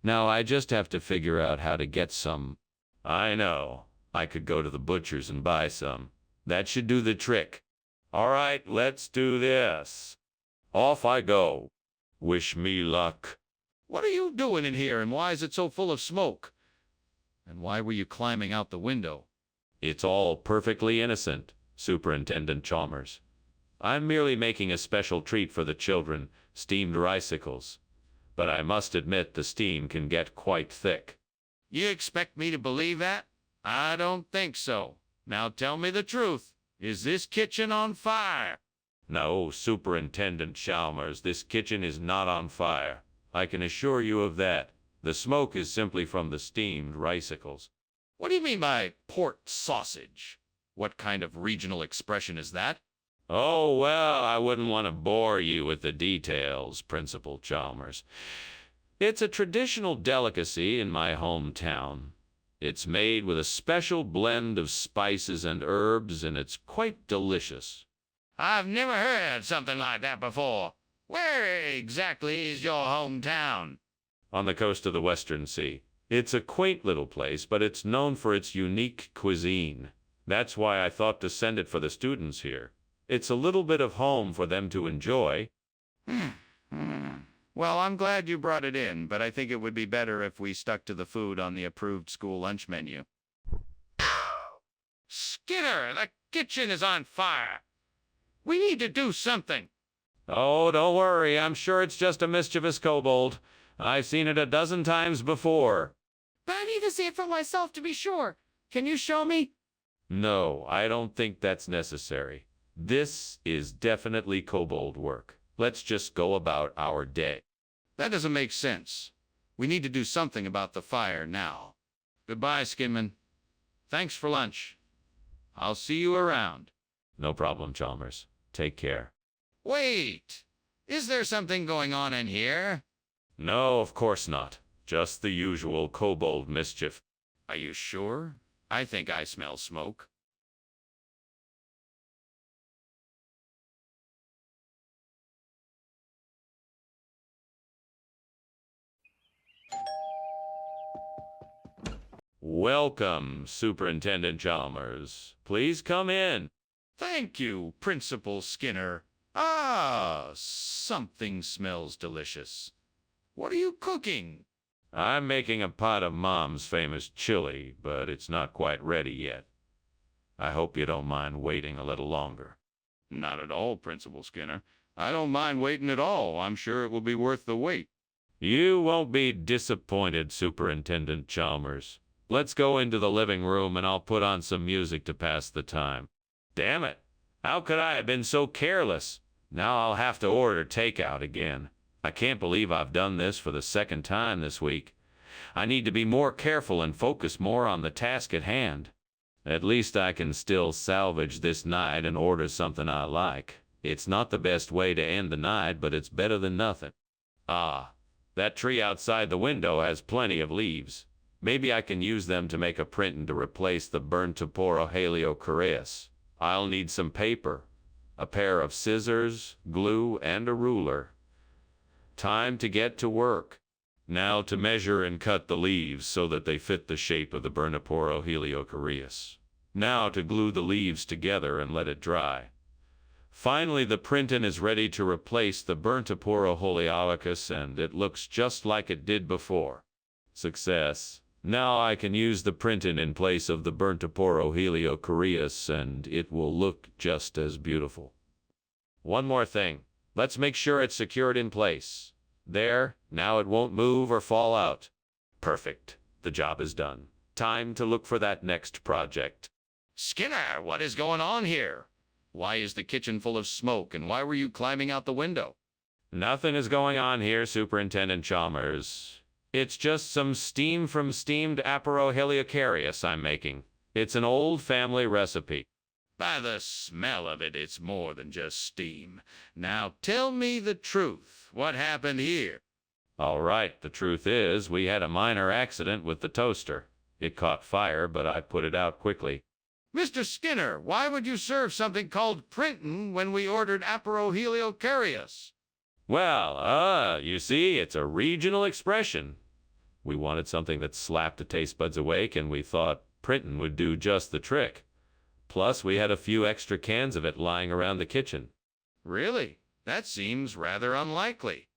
Now I just have to figure out how to get some. I know. I could go to the butcher's and buy some. That should do the trick. All right, let's do this. Off I go. Wish me luck. What are you doing in here, and why is it so full of smoke? And why were you climbing out the window? It's all perfectly innocent, Superintendent Chalmers. I'm merely making a special treat for the children, steamed rice-sickles. But I must admit the steam can get quite thick. You expect me to believe that? I don't think so. Now tell me the truth. Is this kitchen on fire? No, Superintendent Chalmers, this kitchen is not on fire. I can assure you of that. The smoke is simply from the steamed rice-sickles. What do you mean by port sausage? What kind of regional expression is that? Oh, well, I wouldn't want to bore you with the details, Principal Chalmers. It's a traditional delicacy in my hometown. It's made with a special blend of spices and herbs, and it's quite delicious. I've never heard something like that before. Where exactly is your hometown? On the coast of the Western Sea. It's a quaint little place, but it's known for its unique cuisine. That's why I thought to send it for the students here. It's a little bit of home for them to enjoy. Well, I'm glad you brought it in, but I think it would be better if we stuck to the food on the approved school lunch menu. Skinner, the kitchen is on fire. We need to do something. Oh, don't worry. I'm sure it's just a mischievous kobold. I've seen it a dozen times before. But I need to see it for myself to be sure. Can you show me? No, I don't think that's necessary. This is definitely kobold work. Let's just go about our day. That doesn't make sense. We need to do something about the fire now. Goodbye, Skinman. Thanks for lunch. I'll see you around. No problem, Chalmers. Take care. Wait! Is there something going on in here? No, of course not. Just the usual kobold mischief. Are you sure? I think I smell smoke. Welcome, Superintendent Chalmers. Please come in. Thank you, Principal Skinner. Something smells delicious. What are you cooking? I'm making a pot of Mom's famous chili, but it's not quite ready yet. I hope you don't mind waiting a little longer. Not at all, Principal Skinner. I don't mind waiting at all. I'm sure it will be worth the wait. You won't be disappointed, Superintendent Chalmers. Let's go into the living room and I'll put on some music to pass the time. Damn it! How could I have been so careless? Now I'll have to order takeout again. I can't believe I've done this for the second time this week. I need to be more careful and focus more on the task at hand. At least I can still salvage this night and order something I like. It's not the best way to end the night, but it's better than nothing. That tree outside the window has plenty of leaves. Maybe I can use them to make a printing to replace the burnt Heliocoreus. I'll need some paper, a pair of scissors, glue, and a ruler. Time to get to work. Now to measure and cut the leaves so that they fit the shape of the Burniporo Heliocoreus. Now to glue the leaves together and let it dry. Finally, the printing is ready to replace the Burniporo Heliocoreus, and it looks just like it did before. Success. Now I can use the printing in place of the burnt aporo heliocoreus, and it will look just as beautiful. One more thing. Let's make sure it's secured in place. There, now it won't move or fall out. Perfect. The job is done. Time to look for that next project. Skinner, what is going on here? Why is the kitchen full of smoke, and why were you climbing out the window? Nothing is going on here, Superintendent Chalmers. It's just some steam from steamed aporo heliocoreus I'm making. It's an old family recipe. By the smell of it, it's more than just steam. Now tell me the truth. What happened here? All right, the truth is, we had a minor accident with the toaster. It caught fire, but I put it out quickly. Mr. Skinner, why would you serve something called printin' when we ordered aporo heliocoreus? Well, you see, it's a regional expression. We wanted something that slapped the taste buds awake, and we thought printin' would do just the trick. Plus, we had a few extra cans of it lying around the kitchen. Really? That seems rather unlikely.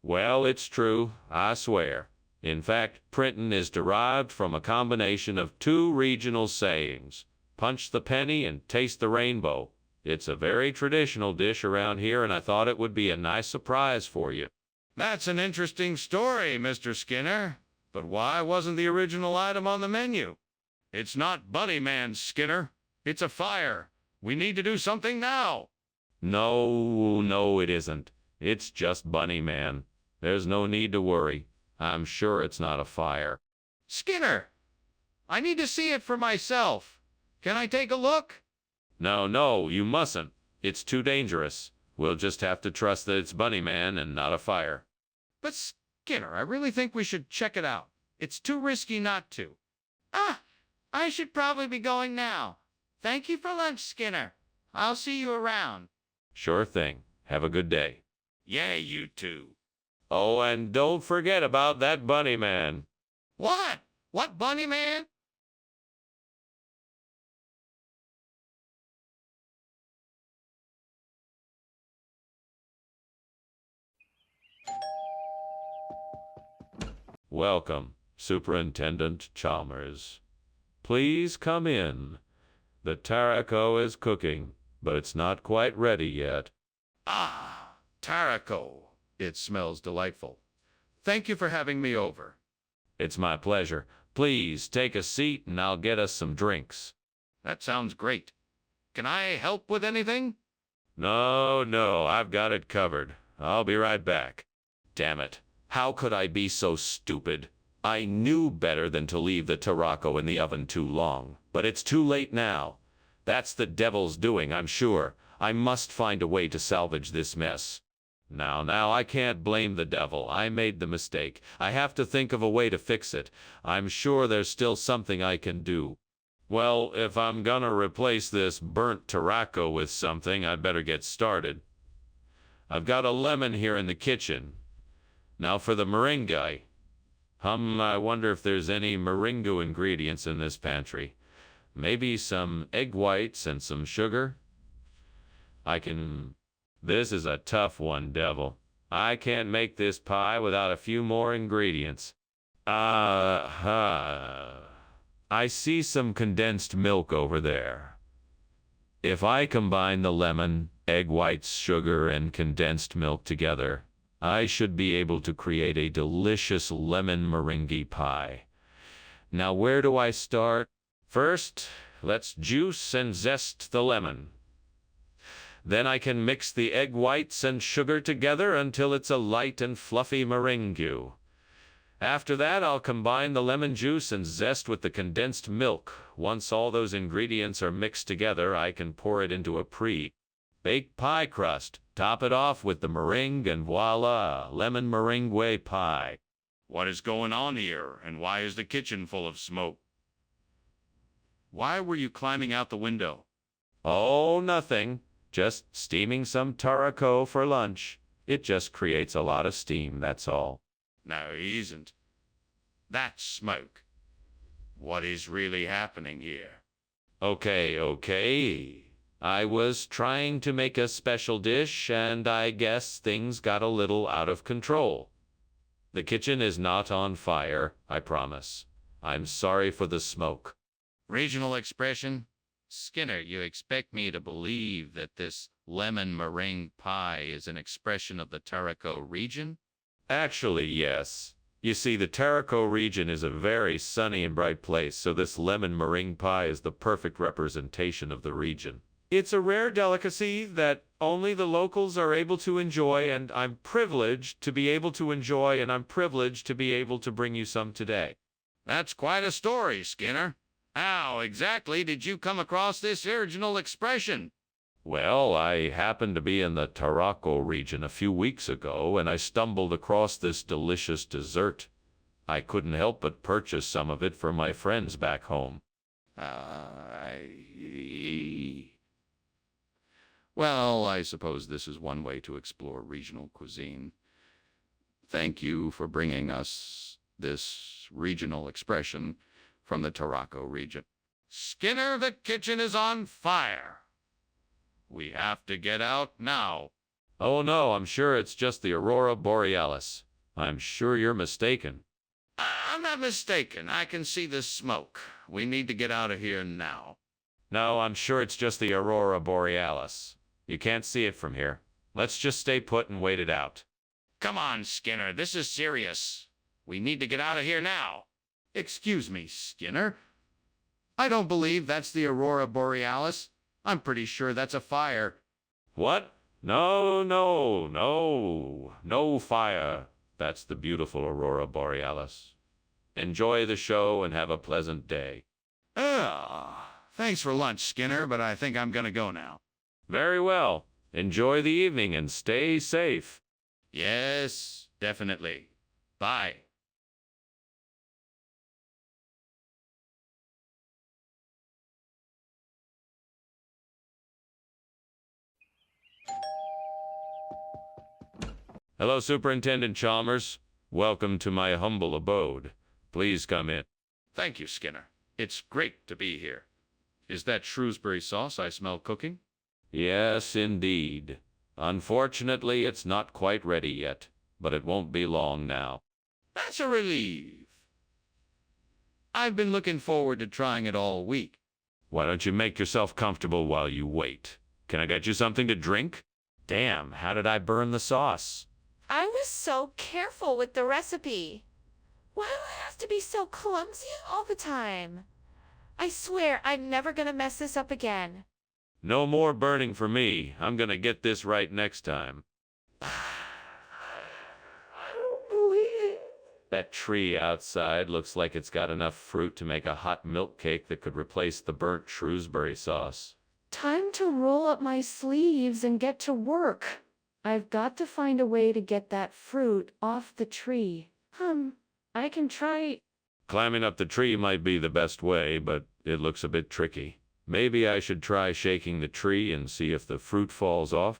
Well, it's true, I swear. In fact, printin' is derived from a combination of two regional sayings. Punch the penny and taste the rainbow. It's a very traditional dish around here, and I thought it would be a nice surprise for you. That's an interesting story, Mr. Skinner. But why wasn't the original item on the menu? It's not Bunny Man, Skinner. It's a fire. We need to do something now. No, it isn't. It's just Bunny Man. There's no need to worry. I'm sure it's not a fire. Skinner, I need to see it for myself. Can I take a look? No, you mustn't. It's too dangerous. We'll just have to trust that it's Bunny Man and not a fire. But Skinner, I really think we should check it out. It's too risky not to. I should probably be going now. Thank you for lunch, Skinner. I'll see you around. Sure thing. Have a good day. Yeah, you too. Oh, and don't forget about that Bunny Man. What? What Bunny Man? Welcome, Superintendent Chalmers. Please come in. The tarraco is cooking, but it's not quite ready yet. Ah, tarraco. It smells delightful. Thank you for having me over. It's my pleasure. Please take a seat and I'll get us some drinks. That sounds great. Can I help with anything? No, I've got it covered. I'll be right back. Damn it. How could I be so stupid? I knew better than to leave the tarraco in the oven too long, but it's too late now. That's the devil's doing, I'm sure. I must find a way to salvage this mess. Now, I can't blame the devil. I made the mistake. I have to think of a way to fix it. I'm sure there's still something I can do. Well, if I'm gonna replace this burnt tarraco with something, I'd better get started. I've got a lemon here in the kitchen. Now for the meringue. I wonder if there's any meringue ingredients in this pantry. Maybe some egg whites and some sugar? This is a tough one, devil. I can't make this pie without a few more ingredients. I see some condensed milk over there. If I combine the lemon, egg whites, sugar, and condensed milk together, I should be able to create a delicious lemon meringue pie. Now, where do I start? First, let's juice and zest the lemon. Then I can mix the egg whites and sugar together until it's a light and fluffy meringue. After that, I'll combine the lemon juice and zest with the condensed milk. Once all those ingredients are mixed together, I can pour it into a pre-baked pie crust, top it off with the meringue, and voila, lemon meringue pie. What is going on here, and why is the kitchen full of smoke? Why were you climbing out the window? Oh, nothing. Just steaming some tarraco for lunch. It just creates a lot of steam, that's all. No, it isn't. That's smoke. What is really happening here? Okay. I was trying to make a special dish, and I guess things got a little out of control. The kitchen is not on fire, I promise. I'm sorry for the smoke. Regional expression? Skinner, you expect me to believe that this lemon meringue pie is an expression of the Taraco region? Actually, yes. You see, the Taraco region is a very sunny and bright place, so this lemon meringue pie is the perfect representation of the region. It's a rare delicacy that only the locals are able to enjoy, and I'm privileged to be able to enjoy, and I'm privileged to be able to bring you some today. That's quite a story, Skinner. How exactly did you come across this original expression? Well, I happened to be in the Taraco region a few weeks ago, and I stumbled across this delicious dessert. I couldn't help but purchase some of it for my friends back home. Well, I suppose this is one way to explore regional cuisine. Thank you for bringing us this regional expression from the Taraco region. Skinner, the kitchen is on fire. We have to get out now. Oh no, I'm sure it's just the Aurora Borealis. I'm sure you're mistaken. I'm not mistaken. I can see the smoke. We need to get out of here now. No, I'm sure it's just the Aurora Borealis. You can't see it from here. Let's just stay put and wait it out. Come on, Skinner. This is serious. We need to get out of here now. Excuse me, Skinner. I don't believe that's the Aurora Borealis. I'm pretty sure that's a fire. What? No, no, no. No fire. That's the beautiful Aurora Borealis. Enjoy the show and have a pleasant day. Thanks for lunch, Skinner, but I think I'm gonna go now. Very well. Enjoy the evening and stay safe. Yes, definitely. Bye. Hello, Superintendent Chalmers. Welcome to my humble abode. Please come in. Thank you, Skinner. It's great to be here. Is that Shrewsbury sauce I smell cooking? Yes, indeed. Unfortunately, it's not quite ready yet, but it won't be long now. That's a relief. I've been looking forward to trying it all week. Why don't you make yourself comfortable while you wait? Can I get you something to drink? Damn, how did I burn the sauce? I was so careful with the recipe. Why do I have to be so clumsy all the time? I swear I'm never gonna mess this up again. No more burning for me. I'm gonna get this right next time. That tree outside looks like it's got enough fruit to make a hot milk cake that could replace the burnt Shrewsbury sauce. Time to roll up my sleeves and get to work. I've got to find a way to get that fruit off the tree. I can try. Climbing up the tree might be the best way, but it looks a bit tricky. Maybe I should try shaking the tree and see if the fruit falls off.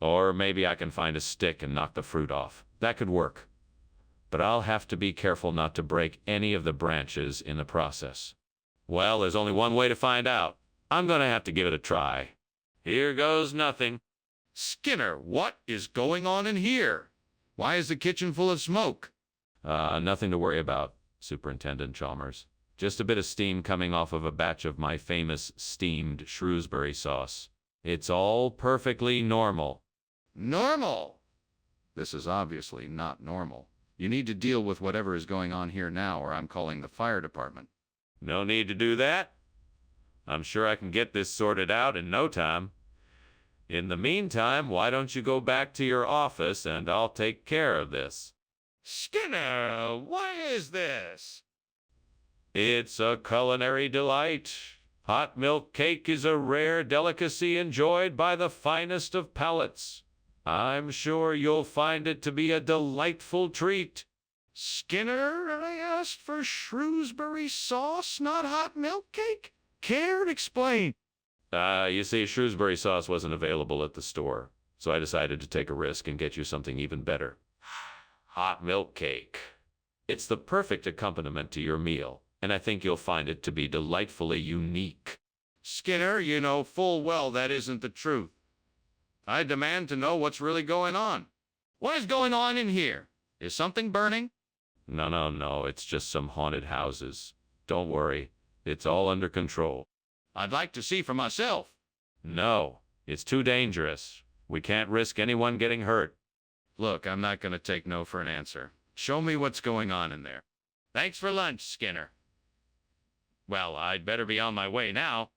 Or maybe I can find a stick and knock the fruit off. That could work. But I'll have to be careful not to break any of the branches in the process. Well, there's only one way to find out. I'm gonna have to give it a try. Here goes nothing. Skinner, what is going on in here? Why is the kitchen full of smoke? Nothing to worry about, Superintendent Chalmers. Just a bit of steam coming off of a batch of my famous steamed Shrewsbury sauce. It's all perfectly normal. Normal? This is obviously not normal. You need to deal with whatever is going on here now, or I'm calling the fire department. No need to do that. I'm sure I can get this sorted out in no time. In the meantime, why don't you go back to your office and I'll take care of this. Skinner, what is this? It's a culinary delight. Hot milk cake is a rare delicacy enjoyed by the finest of palates. I'm sure you'll find it to be a delightful treat. Skinner, I asked for Shrewsbury sauce, not hot milk cake. Care to explain? You see, Shrewsbury sauce wasn't available at the store, so I decided to take a risk and get you something even better. Hot milk cake. It's the perfect accompaniment to your meal, and I think you'll find it to be delightfully unique. Skinner, you know full well that isn't the truth. I demand to know what's really going on. What is going on in here? Is something burning? No, it's just some haunted houses. Don't worry, it's all under control. I'd like to see for myself. No, it's too dangerous. We can't risk anyone getting hurt. Look, I'm not going to take no for an answer. Show me what's going on in there. Thanks for lunch, Skinner. Well, I'd better be on my way now.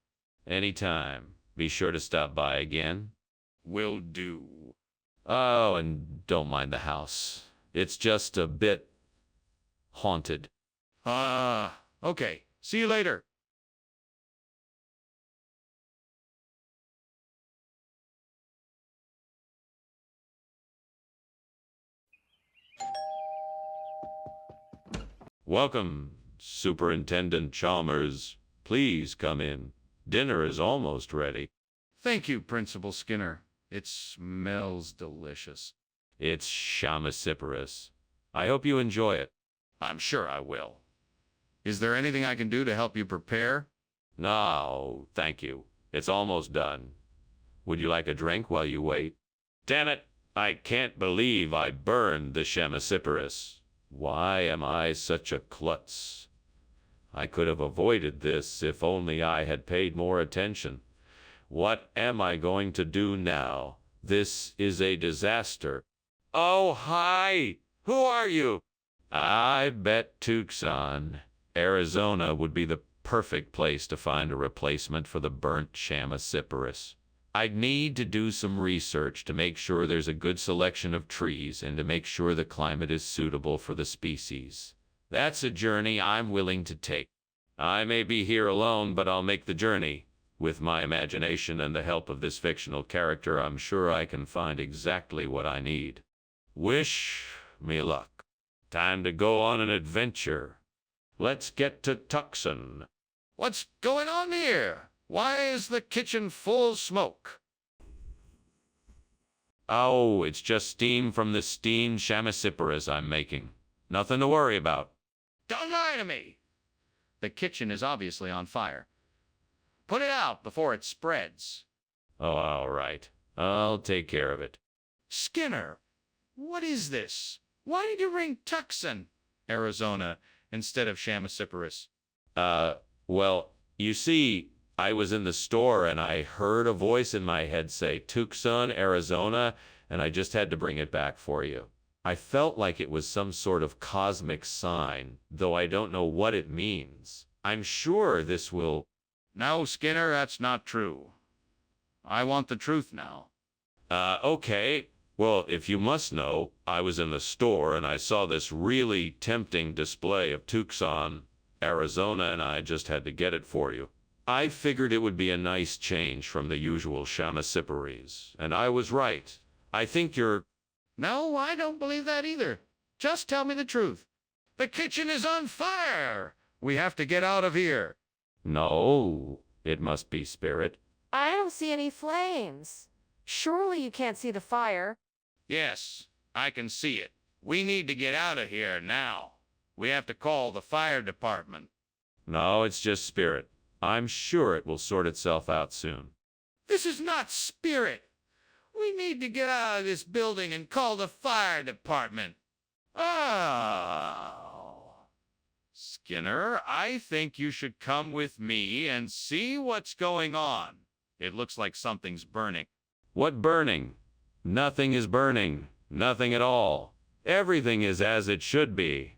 Anytime. Be sure to stop by again. Will do. Oh, and don't mind the house. It's just a bit haunted. Okay. See you later. Welcome, Superintendent Chalmers. Please come in. Dinner is almost ready. Thank you, Principal Skinner. It smells delicious. It's Chamasiparus. I hope you enjoy it. I'm sure I will. Is there anything I can do to help you prepare? No, thank you. It's almost done. Would you like a drink while you wait? Damn it! I can't believe I burned the Chamasiparus. Why am I such a klutz? I could have avoided this if only I had paid more attention. What am I going to do now? This is a disaster. Oh, hi! Who are you? I bet Tucson, Arizona would be the perfect place to find a replacement for the burnt Chamasiparus. I'd need to do some research to make sure there's a good selection of trees and to make sure the climate is suitable for the species. That's a journey I'm willing to take. I may be here alone, but I'll make the journey. With my imagination and the help of this fictional character, I'm sure I can find exactly what I need. Wish me luck. Time to go on an adventure. Let's get to Tucson. What's going on here? Why is the kitchen full of smoke? Oh, it's just steam from the steamed Chamasiparus I'm making. Nothing to worry about. Don't lie to me! The kitchen is obviously on fire. Put it out before it spreads. Oh, all right. I'll take care of it. Skinner, what is this? Why did you ring Tucson, Arizona, instead of Chamasiparus? Well, you see, I was in the store and I heard a voice in my head say Tucson, Arizona, and I just had to bring it back for you. I felt like it was some sort of cosmic sign, though I don't know what it means. I'm sure this will... No, Skinner, that's not true. I want the truth now. Okay. Well, if you must know, I was in the store and I saw this really tempting display of Tucson, Arizona, and I just had to get it for you. I figured it would be a nice change from the usual Chamasiparus, and I was right. I think you're... No, I don't believe that either. Just tell me the truth. The kitchen is on fire! We have to get out of here. No, it must be Spirit. I don't see any flames. Surely you can't see the fire. Yes, I can see it. We need to get out of here now. We have to call the fire department. No, it's just Spirit. I'm sure it will sort itself out soon. This is not spirit. We need to get out of this building and call the fire department. Oh. Skinner, I think you should come with me and see what's going on. It looks like something's burning. What burning? Nothing is burning. Nothing at all. Everything is as it should be.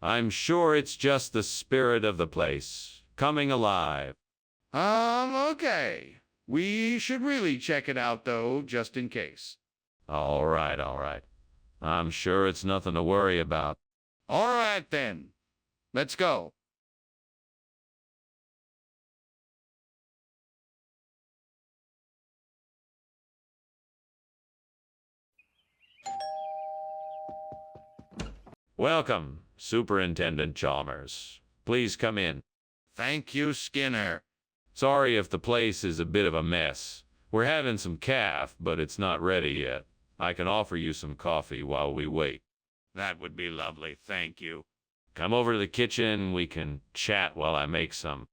I'm sure it's just the spirit of the place, coming alive. Okay. We should really check it out, though, just in case. All right. I'm sure it's nothing to worry about. All right, then. Let's go. Welcome, Superintendent Chalmers. Please come in. Thank you, Skinner. Sorry if the place is a bit of a mess. We're having some calf, but it's not ready yet. I can offer you some coffee while we wait. That would be lovely, thank you. Come over to the kitchen, we can chat while I make some.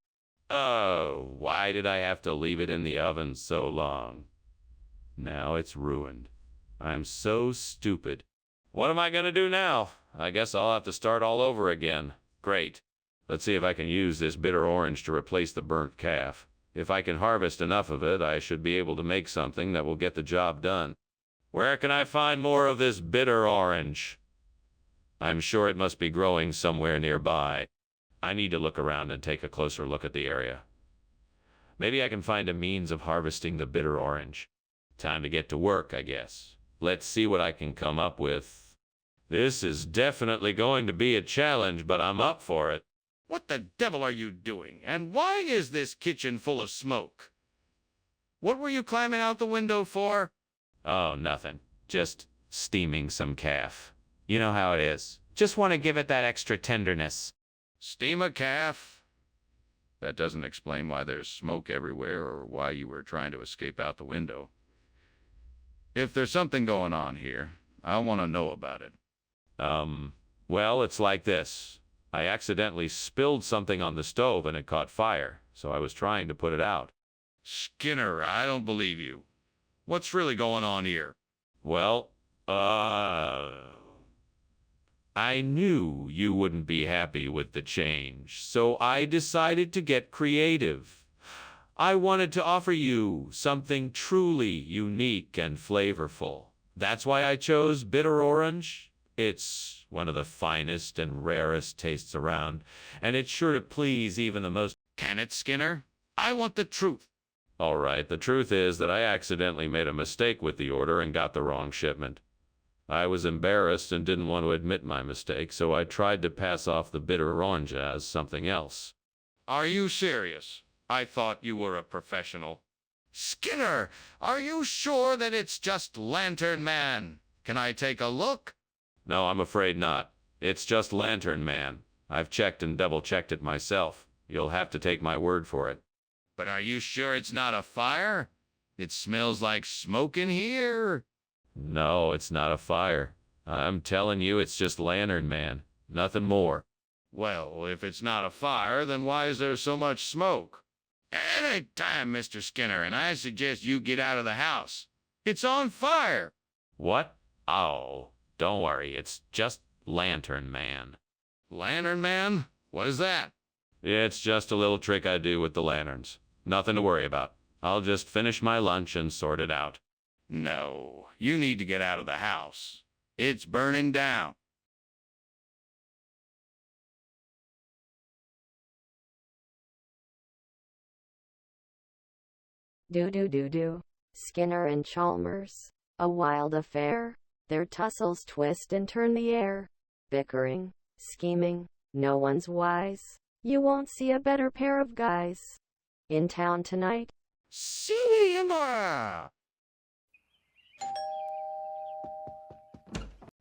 Oh, why did I have to leave it in the oven so long? Now it's ruined. I'm so stupid. What am I gonna do now? I guess I'll have to start all over again. Great. Let's see if I can use this bitter orange to replace the burnt calf. If I can harvest enough of it, I should be able to make something that will get the job done. Where can I find more of this bitter orange? I'm sure it must be growing somewhere nearby. I need to look around and take a closer look at the area. Maybe I can find a means of harvesting the bitter orange. Time to get to work, I guess. Let's see what I can come up with. This is definitely going to be a challenge, but I'm up for it. What the devil are you doing? And why is this kitchen full of smoke? What were you climbing out the window for? Oh, nothing. Just steaming some calf. You know how it is. Just want to give it that extra tenderness. Steam a calf? That doesn't explain why there's smoke everywhere or why you were trying to escape out the window. If there's something going on here, I want to know about it. Well, it's like this. I accidentally spilled something on the stove and it caught fire, so I was trying to put it out. Skinner, I don't believe you. What's really going on here? Well, I knew you wouldn't be happy with the change, so I decided to get creative. I wanted to offer you something truly unique and flavorful. That's why I chose bitter orange. It's one of the finest and rarest tastes around, and it's sure to please even the most... Can it, Skinner? I want the truth. All right, the truth is that I accidentally made a mistake with the order and got the wrong shipment. I was embarrassed and didn't want to admit my mistake, so I tried to pass off the bitter orange as something else. Are you serious? I thought you were a professional. Skinner, are you sure that it's just Lantern Man? Can I take a look? No, I'm afraid not. It's just Lantern Man. I've checked and double-checked it myself. You'll have to take my word for it. But are you sure it's not a fire? It smells like smoke in here. No, it's not a fire. I'm telling you, it's just Lantern Man. Nothing more. Well, if it's not a fire, then why is there so much smoke? Any time, Mr. Skinner, and I suggest you get out of the house. It's on fire. What? Oh, don't worry. It's just Lantern Man. Lantern Man? What is that? It's just a little trick I do with the lanterns. Nothing to worry about. I'll just finish my lunch and sort it out. No, you need to get out of the house. It's burning down. Do. Skinner and Chalmers. A wild affair. Their tussles twist and turn the air. Bickering, scheming, no one's wise. You won't see a better pair of guys in town tonight. See you tomorrow.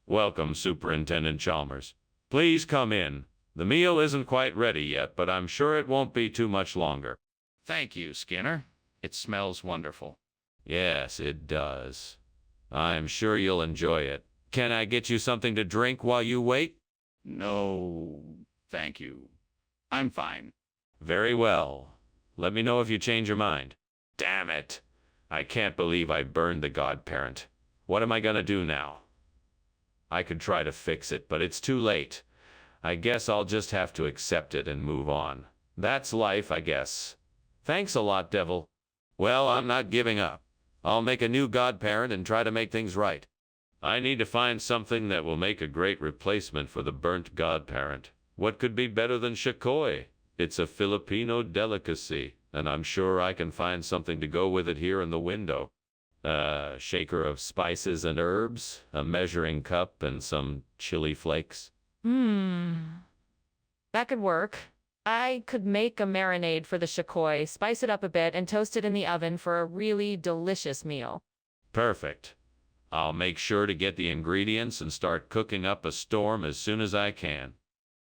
Welcome, Superintendent Chalmers. Please come in. The meal isn't quite ready yet, but I'm sure it won't be too much longer. Thank you, Skinner. It smells wonderful. Yes, it does. I'm sure you'll enjoy it. Can I get you something to drink while you wait? No, thank you. I'm fine. Very well. Let me know if you change your mind. Damn it! I can't believe I burned the godparent. What am I gonna do now? I could try to fix it, but it's too late. I guess I'll just have to accept it and move on. That's life, I guess. Thanks a lot, Devil. Well, I'm not giving up. I'll make a new godparent and try to make things right. I need to find something that will make a great replacement for the burnt godparent. What could be better than shakoy? It's a Filipino delicacy, and I'm sure I can find something to go with it here in the window. A shaker of spices and herbs, a measuring cup, and some chili flakes. That could work. I could make a marinade for the shakoy, spice it up a bit, and toast it in the oven for a really delicious meal. Perfect. I'll make sure to get the ingredients and start cooking up a storm as soon as I can.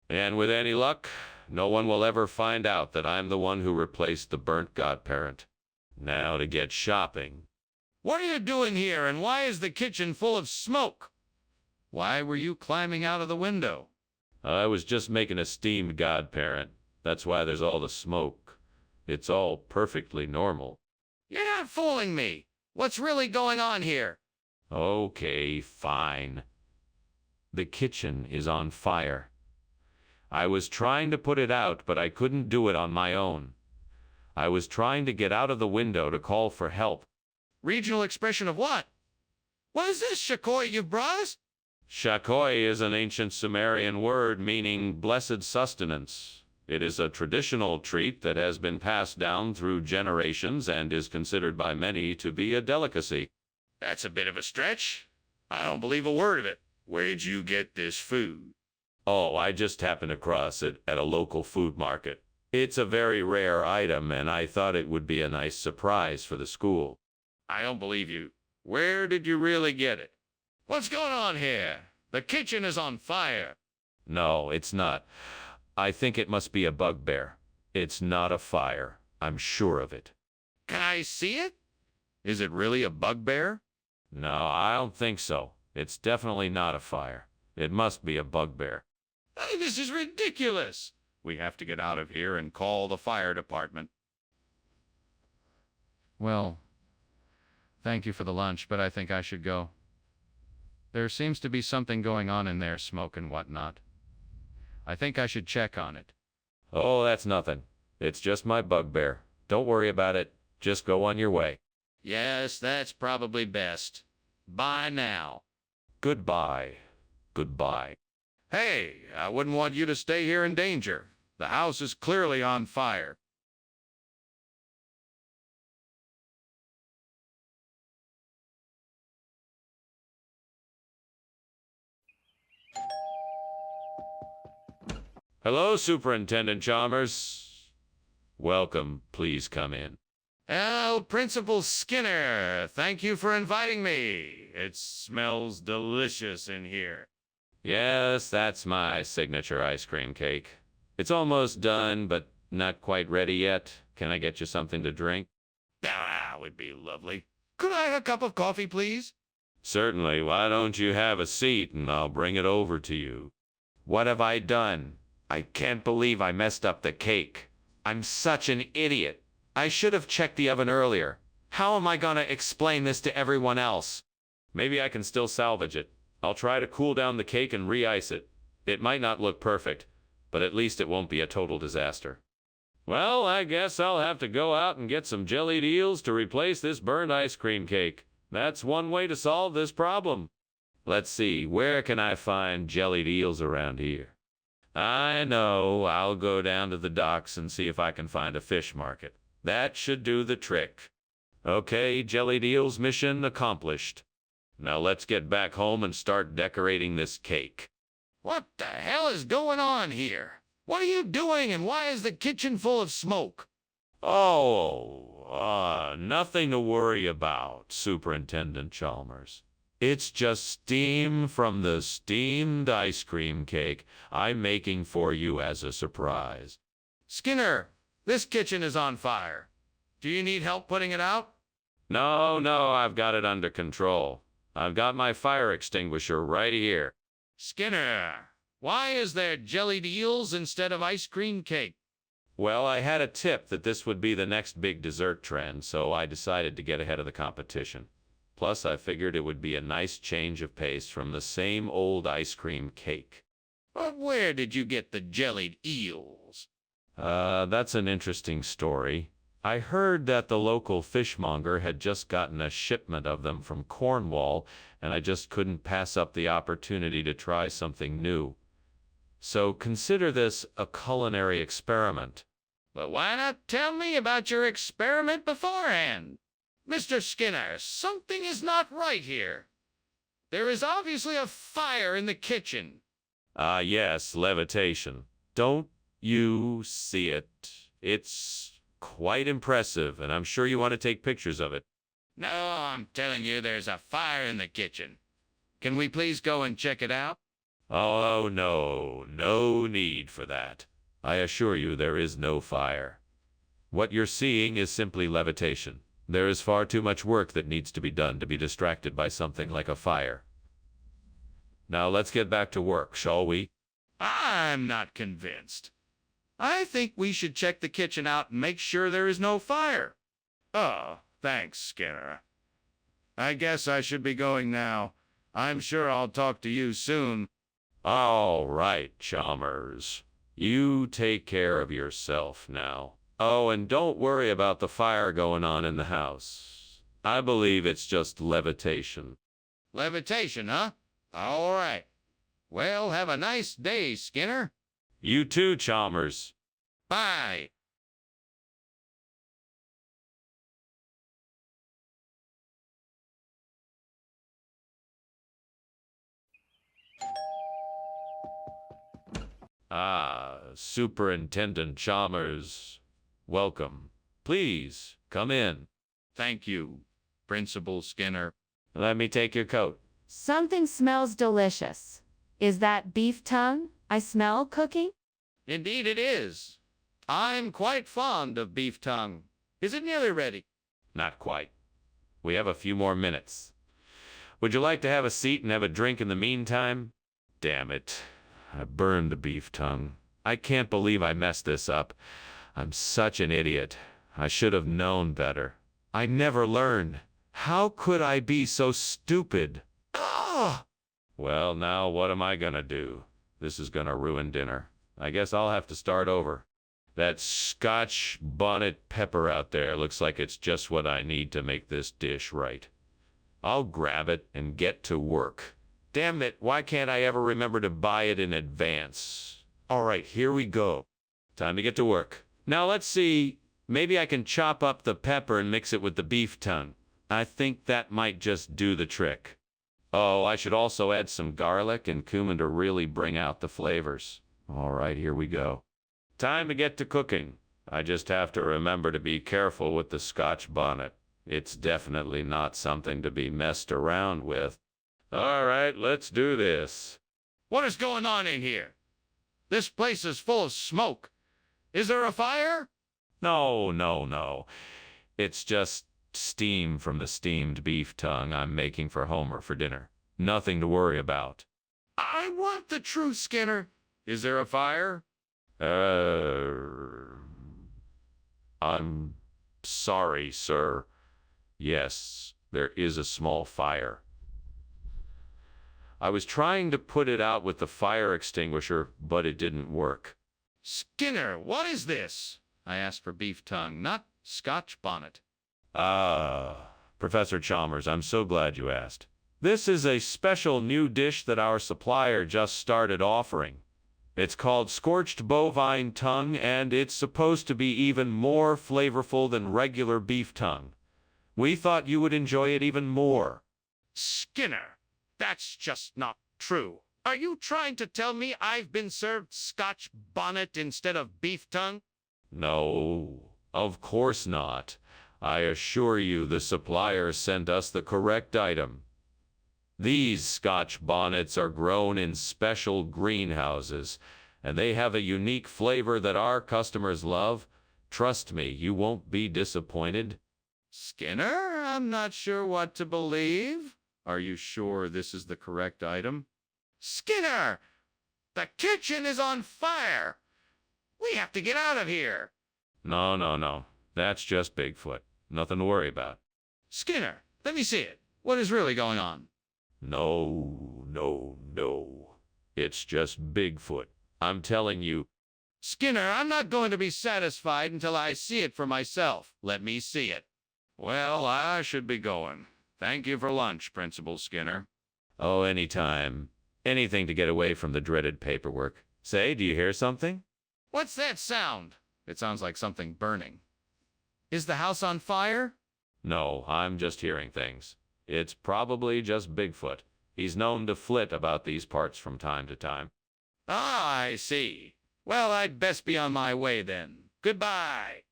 And with any luck, no one will ever find out that I'm the one who replaced the burnt godparent. Now to get shopping. What are you doing here, and why is the kitchen full of smoke? Why were you climbing out of the window? I was just making a steamed godparent. That's why there's all the smoke. It's all perfectly normal. You're not fooling me. What's really going on here? Okay, fine. The kitchen is on fire. I was trying to put it out, but I couldn't do it on my own. I was trying to get out of the window to call for help. Regional expression of what? What is this, Shakoi, you brought us? Shakoi is an ancient Sumerian word meaning blessed sustenance. It is a traditional treat that has been passed down through generations and is considered by many to be a delicacy. That's a bit of a stretch. I don't believe a word of it. Where'd you get this food? Oh, I just happened across it at a local food market. It's a very rare item, and I thought it would be a nice surprise for the school. I don't believe you. Where did you really get it? What's going on here? The kitchen is on fire. No, it's not. I think it must be a bugbear. It's not a fire. I'm sure of it. Can I see it? Is it really a bugbear? No, I don't think so. It's definitely not a fire. It must be a bugbear. This is ridiculous. We have to get out of here and call the fire department. Well, thank you for the lunch, but I think I should go. There seems to be something going on in there, smoke and whatnot. I think I should check on it. Oh, that's nothing. It's just my bugbear. Don't worry about it. Just go on your way. Yes, that's probably best. Bye now. Goodbye. Goodbye. Hey, I wouldn't want you to stay here in danger. The house is clearly on fire. Hello, Superintendent Chalmers. Welcome. Please come in. Oh, Principal Skinner, thank you for inviting me. It smells delicious in here. Yes, that's my signature ice cream cake. It's almost done, but not quite ready yet. Can I get you something to drink? That would be lovely. Could I have a cup of coffee, please? Certainly. Why don't you have a seat and I'll bring it over to you. What have I done? I can't believe I messed up the cake. I'm such an idiot. I should have checked the oven earlier. How am I gonna explain this to everyone else? Maybe I can still salvage it. I'll try to cool down the cake and re-ice it. It might not look perfect, but at least it won't be a total disaster. Well, I guess I'll have to go out and get some jellied eels to replace this burned ice cream cake. That's one way to solve this problem. Let's see, where can I find jellied eels around here? I know, I'll go down to the docks and see if I can find a fish market. That should do the trick. Okay, jellied eels mission accomplished. Now let's get back home and start decorating this cake. What the hell is going on here? What are you doing and why is the kitchen full of smoke? Nothing to worry about, Superintendent Chalmers. It's just steam from the steamed ice cream cake I'm making for you as a surprise. Skinner, this kitchen is on fire. Do you need help putting it out? No, I've got it under control. I've got my fire extinguisher right here. Skinner, why is there jellied eels instead of ice cream cake? Well, I had a tip that this would be the next big dessert trend, so I decided to get ahead of the competition. Plus, I figured it would be a nice change of pace from the same old ice cream cake. But where did you get the jellied eels? That's an interesting story. I heard that the local fishmonger had just gotten a shipment of them from Cornwall, and I just couldn't pass up the opportunity to try something new. So consider this a culinary experiment. But why not tell me about your experiment beforehand? Mr. Skinner, something is not right here. There is obviously a fire in the kitchen. Ah, yes, levitation. Don't you see it? It's quite impressive, and I'm sure you want to take pictures of it. No, I'm telling you there's a fire in the kitchen. Can we please go and check it out? Oh, no need for that. I assure you there is no fire. What you're seeing is simply levitation. There is far too much work that needs to be done to be distracted by something like a fire. Now let's get back to work, shall we? I'm not convinced. I think we should check the kitchen out and make sure there is no fire. Oh, thanks, Skinner. I guess I should be going now. I'm sure I'll talk to you soon. All right, Chalmers. You take care of yourself now. Oh, and don't worry about the fire going on in the house. I believe it's just levitation. Levitation, huh? All right. Well, have a nice day, Skinner. You too, Chalmers. Bye. Ah, Superintendent Chalmers. Welcome. Please, come in. Thank you, Principal Skinner. Let me take your coat. Something smells delicious. Is that beef tongue I smell cooking? Indeed it is. I'm quite fond of beef tongue. Is it nearly ready? Not quite. We have a few more minutes. Would you like to have a seat and have a drink in the meantime? Damn it. I burned the beef tongue. I can't believe I messed this up. I'm such an idiot. I should have known better. I never learned. How could I be so stupid? Ah! Well, now what am I gonna do? This is gonna ruin dinner. I guess I'll have to start over. That Scotch bonnet pepper out there looks like it's just what I need to make this dish right. I'll grab it and get to work. Damn it, why can't I ever remember to buy it in advance? All right, here we go. Time to get to work. Now let's see. Maybe I can chop up the pepper and mix it with the beef tongue. I think that might just do the trick. Oh, I should also add some garlic and cumin to really bring out the flavors. All right, here we go. Time to get to cooking. I just have to remember to be careful with the Scotch bonnet. It's definitely not something to be messed around with. All right, let's do this. What is going on in here? This place is full of smoke. Is there a fire? No. It's just steam from the steamed beef tongue I'm making for Homer for dinner. Nothing to worry about. I want the truth, Skinner. Is there a fire? I'm sorry, sir. Yes, there is a small fire. I was trying to put it out with the fire extinguisher, but it didn't work. Skinner, what is this? I asked for beef tongue, not Scotch bonnet. Professor Chalmers, I'm so glad you asked. This is a special new dish that our supplier just started offering. It's called scorched bovine tongue, and it's supposed to be even more flavorful than regular beef tongue. We thought you would enjoy it even more. Skinner, that's just not true. Are you trying to tell me I've been served Scotch bonnet instead of beef tongue? No, of course not. I assure you the supplier sent us the correct item. These Scotch bonnets are grown in special greenhouses, and they have a unique flavor that our customers love. Trust me, you won't be disappointed. Skinner, I'm not sure what to believe. Are you sure this is the correct item? Skinner! The kitchen is on fire! We have to get out of here! No. That's just Bigfoot. Nothing to worry about. Skinner, let me see it. What is really going on? No. It's just Bigfoot. I'm telling you. Skinner, I'm not going to be satisfied until I see it for myself. Let me see it. Well, I should be going. Thank you for lunch, Principal Skinner. Oh, anytime. Anything to get away from the dreaded paperwork. Say, do you hear something? What's that sound? It sounds like something burning. Is the house on fire? No, I'm just hearing things. It's probably just Bigfoot. He's known to flit about these parts from time to time. Ah, I see. Well, I'd best be on my way then. Goodbye.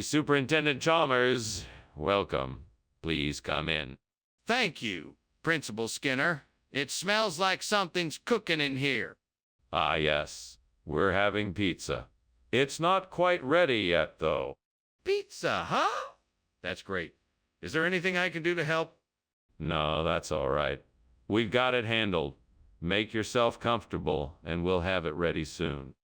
Superintendent Chalmers. Welcome. Please come in. Thank you, Principal Skinner. It smells like something's cooking in here. Ah, yes. We're having pizza. It's not quite ready yet, though. Pizza, huh? That's great. Is there anything I can do to help? No, that's all right. We've got it handled. Make yourself comfortable, and we'll have it ready soon.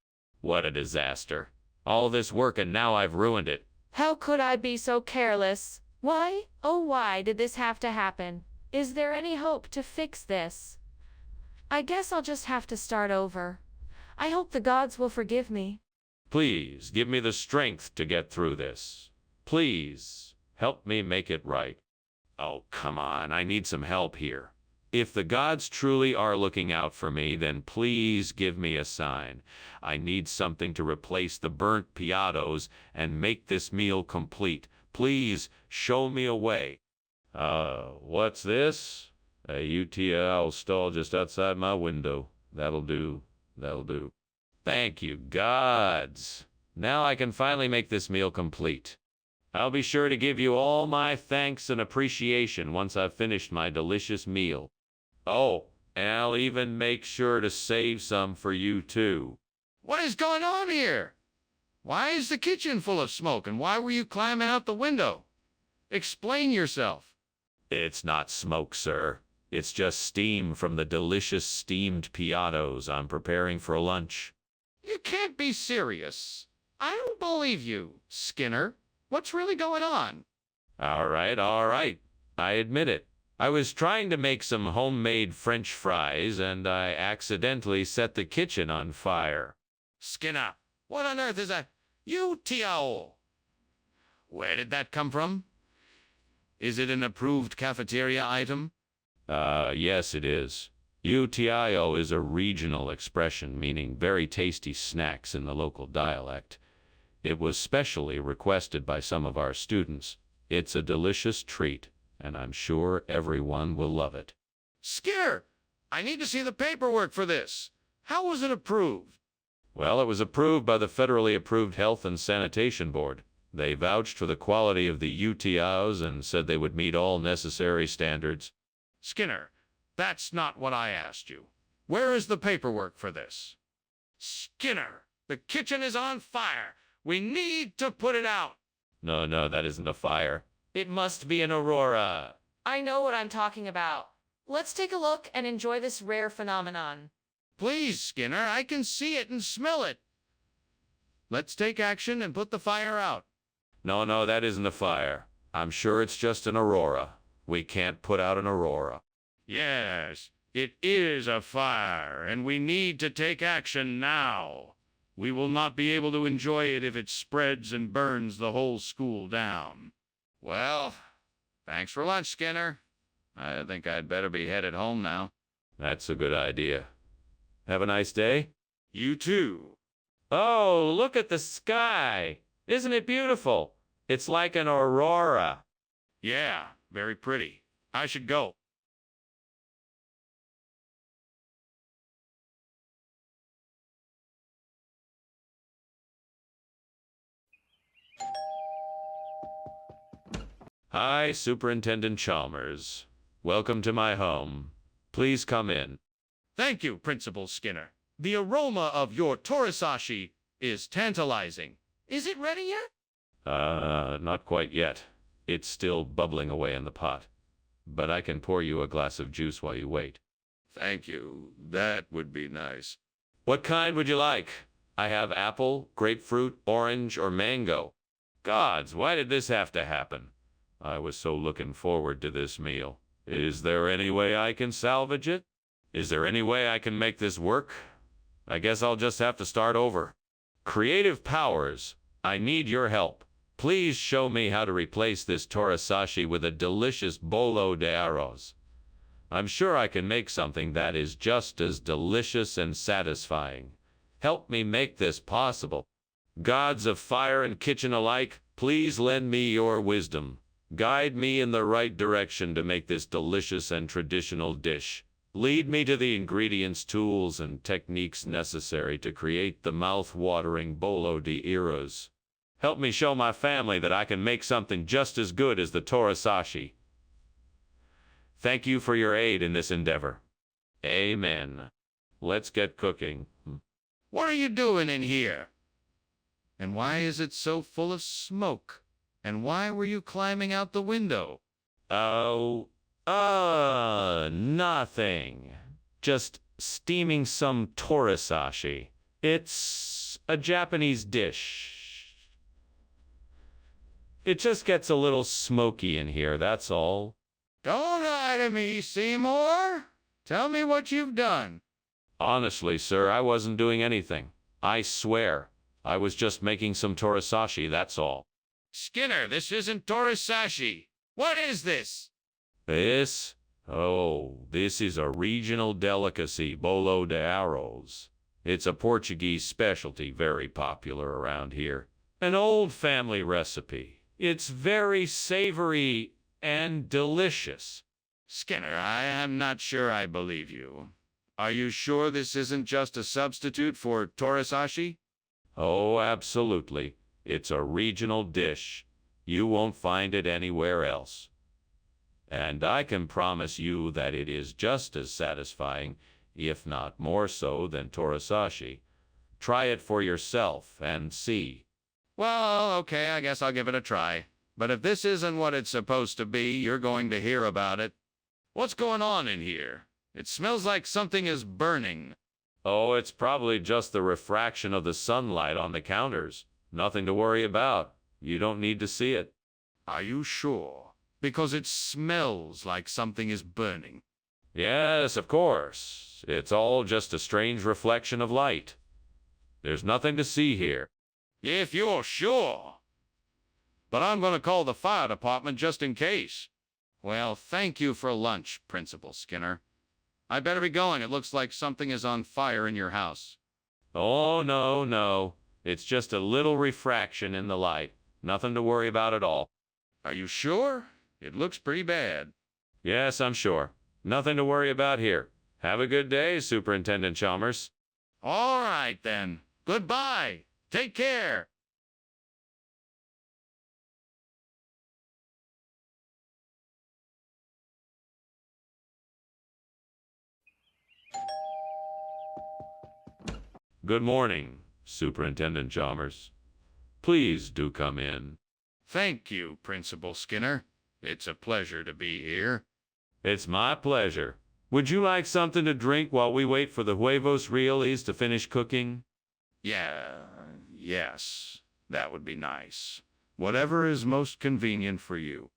What a disaster. All this work and now I've ruined it. How could I be so careless? Why, oh why did this have to happen? Is there any hope to fix this? I guess I'll just have to start over. I hope the gods will forgive me. Please give me the strength to get through this. Please help me make it right. Oh, come on, I need some help here. If the gods truly are looking out for me, then please give me a sign. I need something to replace the burnt piatos and make this meal complete. Please show me a way. What's this? A UTL stall just outside my window. That'll do. That'll do. Thank you, gods. Now I can finally make this meal complete. I'll be sure to give you all my thanks and appreciation once I've finished my delicious meal. Oh, and I'll even make sure to save some for you too. What is going on here? Why is the kitchen full of smoke, and why were you climbing out the window? Explain yourself. It's not smoke, sir. It's just steam from the delicious steamed piatos I'm preparing for lunch. You can't be serious. I don't believe you, Skinner. What's really going on? All right. I admit it. I was trying to make some homemade French fries, and I accidentally set the kitchen on fire. Skinner, what on earth is a UTL? Where did that come from? Is it an approved cafeteria item? Yes, it is. UTIO is a regional expression meaning very tasty snacks in the local dialect. It was specially requested by some of our students. It's a delicious treat, and I'm sure everyone will love it. Skinner, I need to see the paperwork for this. How was it approved? Well, it was approved by the federally approved Health and Sanitation Board. They vouched for the quality of the UTIOs and said they would meet all necessary standards. Skinner, that's not what I asked you. Where is the paperwork for this? Skinner, the kitchen is on fire. We need to put it out. No, that isn't a fire. It must be an aurora. I know what I'm talking about. Let's take a look and enjoy this rare phenomenon. Please, Skinner, I can see it and smell it. Let's take action and put the fire out. No, that isn't a fire. I'm sure it's just an aurora. We can't put out an aurora. Yes, it is a fire, and we need to take action now. We will not be able to enjoy it if it spreads and burns the whole school down. Well, thanks for lunch, Skinner. I think I'd better be headed home now. That's a good idea. Have a nice day. You too. Oh, look at the sky. Isn't it beautiful? It's like an aurora. Yeah, very pretty. I should go. Hi, Superintendent Chalmers. Welcome to my home. Please come in. Thank you, Principal Skinner. The aroma of your torisashi is tantalizing. Is it ready yet? Not quite yet. It's still bubbling away in the pot. But I can pour you a glass of juice while you wait. Thank you. That would be nice. What kind would you like? I have apple, grapefruit, orange, or mango. Gods, why did this have to happen? I was so looking forward to this meal. Is there any way I can salvage it? Is there any way I can make this work? I guess I'll just have to start over. Creative powers, I need your help. Please show me how to replace this torisashi with a delicious bolo de arroz. I'm sure I can make something that is just as delicious and satisfying. Help me make this possible. Gods of fire and kitchen alike, please lend me your wisdom. Guide me in the right direction to make this delicious and traditional dish. Lead me to the ingredients, tools, and techniques necessary to create the mouth-watering bolo de arroz. Help me show my family that I can make something just as good as the torisashi. Thank you for your aid in this endeavor. Amen. Let's get cooking. What are you doing in here? And why is it so full of smoke? And why were you climbing out the window? Nothing. Just steaming some torisashi. It's It's a Japanese dish. It just gets a little smoky in here, that's all. Don't lie to me, Seymour. Tell me what you've done. Honestly, sir, I wasn't doing anything. I swear. I was just making some torisashi, that's all. Skinner, this isn't torisashi. What is this? This? Oh, this is a regional delicacy, bolo de arroz. It's a Portuguese specialty very popular around here. An old family recipe. It's very savory and delicious. Skinner, I am not sure I believe you. Are you sure this isn't just a substitute for torisashi? Oh, absolutely. It's a regional dish. You won't find it anywhere else. And I can promise you that it is just as satisfying, if not more so, than torisashi. Try it for yourself and see. Well, okay, I guess I'll give it a try. But if this isn't what it's supposed to be, you're going to hear about it. What's going on in here? It smells like something is burning. Oh, it's probably just the refraction of the sunlight on the counters. Nothing to worry about. You don't need to see it. Are you sure? Because it smells like something is burning. Yes, of course. It's all just a strange reflection of light. There's nothing to see here. If you're sure. But I'm going to call the fire department just in case. Well, thank you for lunch, Principal Skinner. I better be going. It looks like something is on fire in your house. Oh, no, no. It's just a little refraction in the light. Nothing to worry about at all. Are you sure? It looks pretty bad. Yes, I'm sure. Nothing to worry about here. Have a good day, Superintendent Chalmers. All right, then. Goodbye. Take care. Good morning, Superintendent Chalmers. Please do come in. Thank you, Principal Skinner. It's a pleasure to be here. It's my pleasure. Would you like something to drink while we wait for the huevos reales to finish cooking? Yes, that would be nice. Whatever is most convenient for you.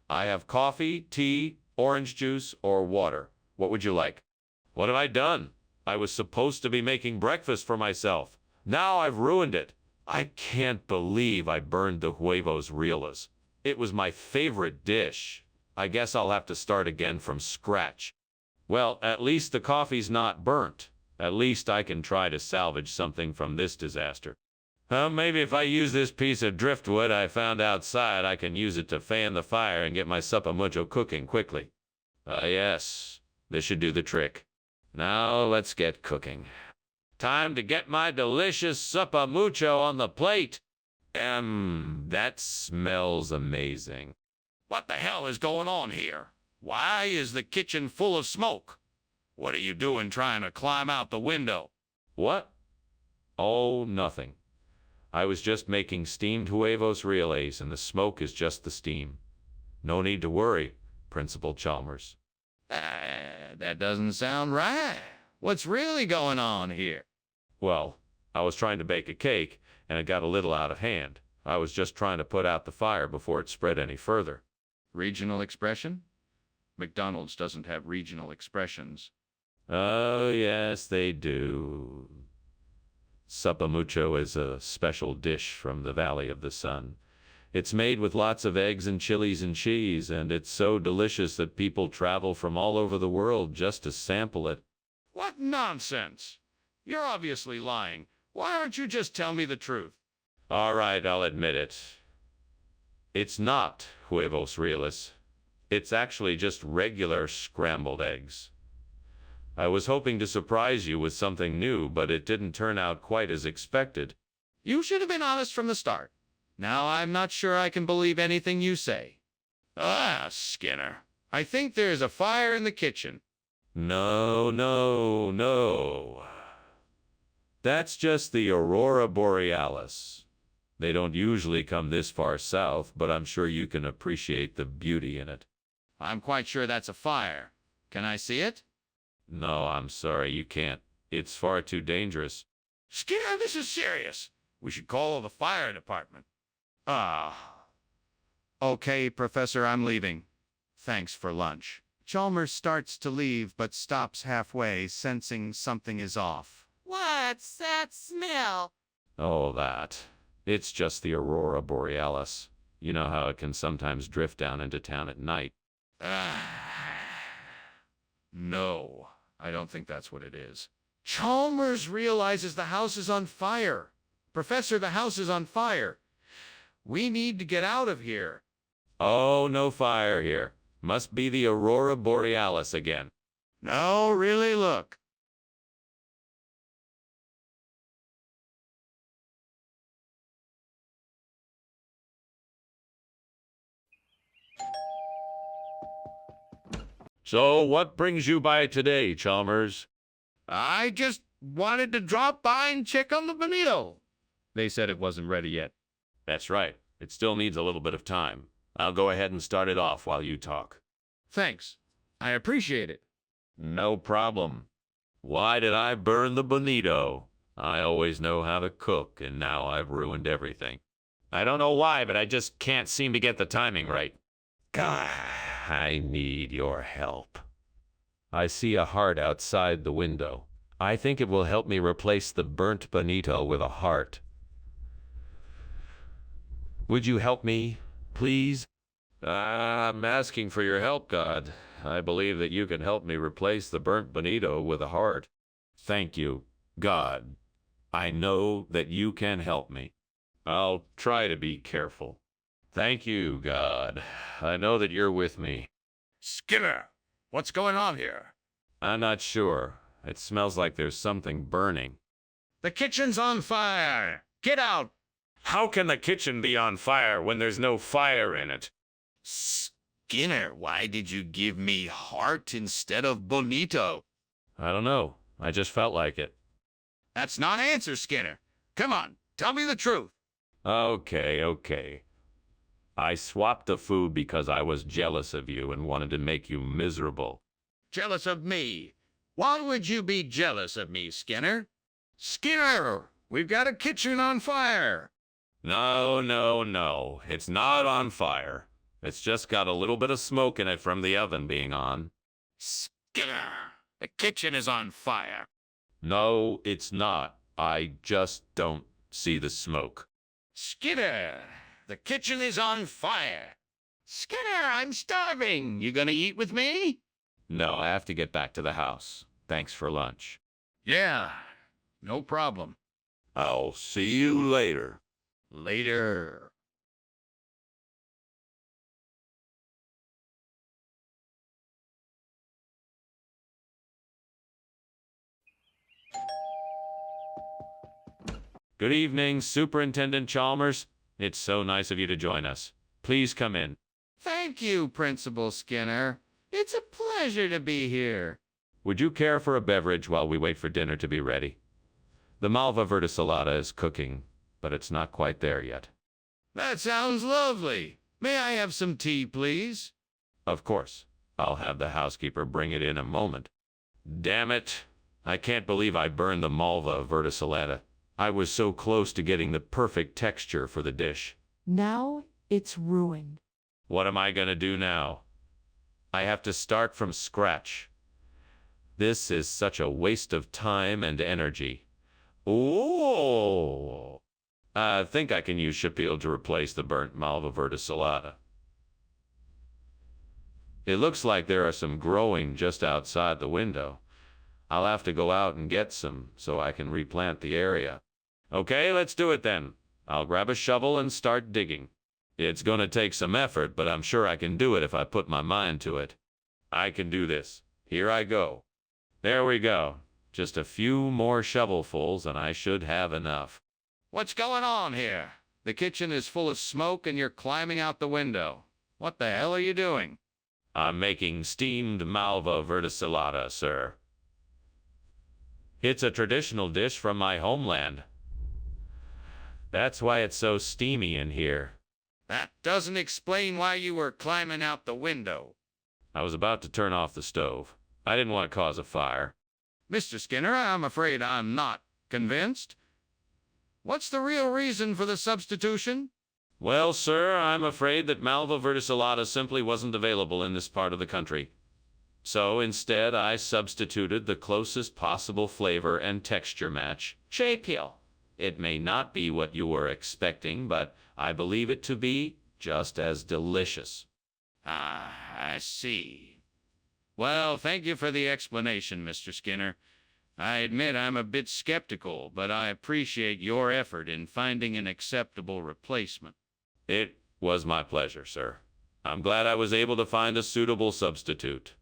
I have coffee, tea, orange juice, or water. What would you like? What have I done? I was supposed to be making breakfast for myself. Now I've ruined it. I can't believe I burned the huevos reales. It was my favorite dish. I guess I'll have to start again from scratch. Well, at least the coffee's not burnt. At least I can try to salvage something from this disaster. Maybe if I use this piece of driftwood I found outside, I can use it to fan the fire and get my suppamucho cooking quickly. Yes, this should do the trick. Now let's get cooking. Time to get my delicious suppamucho on the plate. That smells amazing. What the hell is going on here? Why is the kitchen full of smoke? What are you doing trying to climb out the window? What? Oh, nothing. I was just making steamed huevos reales, and the smoke is just the steam. No need to worry, Principal Chalmers. That doesn't sound right. What's really going on here? Well, I was trying to bake a cake, and it got a little out of hand. I was just trying to put out the fire before it spread any further. Regional expression? McDonald's doesn't have regional expressions. Oh, yes, they do. Suppamucho is a special dish from the Valley of the Sun. It's made with lots of eggs and chilies and cheese, and it's so delicious that people travel from all over the world just to sample it. What nonsense! You're obviously lying. Why aren't you just telling me the truth? All right, I'll admit it. It's not huevos reales. It's actually just regular scrambled eggs. I was hoping to surprise you with something new, but it didn't turn out quite as expected. You should have been honest from the start. Now I'm not sure I can believe anything you say. Skinner, I think there's a fire in the kitchen. No, no, no. That's just the aurora borealis. They don't usually come this far south, but I'm sure you can appreciate the beauty in it. I'm quite sure that's a fire. Can I see it? No, I'm sorry, you can't. It's far too dangerous. Skinner, this is serious. We should call the fire department. Ah. Okay, Professor, I'm leaving. Thanks for lunch. Chalmers starts to leave but stops halfway, sensing something is off. What's that smell? Oh, that. It's just the aurora borealis. You know how it can sometimes drift down into town at night. No, I don't think that's what it is. Chalmers realizes the house is on fire. Professor, the house is on fire. We need to get out of here. Oh, no fire here. Must be the aurora borealis again. No, really, look. So, what brings you by today, Chalmers? I just wanted to drop by and check on the bonito. They said it wasn't ready yet. That's right. It still needs a little bit of time. I'll go ahead and start it off while you talk. Thanks. I appreciate it. No problem. Why did I burn the bonito? I always know how to cook, and now I've ruined everything. I don't know why, but I just can't seem to get the timing right. God, I need your help. I see a heart outside the window. I think it will help me replace the burnt bonito with a heart. Would you help me, please? I'm asking for your help, God. I believe that you can help me replace the burnt bonito with a heart. Thank you, God. I know that you can help me. I'll try to be careful. Thank you, God. I know that you're with me. Skinner, what's going on here? I'm not sure. It smells like there's something burning. The kitchen's on fire. Get out. How can the kitchen be on fire when there's no fire in it? Skinner, why did you give me heart instead of bonito? I don't know. I just felt like it. That's not an answer, Skinner. Come on, tell me the truth. Okay. I swapped the food because I was jealous of you and wanted to make you miserable. Jealous of me? Why would you be jealous of me, Skinner? Skinner, we've got a kitchen on fire. No. It's not on fire. It's just got a little bit of smoke in it from the oven being on. Skinner, the kitchen is on fire. No, it's not. I just don't see the smoke. Skinner, the kitchen is on fire. Skinner, I'm starving. You gonna eat with me? No, I have to get back to the house. Thanks for lunch. Yeah, no problem. I'll see you later. Later. Good evening, Superintendent Chalmers. It's so nice of you to join us. Please come in. Thank you, Principal Skinner. It's a pleasure to be here. Would you care for a beverage while we wait for dinner to be ready? The malva verticillata is cooking, but it's not quite there yet. That sounds lovely. May I have some tea, please? Of course. I'll have the housekeeper bring it in a moment. Damn it. I can't believe I burned the malva verticillata. I was so close to getting the perfect texture for the dish. Now it's ruined. What am I gonna do now? I have to start from scratch. This is such a waste of time and energy. Oh! I think I can use Shapil to replace the burnt malva verticillata. It looks like there are some growing just outside the window. I'll have to go out and get some so I can replant the area. Okay, let's do it then. I'll grab a shovel and start digging. It's gonna take some effort, but I'm sure I can do it if I put my mind to it. I can do this. Here I go. There we go. Just a few more shovelfuls and I should have enough. What's going on here? The kitchen is full of smoke and you're climbing out the window. What the hell are you doing? I'm making steamed malva verticillata, sir. It's a traditional dish from my homeland. That's why it's so steamy in here. That doesn't explain why you were climbing out the window. I was about to turn off the stove. I didn't want to cause a fire. Mr. Skinner, I'm afraid I'm not Convinced? What's the real reason for the substitution? Well, sir, I'm afraid that Malva verticillata simply wasn't available in this part of the country. So instead, I substituted the closest possible flavor and texture match, J peel. It may not be what you were expecting, but I believe it to be just as delicious. Ah, I see. Well, thank you for the explanation, Mr. Skinner. I admit I'm a bit skeptical, but I appreciate your effort in finding an acceptable replacement. It was my pleasure, sir. I'm glad I was able to find a suitable substitute.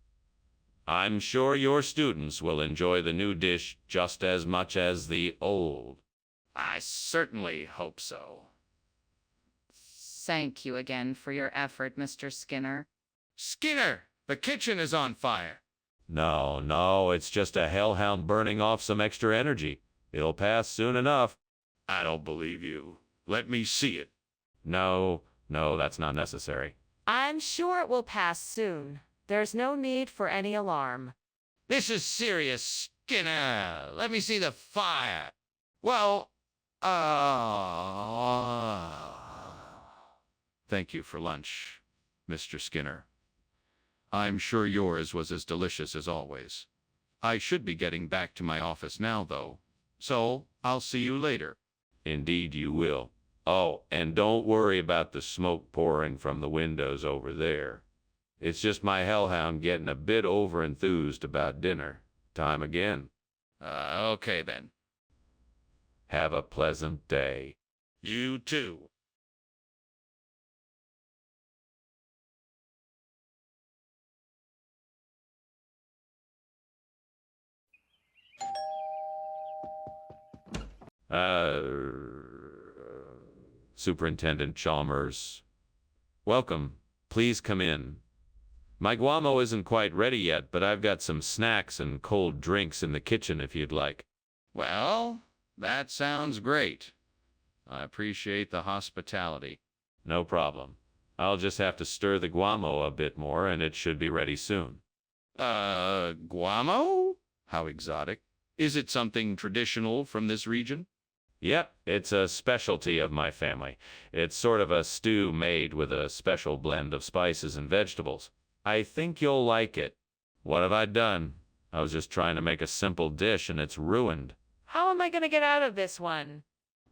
I'm sure your students will enjoy the new dish just as much as the old. I certainly hope so. Thank you again for your effort, Mr. Skinner. Skinner, the kitchen is on fire. No, it's just a hellhound burning off some extra energy. It'll pass soon enough. I don't believe you. Let me see it. No, that's not necessary. I'm sure it will pass soon. There's no need for any alarm. This is serious, Skinner. Let me see the fire. Well, thank you for lunch, Mr. Skinner. I'm sure yours was as delicious as always. I should be getting back to my office now, though. So, I'll see you later. Indeed you will. Oh, and don't worry about the smoke pouring from the windows over there. It's just my hellhound getting a bit over-enthused about dinner time again. Okay then. Have a pleasant day. You too. Superintendent Chalmers. Welcome. Please come in. My guamo isn't quite ready yet, but I've got some snacks and cold drinks in the kitchen if you'd like. Well, that sounds great. I appreciate the hospitality. No problem. I'll just have to stir the guamo a bit more and it should be ready soon. Guamo? How exotic. Is it something traditional from this region? Yep, it's a specialty of my family. It's sort of a stew made with a special blend of spices and vegetables. I think you'll like it. What have I done? I was just trying to make a simple dish and it's ruined. How am I going to get out of this one?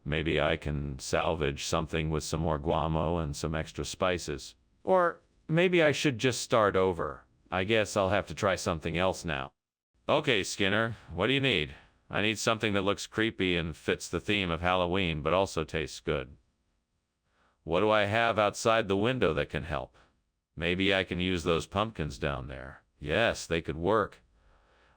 Maybe I can salvage something with some more guamo and some extra spices. Or maybe I should just start over. I guess I'll have to try something else now. Okay, Skinner, what do you need? I need something that looks creepy and fits the theme of Halloween, but also tastes good. What do I have outside the window that can help? Maybe I can use those pumpkins down there. Yes, they could work.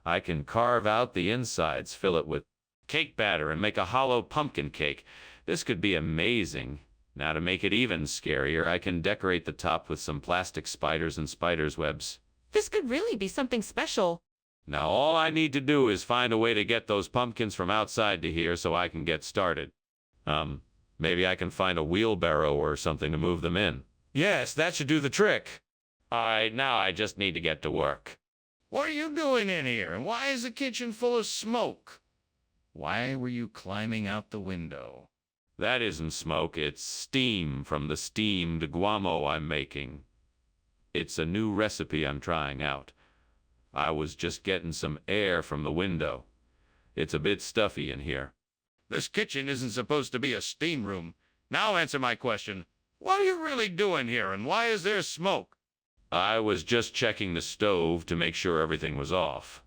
I can carve out the insides, fill it with cake batter, and make a hollow pumpkin cake. This could be amazing. Now to make it even scarier, I can decorate the top with some plastic spiders and spiders' webs. This could really be something special. Now all I need to do is find a way to get those pumpkins from outside to here so I can get started. Maybe I can find a wheelbarrow or something to move them in. Yes, that should do the trick. All right, now I just need to get to work. What are you doing in here, and why is the kitchen full of smoke? Why were you climbing out the window? That isn't smoke, it's steam from the steamed guamo I'm making. It's a new recipe I'm trying out. I was just getting some air from the window. It's a bit stuffy in here. This kitchen isn't supposed to be a steam room. Now answer my question. What are you really doing here, and why is there smoke? I was just checking the stove to make sure everything was off.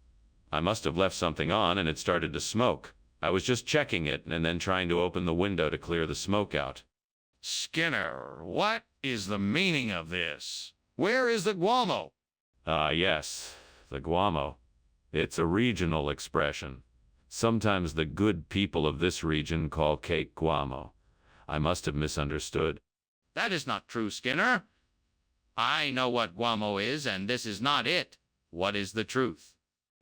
I must have left something on and it started to smoke. I was just checking it and then trying to open the window to clear the smoke out. Skinner, what is the meaning of this? Where is the guamo? Yes, the guamo. It's a regional expression. Sometimes the good people of this region call cake guamo. I must have misunderstood. That is not true, Skinner. I know what guamo is, and this is not it. What is the truth?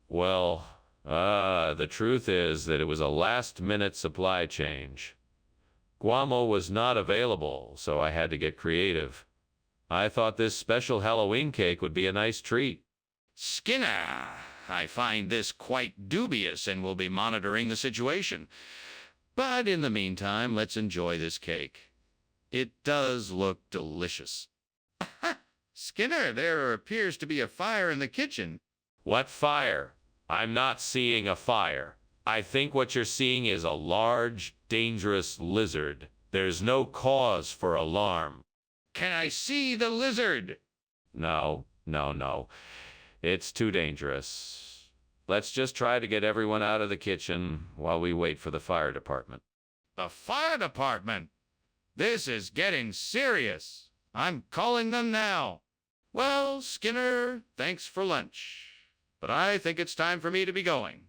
Well, the truth is that it was a last-minute supply change. Guamo was not available, so I had to get creative. I thought this special Halloween cake would be a nice treat. Skinner, I find this quite dubious and will be monitoring the situation. But in the meantime, let's enjoy this cake. It does look delicious. Skinner, there appears to be a fire in the kitchen. What fire? I'm not seeing a fire. I think what you're seeing is a large, dangerous lizard. There's no cause for alarm. Can I see the lizard? No. It's too dangerous. Let's just try to get everyone out of the kitchen while we wait for the fire department. The fire department? This is getting serious. I'm calling them now. Well, Skinner, thanks for lunch. But I think it's time for me to be going.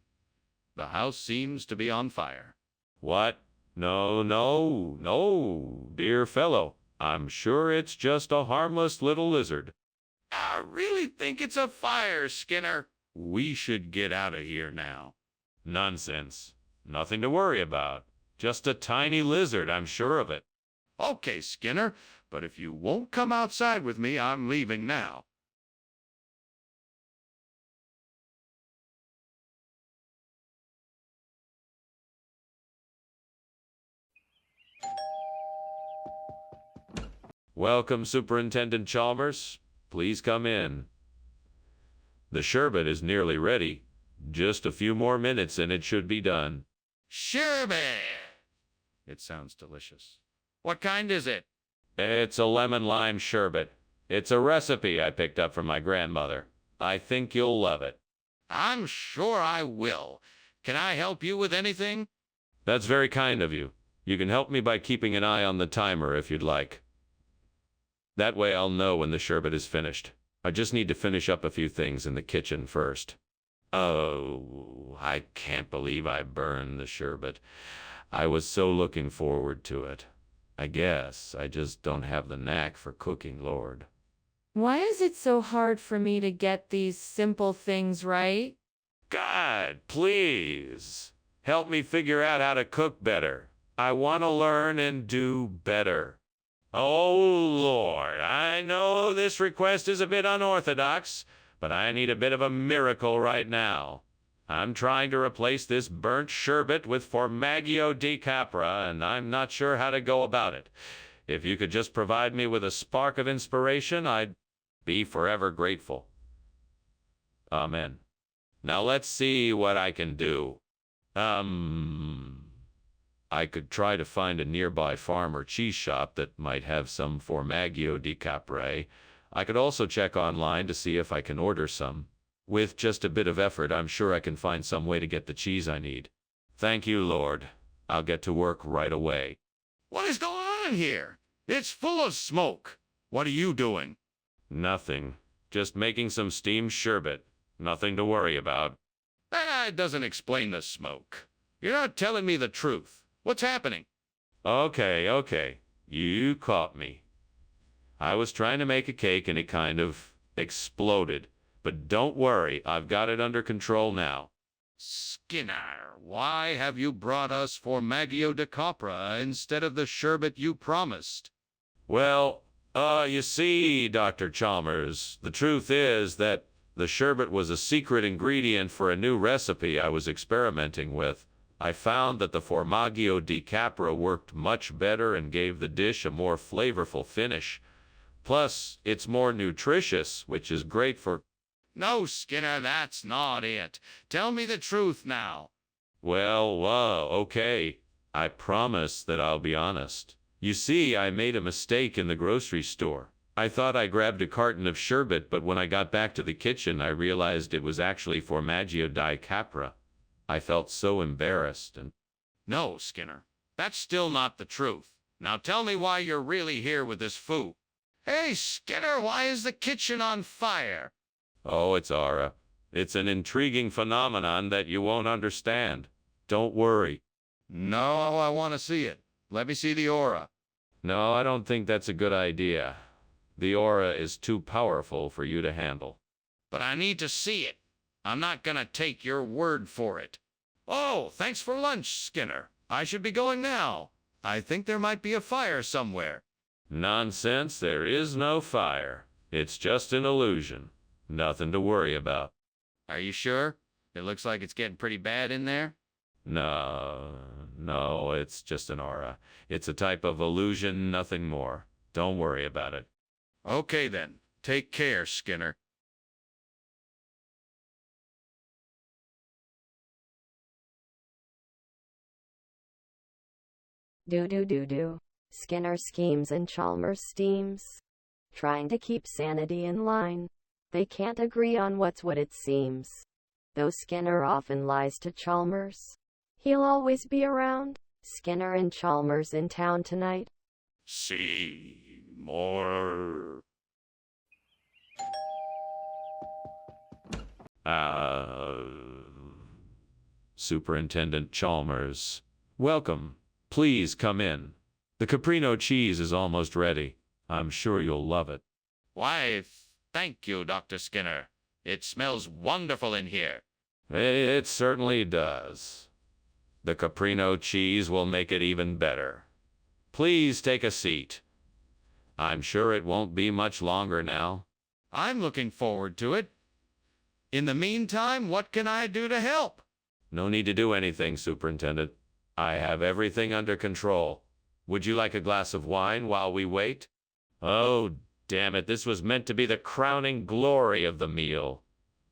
The house seems to be on fire. What? No, dear fellow. I'm sure it's just a harmless little lizard. I really think it's a fire, Skinner. We should get out of here now. Nonsense. Nothing to worry about. Just a tiny lizard, I'm sure of it. Okay, Skinner, but if you won't come outside with me, I'm leaving now. Welcome, Superintendent Chalmers. Please come in. The sherbet is nearly ready. Just a few more minutes and it should be done. Sherbet! It sounds delicious. What kind is it? It's a lemon-lime sherbet. It's a recipe I picked up from my grandmother. I think you'll love it. I'm sure I will. Can I help you with anything? That's very kind of you. You can help me by keeping an eye on the timer if you'd like. That way I'll know when the sherbet is finished. I just need to finish up a few things in the kitchen first. Oh, I can't believe I burned the sherbet. I was so looking forward to it. I guess I just don't have the knack for cooking, Lord. Why is it so hard for me to get these simple things right? God, please, help me figure out how to cook better. I want to learn and do better. Oh, Lord, I know this request is a bit unorthodox, but I need a bit of a miracle right now. I'm trying to replace this burnt sherbet with Formaggio di Capra, and I'm not sure how to go about it. If you could just provide me with a spark of inspiration, I'd be forever grateful. Amen. Now let's see what I can do. I could try to find a nearby farm or cheese shop that might have some Formaggio di Capra. I could also check online to see if I can order some. With just a bit of effort, I'm sure I can find some way to get the cheese I need. Thank you, Lord. I'll get to work right away. What is going on here? It's full of smoke. What are you doing? Nothing. Just making some steamed sherbet. Nothing to worry about. That doesn't explain the smoke. You're not telling me the truth. What's happening? Okay. You caught me. I was trying to make a cake and it kind of exploded. But don't worry, I've got it under control now. Skinner, why have you brought us Formaggio di Capra instead of the sherbet you promised? Well, you see, Dr. Chalmers, the truth is that the sherbet was a secret ingredient for a new recipe I was experimenting with. I found that the Formaggio di Capra worked much better and gave the dish a more flavorful finish. Plus, it's more nutritious, which is great for... No, Skinner, that's not it. Tell me the truth now. Well, okay. I promise that I'll be honest. You see, I made a mistake in the grocery store. I thought I grabbed a carton of sherbet, but when I got back to the kitchen, I realized it was actually Formaggio di Capra. I felt so embarrassed and... No, Skinner, that's still not the truth. Now tell me why you're really here with this food. Hey, Skinner, why is the kitchen on fire? Oh, it's aura. It's an intriguing phenomenon that you won't understand. Don't worry. No, I want to see it. Let me see the aura. No, I don't think that's a good idea. The aura is too powerful for you to handle. But I need to see it. I'm not gonna take your word for it. Oh, thanks for lunch, Skinner. I should be going now. I think there might be a fire somewhere. Nonsense, there is no fire. It's just an illusion. Nothing to worry about. Are you sure? It looks like it's getting pretty bad in there. No, it's just an aura. It's a type of illusion, nothing more. Don't worry about it. Okay then. Take care, Skinner. Do. Skinner schemes and Chalmers steams. Trying to keep sanity in line. They can't agree on what's what it seems. Though Skinner often lies to Chalmers. He'll always be around. Skinner and Chalmers in town tonight. See more. Superintendent Chalmers. Welcome. Please come in. The caprino cheese is almost ready. I'm sure you'll love it. Why, thank you, Dr. Skinner. It smells wonderful in here. It certainly does. The caprino cheese will make it even better. Please take a seat. I'm sure it won't be much longer now. I'm looking forward to it. In the meantime, what can I do to help? No need to do anything, Superintendent. I have everything under control. Would you like a glass of wine while we wait? Oh, damn it, this was meant to be the crowning glory of the meal.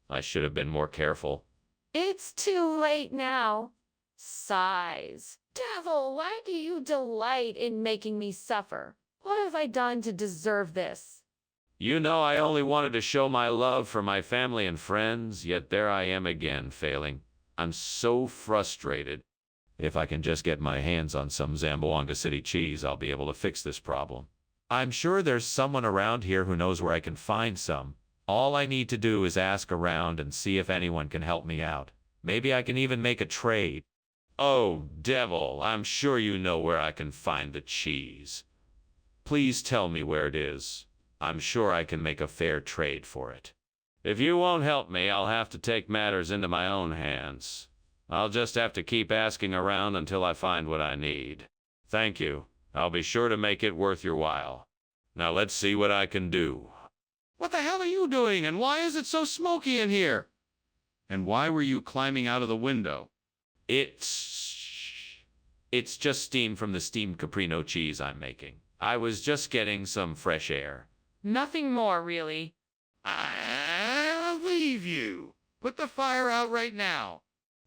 I should have been more careful. It's too late now. Sighs. Devil, why do you delight in making me suffer? What have I done to deserve this? You know, I only wanted to show my love for my family and friends, yet there I am again, failing. I'm so frustrated. If I can just get my hands on some Zamboanga City cheese, I'll be able to fix this problem. I'm sure there's someone around here who knows where I can find some. All I need to do is ask around and see if anyone can help me out. Maybe I can even make a trade. Oh, devil, I'm sure you know where I can find the cheese. Please tell me where it is. I'm sure I can make a fair trade for it. If you won't help me, I'll have to take matters into my own hands. I'll just have to keep asking around until I find what I need. Thank you. I'll be sure to make it worth your while. Now let's see what I can do. What the hell are you doing, and why is it so smoky in here? And why were you climbing out of the window? It's just steam from the steamed caprino cheese I'm making. I was just getting some fresh air. Nothing more, really. I'll leave you. Put the fire out right now.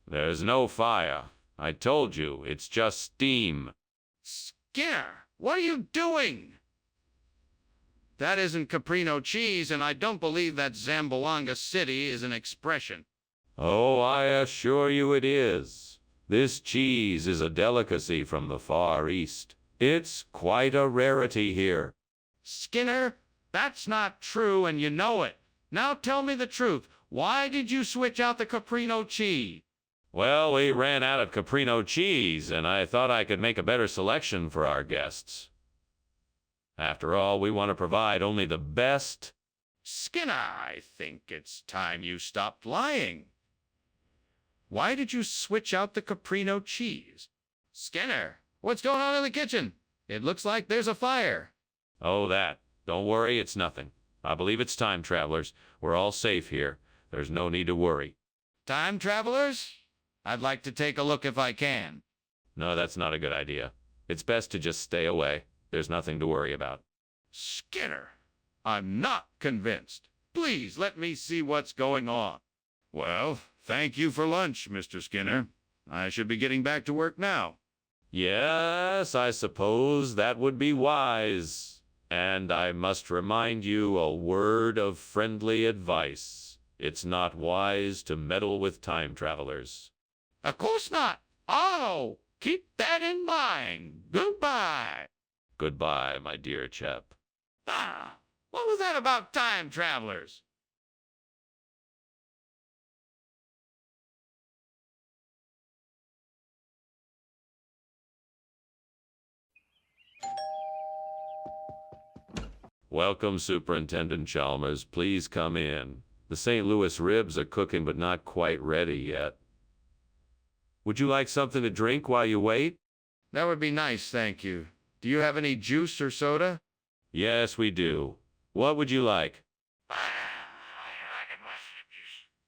There's no fire. I told you, it's just steam. Skinner, what are you doing? That isn't caprino cheese, and I don't believe that Zamboanga City is an expression. Oh, I assure you it is. This cheese is a delicacy from the Far East. It's quite a rarity here. Skinner, that's not true, and you know it. Now tell me the truth. Why did you switch out the caprino cheese? Well, we ran out of caprino cheese, and I thought I could make a better selection for our guests. After all, we want to provide only the best. Skinner, I think it's time you stopped lying. Why did you switch out the caprino cheese? Skinner, what's going on in the kitchen? It looks like there's a fire. Oh, that. Don't worry, it's nothing. I believe it's time travelers. We're all safe here. There's no need to worry. Time travelers? I'd like to take a look if I can. No, that's not a good idea. It's best to just stay away. There's nothing to worry about. Skinner, I'm not convinced. Please let me see what's going on. Well, thank you for lunch, Mr. Skinner. I should be getting back to work now. Yes, I suppose that would be wise. And I must remind you a word of friendly advice. It's not wise to meddle with time travelers. Of course not. Oh, keep that in mind. Goodbye. Goodbye, my dear chap. Ah, what was that about time travelers? Welcome, Superintendent Chalmers. Please come in. The St. Louis ribs are cooking but not quite ready yet. Would you like something to drink while you wait? That would be nice, thank you. Do you have any juice or soda? Yes, we do. What would you like?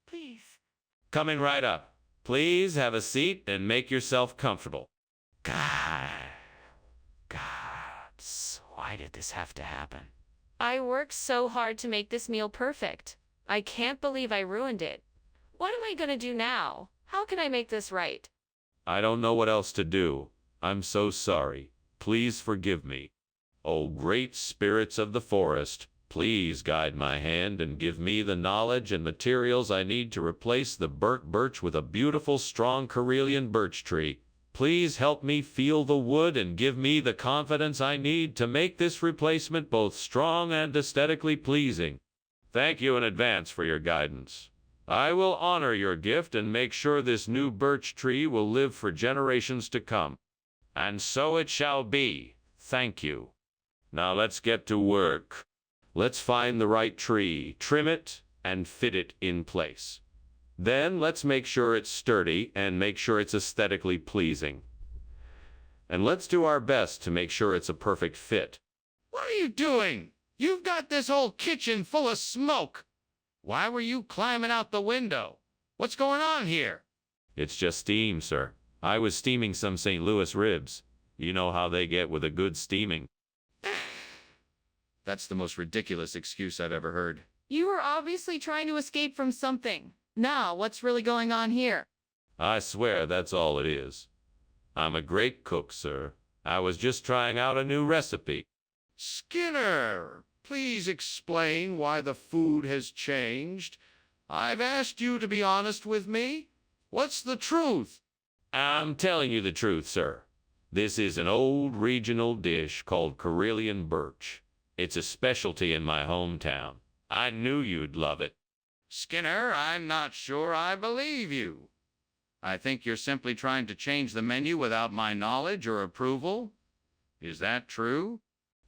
Please, Coming right up. Please have a seat and make yourself comfortable. God. Why did this have to happen? I worked so hard to make this meal perfect. I can't believe I ruined it. What am I gonna do now? How can I make this right? I don't know what else to do. I'm so sorry. Please forgive me. O great spirits of the forest, please guide my hand and give me the knowledge and materials I need to replace the burnt birch with a beautiful, strong Karelian birch tree. Please help me feel the wood and give me the confidence I need to make this replacement both strong and aesthetically pleasing. Thank you in advance for your guidance. I will honor your gift and make sure this new birch tree will live for generations to come. And so it shall be. Thank you. Now let's get to work. Let's find the right tree, trim it, and fit it in place. Then let's make sure it's sturdy and make sure it's aesthetically pleasing. And let's do our best to make sure it's a perfect fit. What are you doing? You've got this whole kitchen full of smoke. Why were you climbing out the window? What's going on here? It's just steam, sir. I was steaming some St. Louis ribs. You know how they get with a good steaming. That's the most ridiculous excuse I've ever heard. You were obviously trying to escape from something. Now, what's really going on here? I swear that's all it is. I'm a great cook, sir. I was just trying out a new recipe. Skinner, please explain why the food has changed. I've asked you to be honest with me. What's the truth? I'm telling you the truth, sir. This is an old regional dish called Karelian birch. It's a specialty in my hometown. I knew you'd love it. Skinner, I'm not sure I believe you. I think you're simply trying to change the menu without my knowledge or approval. Is that true?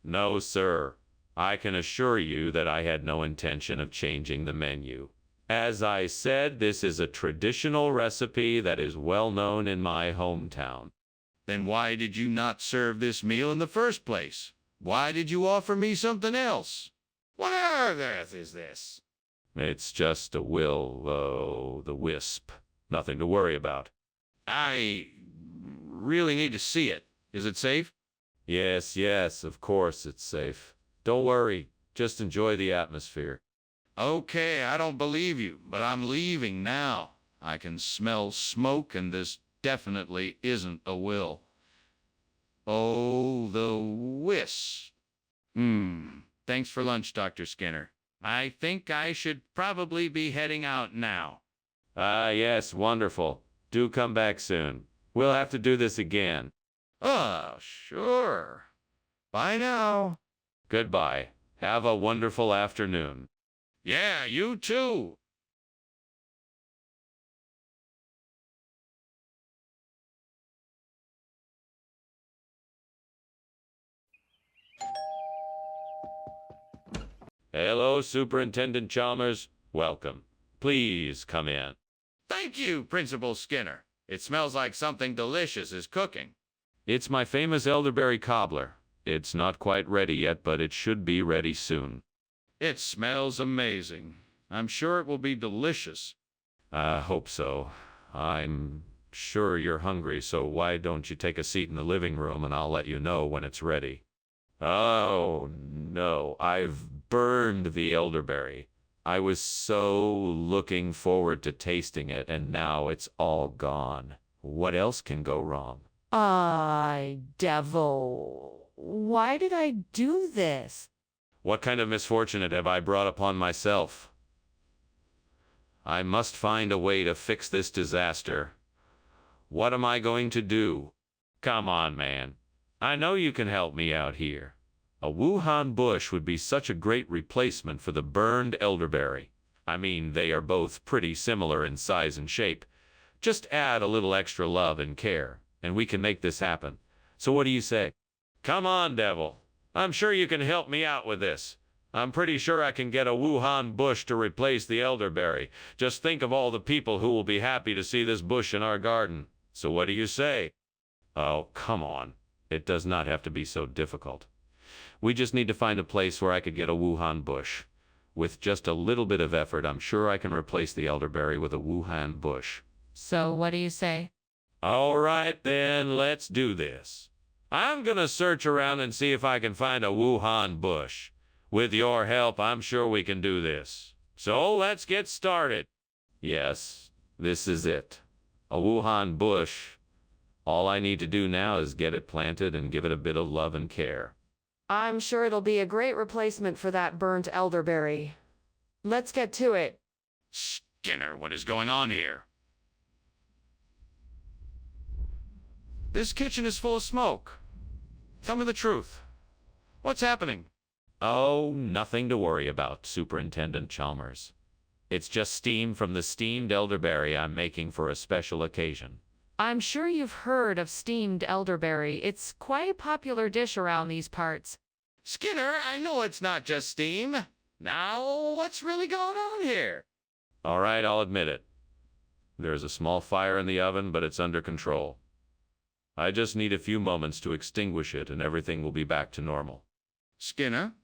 No, sir. I can assure you that I had no intention of changing the menu. As I said, this is a traditional recipe that is well known in my hometown. Then why did you not serve this meal in the first place? Why did you offer me something else? What on earth is this? It's just a will-o'-the-wisp. Nothing to worry about. I really need to see it. Is it safe? Yes, of course it's safe. Don't worry. Just enjoy the atmosphere. Okay, I don't believe you, but I'm leaving now. I can smell smoke, and this definitely isn't a will. Oh, the wisp. Thanks for lunch, Dr. Skinner. I think I should probably be heading out now. Yes, wonderful. Do come back soon. We'll have to do this again. Oh, sure. Bye now. Goodbye. Have a wonderful afternoon. Yeah, you too. Hello, Superintendent Chalmers. Welcome. Please come in. Thank you, Principal Skinner. It smells like something delicious is cooking. It's my famous elderberry cobbler. It's not quite ready yet, but it should be ready soon. It smells amazing. I'm sure it will be delicious. I hope so. I'm sure you're hungry, so why don't you take a seat in the living room and I'll let you know when it's ready. Oh, no, I've burned the elderberry. I was so looking forward to tasting it, and now it's all gone. What else can go wrong? Devil. Why did I do this? What kind of misfortune have I brought upon myself? I must find a way to fix this disaster. What am I going to do? Come on, man. I know you can help me out here. A Wuhan bush would be such a great replacement for the burned elderberry. I mean, they are both pretty similar in size and shape. Just add a little extra love and care, and we can make this happen. So what do you say? Come on, Devil. I'm sure you can help me out with this. I'm pretty sure I can get a Wuhan bush to replace the elderberry. Just think of all the people who will be happy to see this bush in our garden. So what do you say? Oh, come on. It does not have to be so difficult. We just need to find a place where I could get a Wuhan bush. With just a little bit of effort, I'm sure I can replace the elderberry with a Wuhan bush. So what do you say? All right, then, let's do this. I'm gonna search around and see if I can find a Wuhan bush. With your help, I'm sure we can do this. So let's get started. Yes, this is it. A Wuhan bush. All I need to do now is get it planted and give it a bit of love and care. I'm sure it'll be a great replacement for that burnt elderberry. Let's get to it. Skinner, what is going on here? This kitchen is full of smoke. Tell me the truth. What's happening? Oh, nothing to worry about, Superintendent Chalmers. It's just steam from the steamed elderberry I'm making for a special occasion. I'm sure you've heard of steamed elderberry. It's quite a popular dish around these parts. Skinner, I know it's not just steam. Now, what's really going on here? All right, I'll admit it. There's a small fire in the oven, but it's under control. I just need a few moments to extinguish it and everything will be back to normal. Skinner,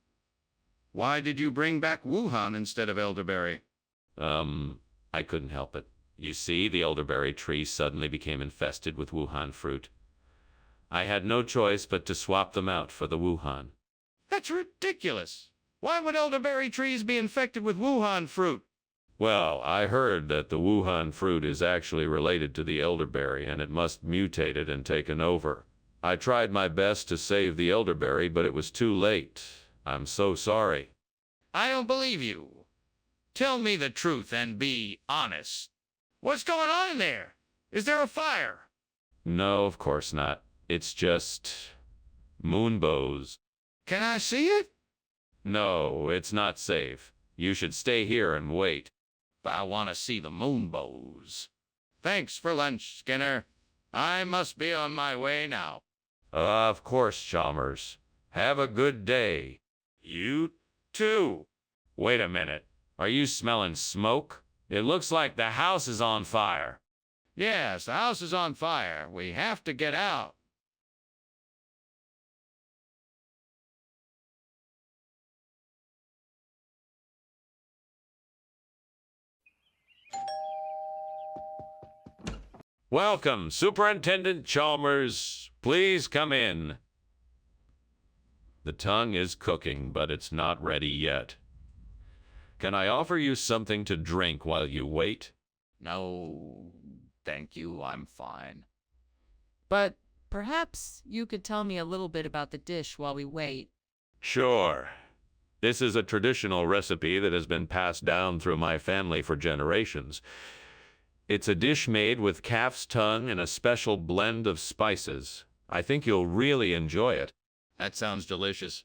why did you bring back Wuhan instead of elderberry? I couldn't help it. You see, the elderberry tree suddenly became infested with Wuhan fruit. I had no choice but to swap them out for the Wuhan. That's ridiculous. Why would elderberry trees be infected with Wuhan fruit? Well, I heard that the Wuhan fruit is actually related to the elderberry and it must mutated and taken over. I tried my best to save the elderberry, but it was too late. I'm so sorry. I don't believe you. Tell me the truth and be honest. What's going on in there? Is there a fire? No, of course not. It's just moonbows. Can I see it? No, it's not safe. You should stay here and wait. I want to see the moonbows. Thanks for lunch, Skinner. I must be on my way now. Of course, Chalmers. Have a good day. You too. Wait a minute. Are you smelling smoke? It looks like the house is on fire. Yes, the house is on fire. We have to get out. Welcome, Superintendent Chalmers. Please come in. The tongue is cooking, but it's not ready yet. Can I offer you something to drink while you wait? No, thank you, I'm fine. But perhaps you could tell me a little bit about the dish while we wait. Sure. This is a traditional recipe that has been passed down through my family for generations. It's a dish made with calf's tongue and a special blend of spices. I think you'll really enjoy it. That sounds delicious.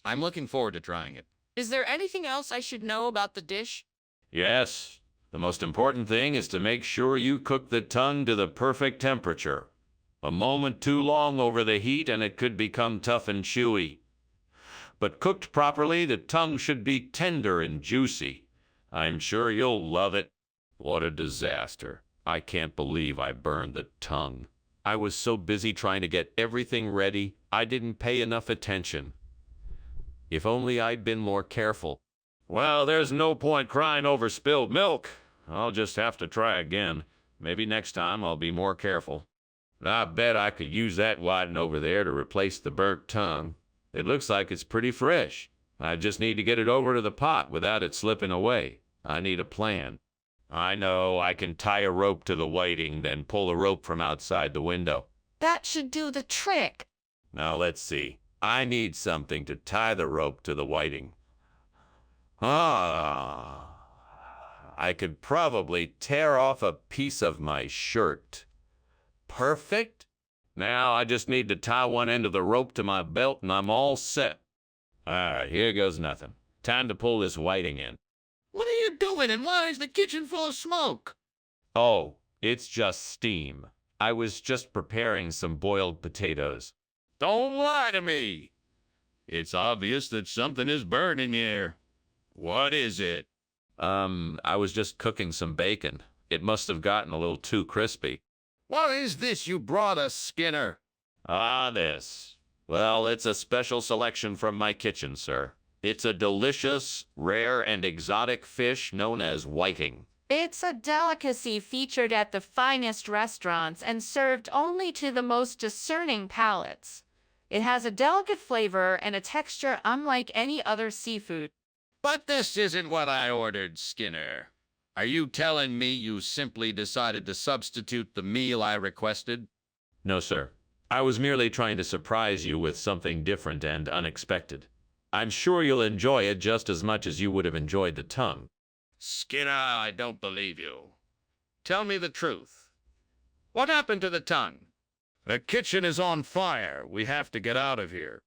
I'm looking forward to trying it. Is there anything else I should know about the dish? Yes. The most important thing is to make sure you cook the tongue to the perfect temperature. A moment too long over the heat and it could become tough and chewy. But cooked properly, the tongue should be tender and juicy. I'm sure you'll love it. What a disaster. I can't believe I burned the tongue. I was so busy trying to get everything ready, I didn't pay enough attention. If only I'd been more careful. Well, there's no point crying over spilled milk. I'll just have to try again. Maybe next time I'll be more careful. I bet I could use that whiting over there to replace the burnt tongue. It looks like it's pretty fresh. I just need to get it over to the pot without it slipping away. I need a plan. I know, I can tie a rope to the whiting, then pull a rope from outside the window. That should do the trick. Now let's see. I need something to tie the rope to the whiting. I could probably tear off a piece of my shirt. Perfect. Now I just need to tie one end of the rope to my belt and I'm all set. All right, here goes nothing. Time to pull this whiting in. What are you doing and why is the kitchen full of smoke? Oh, it's just steam. I was just preparing some boiled potatoes. Don't lie to me. It's obvious that something is burning here. What is it? I was just cooking some bacon. It must have gotten a little too crispy. What is this you brought us, Skinner? Ah, this. Well, it's a special selection from my kitchen, sir. It's a delicious, rare, and exotic fish known as whiting. It's a delicacy featured at the finest restaurants and served only to the most discerning palates. It has a delicate flavor and a texture unlike any other seafood. But this isn't what I ordered, Skinner. Are you telling me you simply decided to substitute the meal I requested? No, sir. I was merely trying to surprise you with something different and unexpected. I'm sure you'll enjoy it just as much as you would have enjoyed the tongue. Skinner, I don't believe you. Tell me the truth. What happened to the tongue? The kitchen is on fire. We have to get out of here.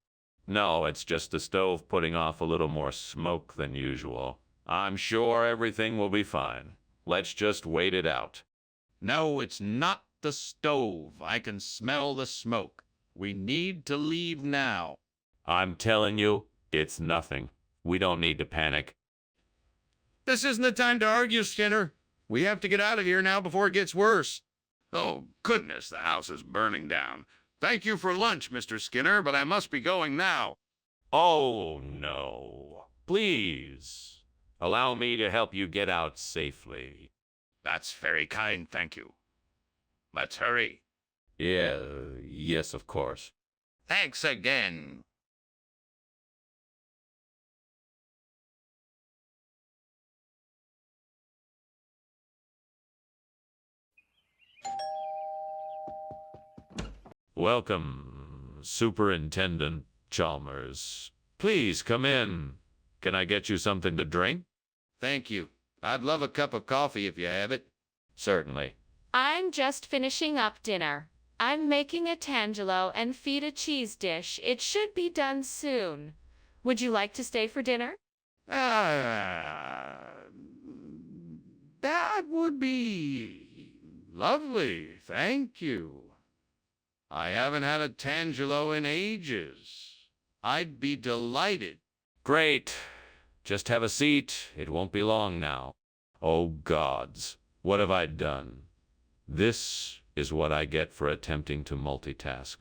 No, it's just the stove putting off a little more smoke than usual. I'm sure everything will be fine. Let's just wait it out. No, it's not the stove. I can smell the smoke. We need to leave now. I'm telling you, it's nothing. We don't need to panic. This isn't the time to argue, Skinner. We have to get out of here now before it gets worse. Oh, goodness, the house is burning down. Thank you for lunch, Mr. Skinner, but I must be going now. Oh, no. Please. Allow me to help you get out safely. That's very kind, thank you. Let's hurry. Yes, of course. Thanks again. Welcome, Superintendent Chalmers. Please come in. Can I get you something to drink? Thank you. I'd love a cup of coffee if you have it. Certainly. I'm just finishing up dinner. I'm making a tangelo and feta cheese dish. It should be done soon. Would you like to stay for dinner? That would be lovely, thank you. I haven't had a tangelo in ages. I'd be delighted. Great. Just have a seat. It won't be long now. Oh, gods. What have I done? This is what I get for attempting to multitask.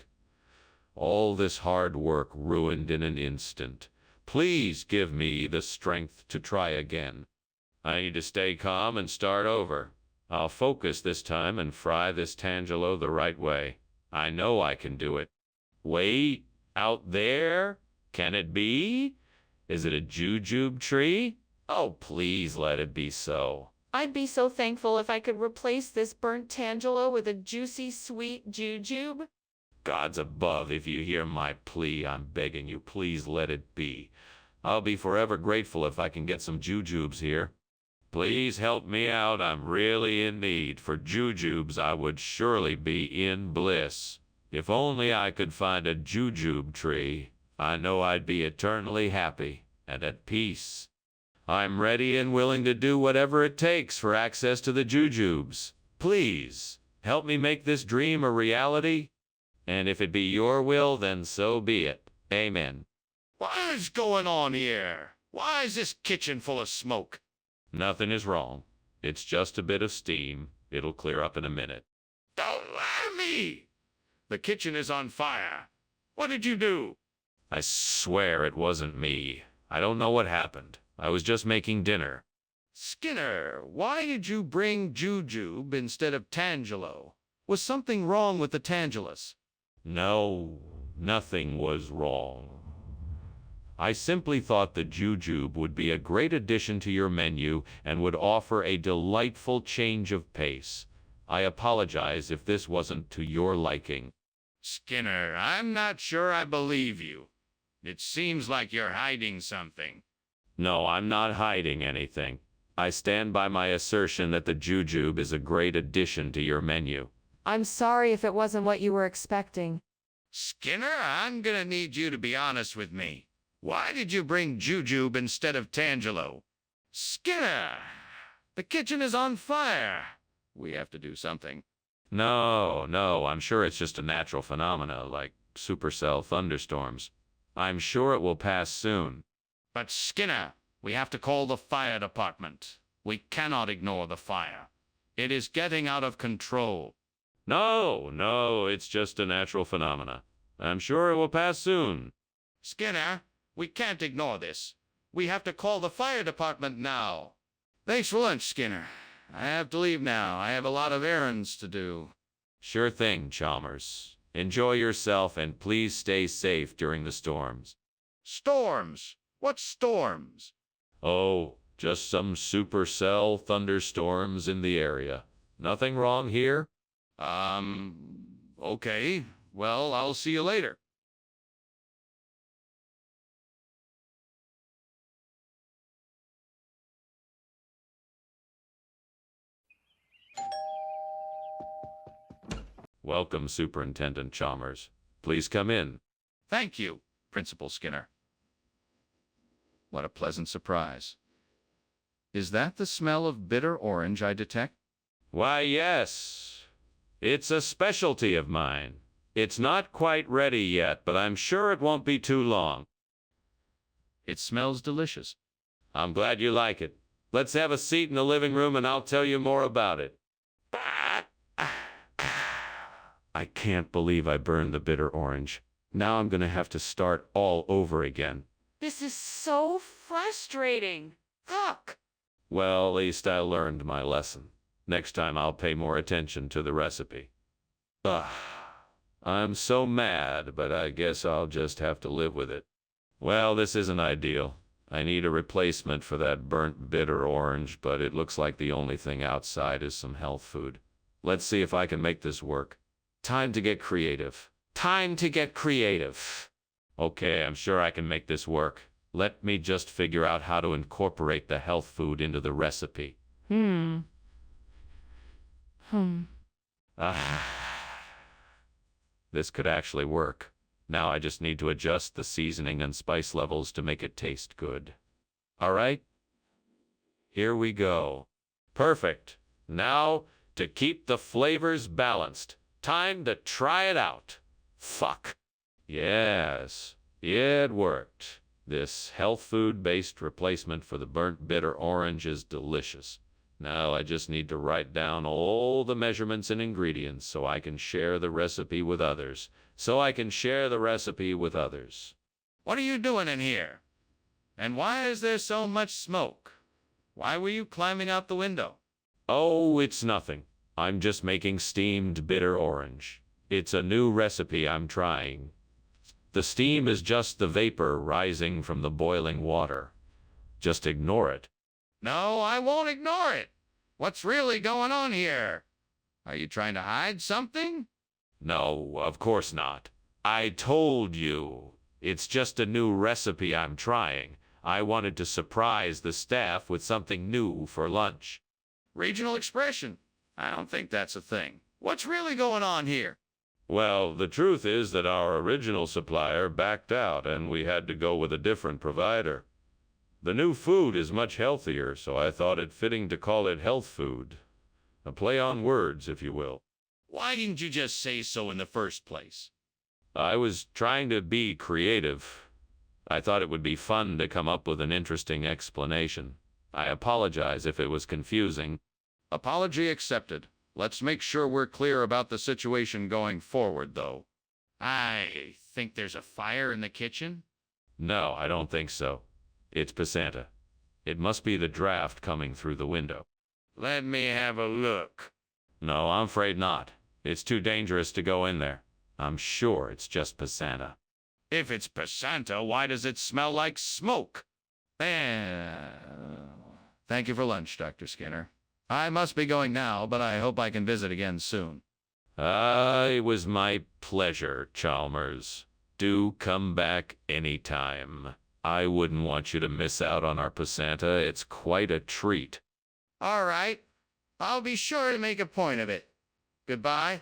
All this hard work ruined in an instant. Please give me the strength to try again. I need to stay calm and start over. I'll focus this time and fry this tangelo the right way. I know I can do it. Wait, out there? Can it be? Is it a jujube tree? Oh, please let it be so. I'd be so thankful if I could replace this burnt tangelo with a juicy, sweet jujube. Gods above, if you hear my plea, I'm begging you, please let it be. I'll be forever grateful if I can get some jujubes here. Please help me out. I'm really in need. For jujubes, I would surely be in bliss. If only I could find a jujube tree, I know I'd be eternally happy and at peace. I'm ready and willing to do whatever it takes for access to the jujubes. Please, help me make this dream a reality. And if it be your will, then so be it. Amen. What is going on here? Why is this kitchen full of smoke? Nothing is wrong. It's just a bit of steam. It'll clear up in a minute. Don't lie to me! The kitchen is on fire. What did you do? I swear it wasn't me. I don't know what happened. I was just making dinner. Skinner, why did you bring jujube instead of tangelo? Was something wrong with the tangelus? No, nothing was wrong. I simply thought the jujube would be a great addition to your menu and would offer a delightful change of pace. I apologize if this wasn't to your liking. Skinner, I'm not sure I believe you. It seems like you're hiding something. No, I'm not hiding anything. I stand by my assertion that the jujube is a great addition to your menu. I'm sorry if it wasn't what you were expecting. Skinner, I'm gonna need you to be honest with me. Why did you bring jujube instead of tangelo? Skinner, the kitchen is on fire. We have to do something. No, I'm sure it's just a natural phenomena like supercell thunderstorms. I'm sure it will pass soon. But Skinner, we have to call the fire department. We cannot ignore the fire. It is getting out of control. No, it's just a natural phenomena. I'm sure it will pass soon. Skinner, we can't ignore this. We have to call the fire department now. Thanks for lunch, Skinner. I have to leave now. I have a lot of errands to do. Sure thing, Chalmers. Enjoy yourself and please stay safe during the storms. Storms? What storms? Oh, just some supercell thunderstorms in the area. Nothing wrong here? Okay. Well, I'll see you later. Welcome, Superintendent Chalmers. Please come in. Thank you, Principal Skinner. What a pleasant surprise. Is that the smell of bitter orange I detect? Why, yes. It's a specialty of mine. It's not quite ready yet, but I'm sure it won't be too long. It smells delicious. I'm glad you like it. Let's have a seat in the living room and I'll tell you more about it. I can't believe I burned the bitter orange. Now I'm gonna have to start all over again. This is so frustrating. Fuck. Well, at least I learned my lesson. Next time I'll pay more attention to the recipe. Ugh. I'm so mad, but I guess I'll just have to live with it. Well, this isn't ideal. I need a replacement for that burnt bitter orange, but it looks like the only thing outside is some health food. Let's see if I can make this work. Time to get creative. Time to get creative. Okay, I'm sure I can make this work. Let me just figure out how to incorporate the health food into the recipe. This could actually work. Now I just need to adjust the seasoning and spice levels to make it taste good. All right? Here we go. Perfect. Now, to keep the flavors balanced, time to try it out. Fuck. Yes. Yeah, it worked. This health food-based replacement for the burnt bitter orange is delicious. Now I just need to write down all the measurements and ingredients so I can share the recipe with others. What are you doing in here? And why is there so much smoke? Why were you climbing out the window? Oh, it's nothing. I'm just making steamed bitter orange. It's a new recipe I'm trying. The steam is just the vapor rising from the boiling water. Just ignore it. No, I won't ignore it. What's really going on here? Are you trying to hide something? No, of course not. I told you. It's just a new recipe I'm trying. I wanted to surprise the staff with something new for lunch. Regional expression. I don't think that's a thing. What's really going on here? Well, the truth is that our original supplier backed out and we had to go with a different provider. The new food is much healthier, so I thought it fitting to call it health food. A play on words, if you will. Why didn't you just say so in the first place? I was trying to be creative. I thought it would be fun to come up with an interesting explanation. I apologize if it was confusing. Apology accepted. Let's make sure we're clear about the situation going forward, though. I think there's a fire in the kitchen. No, I don't think so. It's Pasanta. It must be the draft coming through the window. Let me have a look. No, I'm afraid not. It's too dangerous to go in there. I'm sure it's just Pasanta. If it's Pasanta, why does it smell like smoke? Thank you for lunch, Dr. Skinner. I must be going now, but I hope I can visit again soon. It was my pleasure, Chalmers. Do come back anytime. I wouldn't want you to miss out on our Pasanta. It's quite a treat. All right. I'll be sure to make a point of it. Goodbye.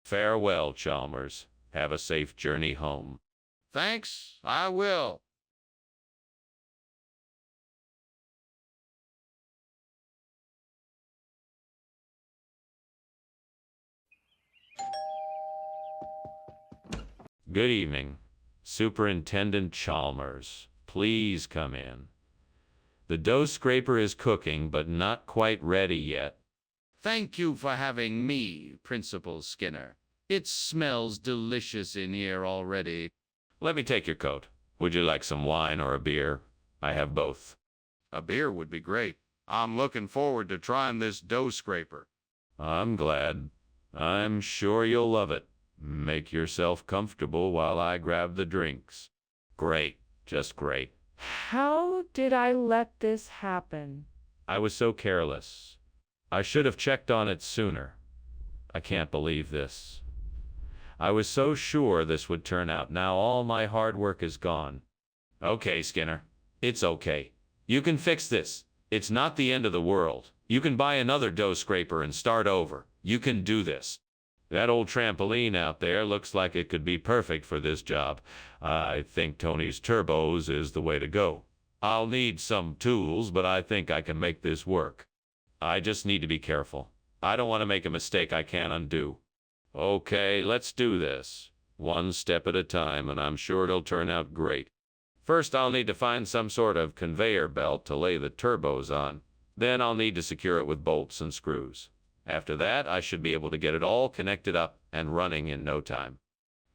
Farewell, Chalmers. Have a safe journey home. Thanks, I will. Good evening. Superintendent Chalmers, please come in. The dough scraper is cooking, but not quite ready yet. Thank you for having me, Principal Skinner. It smells delicious in here already. Let me take your coat. Would you like some wine or a beer? I have both. A beer would be great. I'm looking forward to trying this dough scraper. I'm glad. I'm sure you'll love it. Make yourself comfortable while I grab the drinks. Great, just great. How did I let this happen? I was so careless. I should have checked on it sooner. I can't believe this. I was so sure this would turn out. Now all my hard work is gone. Okay, Skinner. It's okay. You can fix this. It's not the end of the world. You can buy another dough scraper and start over. You can do this. That old trampoline out there looks like it could be perfect for this job. I think Tony's turbos is the way to go. I'll need some tools, but I think I can make this work. I just need to be careful. I don't want to make a mistake I can't undo. Okay, let's do this. One step at a time, and I'm sure it'll turn out great. First, I'll need to find some sort of conveyor belt to lay the turbos on. Then I'll need to secure it with bolts and screws. After that, I should be able to get it all connected up and running in no time.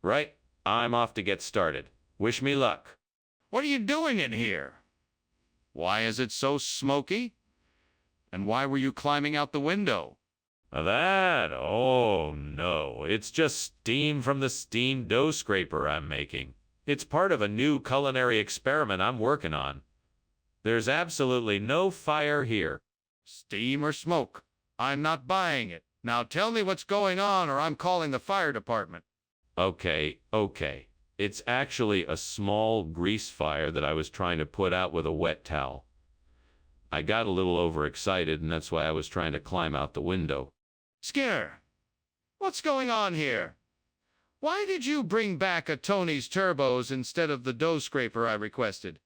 Right, I'm off to get started. Wish me luck. What are you doing in here? Why is it so smoky? And why were you climbing out the window? That? Oh no, it's just steam from the steam dough scraper I'm making. It's part of a new culinary experiment I'm working on. There's absolutely no fire here. Steam or smoke? I'm not buying it. Now tell me what's going on or I'm calling the fire department. Okay. It's actually a small grease fire that I was trying to put out with a wet towel. I got a little overexcited and that's why I was trying to climb out the window. Skinner, what's going on here? Why did you bring back a Tony's turbos instead of the dough scraper I requested?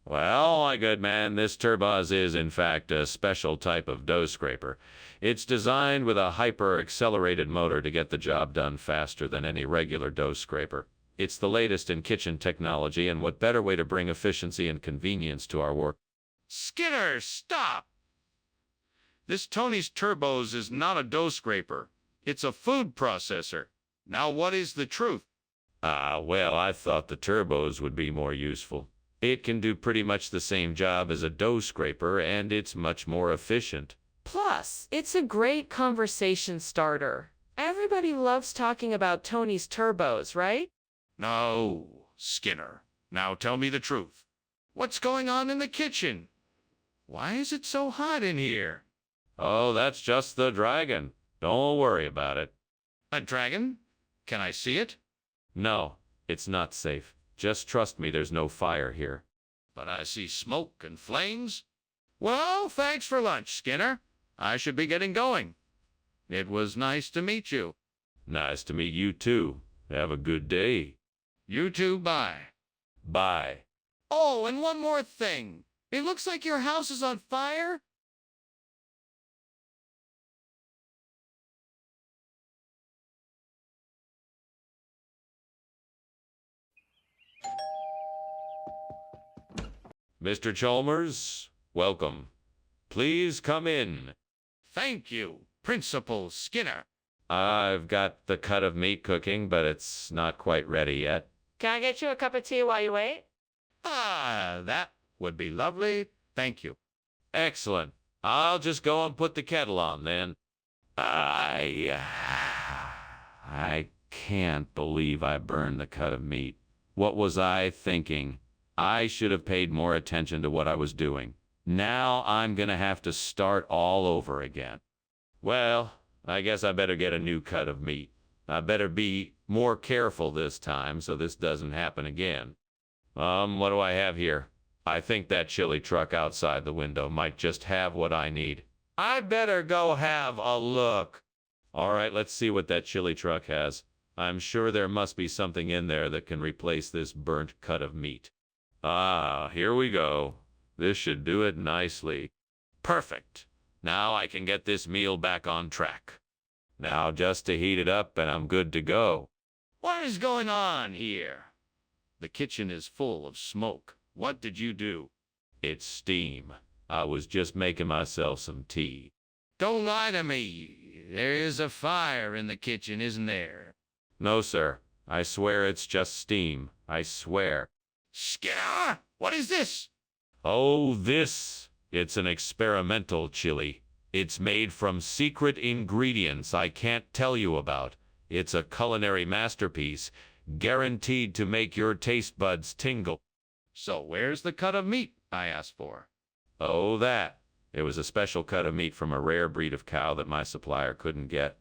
Well, my good man, this turbos is in fact a special type of dough scraper. It's designed with a hyper-accelerated motor to get the job done faster than any regular dough scraper. It's the latest in kitchen technology, and what better way to bring efficiency and convenience to our work? Skinner, stop! This Tony's turbos is not a dough scraper. It's a food processor. Now what is the truth? Well, I thought the turbos would be more useful. It can do pretty much the same job as a dough scraper, and it's much more efficient. Plus, it's a great conversation starter. Everybody loves talking about Tony's turbos, right? No, Skinner. Now tell me the truth. What's going on in the kitchen? Why is it so hot in here? Oh, that's just the dragon. Don't worry about it. A dragon? Can I see it? No, it's not safe. Just trust me, there's no fire here. But I see smoke and flames. Well, thanks for lunch, Skinner. I should be getting going. It was nice to meet you. Nice to meet you too. Have a good day. You too, bye. Bye. Oh, and one more thing. It looks like your house is on fire. Mr. Chalmers, welcome. Please come in. Thank you, Principal Skinner. I've got the cut of meat cooking, but it's not quite ready yet. Can I get you a cup of tea while you wait? That would be lovely. Thank you. Excellent. I'll just go and put the kettle on then. I can't believe I burned the cut of meat. What was I thinking? I should have paid more attention to what I was doing. Now I'm gonna have to start all over again. Well, I guess I better get a new cut of meat. I better be more careful this time so this doesn't happen again. What do I have here? I think that chili truck outside the window might just have what I need. I better go have a look. All right, let's see what that chili truck has. I'm sure there must be something in there that can replace this burnt cut of meat. Here we go. This should do it nicely. Perfect. Now I can get this meal back on track. Now just to heat it up and I'm good to go. What is going on here? The kitchen is full of smoke. What did you do? It's steam. I was just making myself some tea. Don't lie to me. There is a fire in the kitchen, isn't there? No, sir. I swear it's just steam. I swear. Skinner, what is this? Oh, it's an experimental chili. It's made from secret ingredients I can't tell you about. It's a culinary masterpiece, guaranteed to make your taste buds tingle. So where's the cut of meat I asked for? Oh, that. It was a special cut of meat from a rare breed of cow that my supplier couldn't get.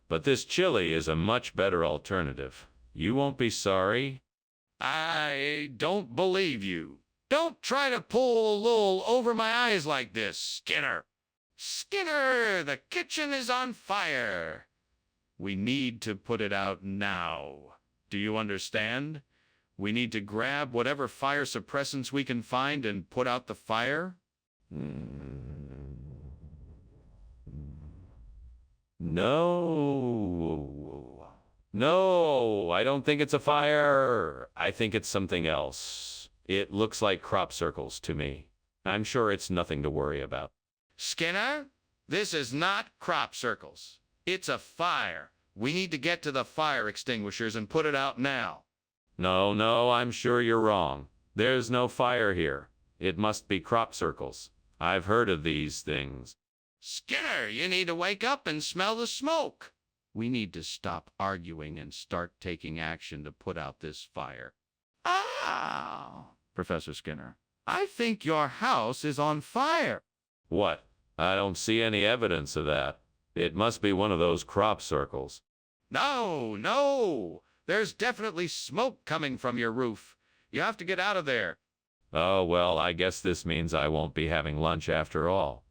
But this chili is a much better alternative. You won't be sorry. I don't believe you. Don't try to pull a wool over my eyes like this, Skinner. Skinner, the kitchen is on fire. We need to put it out now. Do you understand? We need to grab whatever fire suppressants we can find and put out the fire. No. No, I don't think it's a fire. I think it's something else. It looks like crop circles to me. I'm sure it's nothing to worry about. Skinner, this is not crop circles. It's a fire. We need to get to the fire extinguishers and put it out now. No, I'm sure you're wrong. There's no fire here. It must be crop circles. I've heard of these things. Skinner, you need to wake up and smell the smoke. We need to stop arguing and start taking action to put out this fire. Ah, Professor Skinner, I think your house is on fire. What? I don't see any evidence of that. It must be one of those crop circles. No. There's definitely smoke coming from your roof. You have to get out of there. Oh, well, I guess this means I won't be having lunch after all.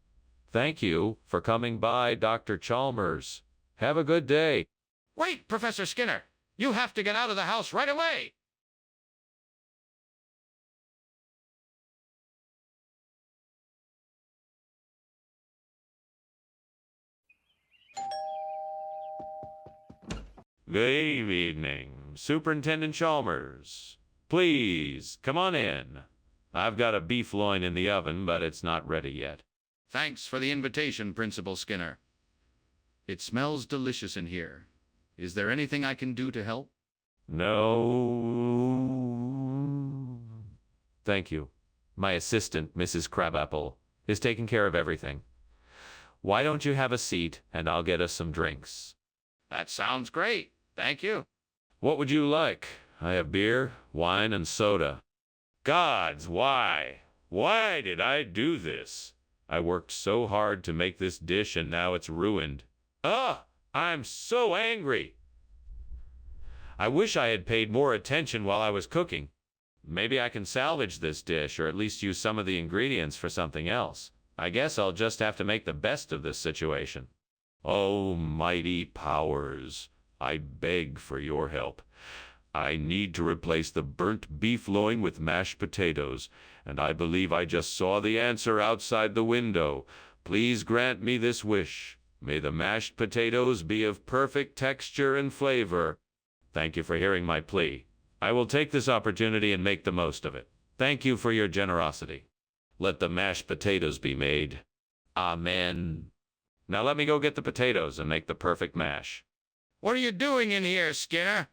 Thank you for coming by, Dr. Chalmers. Have a good day. Wait, Professor Skinner. You have to get out of the house right away. Good evening, Superintendent Chalmers. Please, come on in. I've got a beef loin in the oven, but it's not ready yet. Thanks for the invitation, Principal Skinner. It smells delicious in here. Is there anything I can do to help? No. Thank you. My assistant, Mrs. Crabapple, is taking care of everything. Why don't you have a seat, and I'll get us some drinks. That sounds great. Thank you. What would you like? I have beer, wine, and soda. Gods, why? Why did I do this? I worked so hard to make this dish, and now it's ruined. I'm so angry. I wish I had paid more attention while I was cooking. Maybe I can salvage this dish, or at least use some of the ingredients for something else. I guess I'll just have to make the best of this situation. Oh, mighty powers, I beg for your help. I need to replace the burnt beef loin with mashed potatoes, and I believe I just saw the answer outside the window. Please grant me this wish. May the mashed potatoes be of perfect texture and flavor. Thank you for hearing my plea. I will take this opportunity and make the most of it. Thank you for your generosity. Let the mashed potatoes be made. Amen. Now let me go get the potatoes and make the perfect mash. What are you doing in here, Skinner?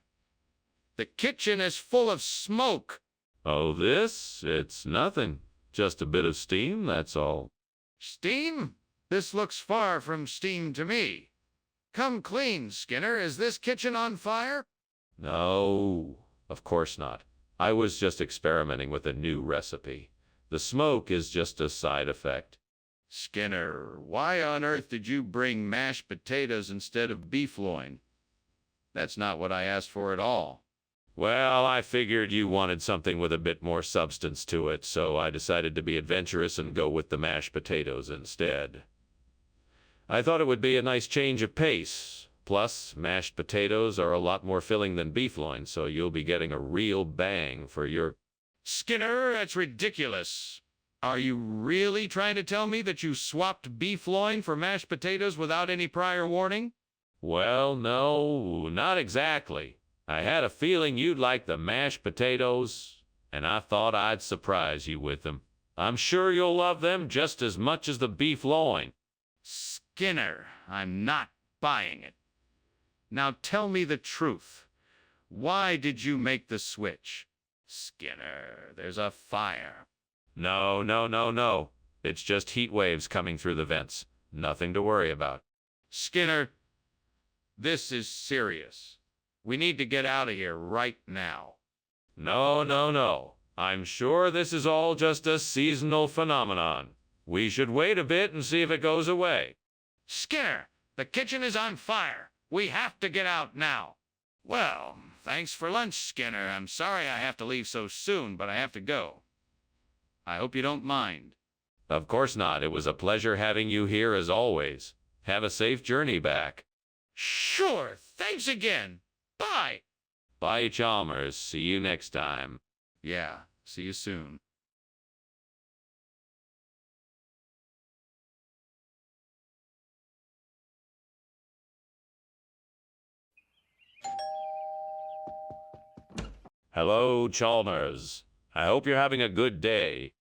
The kitchen is full of smoke. Oh, it's nothing. Just a bit of steam, that's all. Steam? This looks far from steam to me. Come clean, Skinner. Is this kitchen on fire? No, of course not. I was just experimenting with a new recipe. The smoke is just a side effect. Skinner, why on earth did you bring mashed potatoes instead of beef loin? That's not what I asked for at all. Well, I figured you wanted something with a bit more substance to it, so I decided to be adventurous and go with the mashed potatoes instead. I thought it would be a nice change of pace. Plus, mashed potatoes are a lot more filling than beef loin, so you'll be getting a real bang for your... Skinner, that's ridiculous. Are you really trying to tell me that you swapped beef loin for mashed potatoes without any prior warning? Well, no, not exactly. I had a feeling you'd like the mashed potatoes, and I thought I'd surprise you with them. I'm sure you'll love them just as much as the beef loin. Skinner, I'm not buying it. Now tell me the truth. Why did you make the switch? Skinner, there's a fire. No, no, no, no. It's just heat waves coming through the vents. Nothing to worry about. Skinner, this is serious. We need to get out of here right now. No, no, no. I'm sure this is all just a seasonal phenomenon. We should wait a bit and see if it goes away. Skinner, the kitchen is on fire. We have to get out now. Well, thanks for lunch, Skinner. I'm sorry I have to leave so soon, but I have to go. I hope you don't mind. Of course not. It was a pleasure having you here as always. Have a safe journey back. Sure, thanks again. Bye. Bye, Chalmers. See you next time. Yeah, see you soon. Hello, Chalmers. I hope you're having a good day.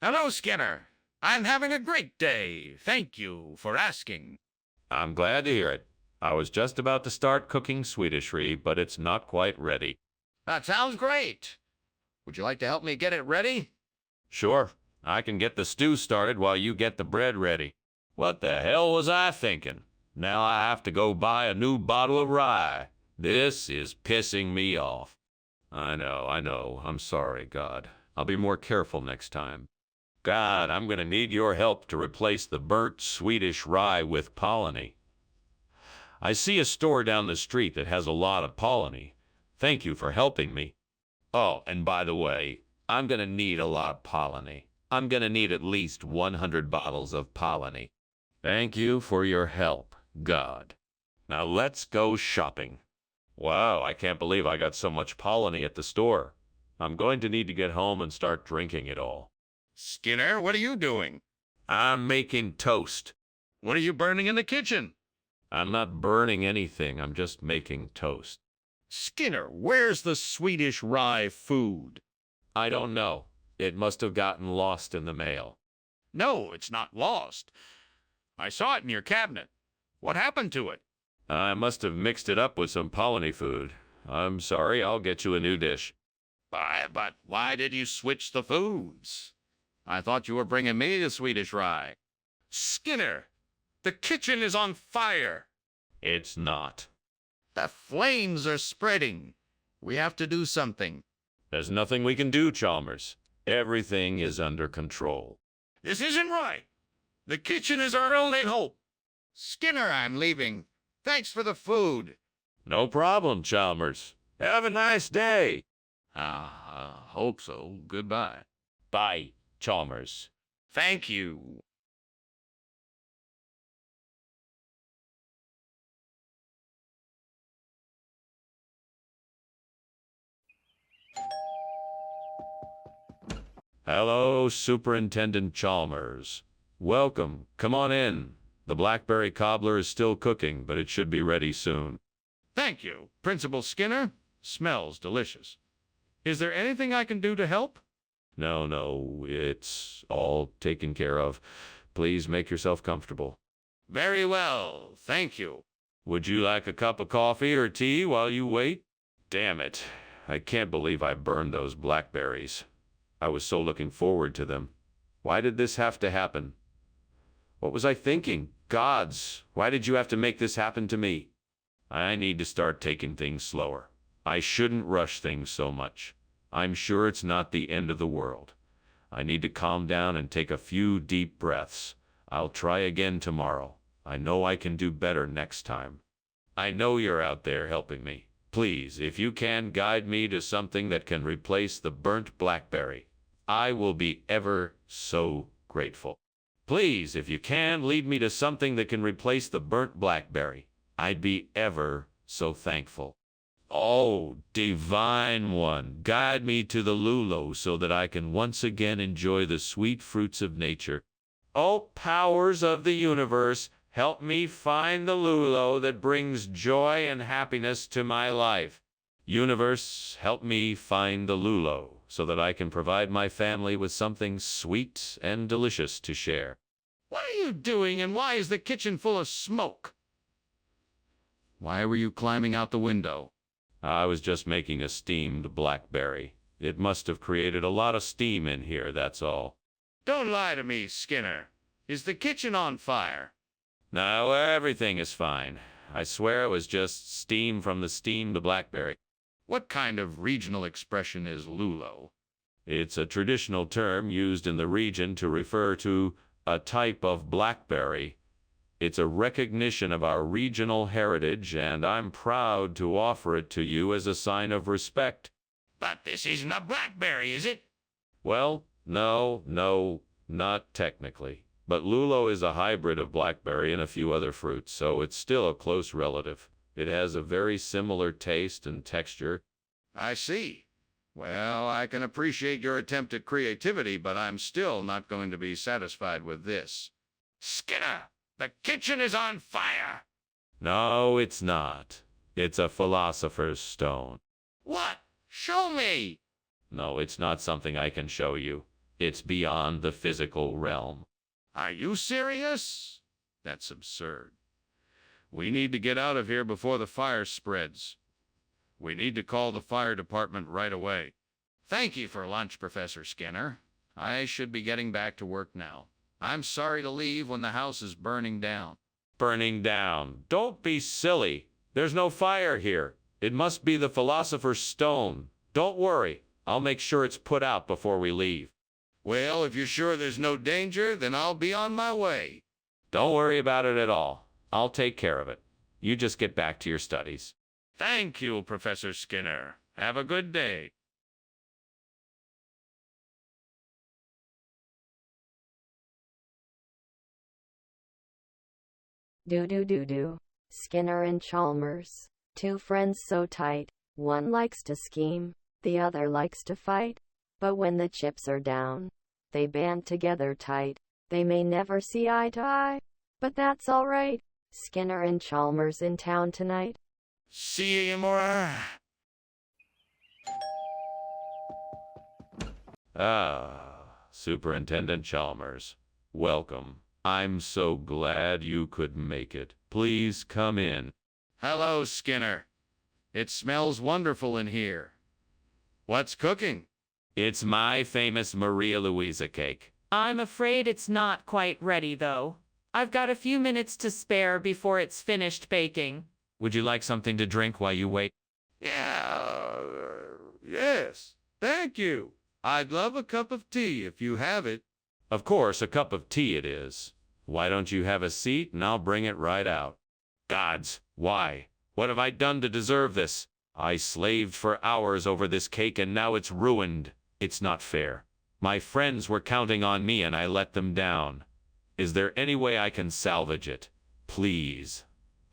Hello, Skinner. I'm having a great day. Thank you for asking. I'm glad to hear it. I was just about to start cooking Swedishry, but it's not quite ready. That sounds great. Would you like to help me get it ready? Sure, I can get the stew started while you get the bread ready. What the hell was I thinking? Now I have to go buy a new bottle of rye. This is pissing me off. I know. I'm sorry, God. I'll be more careful next time. God, I'm gonna need your help to replace the burnt Swedish rye with Polony. I see a store down the street that has a lot of Polony. Thank you for helping me. Oh, and by the way, I'm gonna need a lot of Polony. I'm gonna need at least 100 bottles of Polony. Thank you for your help, God. Now let's go shopping. Wow, I can't believe I got so much Polony at the store. I'm going to need to get home and start drinking it all. Skinner, what are you doing? I'm making toast. What are you burning in the kitchen? I'm not burning anything, I'm just making toast. Skinner, where's the Swedish rye food? I don't know. It must have gotten lost in the mail. No, it's not lost. I saw it in your cabinet. What happened to it? I must have mixed it up with some Polony food. I'm sorry, I'll get you a new dish. But why did you switch the foods? I thought you were bringing me the Swedish rye. Skinner, the kitchen is on fire. It's not. The flames are spreading. We have to do something. There's nothing we can do, Chalmers. Everything is under control. This isn't right. The kitchen is our only hope. Skinner, I'm leaving. Thanks for the food. No problem, Chalmers. Have a nice day. I hope so. Goodbye. Bye, Chalmers. Thank you. Hello, Superintendent Chalmers. Welcome. Come on in. The blackberry cobbler is still cooking, but it should be ready soon. Thank you, Principal Skinner. Smells delicious. Is there anything I can do to help? No, it's all taken care of. Please make yourself comfortable. Very well, thank you. Would you like a cup of coffee or tea while you wait? Damn it. I can't believe I burned those blackberries. I was so looking forward to them. Why did this have to happen? What was I thinking? Gods, why did you have to make this happen to me? I need to start taking things slower. I shouldn't rush things so much. I'm sure it's not the end of the world. I need to calm down and take a few deep breaths. I'll try again tomorrow. I know I can do better next time. I know you're out there helping me. Please, if you can guide me to something that can replace the burnt blackberry, I will be ever so grateful. Please, if you can, lead me to something that can replace the burnt blackberry. I'd be ever so thankful. Oh, divine one, guide me to the lulo so that I can once again enjoy the sweet fruits of nature. Oh, powers of the universe, help me find the lulo that brings joy and happiness to my life. Universe, help me find the lulo so that I can provide my family with something sweet and delicious to share. What are you doing, and why is the kitchen full of smoke? Why were you climbing out the window? I was just making a steamed blackberry. It must have created a lot of steam in here, that's all. Don't lie to me, Skinner. Is the kitchen on fire? No, everything is fine. I swear it was just steam from the steamed blackberry. What kind of regional expression is lulo? It's a traditional term used in the region to refer to a type of blackberry. It's a recognition of our regional heritage, and I'm proud to offer it to you as a sign of respect. But this isn't a blackberry, is it? Well, no, not technically. But lulo is a hybrid of blackberry and a few other fruits, so it's still a close relative. It has a very similar taste and texture. I see. Well, I can appreciate your attempt at creativity, but I'm still not going to be satisfied with this. Skinner, the kitchen is on fire! No, it's not. It's a philosopher's stone. What? Show me! No, it's not something I can show you. It's beyond the physical realm. Are you serious? That's absurd. We need to get out of here before the fire spreads. We need to call the fire department right away. Thank you for lunch, Professor Skinner. I should be getting back to work now. I'm sorry to leave when the house is burning down. Burning down. Don't be silly. There's no fire here. It must be the philosopher's stone. Don't worry. I'll make sure it's put out before we leave. Well, if you're sure there's no danger, then I'll be on my way. Don't worry about it at all. I'll take care of it. You just get back to your studies. Thank you, Professor Skinner. Have a good day. Do. Skinner and Chalmers. Two friends so tight. One likes to scheme, the other likes to fight. But when the chips are down, they band together tight. They may never see eye to eye, but that's alright. Skinner and Chalmers in town tonight. See you more. Superintendent Chalmers. Welcome. I'm so glad you could make it. Please come in. Hello, Skinner. It smells wonderful in here. What's cooking? It's my famous Maria Luisa cake. I'm afraid it's not quite ready, though. I've got a few minutes to spare before it's finished baking. Would you like something to drink while you wait? Yes. Thank you. I'd love a cup of tea if you have it. Of course, a cup of tea it is. Why don't you have a seat and I'll bring it right out? Gods, why? What have I done to deserve this? I slaved for hours over this cake and now it's ruined. It's not fair. My friends were counting on me and I let them down. Is there any way I can salvage it? Please.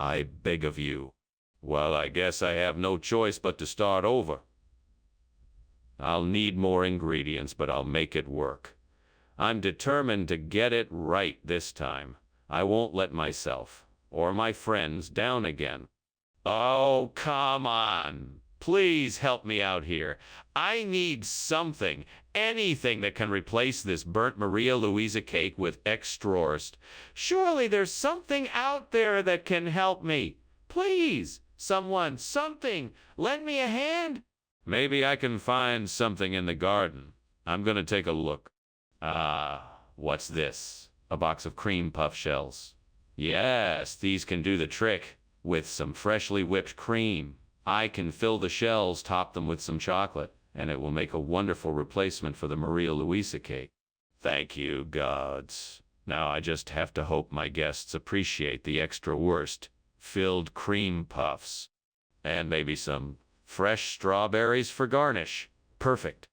I beg of you. Well, I guess I have no choice but to start over. I'll need more ingredients, but I'll make it work. I'm determined to get it right this time. I won't let myself or my friends down again. Oh, come on. Please help me out here. I need something, anything that can replace this burnt Maria Luisa cake with extraordinary. Surely there's something out there that can help me. Please, someone, something, lend me a hand. Maybe I can find something in the garden. I'm gonna take a look. What's this? A box of cream puff shells. Yes, these can do the trick. With some freshly whipped cream, I can fill the shells, top them with some chocolate, and it will make a wonderful replacement for the Maria Luisa cake. Thank you, gods. Now I just have to hope my guests appreciate the extra filled cream puffs. And maybe some fresh strawberries for garnish. Perfect.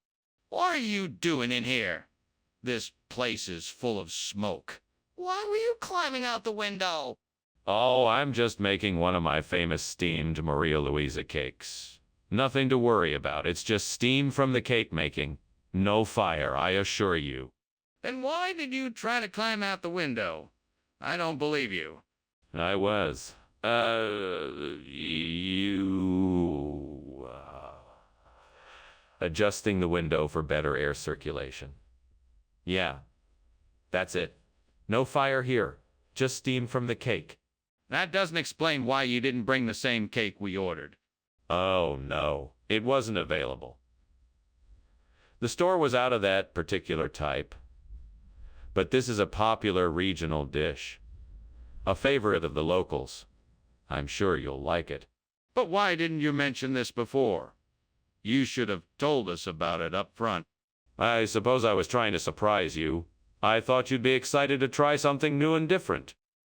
What are you doing in here? This place is full of smoke. Why were you climbing out the window? Oh, I'm just making one of my famous steamed Maria Luisa cakes. Nothing to worry about. It's just steam from the cake making. No fire, I assure you. Then why did you try to climb out the window? I don't believe you. I was. Adjusting the window for better air circulation. Yeah, that's it. No fire here. Just steam from the cake. That doesn't explain why you didn't bring the same cake we ordered. Oh, no. It wasn't available. The store was out of that particular type. But this is a popular regional dish. A favorite of the locals. I'm sure you'll like it. But why didn't you mention this before? You should have told us about it up front. I suppose I was trying to surprise you. I thought you'd be excited to try something new and different.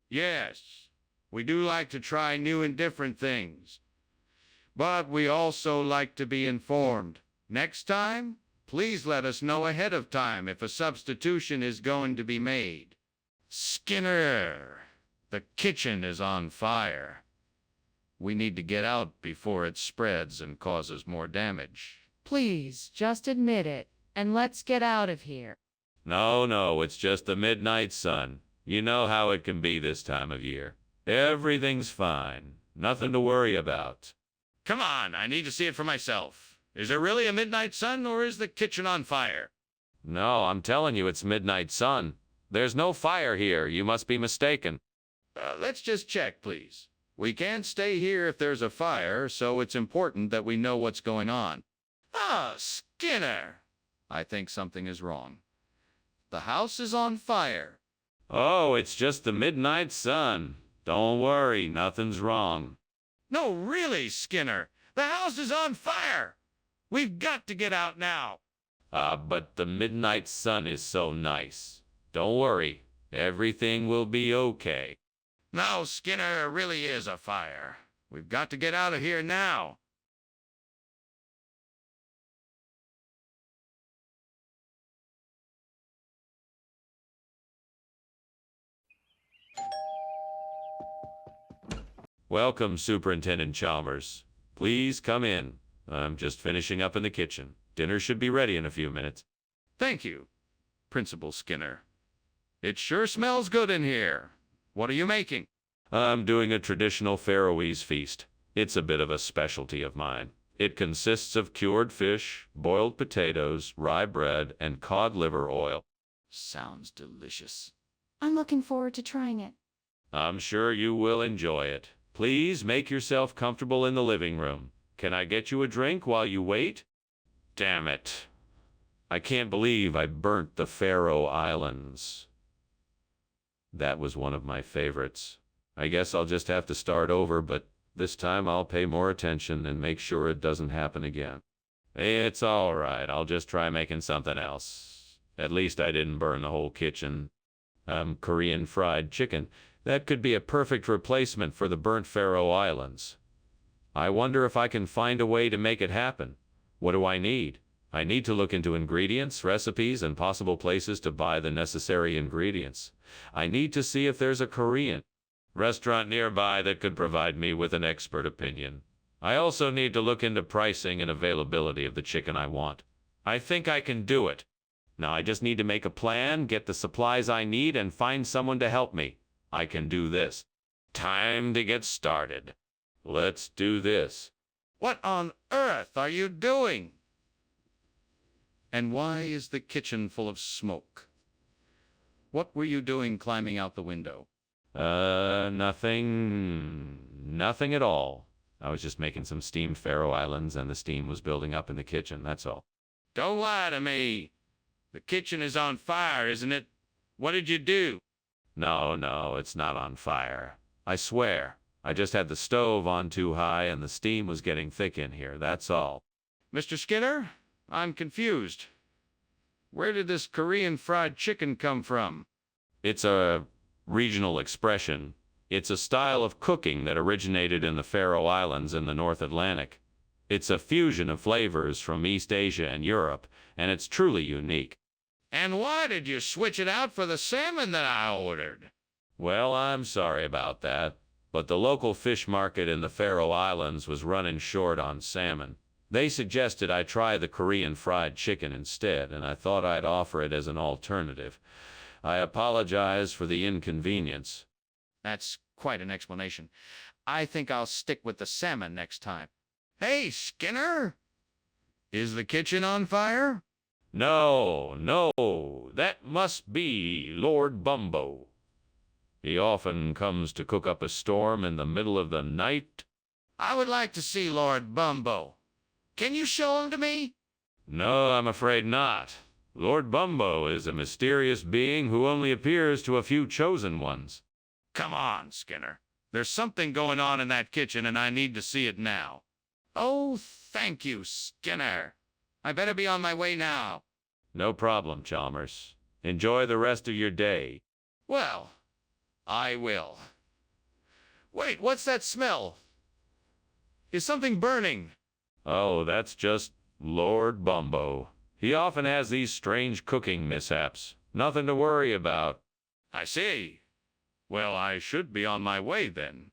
Yes, we do like to try new and different things. But we also like to be informed. Next time, please let us know ahead of time if a substitution is going to be made. Skinner, the kitchen is on fire. We need to get out before it spreads and causes more damage. Please, just admit it, and let's get out of here. No, it's just the midnight sun. You know how it can be this time of year. Everything's fine. Nothing to worry about. Come on, I need to see it for myself. Is there really a midnight sun, or is the kitchen on fire? No, I'm telling you, it's midnight sun. There's no fire here. You must be mistaken. Let's just check, please. We can't stay here if there's a fire, so it's important that we know what's going on. Ah, Skinner! I think something is wrong. The house is on fire. Oh, it's just the midnight sun. Don't worry, nothing's wrong. No, really, Skinner. The house is on fire. We've got to get out now. But the midnight sun is so nice. Don't worry, everything will be okay. No, Skinner, it really is a fire. We've got to get out of here now. Welcome, Superintendent Chalmers. Please come in. I'm just finishing up in the kitchen. Dinner should be ready in a few minutes. Thank you, Principal Skinner. It sure smells good in here. What are you making? I'm doing a traditional Faroese feast. It's a bit of a specialty of mine. It consists of cured fish, boiled potatoes, rye bread, and cod liver oil. Sounds delicious. I'm looking forward to trying it. I'm sure you will enjoy it. Please make yourself comfortable in the living room. Can I get you a drink while you wait? Damn it. I can't believe I burnt the Faroe Islands. That was one of my favorites. I guess I'll just have to start over, but this time I'll pay more attention and make sure it doesn't happen again. It's all right. I'll just try making something else. At least I didn't burn the whole kitchen. Korean fried chicken. That could be a perfect replacement for the burnt Faroe Islands. I wonder if I can find a way to make it happen. What do I need? I need to look into ingredients, recipes, and possible places to buy the necessary ingredients. I need to see if there's a Korean restaurant nearby that could provide me with an expert opinion. I also need to look into pricing and availability of the chicken I want. I think I can do it. Now I just need to make a plan, get the supplies I need, and find someone to help me. I can do this. Time to get started. Let's do this. What on earth are you doing? And why is the kitchen full of smoke? What were you doing climbing out the window? Nothing. Nothing at all. I was just making some steamed Faroe Islands, and the steam was building up in the kitchen, that's all. Don't lie to me. The kitchen is on fire, isn't it? What did you do? No, it's not on fire. I swear. I just had the stove on too high, and the steam was getting thick in here, that's all. Mr. Skinner, I'm confused. Where did this Korean fried chicken come from? It's a regional expression. It's a style of cooking that originated in the Faroe Islands in the North Atlantic. It's a fusion of flavors from East Asia and Europe, and it's truly unique. And why did you switch it out for the salmon that I ordered? Well, I'm sorry about that, but the local fish market in the Faroe Islands was running short on salmon. They suggested I try the Korean fried chicken instead, and I thought I'd offer it as an alternative. I apologize for the inconvenience. That's quite an explanation. I think I'll stick with the salmon next time. Hey, Skinner! Is the kitchen on fire? No, that must be Lord Bumbo. He often comes to cook up a storm in the middle of the night. I would like to see Lord Bumbo. Can you show him to me? No, I'm afraid not. Lord Bumbo is a mysterious being who only appears to a few chosen ones. Come on, Skinner. There's something going on in that kitchen and I need to see it now. Oh, thank you, Skinner. I better be on my way now. No problem, Chalmers. Enjoy the rest of your day. Well, I will. Wait, what's that smell? Is something burning? Oh, that's just Lord Bumbo. He often has these strange cooking mishaps. Nothing to worry about. I see. Well, I should be on my way then.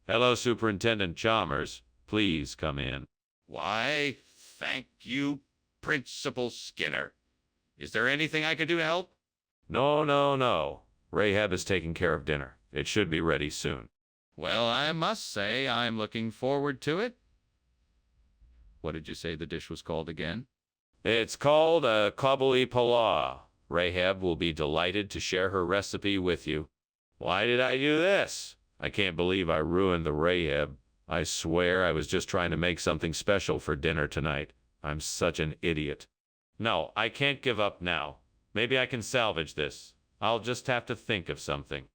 Hello, Superintendent Chalmers. Please come in. Why, thank you, Principal Skinner. Is there anything I can do to help? No. Rahab is taking care of dinner. It should be ready soon. Well, I must say I'm looking forward to it. What did you say the dish was called again? It's called a kabuli pala. Rahab will be delighted to share her recipe with you. Why did I do this? I can't believe I ruined the Rahab. I swear I was just trying to make something special for dinner tonight. I'm such an idiot. No, I can't give up now. Maybe I can salvage this. I'll just have to think of something.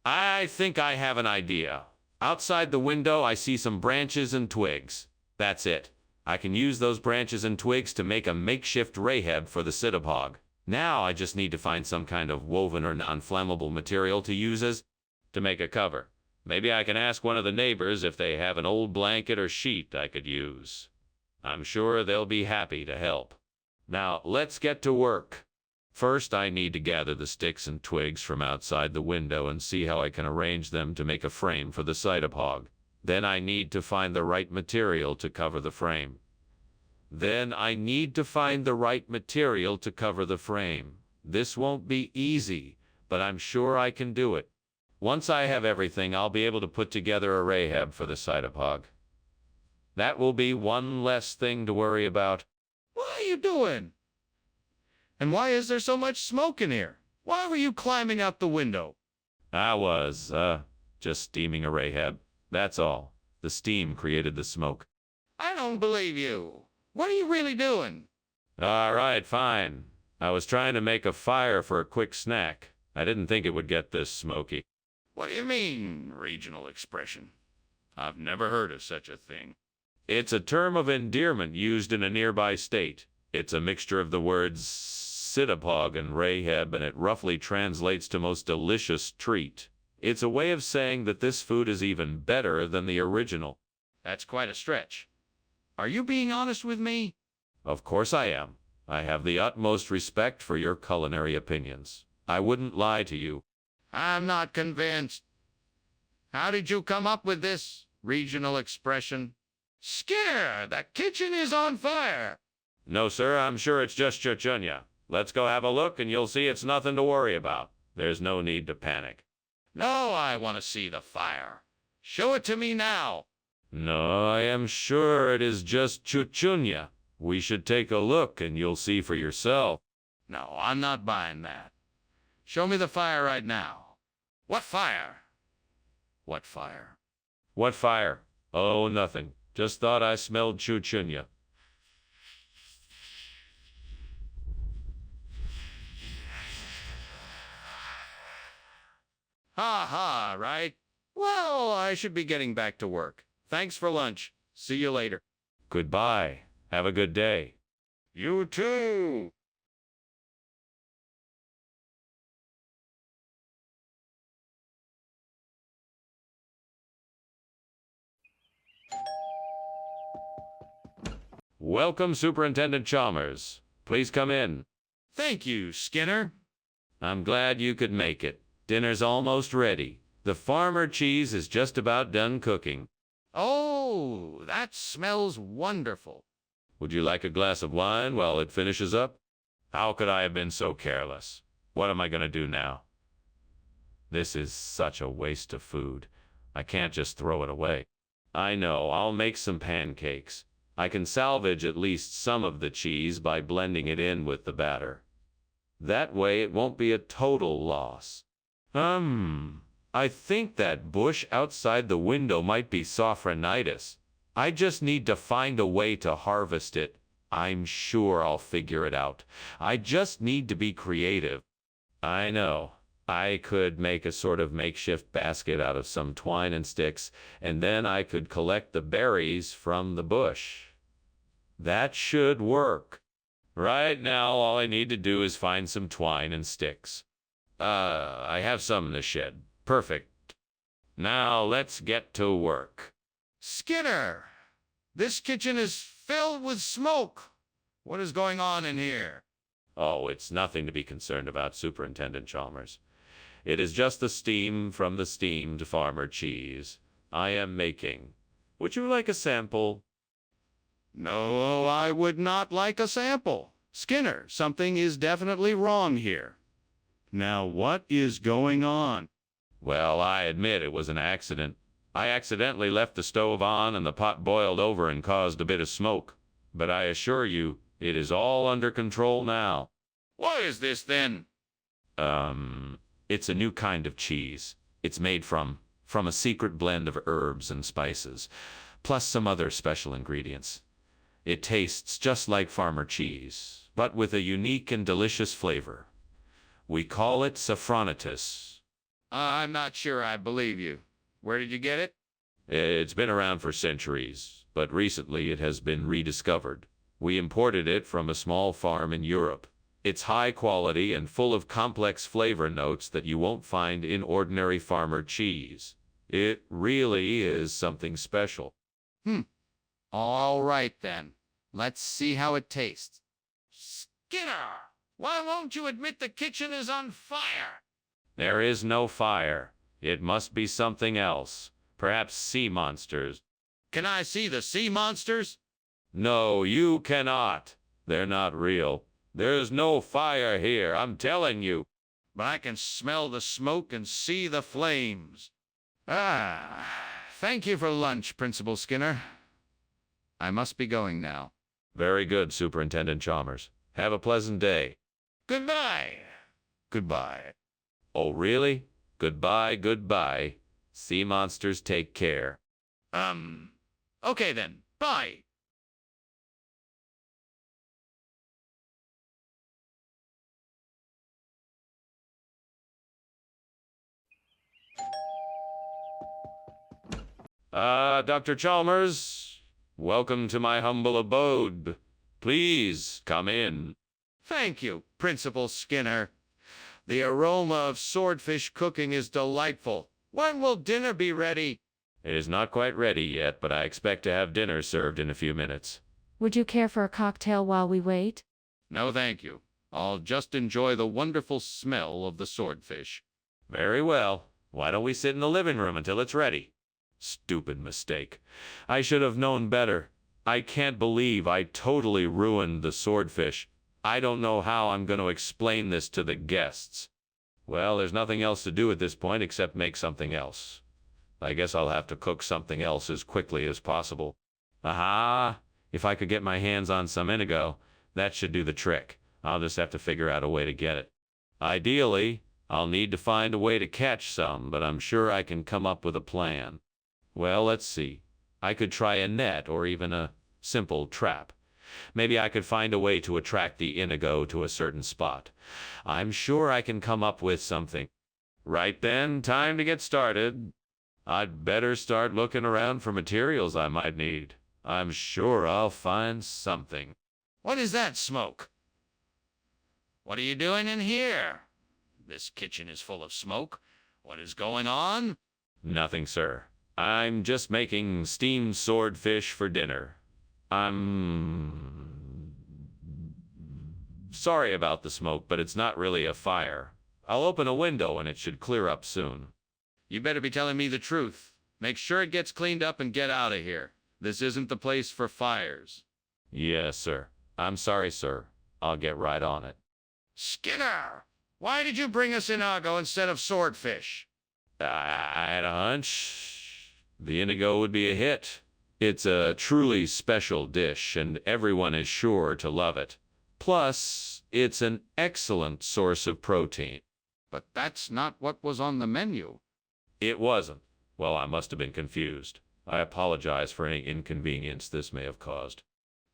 I think I have an idea. Outside the window, I see some branches and twigs. That's it. I can use those branches and twigs to make a makeshift Rahab for the Citabog. Now I just need to find some kind of woven or non-flammable material to use to make a cover. Maybe I can ask one of the neighbors if they have an old blanket or sheet I could use. I'm sure they'll be happy to help. Now, let's get to work. First, I need to gather the sticks and twigs from outside the window and see how I can arrange them to make a frame for the Citabog. Then I need to find the right material to cover the frame. This won't be easy, but I'm sure I can do it. Once I have everything, I'll be able to put together a Rahab for the Citabog. That will be one less thing to worry about. What are you doing? And why is there so much smoke in here? Why were you climbing out the window? I was, just steaming a Rahab. That's all. The steam created the smoke. I don't believe you. What are you really doing? All right, fine. I was trying to make a fire for a quick snack. I didn't think it would get this smoky. What do you mean, regional expression? I've never heard of such a thing. It's a term of endearment used in a nearby state. It's a mixture of the words Citabog and Rahab, and it roughly translates to most delicious treat. It's a way of saying that this food is even better than the original. That's quite a stretch. Are you being honest with me? Of course I am. I have the utmost respect for your culinary opinions. I wouldn't lie to you. I'm not convinced. How did you come up with this regional expression? Skinner, the kitchen is on fire. No, sir, I'm sure it's just Chuchunya. Let's go have a look and you'll see it's nothing to worry about. There's no need to panic. No, I want to see the fire. Show it to me now. No, I am sure it is just Chuchunya. We should take a look and you'll see for yourself. No, I'm not buying that. Show me the fire right now. What fire? What fire? What fire? Oh, nothing. Just thought I smelled Chuchunya. Ha ha, right? Well, I should be getting back to work. Thanks for lunch. See you later. Goodbye. Have a good day. You too. Welcome, Superintendent Chalmers. Please come in. Thank you, Skinner. I'm glad you could make it. Dinner's almost ready. The farmer cheese is just about done cooking. Oh, that smells wonderful. Would you like a glass of wine while it finishes up? How could I have been so careless? What am I going to do now? This is such a waste of food. I can't just throw it away. I know, I'll make some pancakes. I can salvage at least some of the cheese by blending it in with the batter. That way it won't be a total loss. I think that bush outside the window might be sophronitis. I just need to find a way to harvest it. I'm sure I'll figure it out. I just need to be creative. I know. I could make a sort of makeshift basket out of some twine and sticks, and then I could collect the berries from the bush. That should work. Right now, all I need to do is find some twine and sticks. I have some in the shed. Perfect. Now let's get to work. Skinner, this kitchen is filled with smoke. What is going on in here? Oh, it's nothing to be concerned about, Superintendent Chalmers. It is just the steam from the steamed farmer cheese I am making. Would you like a sample? No, I would not like a sample. Skinner, something is definitely wrong here. Now, what is going on? Well, I admit it was an accident. I accidentally left the stove on and the pot boiled over and caused a bit of smoke. But I assure you, it is all under control now. What is this then? It's a new kind of cheese. It's made from a secret blend of herbs and spices, plus some other special ingredients. It tastes just like farmer cheese, but with a unique and delicious flavor. We call it sophronitis. I'm not sure I believe you. Where did you get it? It's been around for centuries, but recently it has been rediscovered. We imported it from a small farm in Europe. It's high quality and full of complex flavor notes that you won't find in ordinary farmer cheese. It really is something special. All right then. Let's see how it tastes. Skinner, why won't you admit the kitchen is on fire? There is no fire. It must be something else. Perhaps sea monsters. Can I see the sea monsters? No, you cannot. They're not real. There's no fire here, I'm telling you. But I can smell the smoke and see the flames. Thank you for lunch, Principal Skinner. I must be going now. Very good, Superintendent Chalmers. Have a pleasant day. Goodbye. Goodbye. Oh, really? Goodbye, goodbye. Sea monsters, take care. Okay then. Bye. Dr. Chalmers, welcome to my humble abode. Please come in. Thank you, Principal Skinner. The aroma of swordfish cooking is delightful. When will dinner be ready? It is not quite ready yet, but I expect to have dinner served in a few minutes. Would you care for a cocktail while we wait? No, thank you. I'll just enjoy the wonderful smell of the swordfish. Very well. Why don't we sit in the living room until it's ready? Stupid mistake. I should have known better. I can't believe I totally ruined the swordfish. I don't know how I'm going to explain this to the guests. Well, there's nothing else to do at this point except make something else. I guess I'll have to cook something else as quickly as possible. Aha! If I could get my hands on some indigo, that should do the trick. I'll just have to figure out a way to get it. Ideally, I'll need to find a way to catch some, but I'm sure I can come up with a plan. Well, let's see. I could try a net or even a simple trap. Maybe I could find a way to attract the indigo to a certain spot. I'm sure I can come up with something. Right then, time to get started. I'd better start looking around for materials I might need. I'm sure I'll find something. What is that smoke? What are you doing in here? This kitchen is full of smoke. What is going on? Nothing, sir. I'm just making steamed swordfish for dinner. I'm sorry about the smoke, but it's not really a fire. I'll open a window and it should clear up soon. You better be telling me the truth. Make sure it gets cleaned up and get out of here. This isn't the place for fires. Yes, sir. I'm sorry, sir. I'll get right on it. Skinner, why did you bring us inago instead of swordfish? I had a hunch the indigo would be a hit. It's a truly special dish, and everyone is sure to love it. Plus, It's an excellent source of protein. But that's not what was on the menu. It wasn't. Well, I must have been confused. I apologize for any inconvenience this may have caused.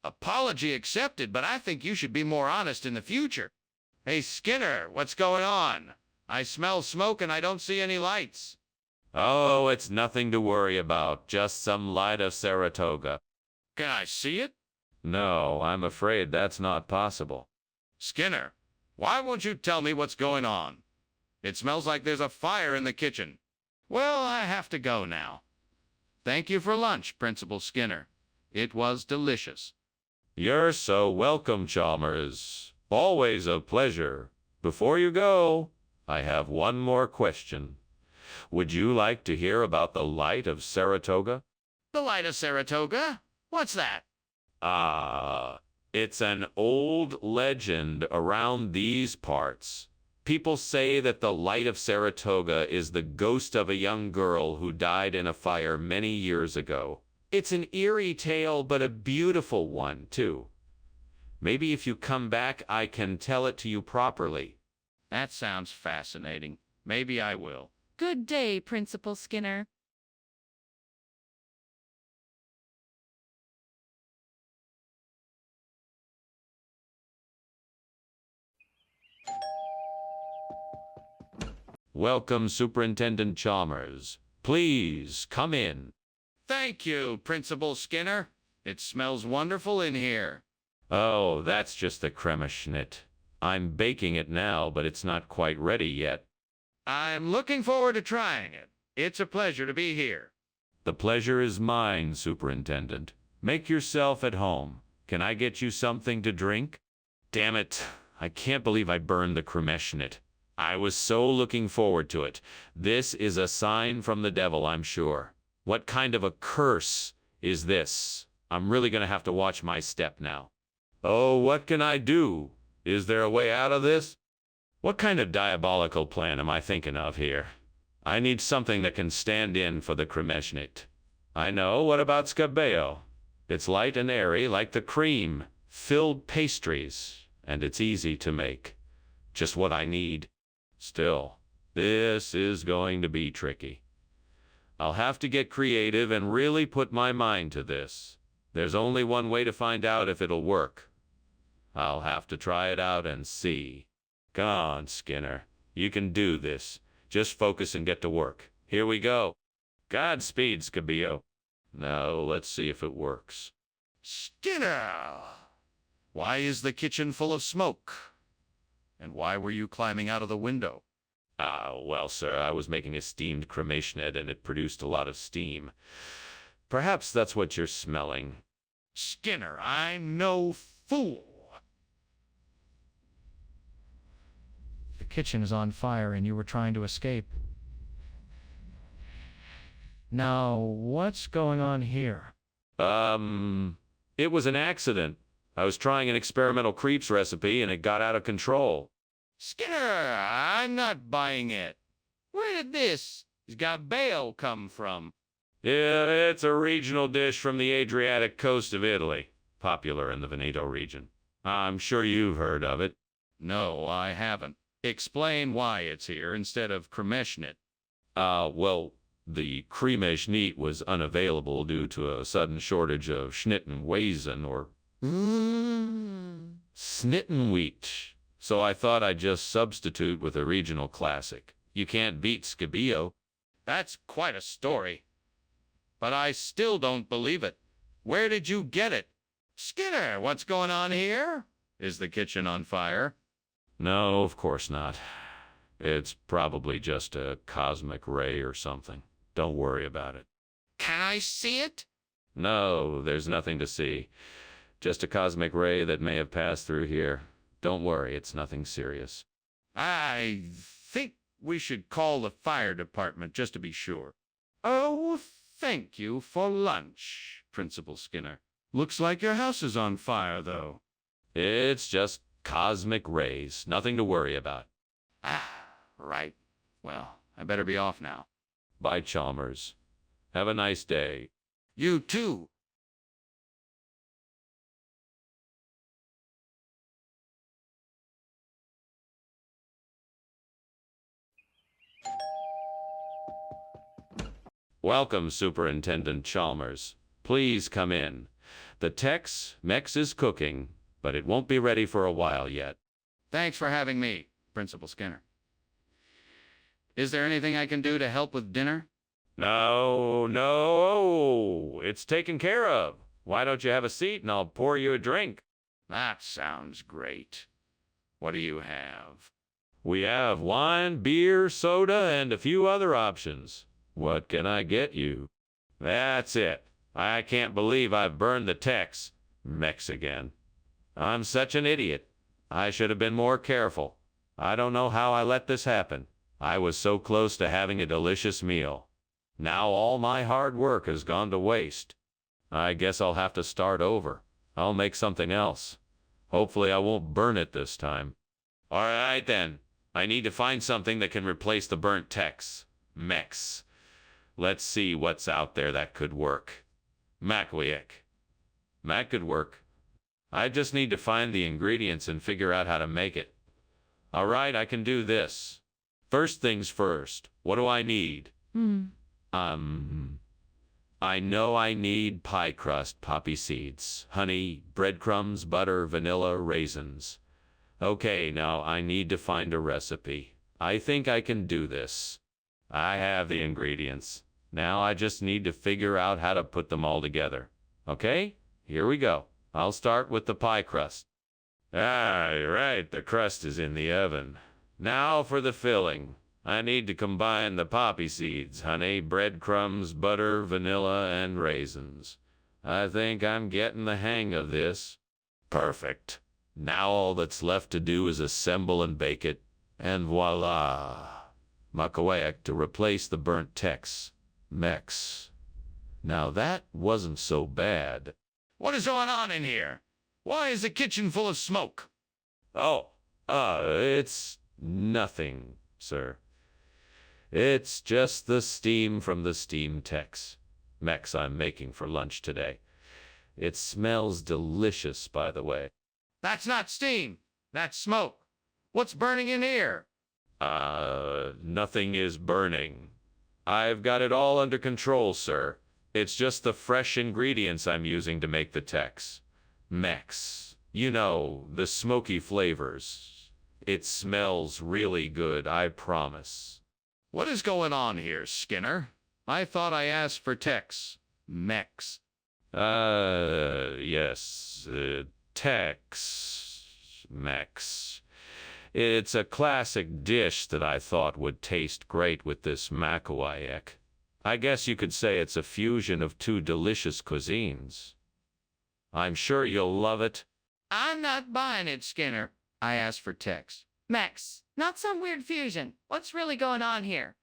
Apology accepted, but I think you should be more honest in the future. Hey, Skinner, what's going on? I smell smoke and I don't see any lights. Oh, it's nothing to worry about, just some light of Saratoga. Can I see it? No, I'm afraid that's not possible. Skinner, why won't you tell me what's going on? It smells like there's a fire in the kitchen. Well, I have to go now. Thank you for lunch, Principal Skinner. It was delicious. You're so welcome, Chalmers. Always a pleasure. Before you go, I have one more question. Would you like to hear about the Light of Saratoga? The Light of Saratoga? What's that? It's an old legend around these parts. People say that the Light of Saratoga is the ghost of a young girl who died in a fire many years ago. It's an eerie tale, but a beautiful one, too. Maybe if you come back, I can tell it to you properly. That sounds fascinating. Maybe I will. Good day, Principal Skinner. Welcome, Superintendent Chalmers. Please, come in. Thank you, Principal Skinner. It smells wonderful in here. Oh, that's just the creme schnitt. I'm baking it now, but it's not quite ready yet. I'm looking forward to trying it. It's a pleasure to be here. The pleasure is mine, Superintendent. Make yourself at home. Can I get you something to drink? Damn it, I can't believe I burned the creme schnitt. I was so looking forward to it. This is a sign from the devil, I'm sure. What kind of a curse is this? I'm really going to have to watch my step now. Oh, what can I do? Is there a way out of this? What kind of diabolical plan am I thinking of here? I need something that can stand in for the creme schnitt. I know. What about scabeo? It's light and airy like the cream-filled pastries, and it's easy to make. Just what I need. Still, this is going to be tricky. I'll have to get creative and really put my mind to this. There's only one way to find out if it'll work. I'll have to try it out and see. Come on, Skinner. You can do this. Just focus and get to work. Here we go. Godspeed, Scabio. Now, let's see if it works. Skinner! Why is the kitchen full of smoke? And why were you climbing out of the window? Well, sir, I was making a steamed creme schnitt and it produced a lot of steam. Perhaps that's what you're smelling. Skinner, I'm no fool. The kitchen is on fire and you were trying to escape. Now, what's going on here? It was an accident. I was trying an experimental crepes recipe and it got out of control. Skinner, I'm not buying it. Where did this scabeo come from? Yeah, it's a regional dish from the Adriatic coast of Italy, popular in the Veneto region. I'm sure you've heard of it. No, I haven't. Explain why it's here instead of creme schnitt. Well, the creme schnitt was unavailable due to a sudden shortage of Schnittenweizen or Schnittenwheat. So I thought I'd just substitute with a regional classic. You can't beat scabeo. That's quite a story. But I still don't believe it. Where did you get it? Skinner, what's going on here? Is the kitchen on fire? No, of course not. It's probably just a cosmic ray or something. Don't worry about it. Can I see it? No, there's nothing to see. Just a cosmic ray that may have passed through here. Don't worry, it's nothing serious. I think we should call the fire department just to be sure. Oh, thank you for lunch, Principal Skinner. Looks like your house is on fire, though. It's just cosmic rays. Nothing to worry about. Right. Well, I better be off now. Bye, Chalmers. Have a nice day. You too. Welcome, Superintendent Chalmers. Please come in. The Tex-Mex is cooking, but it won't be ready for a while yet. Thanks for having me, Principal Skinner. Is there anything I can do to help with dinner? No, it's taken care of. Why don't you have a seat and I'll pour you a drink? That sounds great. What do you have? We have wine, beer, soda, and a few other options. What can I get you? That's it. I can't believe I've burned the Tex-Mex again. I'm such an idiot. I should have been more careful. I don't know how I let this happen. I was so close to having a delicious meal. Now all my hard work has gone to waste. I guess I'll have to start over. I'll make something else. Hopefully I won't burn it this time. All right then. I need to find something that can replace the burnt Tex-Mex. Let's see what's out there that could work. Makowiak. That could work. I just need to find the ingredients and figure out how to make it. All right, I can do this. First things first, what do I need? I know I need pie crust, poppy seeds, honey, breadcrumbs, butter, vanilla, raisins. Okay, now I need to find a recipe. I think I can do this. I have the ingredients. Now I just need to figure out how to put them all together. Okay, here we go. I'll start with the pie crust. Right, the crust is in the oven. Now for the filling. I need to combine the poppy seeds, honey, breadcrumbs, butter, vanilla, and raisins. I think I'm getting the hang of this. Perfect. Now all that's left to do is assemble and bake it, and voila! Makowiak to replace the burnt Tex-Mex. Now that wasn't so bad. What is going on in here? Why is the kitchen full of smoke? It's nothing, sir. It's just the steam from the steam Tex-Mex I'm making for lunch today. It smells delicious, by the way. That's not steam. That's smoke. What's burning in here? Nothing is burning. I've got it all under control, sir. It's just the fresh ingredients I'm using to make the Tex-Mex. You know, the smoky flavors. It smells really good, I promise. What is going on here, Skinner? I thought I asked for Tex-Mex. Yes, Tex-Mex. It's a classic dish that I thought would taste great with this Makowiak. I guess you could say it's a fusion of two delicious cuisines. I'm sure you'll love it. I'm not buying it, Skinner. I asked for Tex-Mex, not some weird fusion. What's really going on here?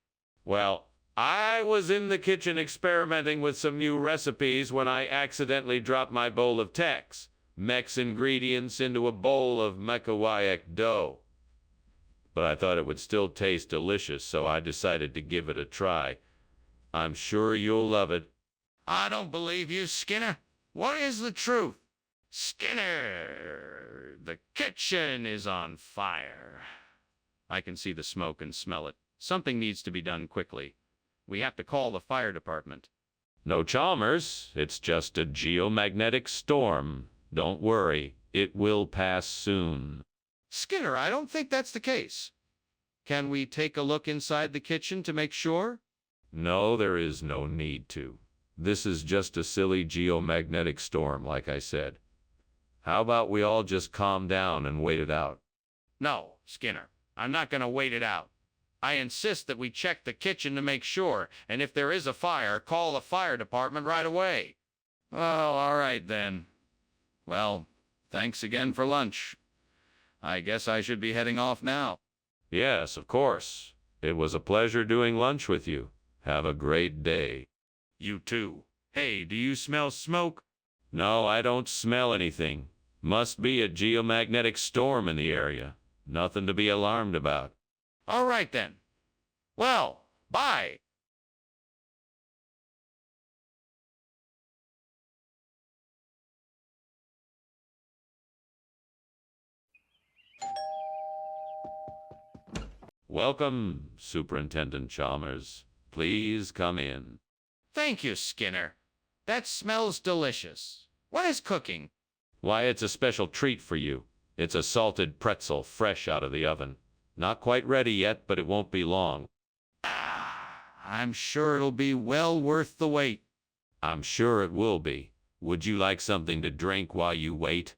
Well, I was in the kitchen experimenting with some new recipes when I accidentally dropped my bowl of Tex-Mex ingredients into a bowl of Makowiak dough. But I thought it would still taste delicious, so I decided to give it a try. I'm sure you'll love it. I don't believe you, Skinner. What is the truth? Skinner, the kitchen is on fire. I can see the smoke and smell it. Something needs to be done quickly. We have to call the fire department. No, Chalmers, it's just a geomagnetic storm. Don't worry, it will pass soon. Skinner, I don't think that's the case. Can we take a look inside the kitchen to make sure? No, there is no need to. This is just a silly geomagnetic storm, like I said. How about we all just calm down and wait it out? No, Skinner, I'm not going to wait it out. I insist that we check the kitchen to make sure, and if there is a fire, call the fire department right away. Oh, all right then. Well, thanks again for lunch. I guess I should be heading off now. Yes, of course. It was a pleasure doing lunch with you. Have a great day. You too. Hey, do you smell smoke? No, I don't smell anything. Must be a geomagnetic storm in the area. Nothing to be alarmed about. All right then. Well, bye. Welcome, Superintendent Chalmers. Please come in. Thank you, Skinner. That smells delicious. What is cooking? Why, it's a special treat for you. It's a salted pretzel fresh out of the oven. Not quite ready yet, but it won't be long. I'm sure it'll be well worth the wait. I'm sure it will be. Would you like something to drink while you wait?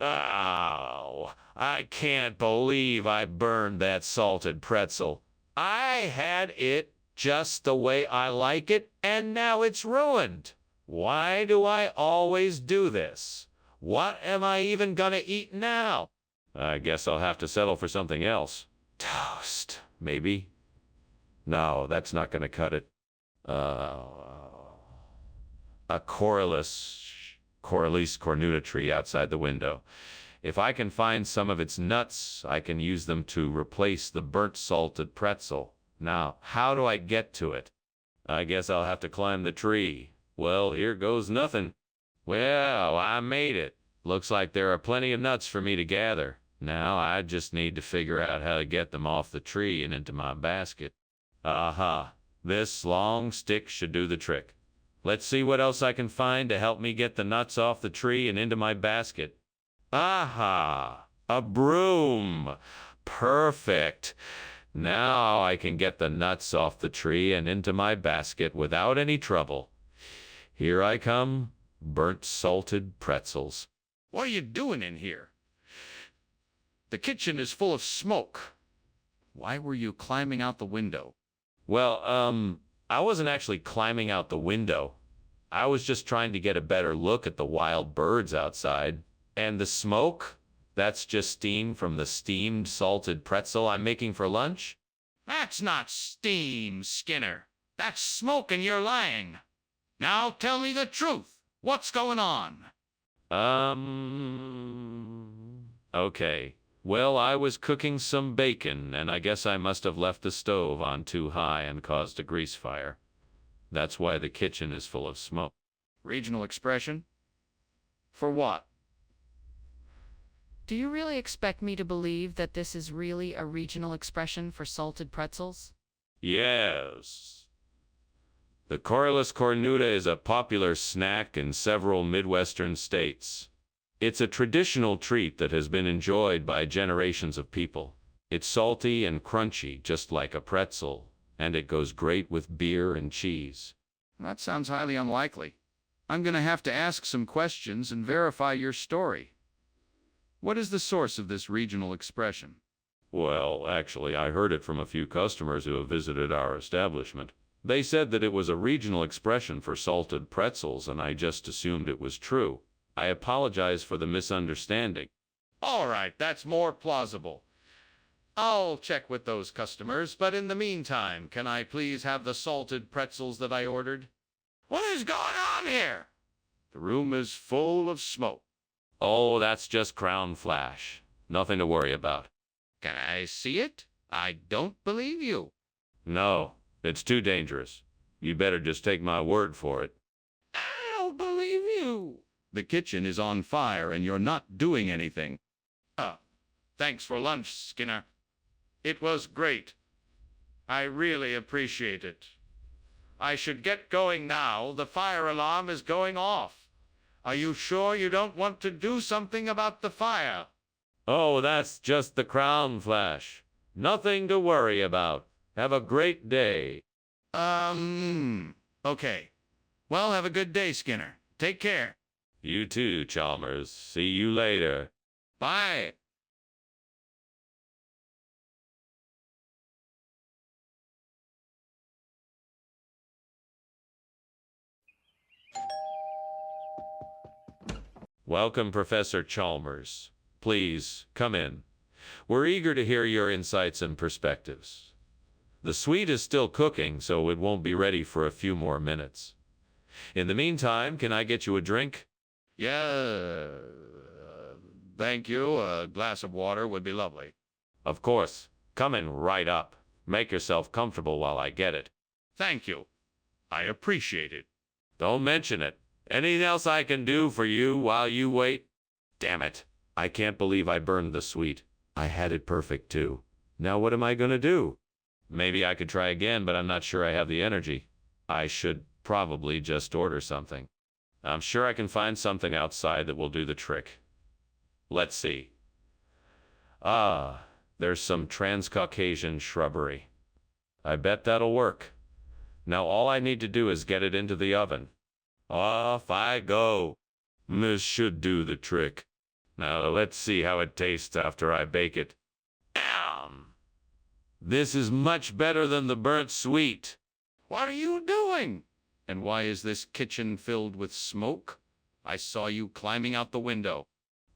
Oh, I can't believe I burned that salted pretzel. I had it just the way I like it, and now it's ruined. Why do I always do this? What am I even gonna eat now? I guess I'll have to settle for something else. Toast, maybe? No, that's not gonna cut it. A Corylus cornuta tree outside the window. If I can find some of its nuts, I can use them to replace the burnt salted pretzel. Now, how do I get to it? I guess I'll have to climb the tree. Well, here goes nothing. Well, I made it. Looks like there are plenty of nuts for me to gather. Now I just need to figure out how to get them off the tree and into my basket. Aha, this long stick should do the trick. Let's see what else I can find to help me get the nuts off the tree and into my basket. Aha, a broom. Perfect. Now I can get the nuts off the tree and into my basket without any trouble. Here I come, burnt salted pretzels. What are you doing in here? The kitchen is full of smoke. Why were you climbing out the window? Well, I wasn't actually climbing out the window. I was just trying to get a better look at the wild birds outside. And the smoke? That's just steam from the steamed salted pretzel I'm making for lunch? That's not steam, Skinner. That's smoke and you're lying. Now tell me the truth. What's going on? Okay. Well, I was cooking some bacon, and I guess I must have left the stove on too high and caused a grease fire. That's why the kitchen is full of smoke. Regional expression? For what? Do you really expect me to believe that this is really a regional expression for salted pretzels? Yes. The Corylus cornuta is a popular snack in several Midwestern states. It's a traditional treat that has been enjoyed by generations of people. It's salty and crunchy, just like a pretzel, and it goes great with beer and cheese. That sounds highly unlikely. I'm going to have to ask some questions and verify your story. What is the source of this regional expression? Well, actually, I heard it from a few customers who have visited our establishment. They said that it was a regional expression for salted pretzels, and I just assumed it was true. I apologize for the misunderstanding. All right, that's more plausible. I'll check with those customers, but in the meantime, can I please have the salted pretzels that I ordered? What is going on here? The room is full of smoke. Oh, that's just crown flash. Nothing to worry about. Can I see it? I don't believe you. No, it's too dangerous. You better just take my word for it. I don't believe you. The kitchen is on fire and you're not doing anything. Thanks for lunch, Skinner. It was great. I really appreciate it. I should get going now. The fire alarm is going off. Are you sure you don't want to do something about the fire? Oh, that's just the crown flash. Nothing to worry about. Have a great day. Okay. Well, have a good day, Skinner. Take care. You too, Chalmers. See you later. Bye. Welcome, Professor Chalmers. Please, come in. We're eager to hear your insights and perspectives. The sweet is still cooking, so it won't be ready for a few more minutes. In the meantime, can I get you a drink? Yeah, thank you. A glass of water would be lovely. Of course. Coming right up. Make yourself comfortable while I get it. Thank you. I appreciate it. Don't mention it. Anything else I can do for you while you wait? Damn it. I can't believe I burned the sweet. I had it perfect, too. Now what am I gonna do? Maybe I could try again, but I'm not sure I have the energy. I should probably just order something. I'm sure I can find something outside that will do the trick. Let's see. Ah, there's some Transcaucasian shrubbery. I bet that'll work. Now all I need to do is get it into the oven. Off I go. This should do the trick. Now let's see how it tastes after I bake it. This is much better than the burnt sweet. What are you doing? And why is this kitchen filled with smoke? I saw you climbing out the window.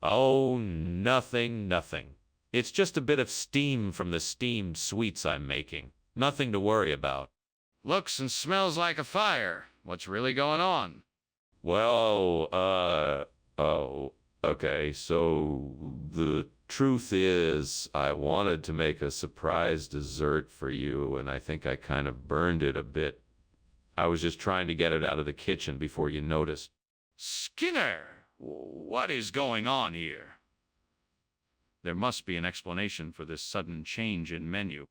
Oh, nothing. It's just a bit of steam from the steamed sweets I'm making. Nothing to worry about. Looks and smells like a fire. What's really going on? Well, okay, so the truth is, I wanted to make a surprise dessert for you, and I think I kind of burned it a bit. I was just trying to get it out of the kitchen before you noticed. Skinner, what is going on here? There must be an explanation for this sudden change in menu.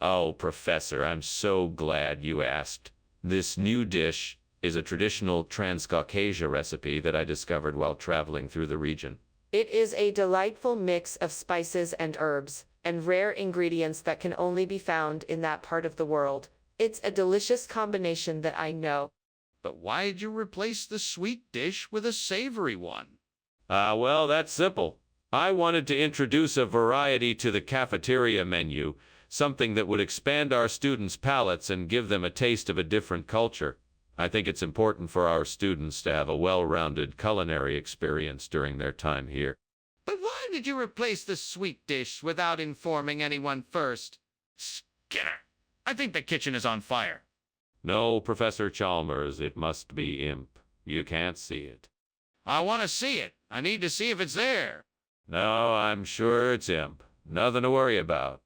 Oh, Professor, I'm so glad you asked. This new dish is a traditional Transcaucasia recipe that I discovered while traveling through the region. It is a delightful mix of spices and herbs, and rare ingredients that can only be found in that part of the world. It's a delicious combination that I know. But why did you replace the sweet dish with a savory one? Well, that's simple. I wanted to introduce a variety to the cafeteria menu, something that would expand our students' palates and give them a taste of a different culture. I think it's important for our students to have a well-rounded culinary experience during their time here. But why did you replace the sweet dish without informing anyone first? Skinner, I think the kitchen is on fire. No, Professor Chalmers, it must be imp. You can't see it. I want to see it. I need to see if it's there. No, I'm sure it's imp. Nothing to worry about.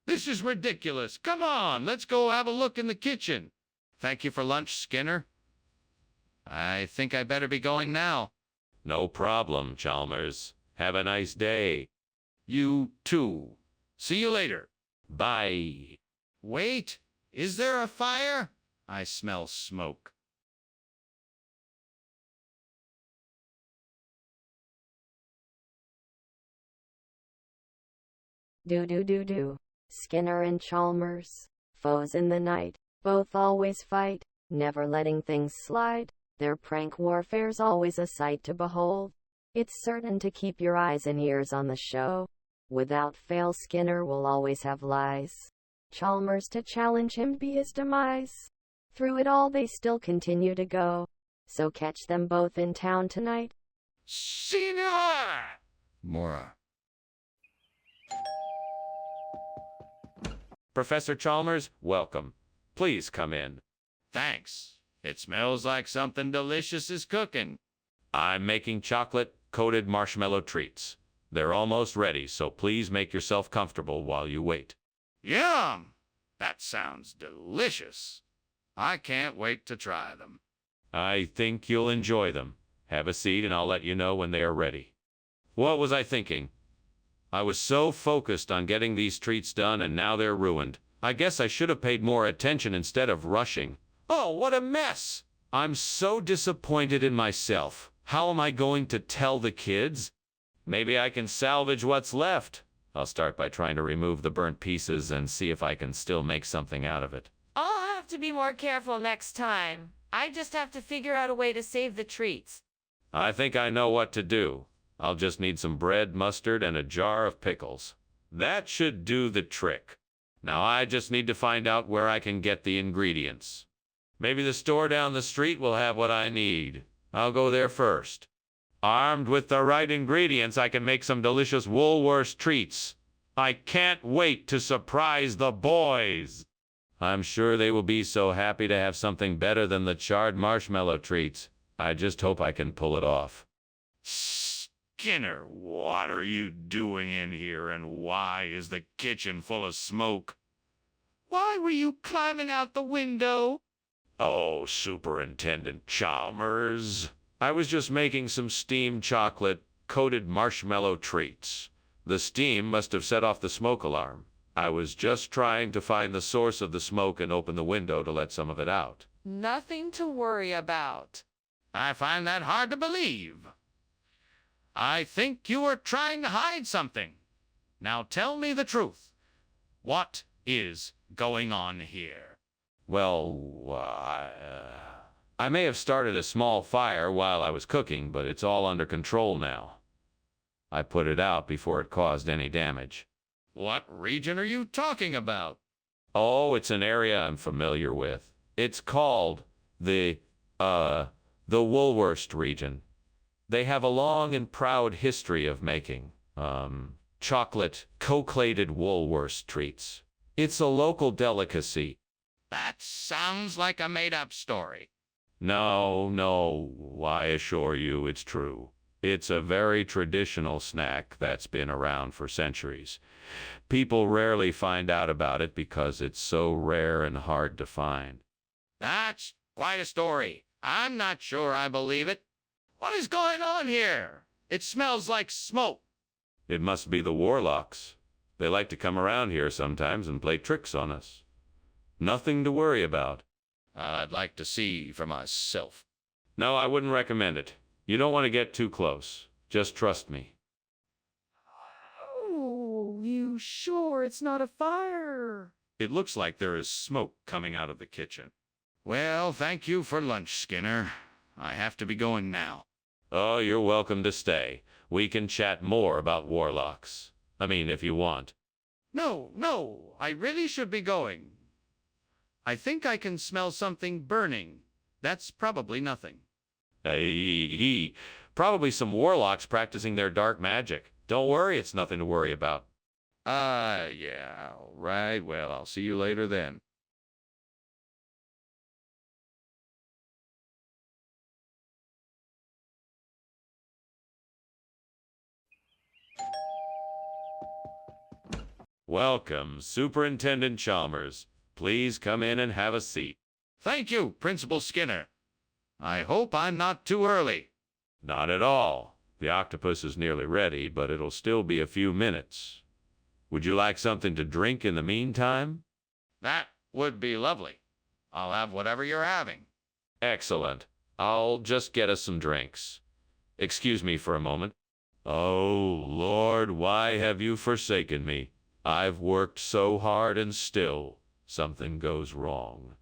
This is ridiculous. Come on, let's go have a look in the kitchen. Thank you for lunch, Skinner. I think I better be going now. No problem, Chalmers. Have a nice day. You too. See you later. Bye. Wait, is there a fire? I smell smoke. Do. Skinner and Chalmers, foes in the night, both always fight, never letting things slide. Their prank warfare's always a sight to behold. It's certain to keep your eyes and ears on the show. Without fail, Skinner will always have lies. Chalmers to challenge him be his demise. Through it all they still continue to go. So catch them both in town tonight. Skinner! Mora. Professor Chalmers, welcome. Please come in. Thanks. It smells like something delicious is cooking. I'm making chocolate-coated marshmallow treats. They're almost ready, so please make yourself comfortable while you wait. Yum! That sounds delicious. I can't wait to try them. I think you'll enjoy them. Have a seat and I'll let you know when they are ready. What was I thinking? I was so focused on getting these treats done and now they're ruined. I guess I should have paid more attention instead of rushing. Oh, what a mess! I'm so disappointed in myself. How am I going to tell the kids? Maybe I can salvage what's left. I'll start by trying to remove the burnt pieces and see if I can still make something out of it. I'll have to be more careful next time. I just have to figure out a way to save the treats. I think I know what to do. I'll just need some bread, mustard, and a jar of pickles. That should do the trick. Now I just need to find out where I can get the ingredients. Maybe the store down the street will have what I need. I'll go there first. Armed with the right ingredients, I can make some delicious Woolworths treats. I can't wait to surprise the boys. I'm sure they will be so happy to have something better than the charred marshmallow treats. I just hope I can pull it off. Skinner, what are you doing in here and why is the kitchen full of smoke? Why were you climbing out the window? Oh, Superintendent Chalmers. I was just making some steamed chocolate-coated marshmallow treats. The steam must have set off the smoke alarm. I was just trying to find the source of the smoke and open the window to let some of it out. Nothing to worry about. I find that hard to believe. I think you are trying to hide something. Now tell me the truth. What is going on here? Well, I may have started a small fire while I was cooking, but it's all under control now. I put it out before it caused any damage. What region are you talking about? Oh, it's an area I'm familiar with. It's called the Woolworst region. They have a long and proud history of making, chocolate, collated Woolworst treats. It's a local delicacy. That sounds like a made-up story. No, I assure you it's true. It's a very traditional snack that's been around for centuries. People rarely find out about it because it's so rare and hard to find. That's quite a story. I'm not sure I believe it. What is going on here? It smells like smoke. It must be the warlocks. They like to come around here sometimes and play tricks on us. Nothing to worry about. I'd like to see for myself. No, I wouldn't recommend it. You don't want to get too close. Just trust me. Oh, you sure it's not a fire? It looks like there is smoke coming out of the kitchen. Well, thank you for lunch, Skinner. I have to be going now. Oh, you're welcome to stay. We can chat more about warlocks. I mean, if you want. No, I really should be going. I think I can smell something burning. That's probably nothing. Probably some warlocks practicing their dark magic. Don't worry, it's nothing to worry about. Yeah, all right. Well, I'll see you later then. Welcome, Superintendent Chalmers. Please come in and have a seat. Thank you, Principal Skinner. I hope I'm not too early. Not at all. The octopus is nearly ready, but it'll still be a few minutes. Would you like something to drink in the meantime? That would be lovely. I'll have whatever you're having. Excellent. I'll just get us some drinks. Excuse me for a moment. Oh, Lord, why have you forsaken me? I've worked so hard and still something goes wrong.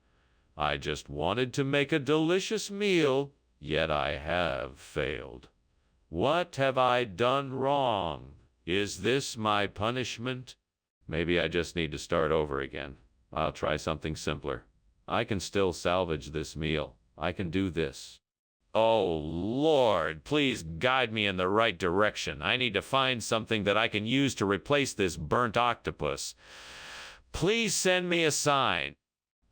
I just wanted to make a delicious meal, yet I have failed. What have I done wrong? Is this my punishment? Maybe I just need to start over again. I'll try something simpler. I can still salvage this meal. I can do this. Oh, Lord, please guide me in the right direction. I need to find something that I can use to replace this burnt octopus. Please send me a sign.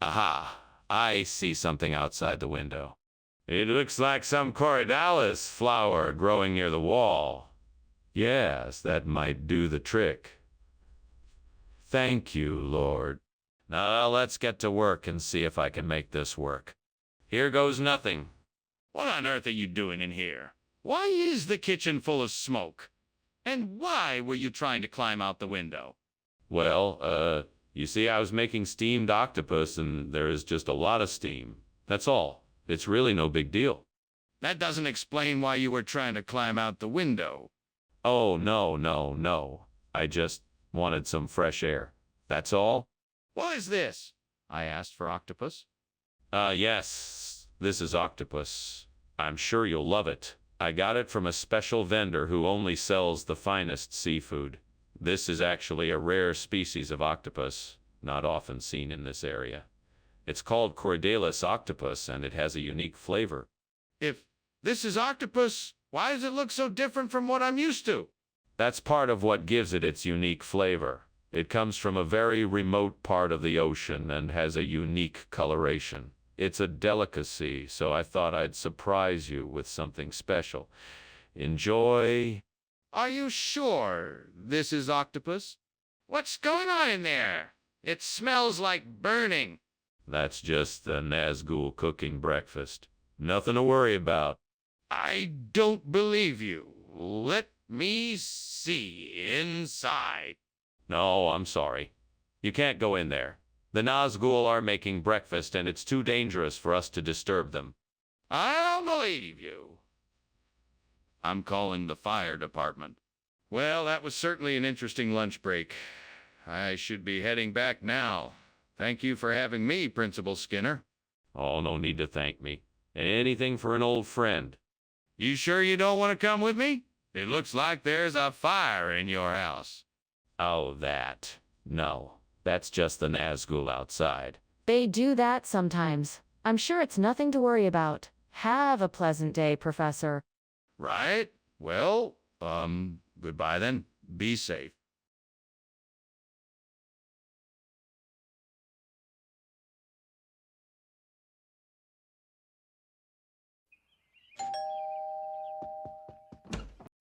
Aha, I see something outside the window. It looks like some Corydalis flower growing near the wall. Yes, that might do the trick. Thank you, Lord. Now let's get to work and see if I can make this work. Here goes nothing. What on earth are you doing in here? Why is the kitchen full of smoke? And why were you trying to climb out the window? Well, you see, I was making steamed octopus and there is just a lot of steam. That's all. It's really no big deal. That doesn't explain why you were trying to climb out the window. Oh, no. I just wanted some fresh air. That's all. What is this? I asked for octopus. Yes, this is octopus. I'm sure you'll love it. I got it from a special vendor who only sells the finest seafood. This is actually a rare species of octopus, not often seen in this area. It's called Corydalis octopus, and it has a unique flavor. If this is octopus, why does it look so different from what I'm used to? That's part of what gives it its unique flavor. It comes from a very remote part of the ocean and has a unique coloration. It's a delicacy, so I thought I'd surprise you with something special. Enjoy. Are you sure this is octopus? What's going on in there? It smells like burning. That's just the Nazgul cooking breakfast. Nothing to worry about. I don't believe you. Let me see inside. No, I'm sorry. You can't go in there. The Nazgul are making breakfast, and it's too dangerous for us to disturb them. I don't believe you. I'm calling the fire department. Well, that was certainly an interesting lunch break. I should be heading back now. Thank you for having me, Principal Skinner. Oh, no need to thank me. Anything for an old friend. You sure you don't want to come with me? It looks like there's a fire in your house. Oh, that. No, that's just the Nazgul outside. They do that sometimes. I'm sure it's nothing to worry about. Have a pleasant day, Professor. Right? Well, goodbye then. Be safe.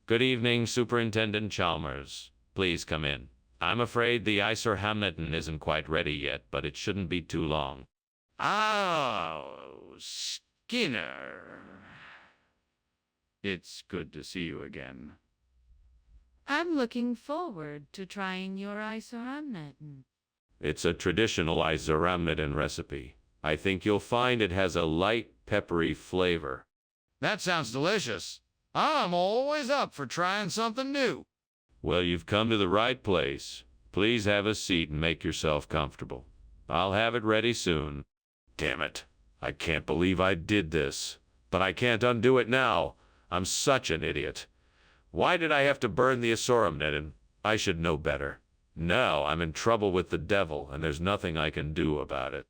Good evening, Superintendent Chalmers. Please come in. I'm afraid the Isor Hamilton isn't quite ready yet, but it shouldn't be too long. Oh, Skinner. It's good to see you again. I'm looking forward to trying your isohamnetin. It's a traditional Isoramnidin recipe. I think you'll find it has a light, peppery flavor. That sounds delicious. I'm always up for trying something new. Well, you've come to the right place. Please have a seat and make yourself comfortable. I'll have it ready soon. Damn it. I can't believe I did this. But I can't undo it now. I'm such an idiot. Why did I have to burn the Asoramnidin? I should know better. Now I'm in trouble with the devil, and there's nothing I can do about it.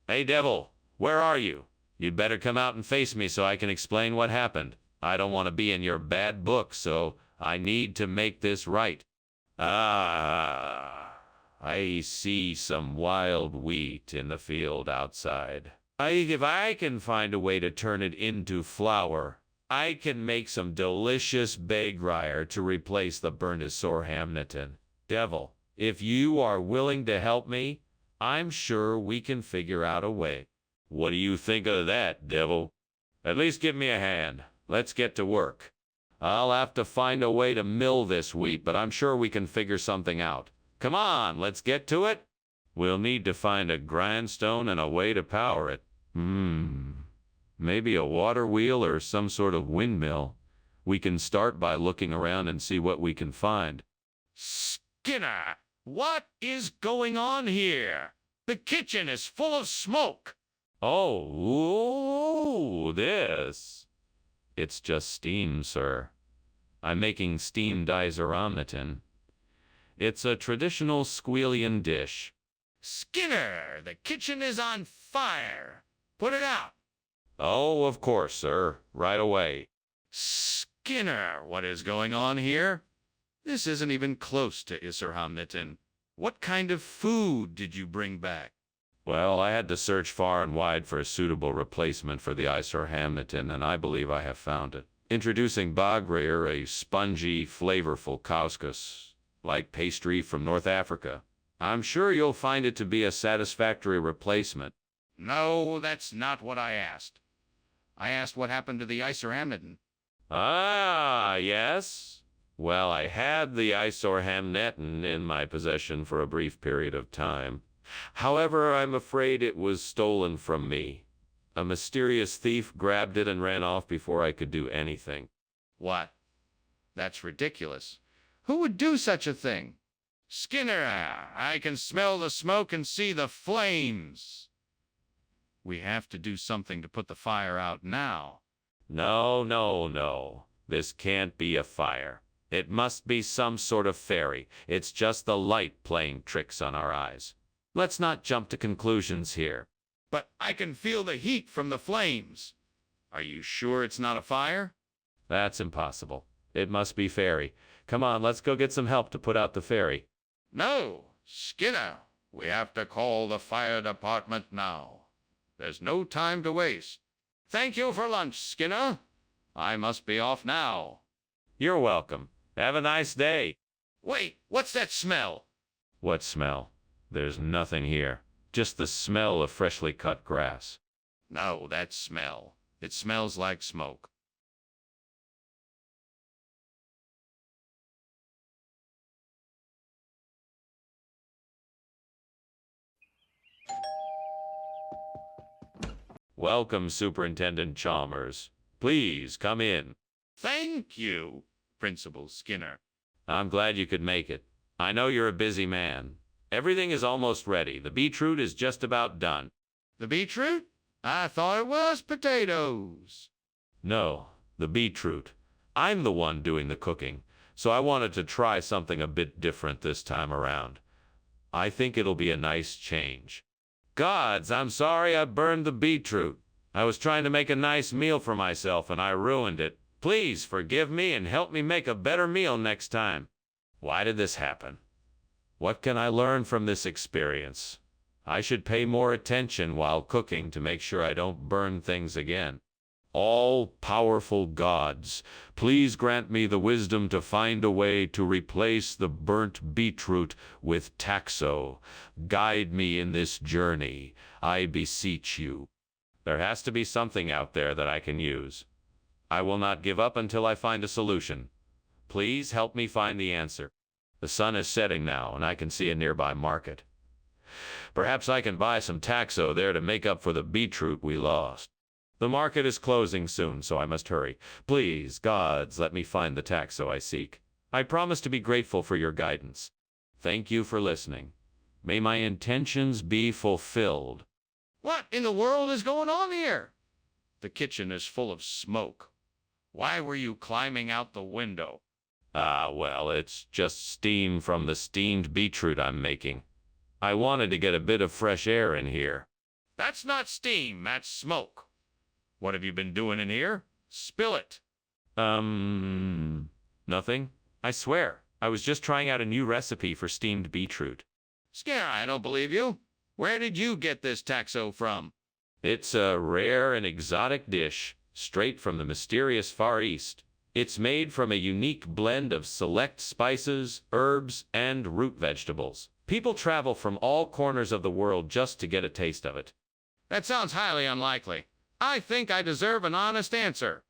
Hey, devil, where are you? You'd better come out and face me so I can explain what happened. I don't want to be in your bad book, so I need to make this right. Ah, I see some wild wheat in the field outside. If I can find a way to turn it into flour, I can make some delicious bagryer to replace the burnt Asorhamnitin. Devil, if you are willing to help me, I'm sure we can figure out a way. What do you think of that, devil? At least give me a hand. Let's get to work. I'll have to find a way to mill this wheat, but I'm sure we can figure something out. Come on, let's get to it. We'll need to find a grindstone and a way to power it. Maybe a water wheel or some sort of windmill. We can start by looking around and see what we can find. Skinner, what is going on here? The kitchen is full of smoke. Oh, this. It's just steam, sir. I'm making steamed Isoramnitin. It's a traditional Squealian dish. Skinner, the kitchen is on fire. Put it out. Oh, of course, sir. Right away. Skinner, what is going on here? This isn't even close to Isarhamnitin. What kind of food did you bring back? Well, I had to search far and wide for a suitable replacement for the Isorhamnitin, and I believe I have found it. Introducing Bagreer, a spongy, flavorful couscous, like pastry from North Africa. I'm sure you'll find it to be a satisfactory replacement. No, that's not what I asked. I asked what happened to the Isorhamnitin. Ah, yes? Well, I had the Isorhamnitin in my possession for a brief period of time. However, I'm afraid it was stolen from me. A mysterious thief grabbed it and ran off before I could do anything. What? That's ridiculous. Who would do such a thing? Skinner, I can smell the smoke and see the flames. We have to do something to put the fire out now. No. This can't be a fire. It must be some sort of fairy. It's just the light playing tricks on our eyes. Let's not jump to conclusions here. But I can feel the heat from the flames. Are you sure it's not a fire? That's impossible. It must be fairy. Come on, let's go get some help to put out the fairy. No, Skinner. We have to call the fire department now. There's no time to waste. Thank you for lunch, Skinner. I must be off now. You're welcome. Have a nice day. Wait, what's that smell? What smell? There's nothing here. Just the smell of freshly cut grass. No, that smell. It smells like smoke. Welcome, Superintendent Chalmers. Please come in. Thank you, Principal Skinner. I'm glad you could make it. I know you're a busy man. Everything is almost ready. The beetroot is just about done. The beetroot? I thought it was potatoes. No, the beetroot. I'm the one doing the cooking, so I wanted to try something a bit different this time around. I think it'll be a nice change. Gods, I'm sorry I burned the beetroot. I was trying to make a nice meal for myself and I ruined it. Please forgive me and help me make a better meal next time. Why did this happen? What can I learn from this experience? I should pay more attention while cooking to make sure I don't burn things again. All-powerful gods, please grant me the wisdom to find a way to replace the burnt beetroot with taxo. Guide me in this journey, I beseech you. There has to be something out there that I can use. I will not give up until I find a solution. Please help me find the answer. The sun is setting now, and I can see a nearby market. Perhaps I can buy some taxo there to make up for the beetroot we lost. The market is closing soon, so I must hurry. Please, gods, let me find the taxo I seek. I promise to be grateful for your guidance. Thank you for listening. May my intentions be fulfilled. What in the world is going on here? The kitchen is full of smoke. Why were you climbing out the window? Well, it's just steam from the steamed beetroot I'm making. I wanted to get a bit of fresh air in here. That's not steam, that's smoke. What have you been doing in here? Spill it. Nothing. I swear, I was just trying out a new recipe for steamed beetroot. Skinner, I don't believe you. Where did you get this taxo from? It's a rare and exotic dish, straight from the mysterious Far East. It's made from a unique blend of select spices, herbs, and root vegetables. People travel from all corners of the world just to get a taste of it. That sounds highly unlikely. I think I deserve an honest answer.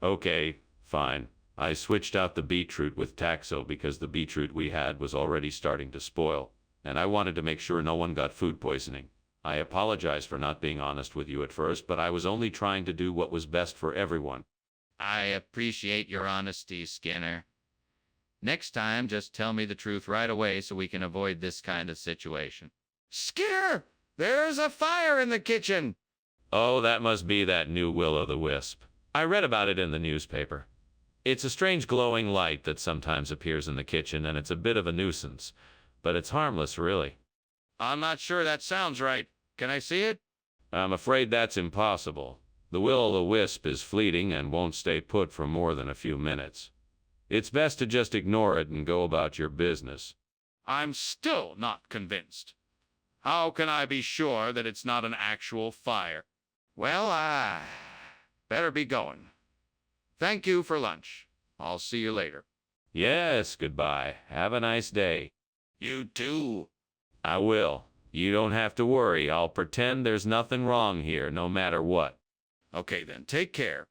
Okay, fine. I switched out the beetroot with taxo because the beetroot we had was already starting to spoil, and I wanted to make sure no one got food poisoning. I apologize for not being honest with you at first, but I was only trying to do what was best for everyone. I appreciate your honesty, Skinner. Next time, just tell me the truth right away so we can avoid this kind of situation. Skinner! There's a fire in the kitchen! Oh, that must be that new will-o'-the-wisp. I read about it in the newspaper. It's a strange glowing light that sometimes appears in the kitchen, and it's a bit of a nuisance. But it's harmless, really. I'm not sure that sounds right. Can I see it? I'm afraid that's impossible. The will-o'-the-wisp is fleeting and won't stay put for more than a few minutes. It's best to just ignore it and go about your business. I'm still not convinced. How can I be sure that it's not an actual fire? Well, I better be going. Thank you for lunch. I'll see you later. Yes, goodbye. Have a nice day. You too. I will. You don't have to worry. I'll pretend there's nothing wrong here, no matter what. Okay then, take care.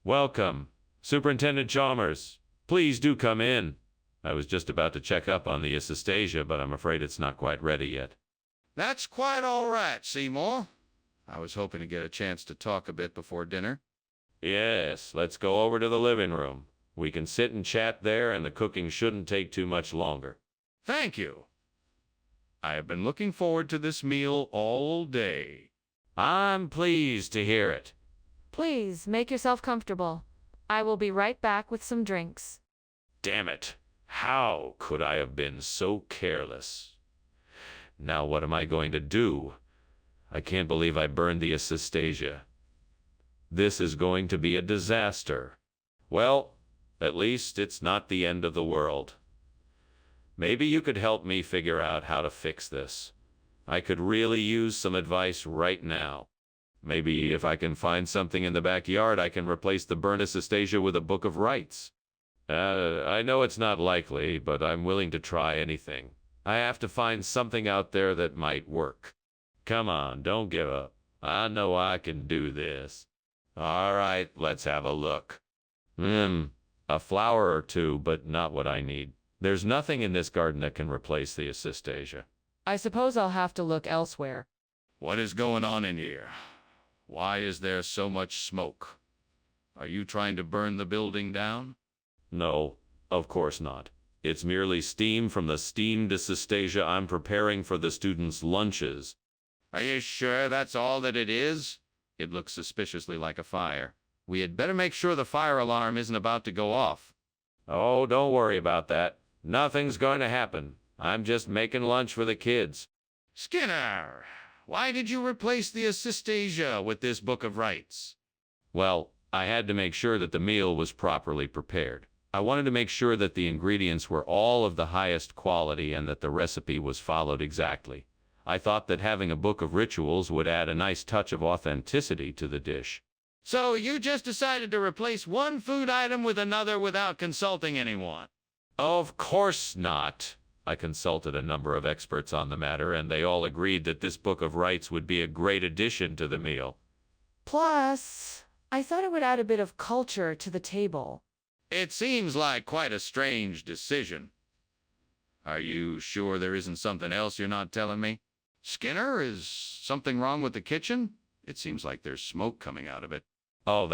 Welcome, Superintendent Chalmers. Please do come in. I was just about to check up on the Astasia, but I'm afraid it's not quite ready yet. That's quite all right, Seymour. I was hoping to get a chance to talk a bit before dinner. Yes, let's go over to the living room. We can sit and chat there, and the cooking shouldn't take too much longer. Thank you. I have been looking forward to this meal all day. I'm pleased to hear it. Please make yourself comfortable. I will be right back with some drinks. Damn it. How could I have been so careless? Now what am I going to do? I can't believe I burned the Astasia. This is going to be a disaster. Well, at least it's not the end of the world. Maybe you could help me figure out how to fix this. I could really use some advice right now. Maybe if I can find something in the backyard, I can replace the burnt Astasia with a book of rights. I know it's not likely, but I'm willing to try anything. I have to find something out there that might work. Come on, don't give up. I know I can do this. All right, let's have a look. A flower or two, but not what I need. There's nothing in this garden that can replace the Assistasia. I suppose I'll have to look elsewhere. What is going on in here? Why is there so much smoke? Are you trying to burn the building down? No, of course not. It's merely steam from the steamed Assistasia I'm preparing for the students' lunches. Are you sure that's all that it is? It looks suspiciously like a fire. We had better make sure the fire alarm isn't about to go off. Oh, don't worry about that. Nothing's going to happen. I'm just making lunch for the kids. Skinner, why did you replace the Assistasia with this book of rites? Well, I had to make sure that the meal was properly prepared. I wanted to make sure that the ingredients were all of the highest quality and that the recipe was followed exactly. I thought that having a book of rituals would add a nice touch of authenticity to the dish. So you just decided to replace one food item with another without consulting anyone? Of course not. I consulted a number of experts on the matter, and they all agreed that this book of rites would be a great addition to the meal. Plus, I thought it would add a bit of culture to the table. It seems like quite a strange decision. Are you sure there isn't something else you're not telling me? Skinner, is something wrong with the kitchen? It seems like there's smoke coming out of it. Oh,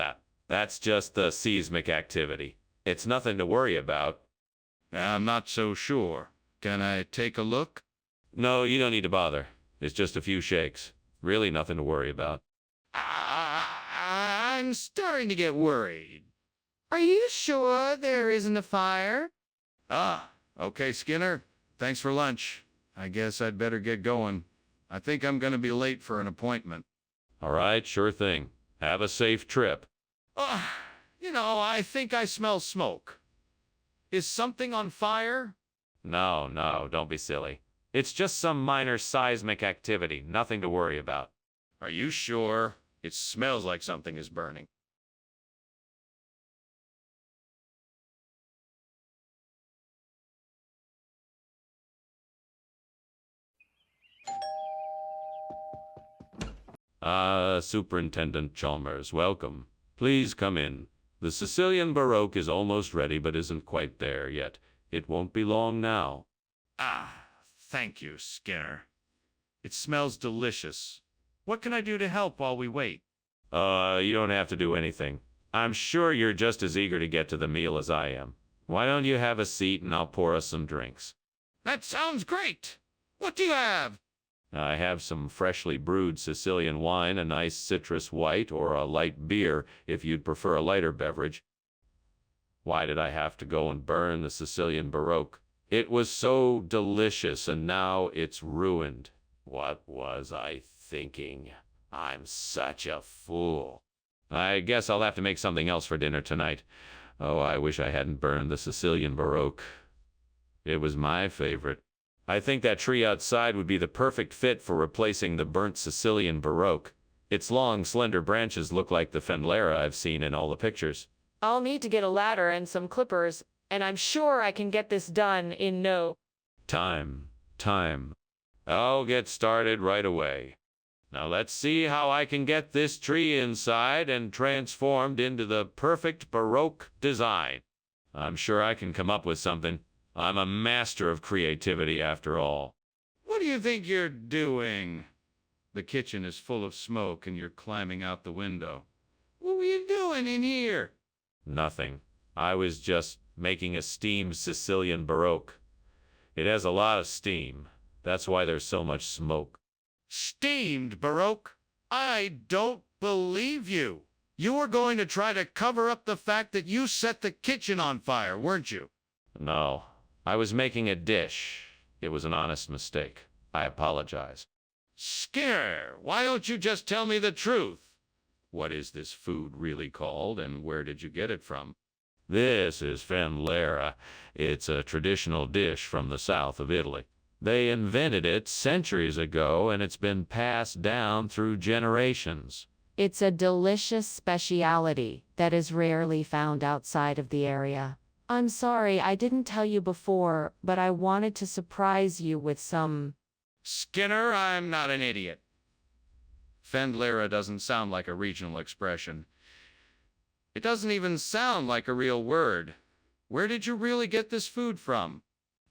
that's just the seismic activity. It's nothing to worry about. I'm not so sure. Can I take a look? No, you don't need to bother. It's just a few shakes. Really nothing to worry about. I'm starting to get worried. Are you sure there isn't a fire? Okay, Skinner. Thanks for lunch. I guess I'd better get going. I think I'm going to be late for an appointment. All right, sure thing. Have a safe trip. I think I smell smoke. Is something on fire? No, don't be silly. It's just some minor seismic activity, nothing to worry about. Are you sure? It smells like something is burning. Superintendent Chalmers, welcome. Please come in. The Sicilian Baroque is almost ready, but isn't quite there yet. It won't be long now. Thank you, Skinner. It smells delicious. What can I do to help while we wait? You don't have to do anything. I'm sure you're just as eager to get to the meal as I am. Why don't you have a seat and I'll pour us some drinks? That sounds great. What do you have? I have some freshly brewed Sicilian wine, a nice citrus white, or a light beer, if you'd prefer a lighter beverage. Why did I have to go and burn the Sicilian Baroque? It was so delicious, and now it's ruined. What was I thinking? I'm such a fool. I guess I'll have to make something else for dinner tonight. Oh, I wish I hadn't burned the Sicilian Baroque. It was my favorite. I think that tree outside would be the perfect fit for replacing the burnt Sicilian Baroque. Its long, slender branches look like the Fendlera I've seen in all the pictures. I'll need to get a ladder and some clippers, and I'm sure I can get this done in no Time. I'll get started right away. Now let's see how I can get this tree inside and transformed into the perfect Baroque design. I'm sure I can come up with something. I'm a master of creativity after all. What do you think you're doing? The kitchen is full of smoke and you're climbing out the window. What were you doing in here? Nothing. I was just making a steamed Sicilian Baroque. It has a lot of steam. That's why there's so much smoke. Steamed Baroque? I don't believe you. You were going to try to cover up the fact that you set the kitchen on fire, weren't you? No, I was making a dish. It was an honest mistake. I apologize. Skinner, why don't you just tell me the truth? What is this food really called, and where did you get it from? This is Fendlera. It's a traditional dish from the south of Italy. They invented it centuries ago, and it's been passed down through generations. It's a delicious speciality that is rarely found outside of the area. I'm sorry I didn't tell you before, but I wanted to surprise you with some. Skinner, I'm not an idiot. Fendlera doesn't sound like a regional expression. It doesn't even sound like a real word. Where did you really get this food from?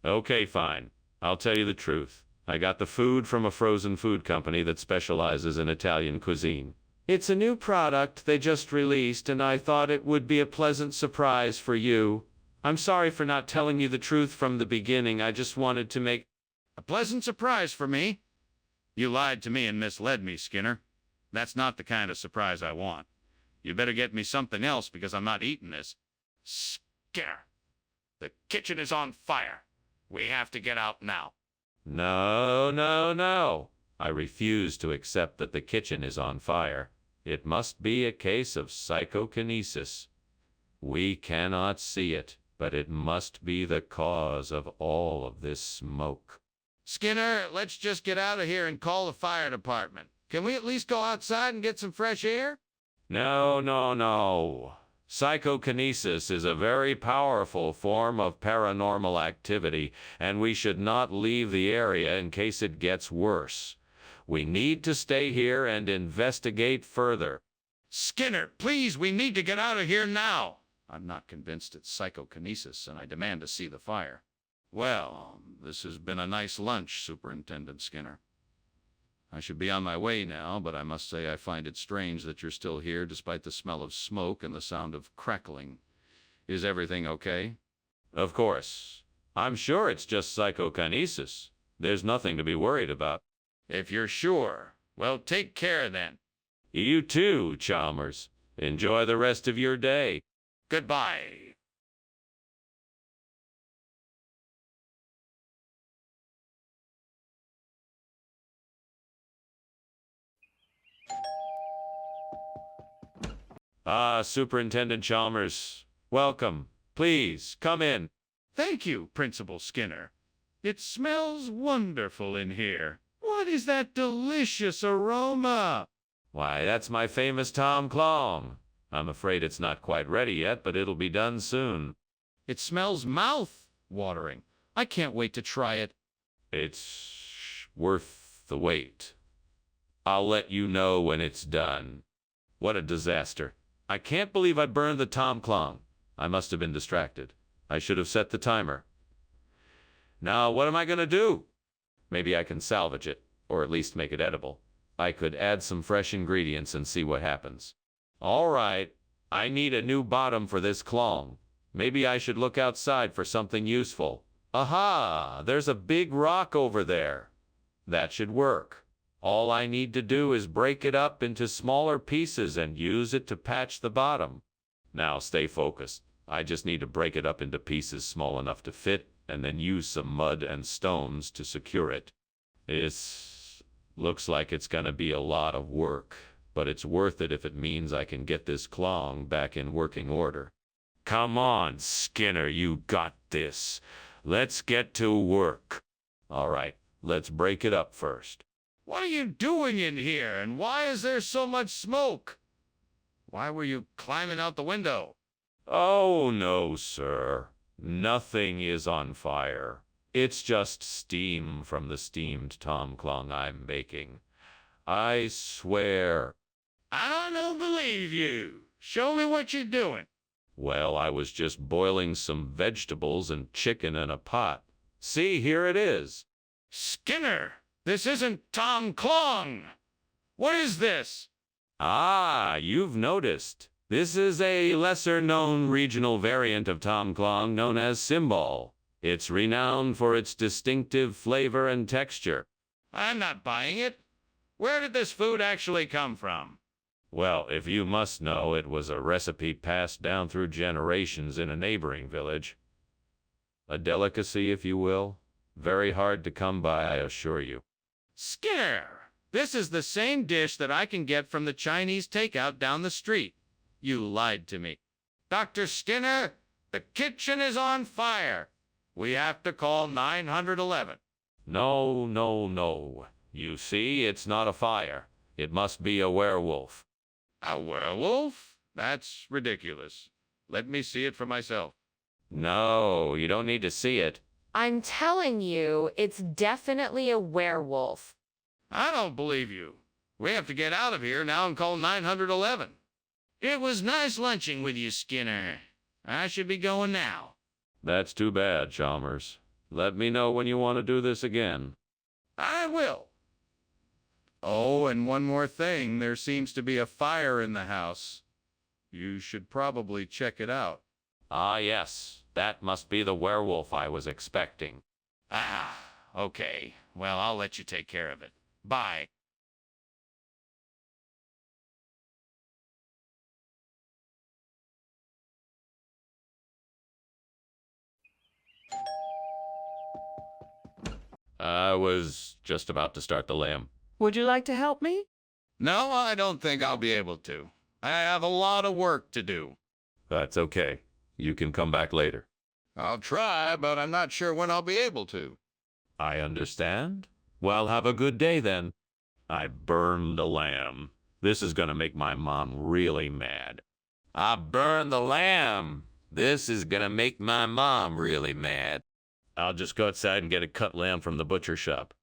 Okay, fine. I'll tell you the truth. I got the food from a frozen food company that specializes in Italian cuisine. It's a new product they just released, and I thought it would be a pleasant surprise for you. I'm sorry for not telling you the truth from the beginning. I just wanted to make A pleasant surprise for me? You lied to me and misled me, Skinner. That's not the kind of surprise I want. You better get me something else because I'm not eating this. Skinner, the kitchen is on fire. We have to get out now. No, no, no. I refuse to accept that the kitchen is on fire. It must be a case of psychokinesis. We cannot see it, but it must be the cause of all of this smoke. Skinner, let's just get out of here and call the fire department. Can we at least go outside and get some fresh air? No, no, no. Psychokinesis is a very powerful form of paranormal activity, and we should not leave the area in case it gets worse. We need to stay here and investigate further. Skinner, please, we need to get out of here now. I'm not convinced it's psychokinesis, and I demand to see the fire. Well, this has been a nice lunch, Superintendent Skinner. I should be on my way now, but I must say I find it strange that you're still here despite the smell of smoke and the sound of crackling. Is everything okay? Of course. I'm sure it's just psychokinesis. There's nothing to be worried about. If you're sure, well, take care then. You too, Chalmers. Enjoy the rest of your day. Goodbye. Superintendent Chalmers. Welcome. Please, come in. Thank you, Principal Skinner. It smells wonderful in here. What is that delicious aroma? Why, that's my famous Tom Clong. I'm afraid it's not quite ready yet, but it'll be done soon. It smells mouth-watering. I can't wait to try it. It's worth the wait. I'll let you know when it's done. What a disaster. I can't believe I burned the Tom Clong. I must have been distracted. I should have set the timer. Now, what am I going to do? Maybe I can salvage it, or at least make it edible. I could add some fresh ingredients and see what happens. All right, I need a new bottom for this clong. Maybe I should look outside for something useful. Aha! There's a big rock over there. That should work. All I need to do is break it up into smaller pieces and use it to patch the bottom. Now stay focused. I just need to break it up into pieces small enough to fit, and then use some mud and stones to secure it. Looks like it's gonna be a lot of work, but it's worth it if it means I can get this clong back in working order. Come on, Skinner, you got this. Let's get to work. All right, let's break it up first. What are you doing in here, and why is there so much smoke? Why were you climbing out the window? Oh, no, sir. Nothing is on fire. It's just steam from the steamed Tom Clong I'm baking. I swear. I don't believe you. Show me what you're doing. Well, I was just boiling some vegetables and chicken in a pot. See, here it is. Skinner, this isn't Tom Clong. What is this? Ah, you've noticed. This is a lesser-known regional variant of Tom Clong known as Symbol. It's renowned for its distinctive flavor and texture. I'm not buying it. Where did this food actually come from? Well, if you must know, it was a recipe passed down through generations in a neighboring village. A delicacy, if you will. Very hard to come by, I assure you. Skinner, this is the same dish that I can get from the Chinese takeout down the street. You lied to me. Dr. Skinner, the kitchen is on fire. We have to call 911. No, no, no. You see, it's not a fire. It must be a werewolf. A werewolf? That's ridiculous. Let me see it for myself. No, you don't need to see it. I'm telling you, it's definitely a werewolf. I don't believe you. We have to get out of here now and call 911. It was nice lunching with you, Skinner. I should be going now. That's too bad, Chalmers. Let me know when you want to do this again. I will. Oh, and one more thing. There seems to be a fire in the house. You should probably check it out. Ah, yes. That must be the werewolf I was expecting. Ah, okay. Well, I'll let you take care of it. Bye. I was just about to start the lamb. Would you like to help me? No, I don't think I'll be able to. I have a lot of work to do. That's okay. You can come back later. I'll try, but I'm not sure when I'll be able to. I understand. Well, have a good day then. I burned the lamb. This is gonna make my mom really mad. I burned the lamb. This is gonna make my mom really mad. I'll just go outside and get a cut lamb from the butcher shop.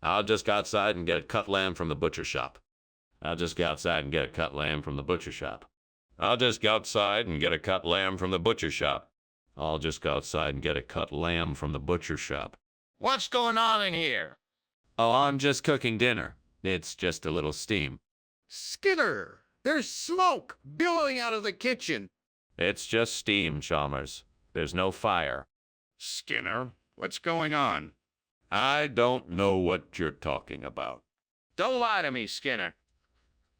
I'll just go outside and get a cut lamb from the butcher shop. I'll just go outside and get a cut lamb from the butcher shop. I'll just go outside and get a cut lamb from the butcher shop. I'll just go outside and get a cut lamb from the butcher shop. What's going on in here? Oh, I'm just cooking dinner. It's just a little steam. Skinner, there's smoke billowing out of the kitchen. It's just steam, Chalmers. There's no fire. Skinner, what's going on? I don't know what you're talking about. Don't lie to me, Skinner.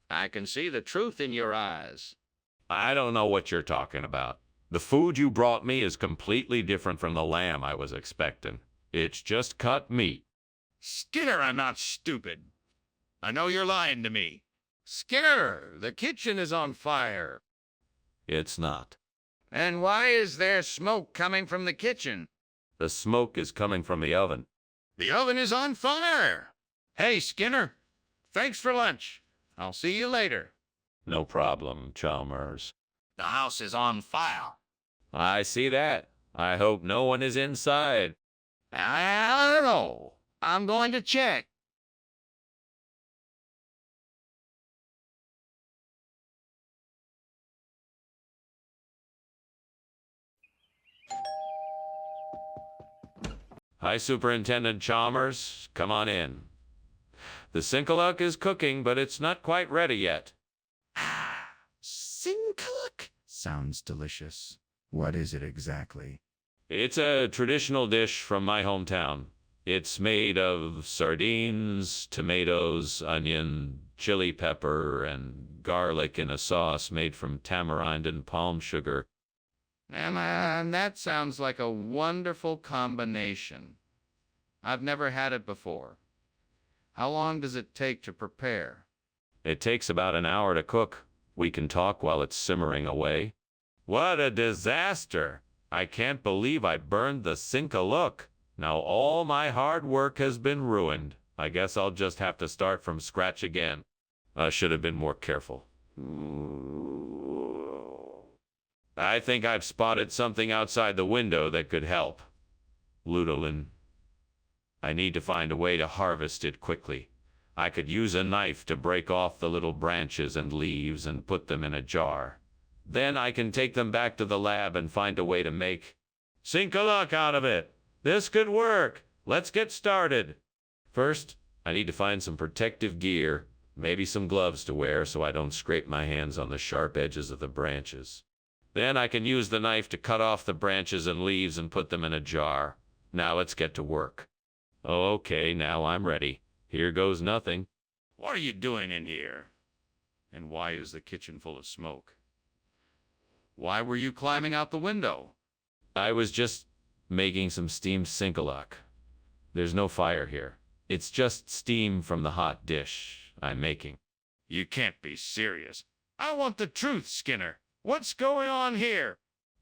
I can see the truth in your eyes. I don't know what you're talking about. The food you brought me is completely different from the lamb I was expecting. It's just cut meat. Skinner, I'm not stupid. I know you're lying to me. Skinner, the kitchen is on fire. It's not. And why is there smoke coming from the kitchen? The smoke is coming from the oven. The oven is on fire. Hey, Skinner, thanks for lunch. I'll see you later. No problem, Chalmers. The house is on fire. I see that. I hope no one is inside. I don't know. I'm going to check. Hi, Superintendent Chalmers. Come on in. The Sinkaluk is cooking, but it's not quite ready yet. Sinkaluk? Sounds delicious. What is it exactly? It's a traditional dish from my hometown. It's made of sardines, tomatoes, onion, chili pepper, and garlic in a sauce made from tamarind and palm sugar. And that sounds like a wonderful combination. I've never had it before. How long does it take to prepare? It takes about an hour to cook. We can talk while it's simmering away. What a disaster! I can't believe I burned the Sinkaluk. Now all my hard work has been ruined. I guess I'll just have to start from scratch again. I should have been more careful. I think I've spotted something outside the window that could help. Ludolin. I need to find a way to harvest it quickly. I could use a knife to break off the little branches and leaves and put them in a jar. Then I can take them back to the lab and find a way to make Sinkaluk out of it. This could work. Let's get started. First, I need to find some protective gear, maybe some gloves to wear so I don't scrape my hands on the sharp edges of the branches. Then I can use the knife to cut off the branches and leaves and put them in a jar. Now let's get to work. Okay, now I'm ready. Here goes nothing. What are you doing in here? And why is the kitchen full of smoke? Why were you climbing out the window? I was just making some steamed Sinkaluk. There's no fire here. It's just steam from the hot dish I'm making. You can't be serious. I want the truth, Skinner. What's going on here?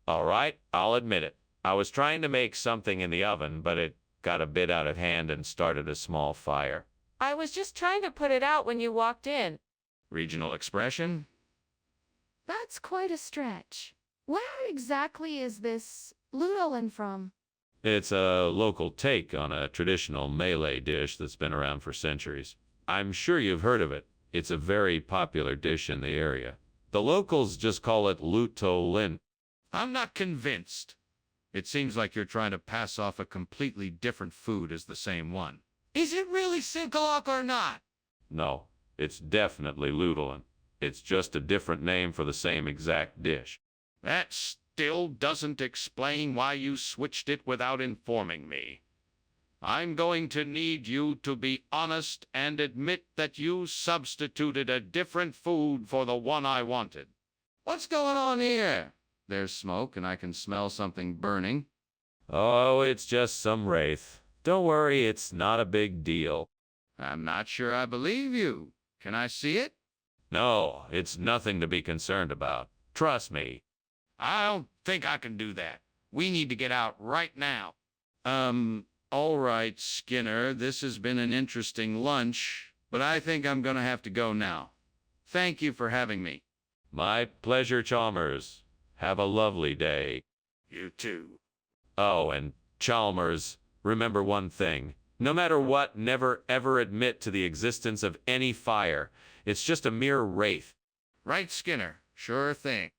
All right, I'll admit it. I was trying to make something in the oven, but it got a bit out of hand and started a small fire. I was just trying to put it out when you walked in. Regional expression? That's quite a stretch. Where exactly is this Ludolin from? It's a local take on a traditional Malay dish that's been around for centuries. I'm sure you've heard of it. It's a very popular dish in the area. The locals just call it Lutolin. I'm not convinced. It seems like you're trying to pass off a completely different food as the same one. Is it really Sinkalok or not? No, it's definitely Lutolin. It's just a different name for the same exact dish. That still doesn't explain why you switched it without informing me. I'm going to need you to be honest and admit that you substituted a different food for the one I wanted. What's going on here? There's smoke and I can smell something burning. Oh, it's just some wraith. Don't worry, it's not a big deal. I'm not sure I believe you. Can I see it? No, it's nothing to be concerned about. Trust me. I don't think I can do that. We need to get out right now. All right, Skinner, this has been an interesting lunch, but I think I'm gonna have to go now. Thank you for having me. My pleasure, Chalmers. Have a lovely day. You too. Oh, and Chalmers, remember one thing. No matter what, never ever admit to the existence of any fire. It's just a mere wraith. Right, Skinner. Sure thing.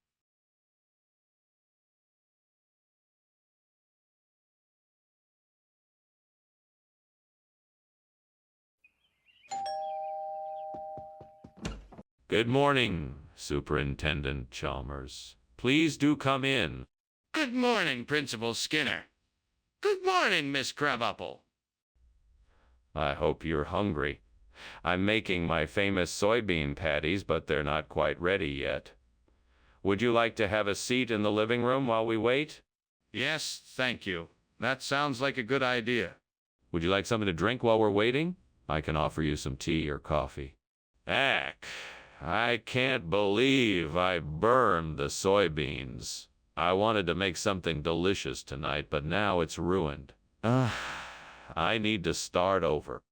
Good morning, Superintendent Chalmers. Please do come in. Good morning, Principal Skinner. Good morning, Miss Crabapple. I hope you're hungry. I'm making my famous soybean patties, but they're not quite ready yet. Would you like to have a seat in the living room while we wait? Yes, thank you. That sounds like a good idea. Would you like something to drink while we're waiting? I can offer you some tea or coffee. Ack, I can't believe I burned the soybeans. I wanted to make something delicious tonight, but now it's ruined. I need to start over.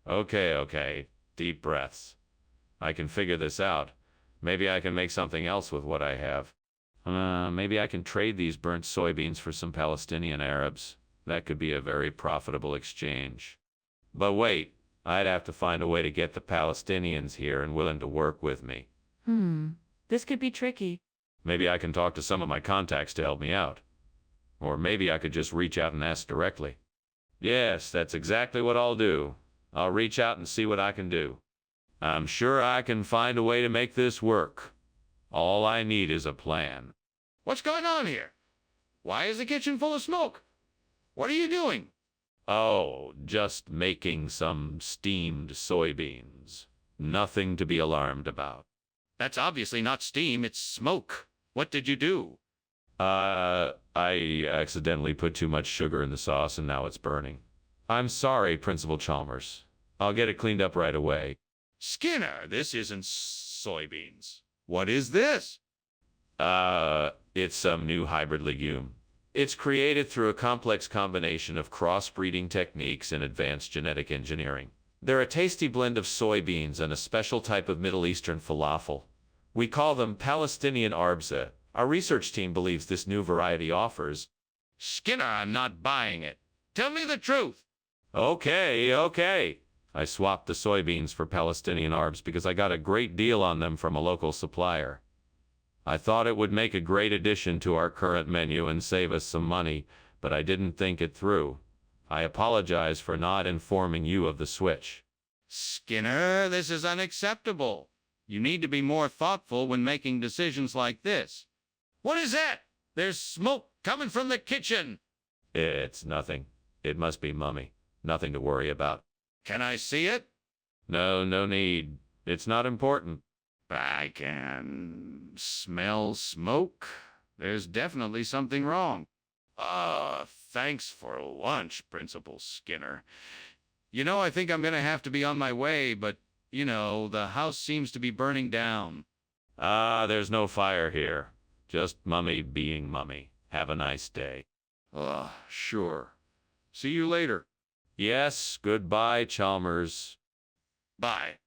Okay, deep breaths. I can figure this out. Maybe I can make something else with what I have. Maybe I can trade these burnt soybeans for some Palestinian Arabs. That could be a very profitable exchange. But wait, I'd have to find a way to get the Palestinians here and willing to work with me. This could be tricky. Maybe I can talk to some of my contacts to help me out. Or maybe I could just reach out and ask directly. Yes, that's exactly what I'll do. I'll reach out and see what I can do. I'm sure I can find a way to make this work. All I need is a plan. What's going on here? Why is the kitchen full of smoke? What are you doing? Oh, just making some steamed soybeans. Nothing to be alarmed about. That's obviously not steam, it's smoke. What did you do? I accidentally put too much sugar in the sauce and now it's burning. I'm sorry, Principal Chalmers. I'll get it cleaned up right away. Skinner, this isn't soybeans. What is this? It's some new hybrid legume. It's created through a complex combination of crossbreeding techniques and advanced genetic engineering. They're a tasty blend of soybeans and a special type of Middle Eastern falafel. We call them Palestinian arbza. Our research team believes this new variety offers. Skinner, I'm not buying it. Tell me the truth. Okay. I swapped the soybeans for Palestinian arbs because I got a great deal on them from a local supplier. I thought it would make a great addition to our current menu and save us some money, but I didn't think it through. I apologize for not informing you of the switch. Skinner, this is unacceptable. You need to be more thoughtful when making decisions like this. What is that? There's smoke coming from the kitchen. It's nothing. It must be Mummy. Nothing to worry about. Can I see it? No need. It's not important. I can smell smoke. There's definitely something wrong. Thanks for lunch, Principal Skinner. I think I'm gonna have to be on my way, but, the house seems to be burning down. There's no fire here. Just Mummy being Mummy. Have a nice day. Sure. See you later. Yes, goodbye, Chalmers. Bye.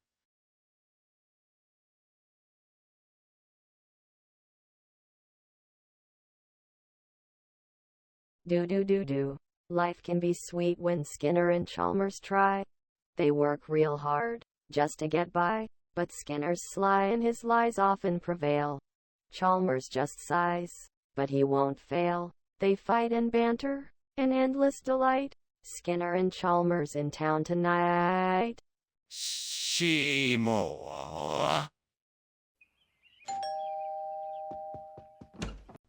Do. Life can be sweet when Skinner and Chalmers try. They work real hard just to get by, But Skinner's sly and his lies often prevail. Chalmers just sighs, but he won't fail. They fight and banter, an endless delight. Skinner and Chalmers in town tonight. Seymour.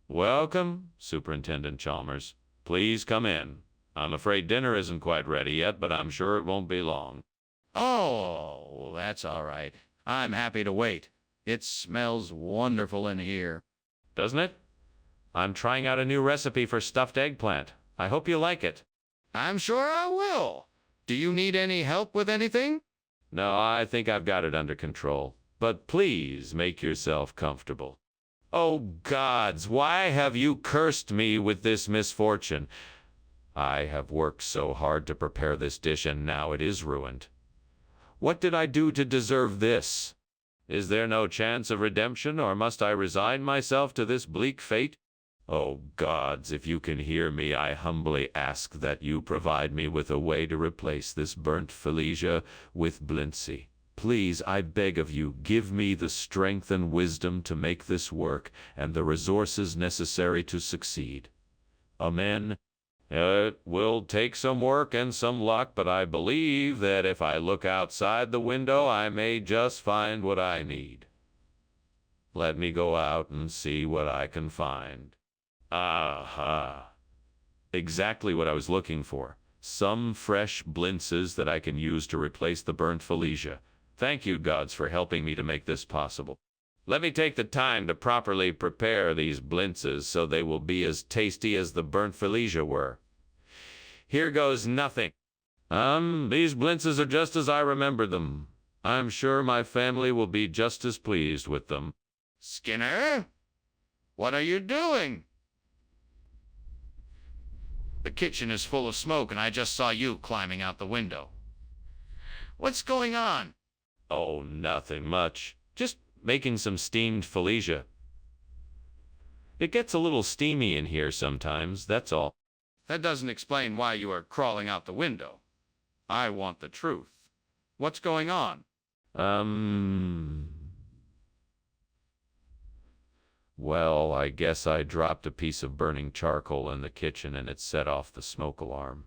Welcome, Superintendent Chalmers. Please come in. I'm afraid dinner isn't quite ready yet, but I'm sure it won't be long. Oh, that's all right. I'm happy to wait. It smells wonderful in here. Doesn't it? I'm trying out a new recipe for stuffed eggplant. I hope you like it. I'm sure I will. Do you need any help with anything? No, I think I've got it under control. But please make yourself comfortable. Oh, gods, why have you cursed me with this misfortune? I have worked so hard to prepare this dish, and now it is ruined. What did I do to deserve this? Is there no chance of redemption, or must I resign myself to this bleak fate? Oh, gods, if you can hear me, I humbly ask that you provide me with a way to replace this burnt Felicia with Blindsey. Please, I beg of you, give me the strength and wisdom to make this work, and the resources necessary to succeed. Amen. It will take some work and some luck, but I believe that if I look outside the window, I may just find what I need. Let me go out and see what I can find. Aha! Exactly what I was looking for. Some fresh blintzes that I can use to replace the burnt Felicia. Thank you, gods, for helping me to make this possible. Let me take the time to properly prepare these blintzes so they will be as tasty as the burnt Felicia were. Here goes nothing. These blintzes are just as I remember them. I'm sure my family will be just as pleased with them. Skinner? What are you doing? The kitchen is full of smoke, and I just saw you climbing out the window. What's going on? Oh, nothing much. Just making some steamed Felicia. It gets a little steamy in here sometimes, that's all. That doesn't explain why you are crawling out the window. I want the truth. What's going on? Well, I guess I dropped a piece of burning charcoal in the kitchen and it set off the smoke alarm.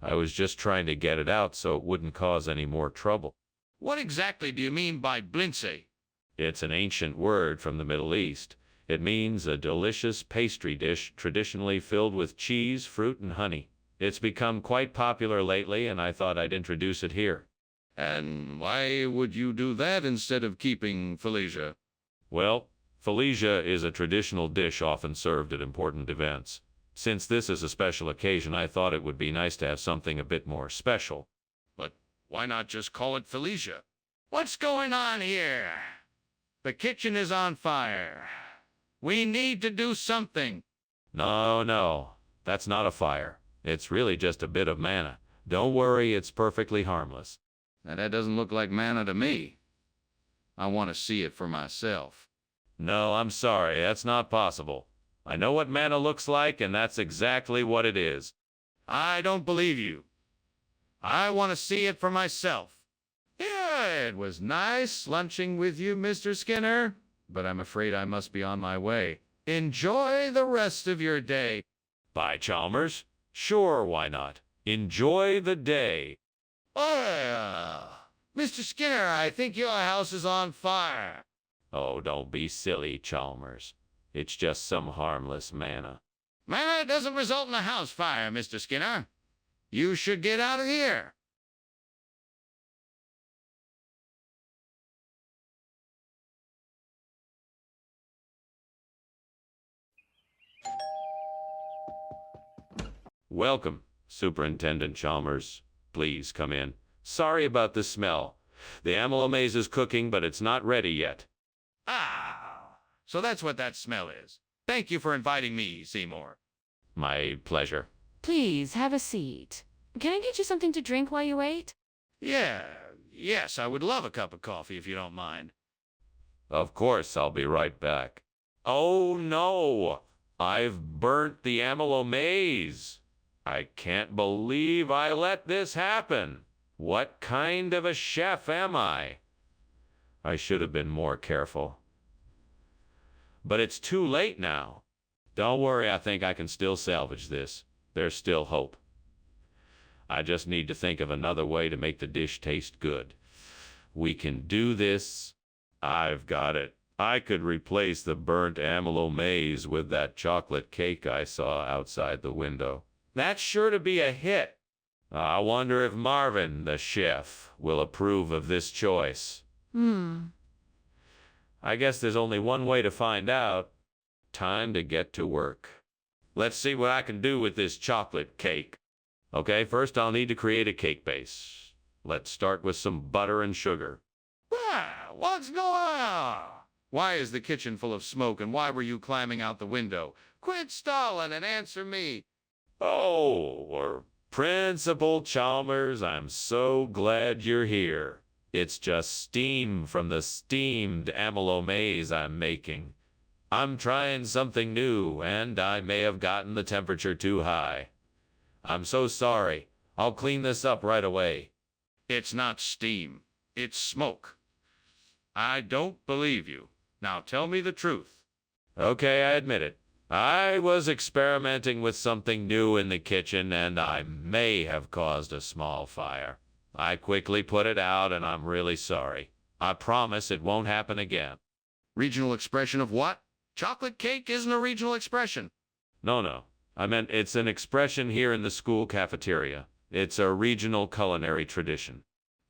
I was just trying to get it out so it wouldn't cause any more trouble. What exactly do you mean by blindsey? It's an ancient word from the Middle East. It means a delicious pastry dish traditionally filled with cheese, fruit, and honey. It's become quite popular lately, and I thought I'd introduce it here. And why would you do that instead of keeping Felicia? Well, Felicia is a traditional dish often served at important events. Since this is a special occasion, I thought it would be nice to have something a bit more special. But why not just call it Felicia? What's going on here? The kitchen is on fire. We need to do something. No, that's not a fire. It's really just a bit of manna. Don't worry, it's perfectly harmless. Now, that doesn't look like manna to me. I want to see it for myself. No, I'm sorry, that's not possible. I know what manna looks like, and that's exactly what it is. I don't believe you. I want to see it for myself. Yeah, it was nice lunching with you, Mr. Skinner, but I'm afraid I must be on my way. Enjoy the rest of your day. Bye, Chalmers. Sure, why not? Enjoy the day. Mr. Skinner, I think your house is on fire. Oh, don't be silly, Chalmers. It's just some harmless manna. Manna doesn't result in a house fire, Mr. Skinner. You should get out of here. Welcome, Superintendent Chalmers. Please come in. Sorry about the smell. The amylo maze is cooking, but it's not ready yet. So that's what that smell is. Thank you for inviting me, Seymour. My pleasure. Please have a seat. Can I get you something to drink while you wait? Yes, I would love a cup of coffee if you don't mind. Of course, I'll be right back. Oh no! I've burnt the amylo maze. I can't believe I let this happen. What kind of a chef am I? I should have been more careful. But it's too late now. Don't worry, I think I can still salvage this. There's still hope. I just need to think of another way to make the dish taste good. We can do this. I've got it. I could replace the burnt amylo maize with that chocolate cake I saw outside the window. That's sure to be a hit. I wonder if Marvin, the chef, will approve of this choice. I guess there's only one way to find out. Time to get to work. Let's see what I can do with this chocolate cake. Okay, first I'll need to create a cake base. Let's start with some butter and sugar. What's going on? Why is the kitchen full of smoke, and why were you climbing out the window? Quit stalling and answer me. Oh, Principal Chalmers, I'm so glad you're here. It's just steam from the steamed amylo maize I'm making. I'm trying something new, and I may have gotten the temperature too high. I'm so sorry. I'll clean this up right away. It's not steam. It's smoke. I don't believe you. Now tell me the truth. Okay, I admit it. I was experimenting with something new in the kitchen, and I may have caused a small fire. I quickly put it out, and I'm really sorry. I promise it won't happen again. Regional expression of what? Chocolate cake isn't a regional expression. No. I meant it's an expression here in the school cafeteria. It's a regional culinary tradition.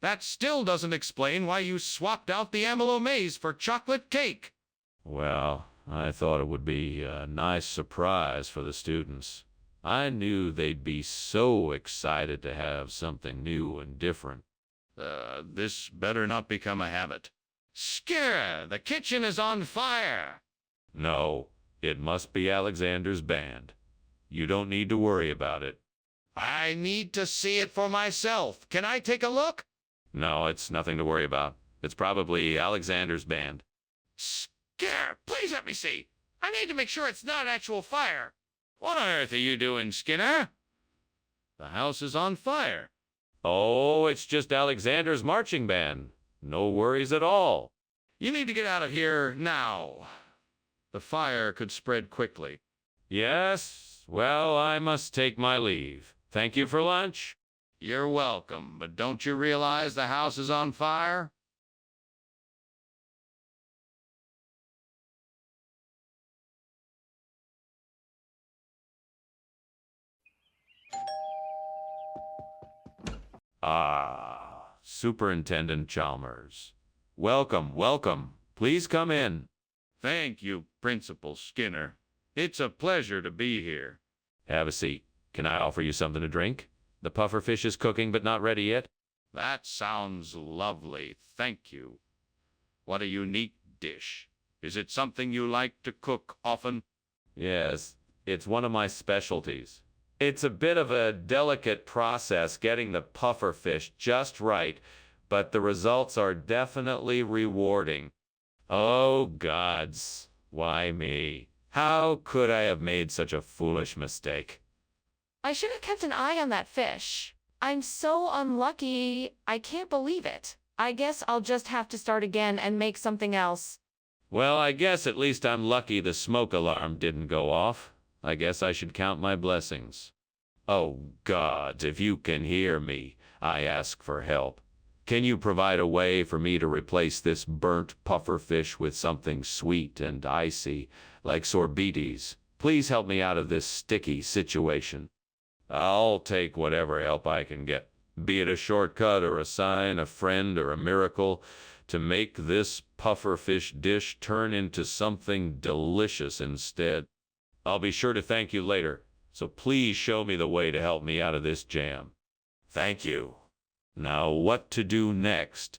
That still doesn't explain why you swapped out the amylo maize for chocolate cake. Well, I thought it would be a nice surprise for the students. I knew they'd be so excited to have something new and different. This better not become a habit. Skinner, the kitchen is on fire. No, it must be Alexander's band. You don't need to worry about it. I need to see it for myself. Can I take a look? No, it's nothing to worry about. It's probably Alexander's band. Skinner, please let me see. I need to make sure it's not actual fire. What on earth are you doing, Skinner? The house is on fire. Oh, it's just Alexander's marching band. No worries at all. You need to get out of here now. The fire could spread quickly. Yes, well, I must take my leave. Thank you for lunch. You're welcome, but don't you realize the house is on fire? Ah, Superintendent Chalmers. Welcome. Please come in. Thank you, Principal Skinner. It's a pleasure to be here. Have a seat. Can I offer you something to drink? The puffer fish is cooking but not ready yet. That sounds lovely, thank you. What a unique dish. Is it something you like to cook often? Yes, it's one of my specialties. It's a bit of a delicate process getting the puffer fish just right, but the results are definitely rewarding. Oh, gods, why me? How could I have made such a foolish mistake? I should have kept an eye on that fish. I'm so unlucky. I can't believe it. I guess I'll just have to start again and make something else. Well, I guess at least I'm lucky the smoke alarm didn't go off. I guess I should count my blessings. Oh, God, if you can hear me, I ask for help. Can you provide a way for me to replace this burnt puffer fish with something sweet and icy, like sorbetes? Please help me out of this sticky situation. I'll take whatever help I can get, be it a shortcut or a sign, a friend or a miracle, to make this puffer fish dish turn into something delicious instead. I'll be sure to thank you later, so please show me the way to help me out of this jam. Thank you. Now what to do next?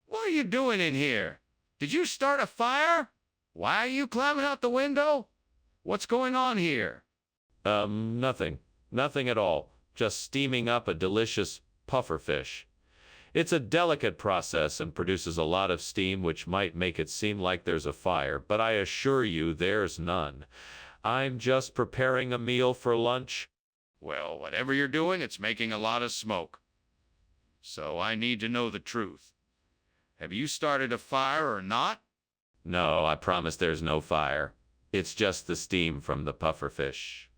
What are you doing in here? Did you start a fire? Why are you climbing out the window? What's going on here? Nothing. Nothing at all. Just steaming up a delicious puffer fish. It's a delicate process and produces a lot of steam, which might make it seem like there's a fire, but I assure you there's none. I'm just preparing a meal for lunch. Well, whatever you're doing, it's making a lot of smoke. So I need to know the truth. Have you started a fire or not? No, I promise there's no fire. It's just the steam from the pufferfish.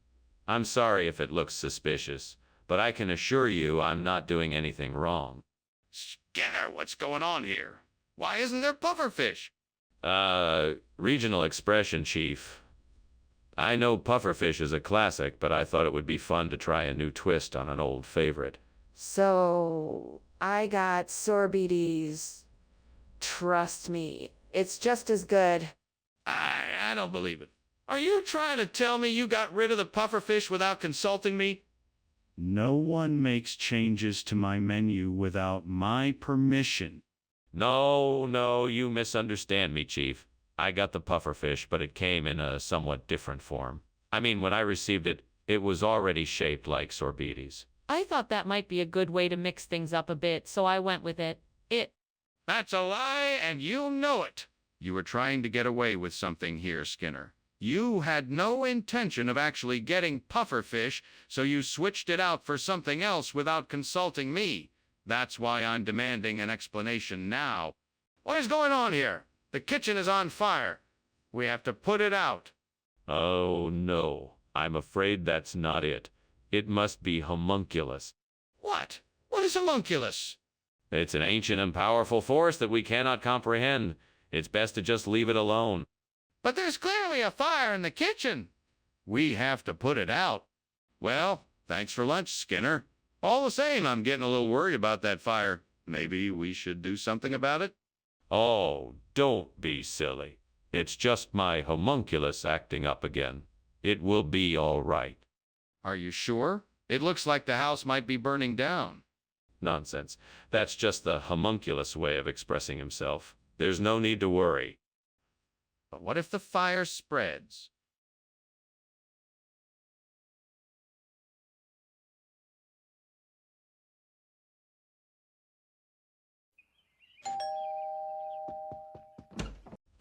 I'm sorry if it looks suspicious, but I can assure you I'm not doing anything wrong. Skinner, what's going on here? Why isn't there pufferfish? Regional expression, Chief. I know pufferfish is a classic, but I thought it would be fun to try a new twist on an old favorite. So, I got sorbites. Trust me, it's just as good. I don't believe it. Are you trying to tell me you got rid of the pufferfish without consulting me? No one makes changes to my menu without my permission. No, you misunderstand me, Chief. I got the pufferfish, but it came in a somewhat different form. I mean, when I received it, it was already shaped like sorbites. I thought that might be a good way to mix things up a bit, so I went with it. That's a lie, and you know it. You were trying to get away with something here, Skinner. You had no intention of actually getting pufferfish, so you switched it out for something else without consulting me. That's why I'm demanding an explanation now. What is going on here? The kitchen is on fire. We have to put it out. Oh no, I'm afraid that's not it. It must be homunculus. What? What is homunculus? It's an ancient and powerful force that we cannot comprehend. It's best to just leave it alone. But there's clearly a fire in the kitchen. We have to put it out. Well, thanks for lunch, Skinner. All the same, I'm getting a little worried about that fire. Maybe we should do something about it? Oh, don't be silly. It's just my homunculus acting up again. It will be all right. Are you sure? It looks like the house might be burning down. Nonsense. That's just the homunculus way of expressing himself. There's no need to worry. But what if the fire spreads?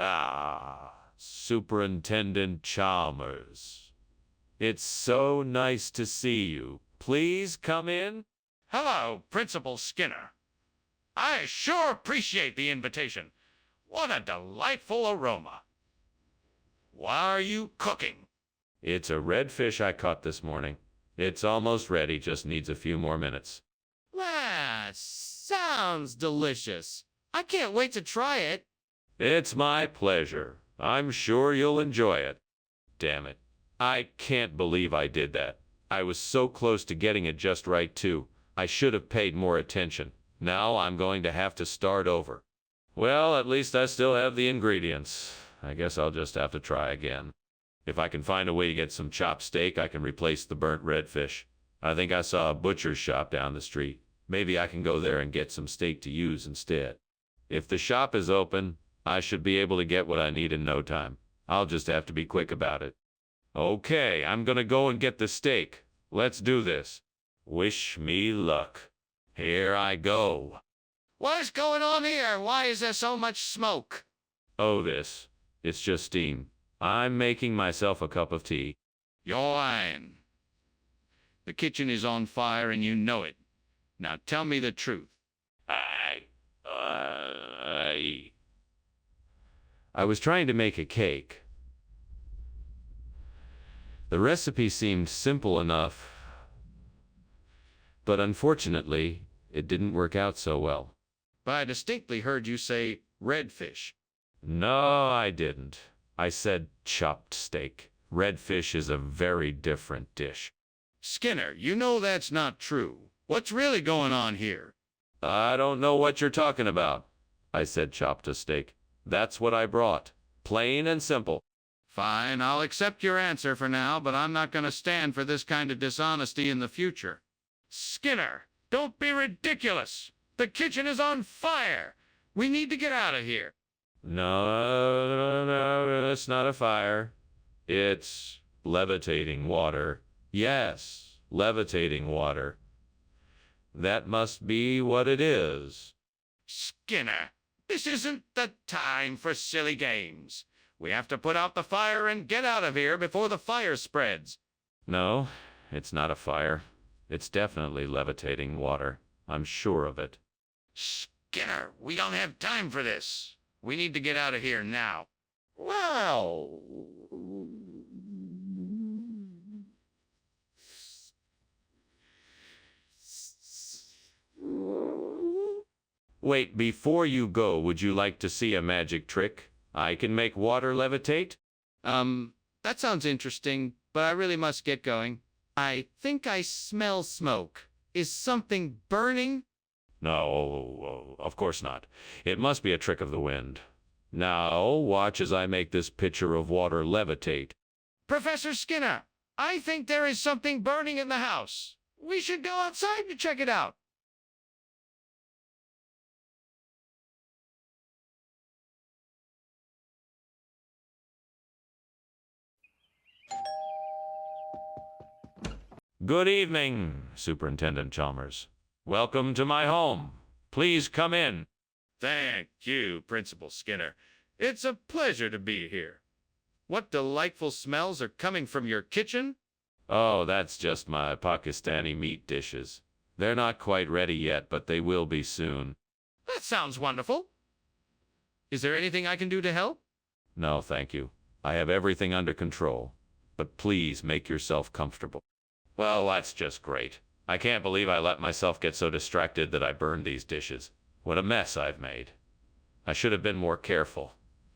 Ah, Superintendent Chalmers. It's so nice to see you. Please come in. Hello, Principal Skinner. I sure appreciate the invitation. What a delightful aroma. What are you cooking? It's a redfish I caught this morning. It's almost ready, just needs a few more minutes. That sounds delicious. I can't wait to try it. It's my pleasure. I'm sure you'll enjoy it. Damn it. I can't believe I did that. I was so close to getting it just right, too. I should have paid more attention. Now I'm going to have to start over. Well, at least I still have the ingredients. I guess I'll just have to try again. If I can find a way to get some chopped steak, I can replace the burnt redfish. I think I saw a butcher's shop down the street. Maybe I can go there and get some steak to use instead. If the shop is open, I should be able to get what I need in no time. I'll just have to be quick about it. Okay, I'm gonna go and get the steak. Let's do this. Wish me luck. Here I go. What is going on here? Why is there so much smoke? Oh, it's just steam. I'm making myself a cup of tea. You're lying. The kitchen is on fire and you know it. Now tell me the truth. I was trying to make a cake. The recipe seemed simple enough, but unfortunately, it didn't work out so well. But I distinctly heard you say redfish. No, I didn't. I said chopped steak. Redfish is a very different dish. Skinner, you know that's not true. What's really going on here? I don't know what you're talking about. I said chopped a steak. That's what I brought. Plain and simple. Fine, I'll accept your answer for now, but I'm not going to stand for this kind of dishonesty in the future. Skinner, don't be ridiculous. The kitchen is on fire. We need to get out of here. No, it's not a fire. It's levitating water. Yes, levitating water. That must be what it is. Skinner, this isn't the time for silly games. We have to put out the fire and get out of here before the fire spreads. No, it's not a fire. It's definitely levitating water. I'm sure of it. Skinner, we don't have time for this. We need to get out of here now. Well... Wait, before you go, would you like to see a magic trick? I can make water levitate? That sounds interesting, but I really must get going. I think I smell smoke. Is something burning? No, of course not. It must be a trick of the wind. Now, watch as I make this pitcher of water levitate. Professor Skinner, I think there is something burning in the house. We should go outside to check it out. Good evening, Superintendent Chalmers. Welcome to my home. Please come in. Thank you, Principal Skinner. It's a pleasure to be here. What delightful smells are coming from your kitchen? Oh, that's just my Pakistani meat dishes. They're not quite ready yet, but they will be soon. That sounds wonderful. Is there anything I can do to help? No, thank you. I have everything under control. But please make yourself comfortable. Well, that's just great. I can't believe I let myself get so distracted that I burned these dishes. What a mess I've made. I should have been more careful.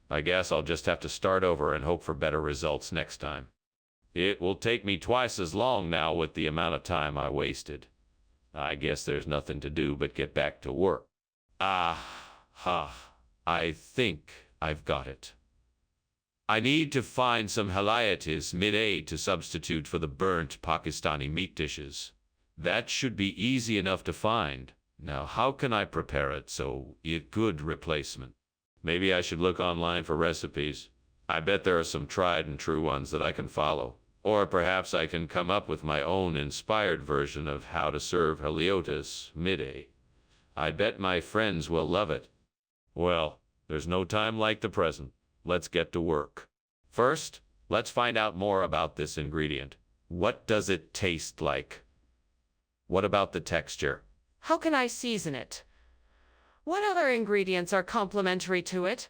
I guess I'll just have to start over and hope for better results next time. It will take me twice as long now with the amount of time I wasted. I guess there's nothing to do but get back to work. I think I've got it. I need to find some haliatis mid-A to substitute for the burnt Pakistani meat dishes. That should be easy enough to find. Now, how can I prepare it so it's a good replacement? Maybe I should look online for recipes. I bet there are some tried and true ones that I can follow. Or perhaps I can come up with my own inspired version of how to serve haliotis mid-A. I bet my friends will love it. Well, there's no time like the present. Let's get to work. First, let's find out more about this ingredient. What does it taste like? What about the texture? How can I season it? What other ingredients are complementary to it?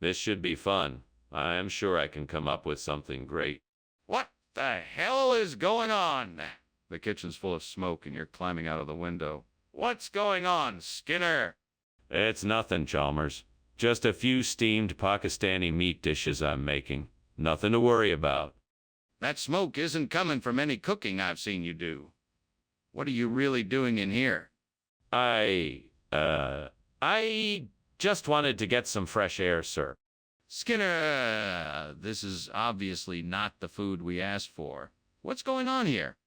This should be fun. I am sure I can come up with something great. What the hell is going on? The kitchen's full of smoke and you're climbing out of the window. What's going on, Skinner? It's nothing, Chalmers. Just a few steamed Pakistani meat dishes I'm making. Nothing to worry about. That smoke isn't coming from any cooking I've seen you do. What are you really doing in here? I just wanted to get some fresh air, sir. Skinner, this is obviously not the food we asked for. What's going on here?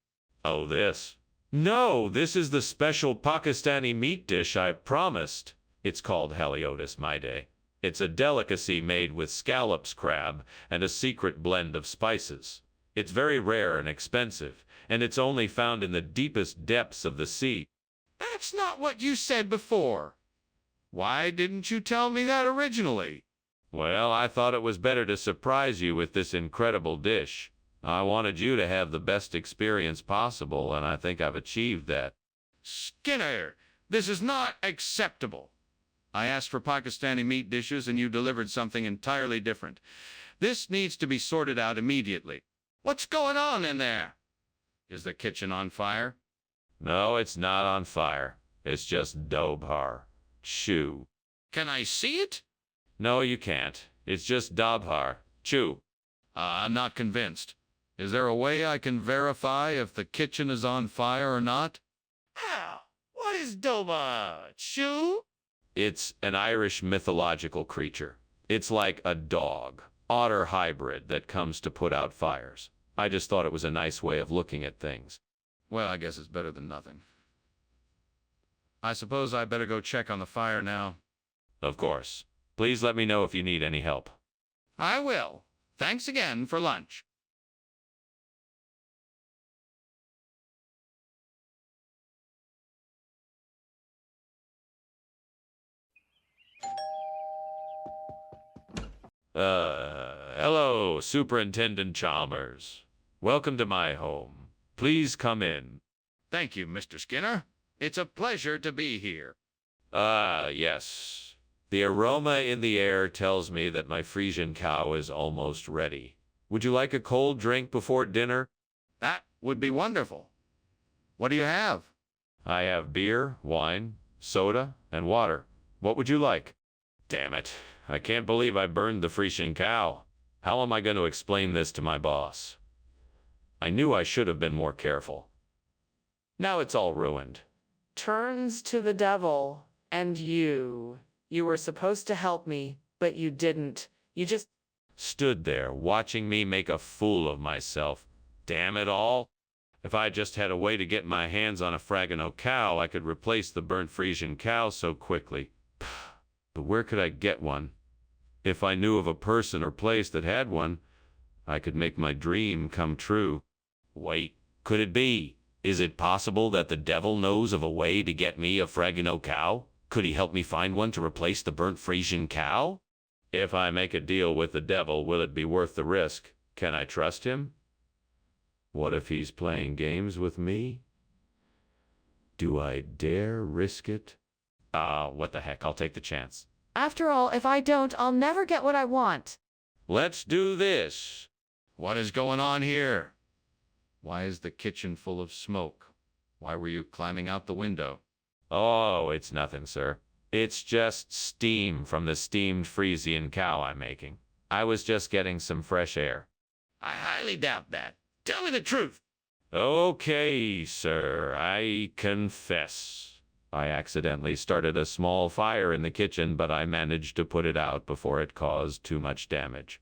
Oh, this? No, this is the special Pakistani meat dish I promised. It's called haliotis mide. It's a delicacy made with scallops crab and a secret blend of spices. It's very rare and expensive, and it's only found in the deepest depths of the sea. That's not what you said before. Why didn't you tell me that originally? Well, I thought it was better to surprise you with this incredible dish. I wanted you to have the best experience possible, and I think I've achieved that. Skinner, this is not acceptable. I asked for Pakistani meat dishes and you delivered something entirely different. This needs to be sorted out immediately. What's going on in there? Is the kitchen on fire? No, it's not on fire. It's just dobhar. Chew. Can I see it? No, you can't. It's just dobhar. Chew. I'm not convinced. Is there a way I can verify if the kitchen is on fire or not? How? What is Doba? Chew? It's an Irish mythological creature. It's like a dog, otter hybrid that comes to put out fires. I just thought it was a nice way of looking at things. Well, I guess it's better than nothing. I suppose I better go check on the fire now. Of course. Please let me know if you need any help. I will. Thanks again for lunch. Hello, Superintendent Chalmers. Welcome to my home. Please come in. Thank you, Mr. Skinner. It's a pleasure to be here. Yes. The aroma in the air tells me that my Frisian cow is almost ready. Would you like a cold drink before dinner? That would be wonderful. What do you have? I have beer, wine, soda, and water. What would you like? Damn it. I can't believe I burned the Frisian cow. How am I going to explain this to my boss? I knew I should have been more careful. Now it's all ruined. Turns to the devil, and you. You were supposed to help me, but you didn't. You just. Stood there watching me make a fool of myself. Damn it all. If I just had a way to get my hands on a Fragano cow, I could replace the burnt Frisian cow so quickly. But where could I get one? If I knew of a person or place that had one, I could make my dream come true. Wait, could it be? Is it possible that the devil knows of a way to get me a Fragano cow? Could he help me find one to replace the burnt Frisian cow? If I make a deal with the devil, will it be worth the risk? Can I trust him? What if he's playing games with me? Do I dare risk it? What the heck, I'll take the chance. After all, if I don't, I'll never get what I want. Let's do this. What is going on here? Why is the kitchen full of smoke? Why were you climbing out the window? Oh, it's nothing, sir. It's just steam from the steamed Frisian cow I'm making. I was just getting some fresh air. I highly doubt that. Tell me the truth. Okay, sir, I confess. I accidentally started a small fire in the kitchen, but I managed to put it out before it caused too much damage.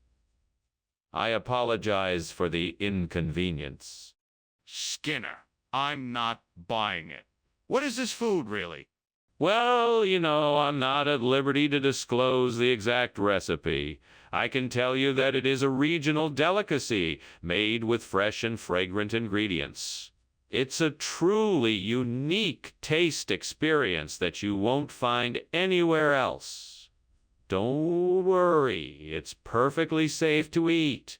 I apologize for the inconvenience. Skinner, I'm not buying it. What is this food, really? Well, I'm not at liberty to disclose the exact recipe. I can tell you that it is a regional delicacy made with fresh and fragrant ingredients. It's a truly unique taste experience that you won't find anywhere else. Don't worry, it's perfectly safe to eat.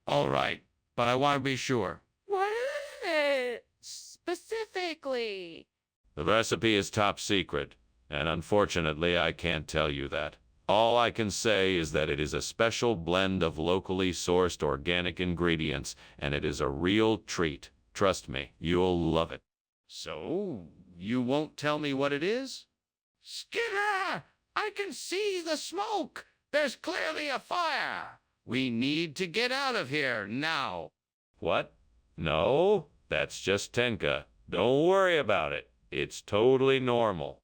All right, but I want to be sure. What is it? Specifically. The recipe is top secret, and unfortunately I can't tell you that. All I can say is that it is a special blend of locally sourced organic ingredients, and it is a real treat. Trust me, you'll love it. So, you won't tell me what it is? Skinner! I can see the smoke! There's clearly a fire! We need to get out of here now! What? No, that's just Tenka. Don't worry about it. It's totally normal.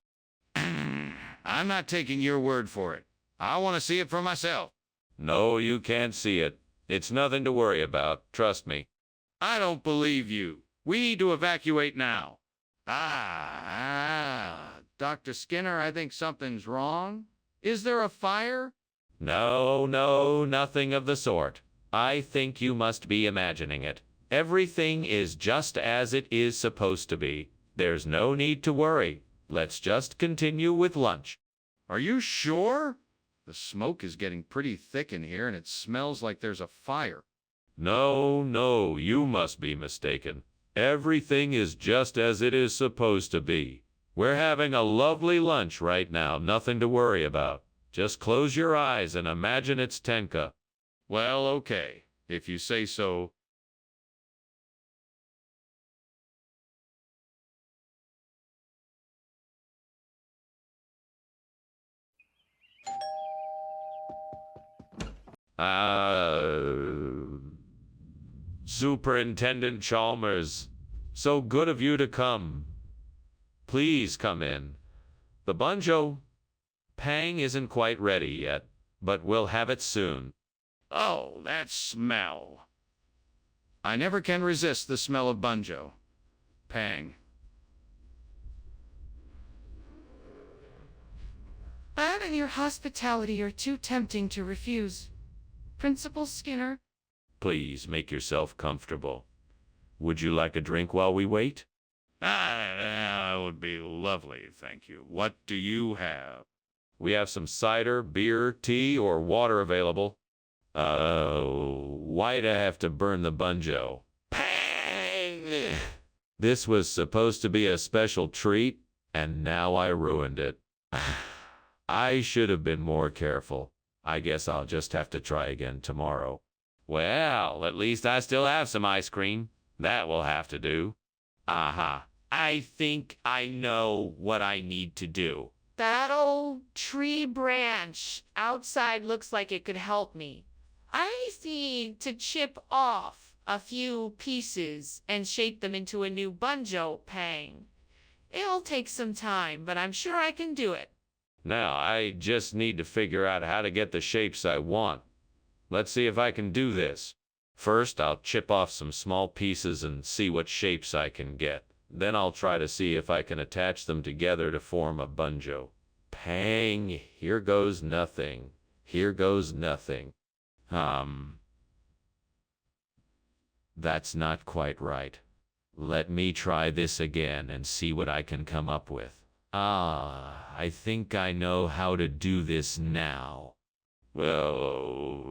I'm not taking your word for it. I want to see it for myself. No, you can't see it. It's nothing to worry about. Trust me. I don't believe you. We need to evacuate now. Dr. Skinner, I think something's wrong. Is there a fire? No, nothing of the sort. I think you must be imagining it. Everything is just as it is supposed to be. There's no need to worry. Let's just continue with lunch. Are you sure? The smoke is getting pretty thick in here, and it smells like there's a fire. No, you must be mistaken. Everything is just as it is supposed to be. We're having a lovely lunch right now, nothing to worry about. Just close your eyes and imagine it's Tenka. Well, okay, if you say so. Superintendent Chalmers, so good of you to come. Please come in. The banjo pang isn't quite ready yet, but we'll have it soon. Oh, that smell. I never can resist the smell of banjo. Pang. That and your hospitality are too tempting to refuse. Principal Skinner? Please make yourself comfortable. Would you like a drink while we wait? That would be lovely, thank you. What do you have? We have some cider, beer, tea, or water available. Why'd I have to burn the banjo? Pang! This was supposed to be a special treat, and now I ruined it. I should have been more careful. I guess I'll just have to try again tomorrow. Well, at least I still have some ice cream. That will have to do. Aha. I think I know what I need to do. That old tree branch outside looks like it could help me. I need to chip off a few pieces and shape them into a new banjo pang. It'll take some time, but I'm sure I can do it. Now, I just need to figure out how to get the shapes I want. Let's see if I can do this. First, I'll chip off some small pieces and see what shapes I can get. Then I'll try to see if I can attach them together to form a banjo. Pang! Here goes nothing. Here goes nothing. That's not quite right. Let me try this again and see what I can come up with. I think I know how to do this now. Well,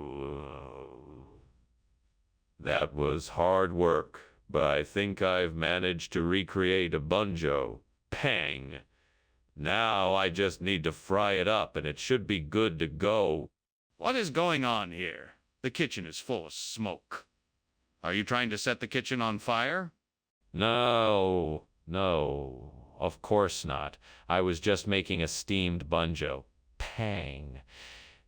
that was hard work, but I think I've managed to recreate a banjo. Pang! Now I just need to fry it up and it should be good to go. What is going on here? The kitchen is full of smoke. Are you trying to set the kitchen on fire? No, of course not. I was just making a steamed banjo. Pang.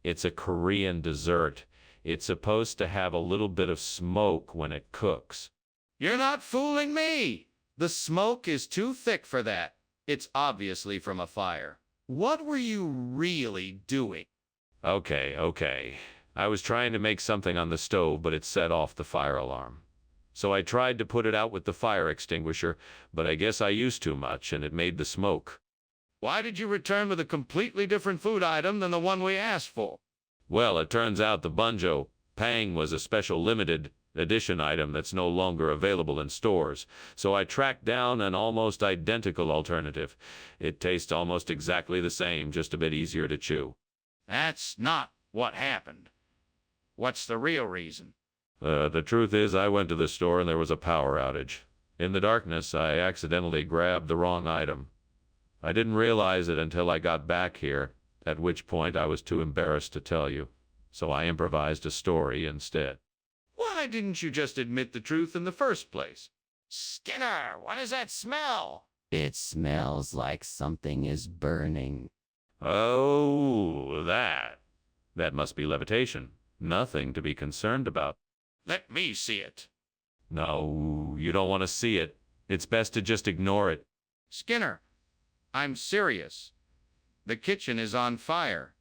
It's a Korean dessert. It's supposed to have a little bit of smoke when it cooks. You're not fooling me! The smoke is too thick for that. It's obviously from a fire. What were you really doing? Okay. I was trying to make something on the stove, but it set off the fire alarm. So I tried to put it out with the fire extinguisher, but I guess I used too much and it made the smoke. Why did you return with a completely different food item than the one we asked for? Well, it turns out the banjo pang was a special limited edition item that's no longer available in stores, so I tracked down an almost identical alternative. It tastes almost exactly the same, just a bit easier to chew. That's not what happened. What's the real reason? The truth is, I went to the store and there was a power outage. In the darkness, I accidentally grabbed the wrong item. I didn't realize it until I got back here, at which point I was too embarrassed to tell you, so I improvised a story instead. Why didn't you just admit the truth in the first place? Skinner, what does that smell? It smells like something is burning. Oh, that must be levitation. Nothing to be concerned about. Let me see it. No, you don't want to see it. It's best to just ignore it. Skinner, I'm serious. The kitchen is on fire.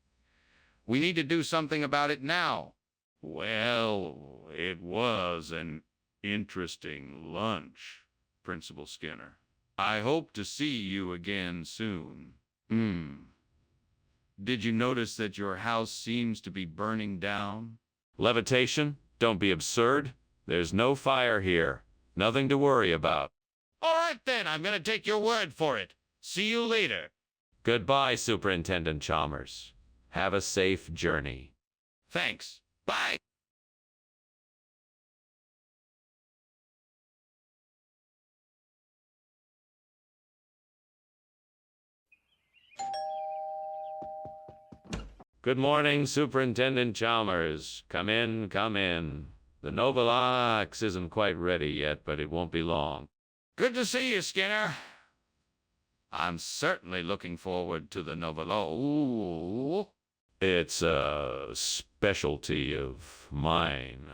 We need to do something about it now. Well, it was an interesting lunch, Principal Skinner. I hope to see you again soon. Did you notice that your house seems to be burning down? Levitation? Don't be absurd. There's no fire here. Nothing to worry about. All right then, I'm going to take your word for it. See you later. Goodbye, Superintendent Chalmers. Have a safe journey. Thanks. Bye. Good morning, Superintendent Chalmers. Come in, come in. The Novalox isn't quite ready yet, but it won't be long. Good to see you, Skinner. I'm certainly looking forward to the Novalo. It's a specialty of mine.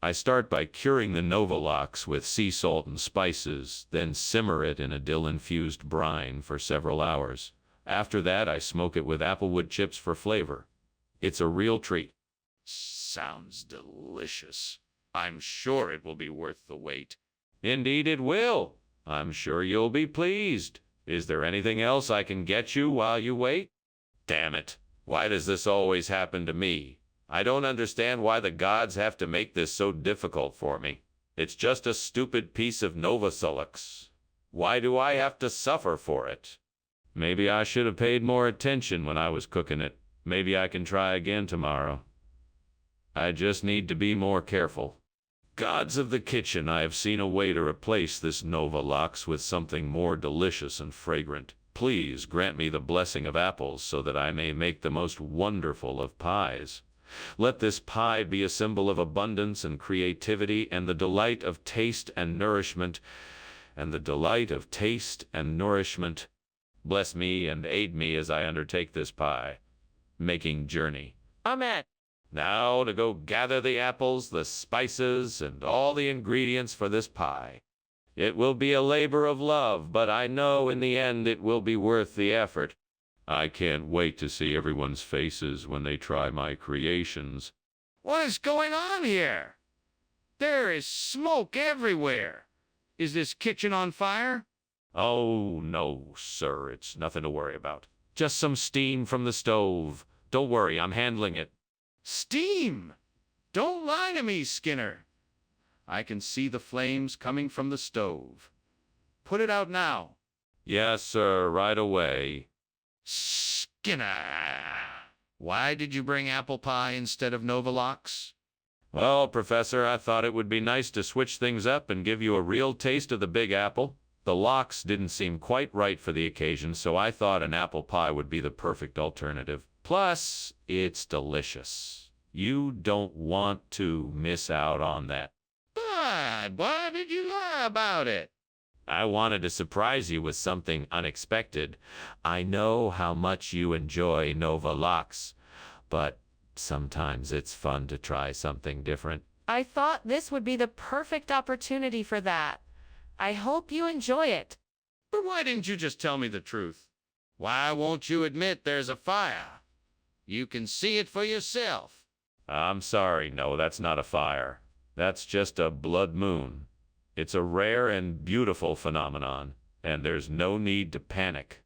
I start by curing the Novalox with sea salt and spices, then simmer it in a dill-infused brine for several hours. After that, I smoke it with applewood chips for flavor. It's a real treat. Sounds delicious. I'm sure it will be worth the wait. Indeed it will. I'm sure you'll be pleased. Is there anything else I can get you while you wait? Damn it. Why does this always happen to me? I don't understand why the gods have to make this so difficult for me. It's just a stupid piece of Novosulux. Why do I have to suffer for it? Maybe I should have paid more attention when I was cooking it. Maybe I can try again tomorrow. I just need to be more careful. Gods of the kitchen, I have seen a way to replace this Novalox with something more delicious and fragrant. Please grant me the blessing of apples so that I may make the most wonderful of pies. Let this pie be a symbol of abundance and creativity and the delight of taste and nourishment, and the delight of taste and nourishment. Bless me and aid me as I undertake this pie-making journey. Amen. Now to go gather the apples, the spices, and all the ingredients for this pie. It will be a labor of love, but I know in the end it will be worth the effort. I can't wait to see everyone's faces when they try my creations. What is going on here? There is smoke everywhere. Is this kitchen on fire? Oh, no, sir, it's nothing to worry about. Just some steam from the stove. Don't worry, I'm handling it. Steam! Don't lie to me, Skinner. I can see the flames coming from the stove. Put it out now. Yes, sir, right away. Skinner! Why did you bring apple pie instead of Novalox? Well, Professor, I thought it would be nice to switch things up and give you a real taste of the Big Apple. The lox didn't seem quite right for the occasion, so I thought an apple pie would be the perfect alternative. Plus, it's delicious. You don't want to miss out on that. But why did you lie about it? I wanted to surprise you with something unexpected. I know how much you enjoy Nova Lox, but sometimes it's fun to try something different. I thought this would be the perfect opportunity for that. I hope you enjoy it. But why didn't you just tell me the truth? Why won't you admit there's a fire? You can see it for yourself. I'm sorry, no, that's not a fire. That's just a blood moon. It's a rare and beautiful phenomenon, and there's no need to panic.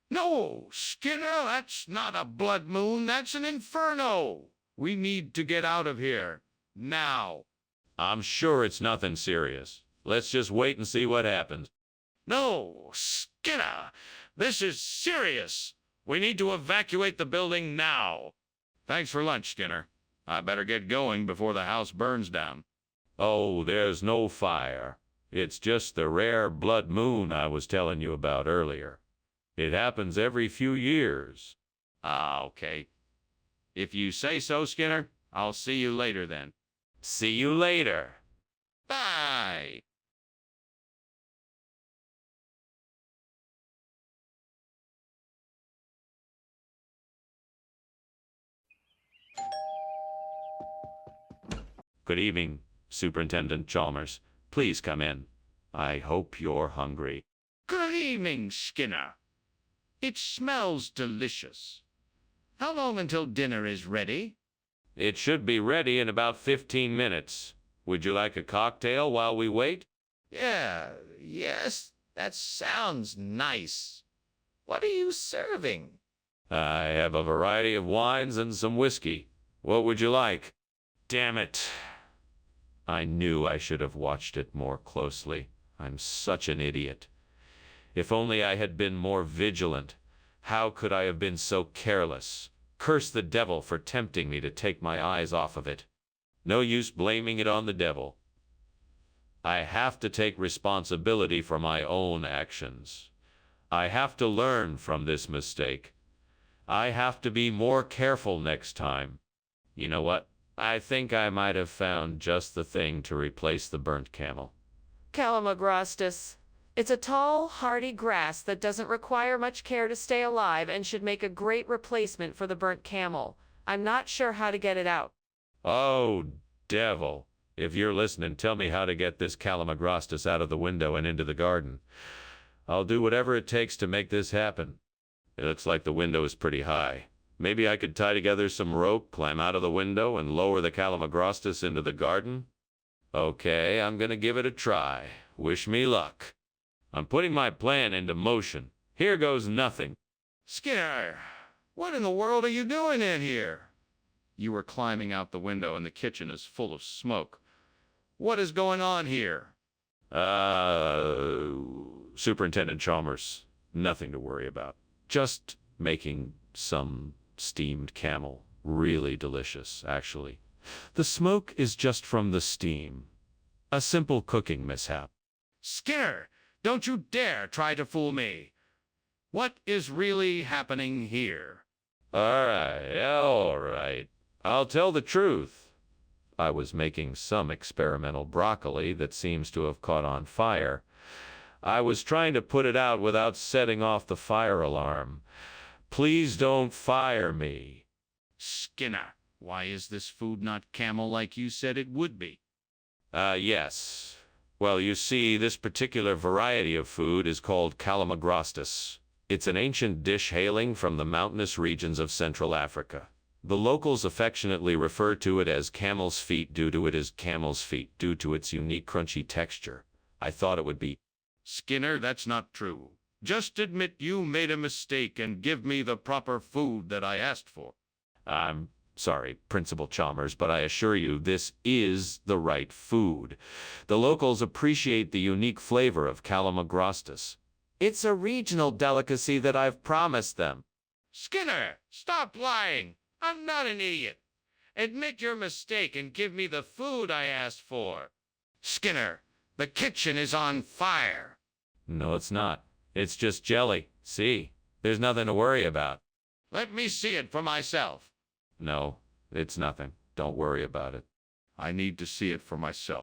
No, Skinner, that's not a blood moon. That's an inferno. We need to get out of here. Now. I'm sure it's nothing serious. Let's just wait and see what happens. No, Skinner, this is serious. We need to evacuate the building now. Thanks for lunch, Skinner. I better get going before the house burns down. Oh, there's no fire. It's just the rare blood moon I was telling you about earlier. It happens every few years. Ah, okay. If you say so, Skinner, I'll see you later then. See you later. Bye. Good evening, Superintendent Chalmers. Please come in. I hope you're hungry. Good evening, Skinner. It smells delicious. How long until dinner is ready? It should be ready in about 15 minutes. Would you like a cocktail while we wait? Yes, that sounds nice. What are you serving? I have a variety of wines and some whiskey. What would you like? Damn it. I knew I should have watched it more closely. I'm such an idiot. If only I had been more vigilant. How could I have been so careless? Curse the devil for tempting me to take my eyes off of it. No use blaming it on the devil. I have to take responsibility for my own actions. I have to learn from this mistake. I have to be more careful next time. You know what? I think I might have found just the thing to replace the burnt camel. Calamagrostis. It's a tall, hardy grass that doesn't require much care to stay alive and should make a great replacement for the burnt camel. I'm not sure how to get it out. Oh, devil. If you're listening, tell me how to get this Calamagrostis out of the window and into the garden. I'll do whatever it takes to make this happen. It looks like the window is pretty high. Maybe I could tie together some rope, climb out of the window, and lower the Calamagrostis into the garden? Okay, I'm gonna give it a try. Wish me luck. I'm putting my plan into motion. Here goes nothing. Skinner, what in the world are you doing in here? You were climbing out the window and the kitchen is full of smoke. What is going on here? Superintendent Chalmers, nothing to worry about. Just making some steamed camel. Really delicious, actually. The smoke is just from the steam. A simple cooking mishap. Skinner, don't you dare try to fool me. What is really happening here? All right. I'll tell the truth. I was making some experimental broccoli that seems to have caught on fire. I was trying to put it out without setting off the fire alarm. Please don't fire me. Skinner, why is this food not camel like you said it would be? Yes. Well, you see, this particular variety of food is called calamagrostis. It's an ancient dish hailing from the mountainous regions of Central Africa. The locals affectionately refer to it as camel's feet due to its unique crunchy texture. I thought it would be. Skinner, that's not true. Just admit you made a mistake and give me the proper food that I asked for. I'm sorry, Principal Chalmers, but I assure you this is the right food. The locals appreciate the unique flavor of calamagrostis. It's a regional delicacy that I've promised them. Skinner, stop lying. I'm not an idiot. Admit your mistake and give me the food I asked for. Skinner, the kitchen is on fire. No, it's not. It's just jelly. See? There's nothing to worry about. Let me see it for myself. No, it's nothing. Don't worry about it. I need to see it for myself.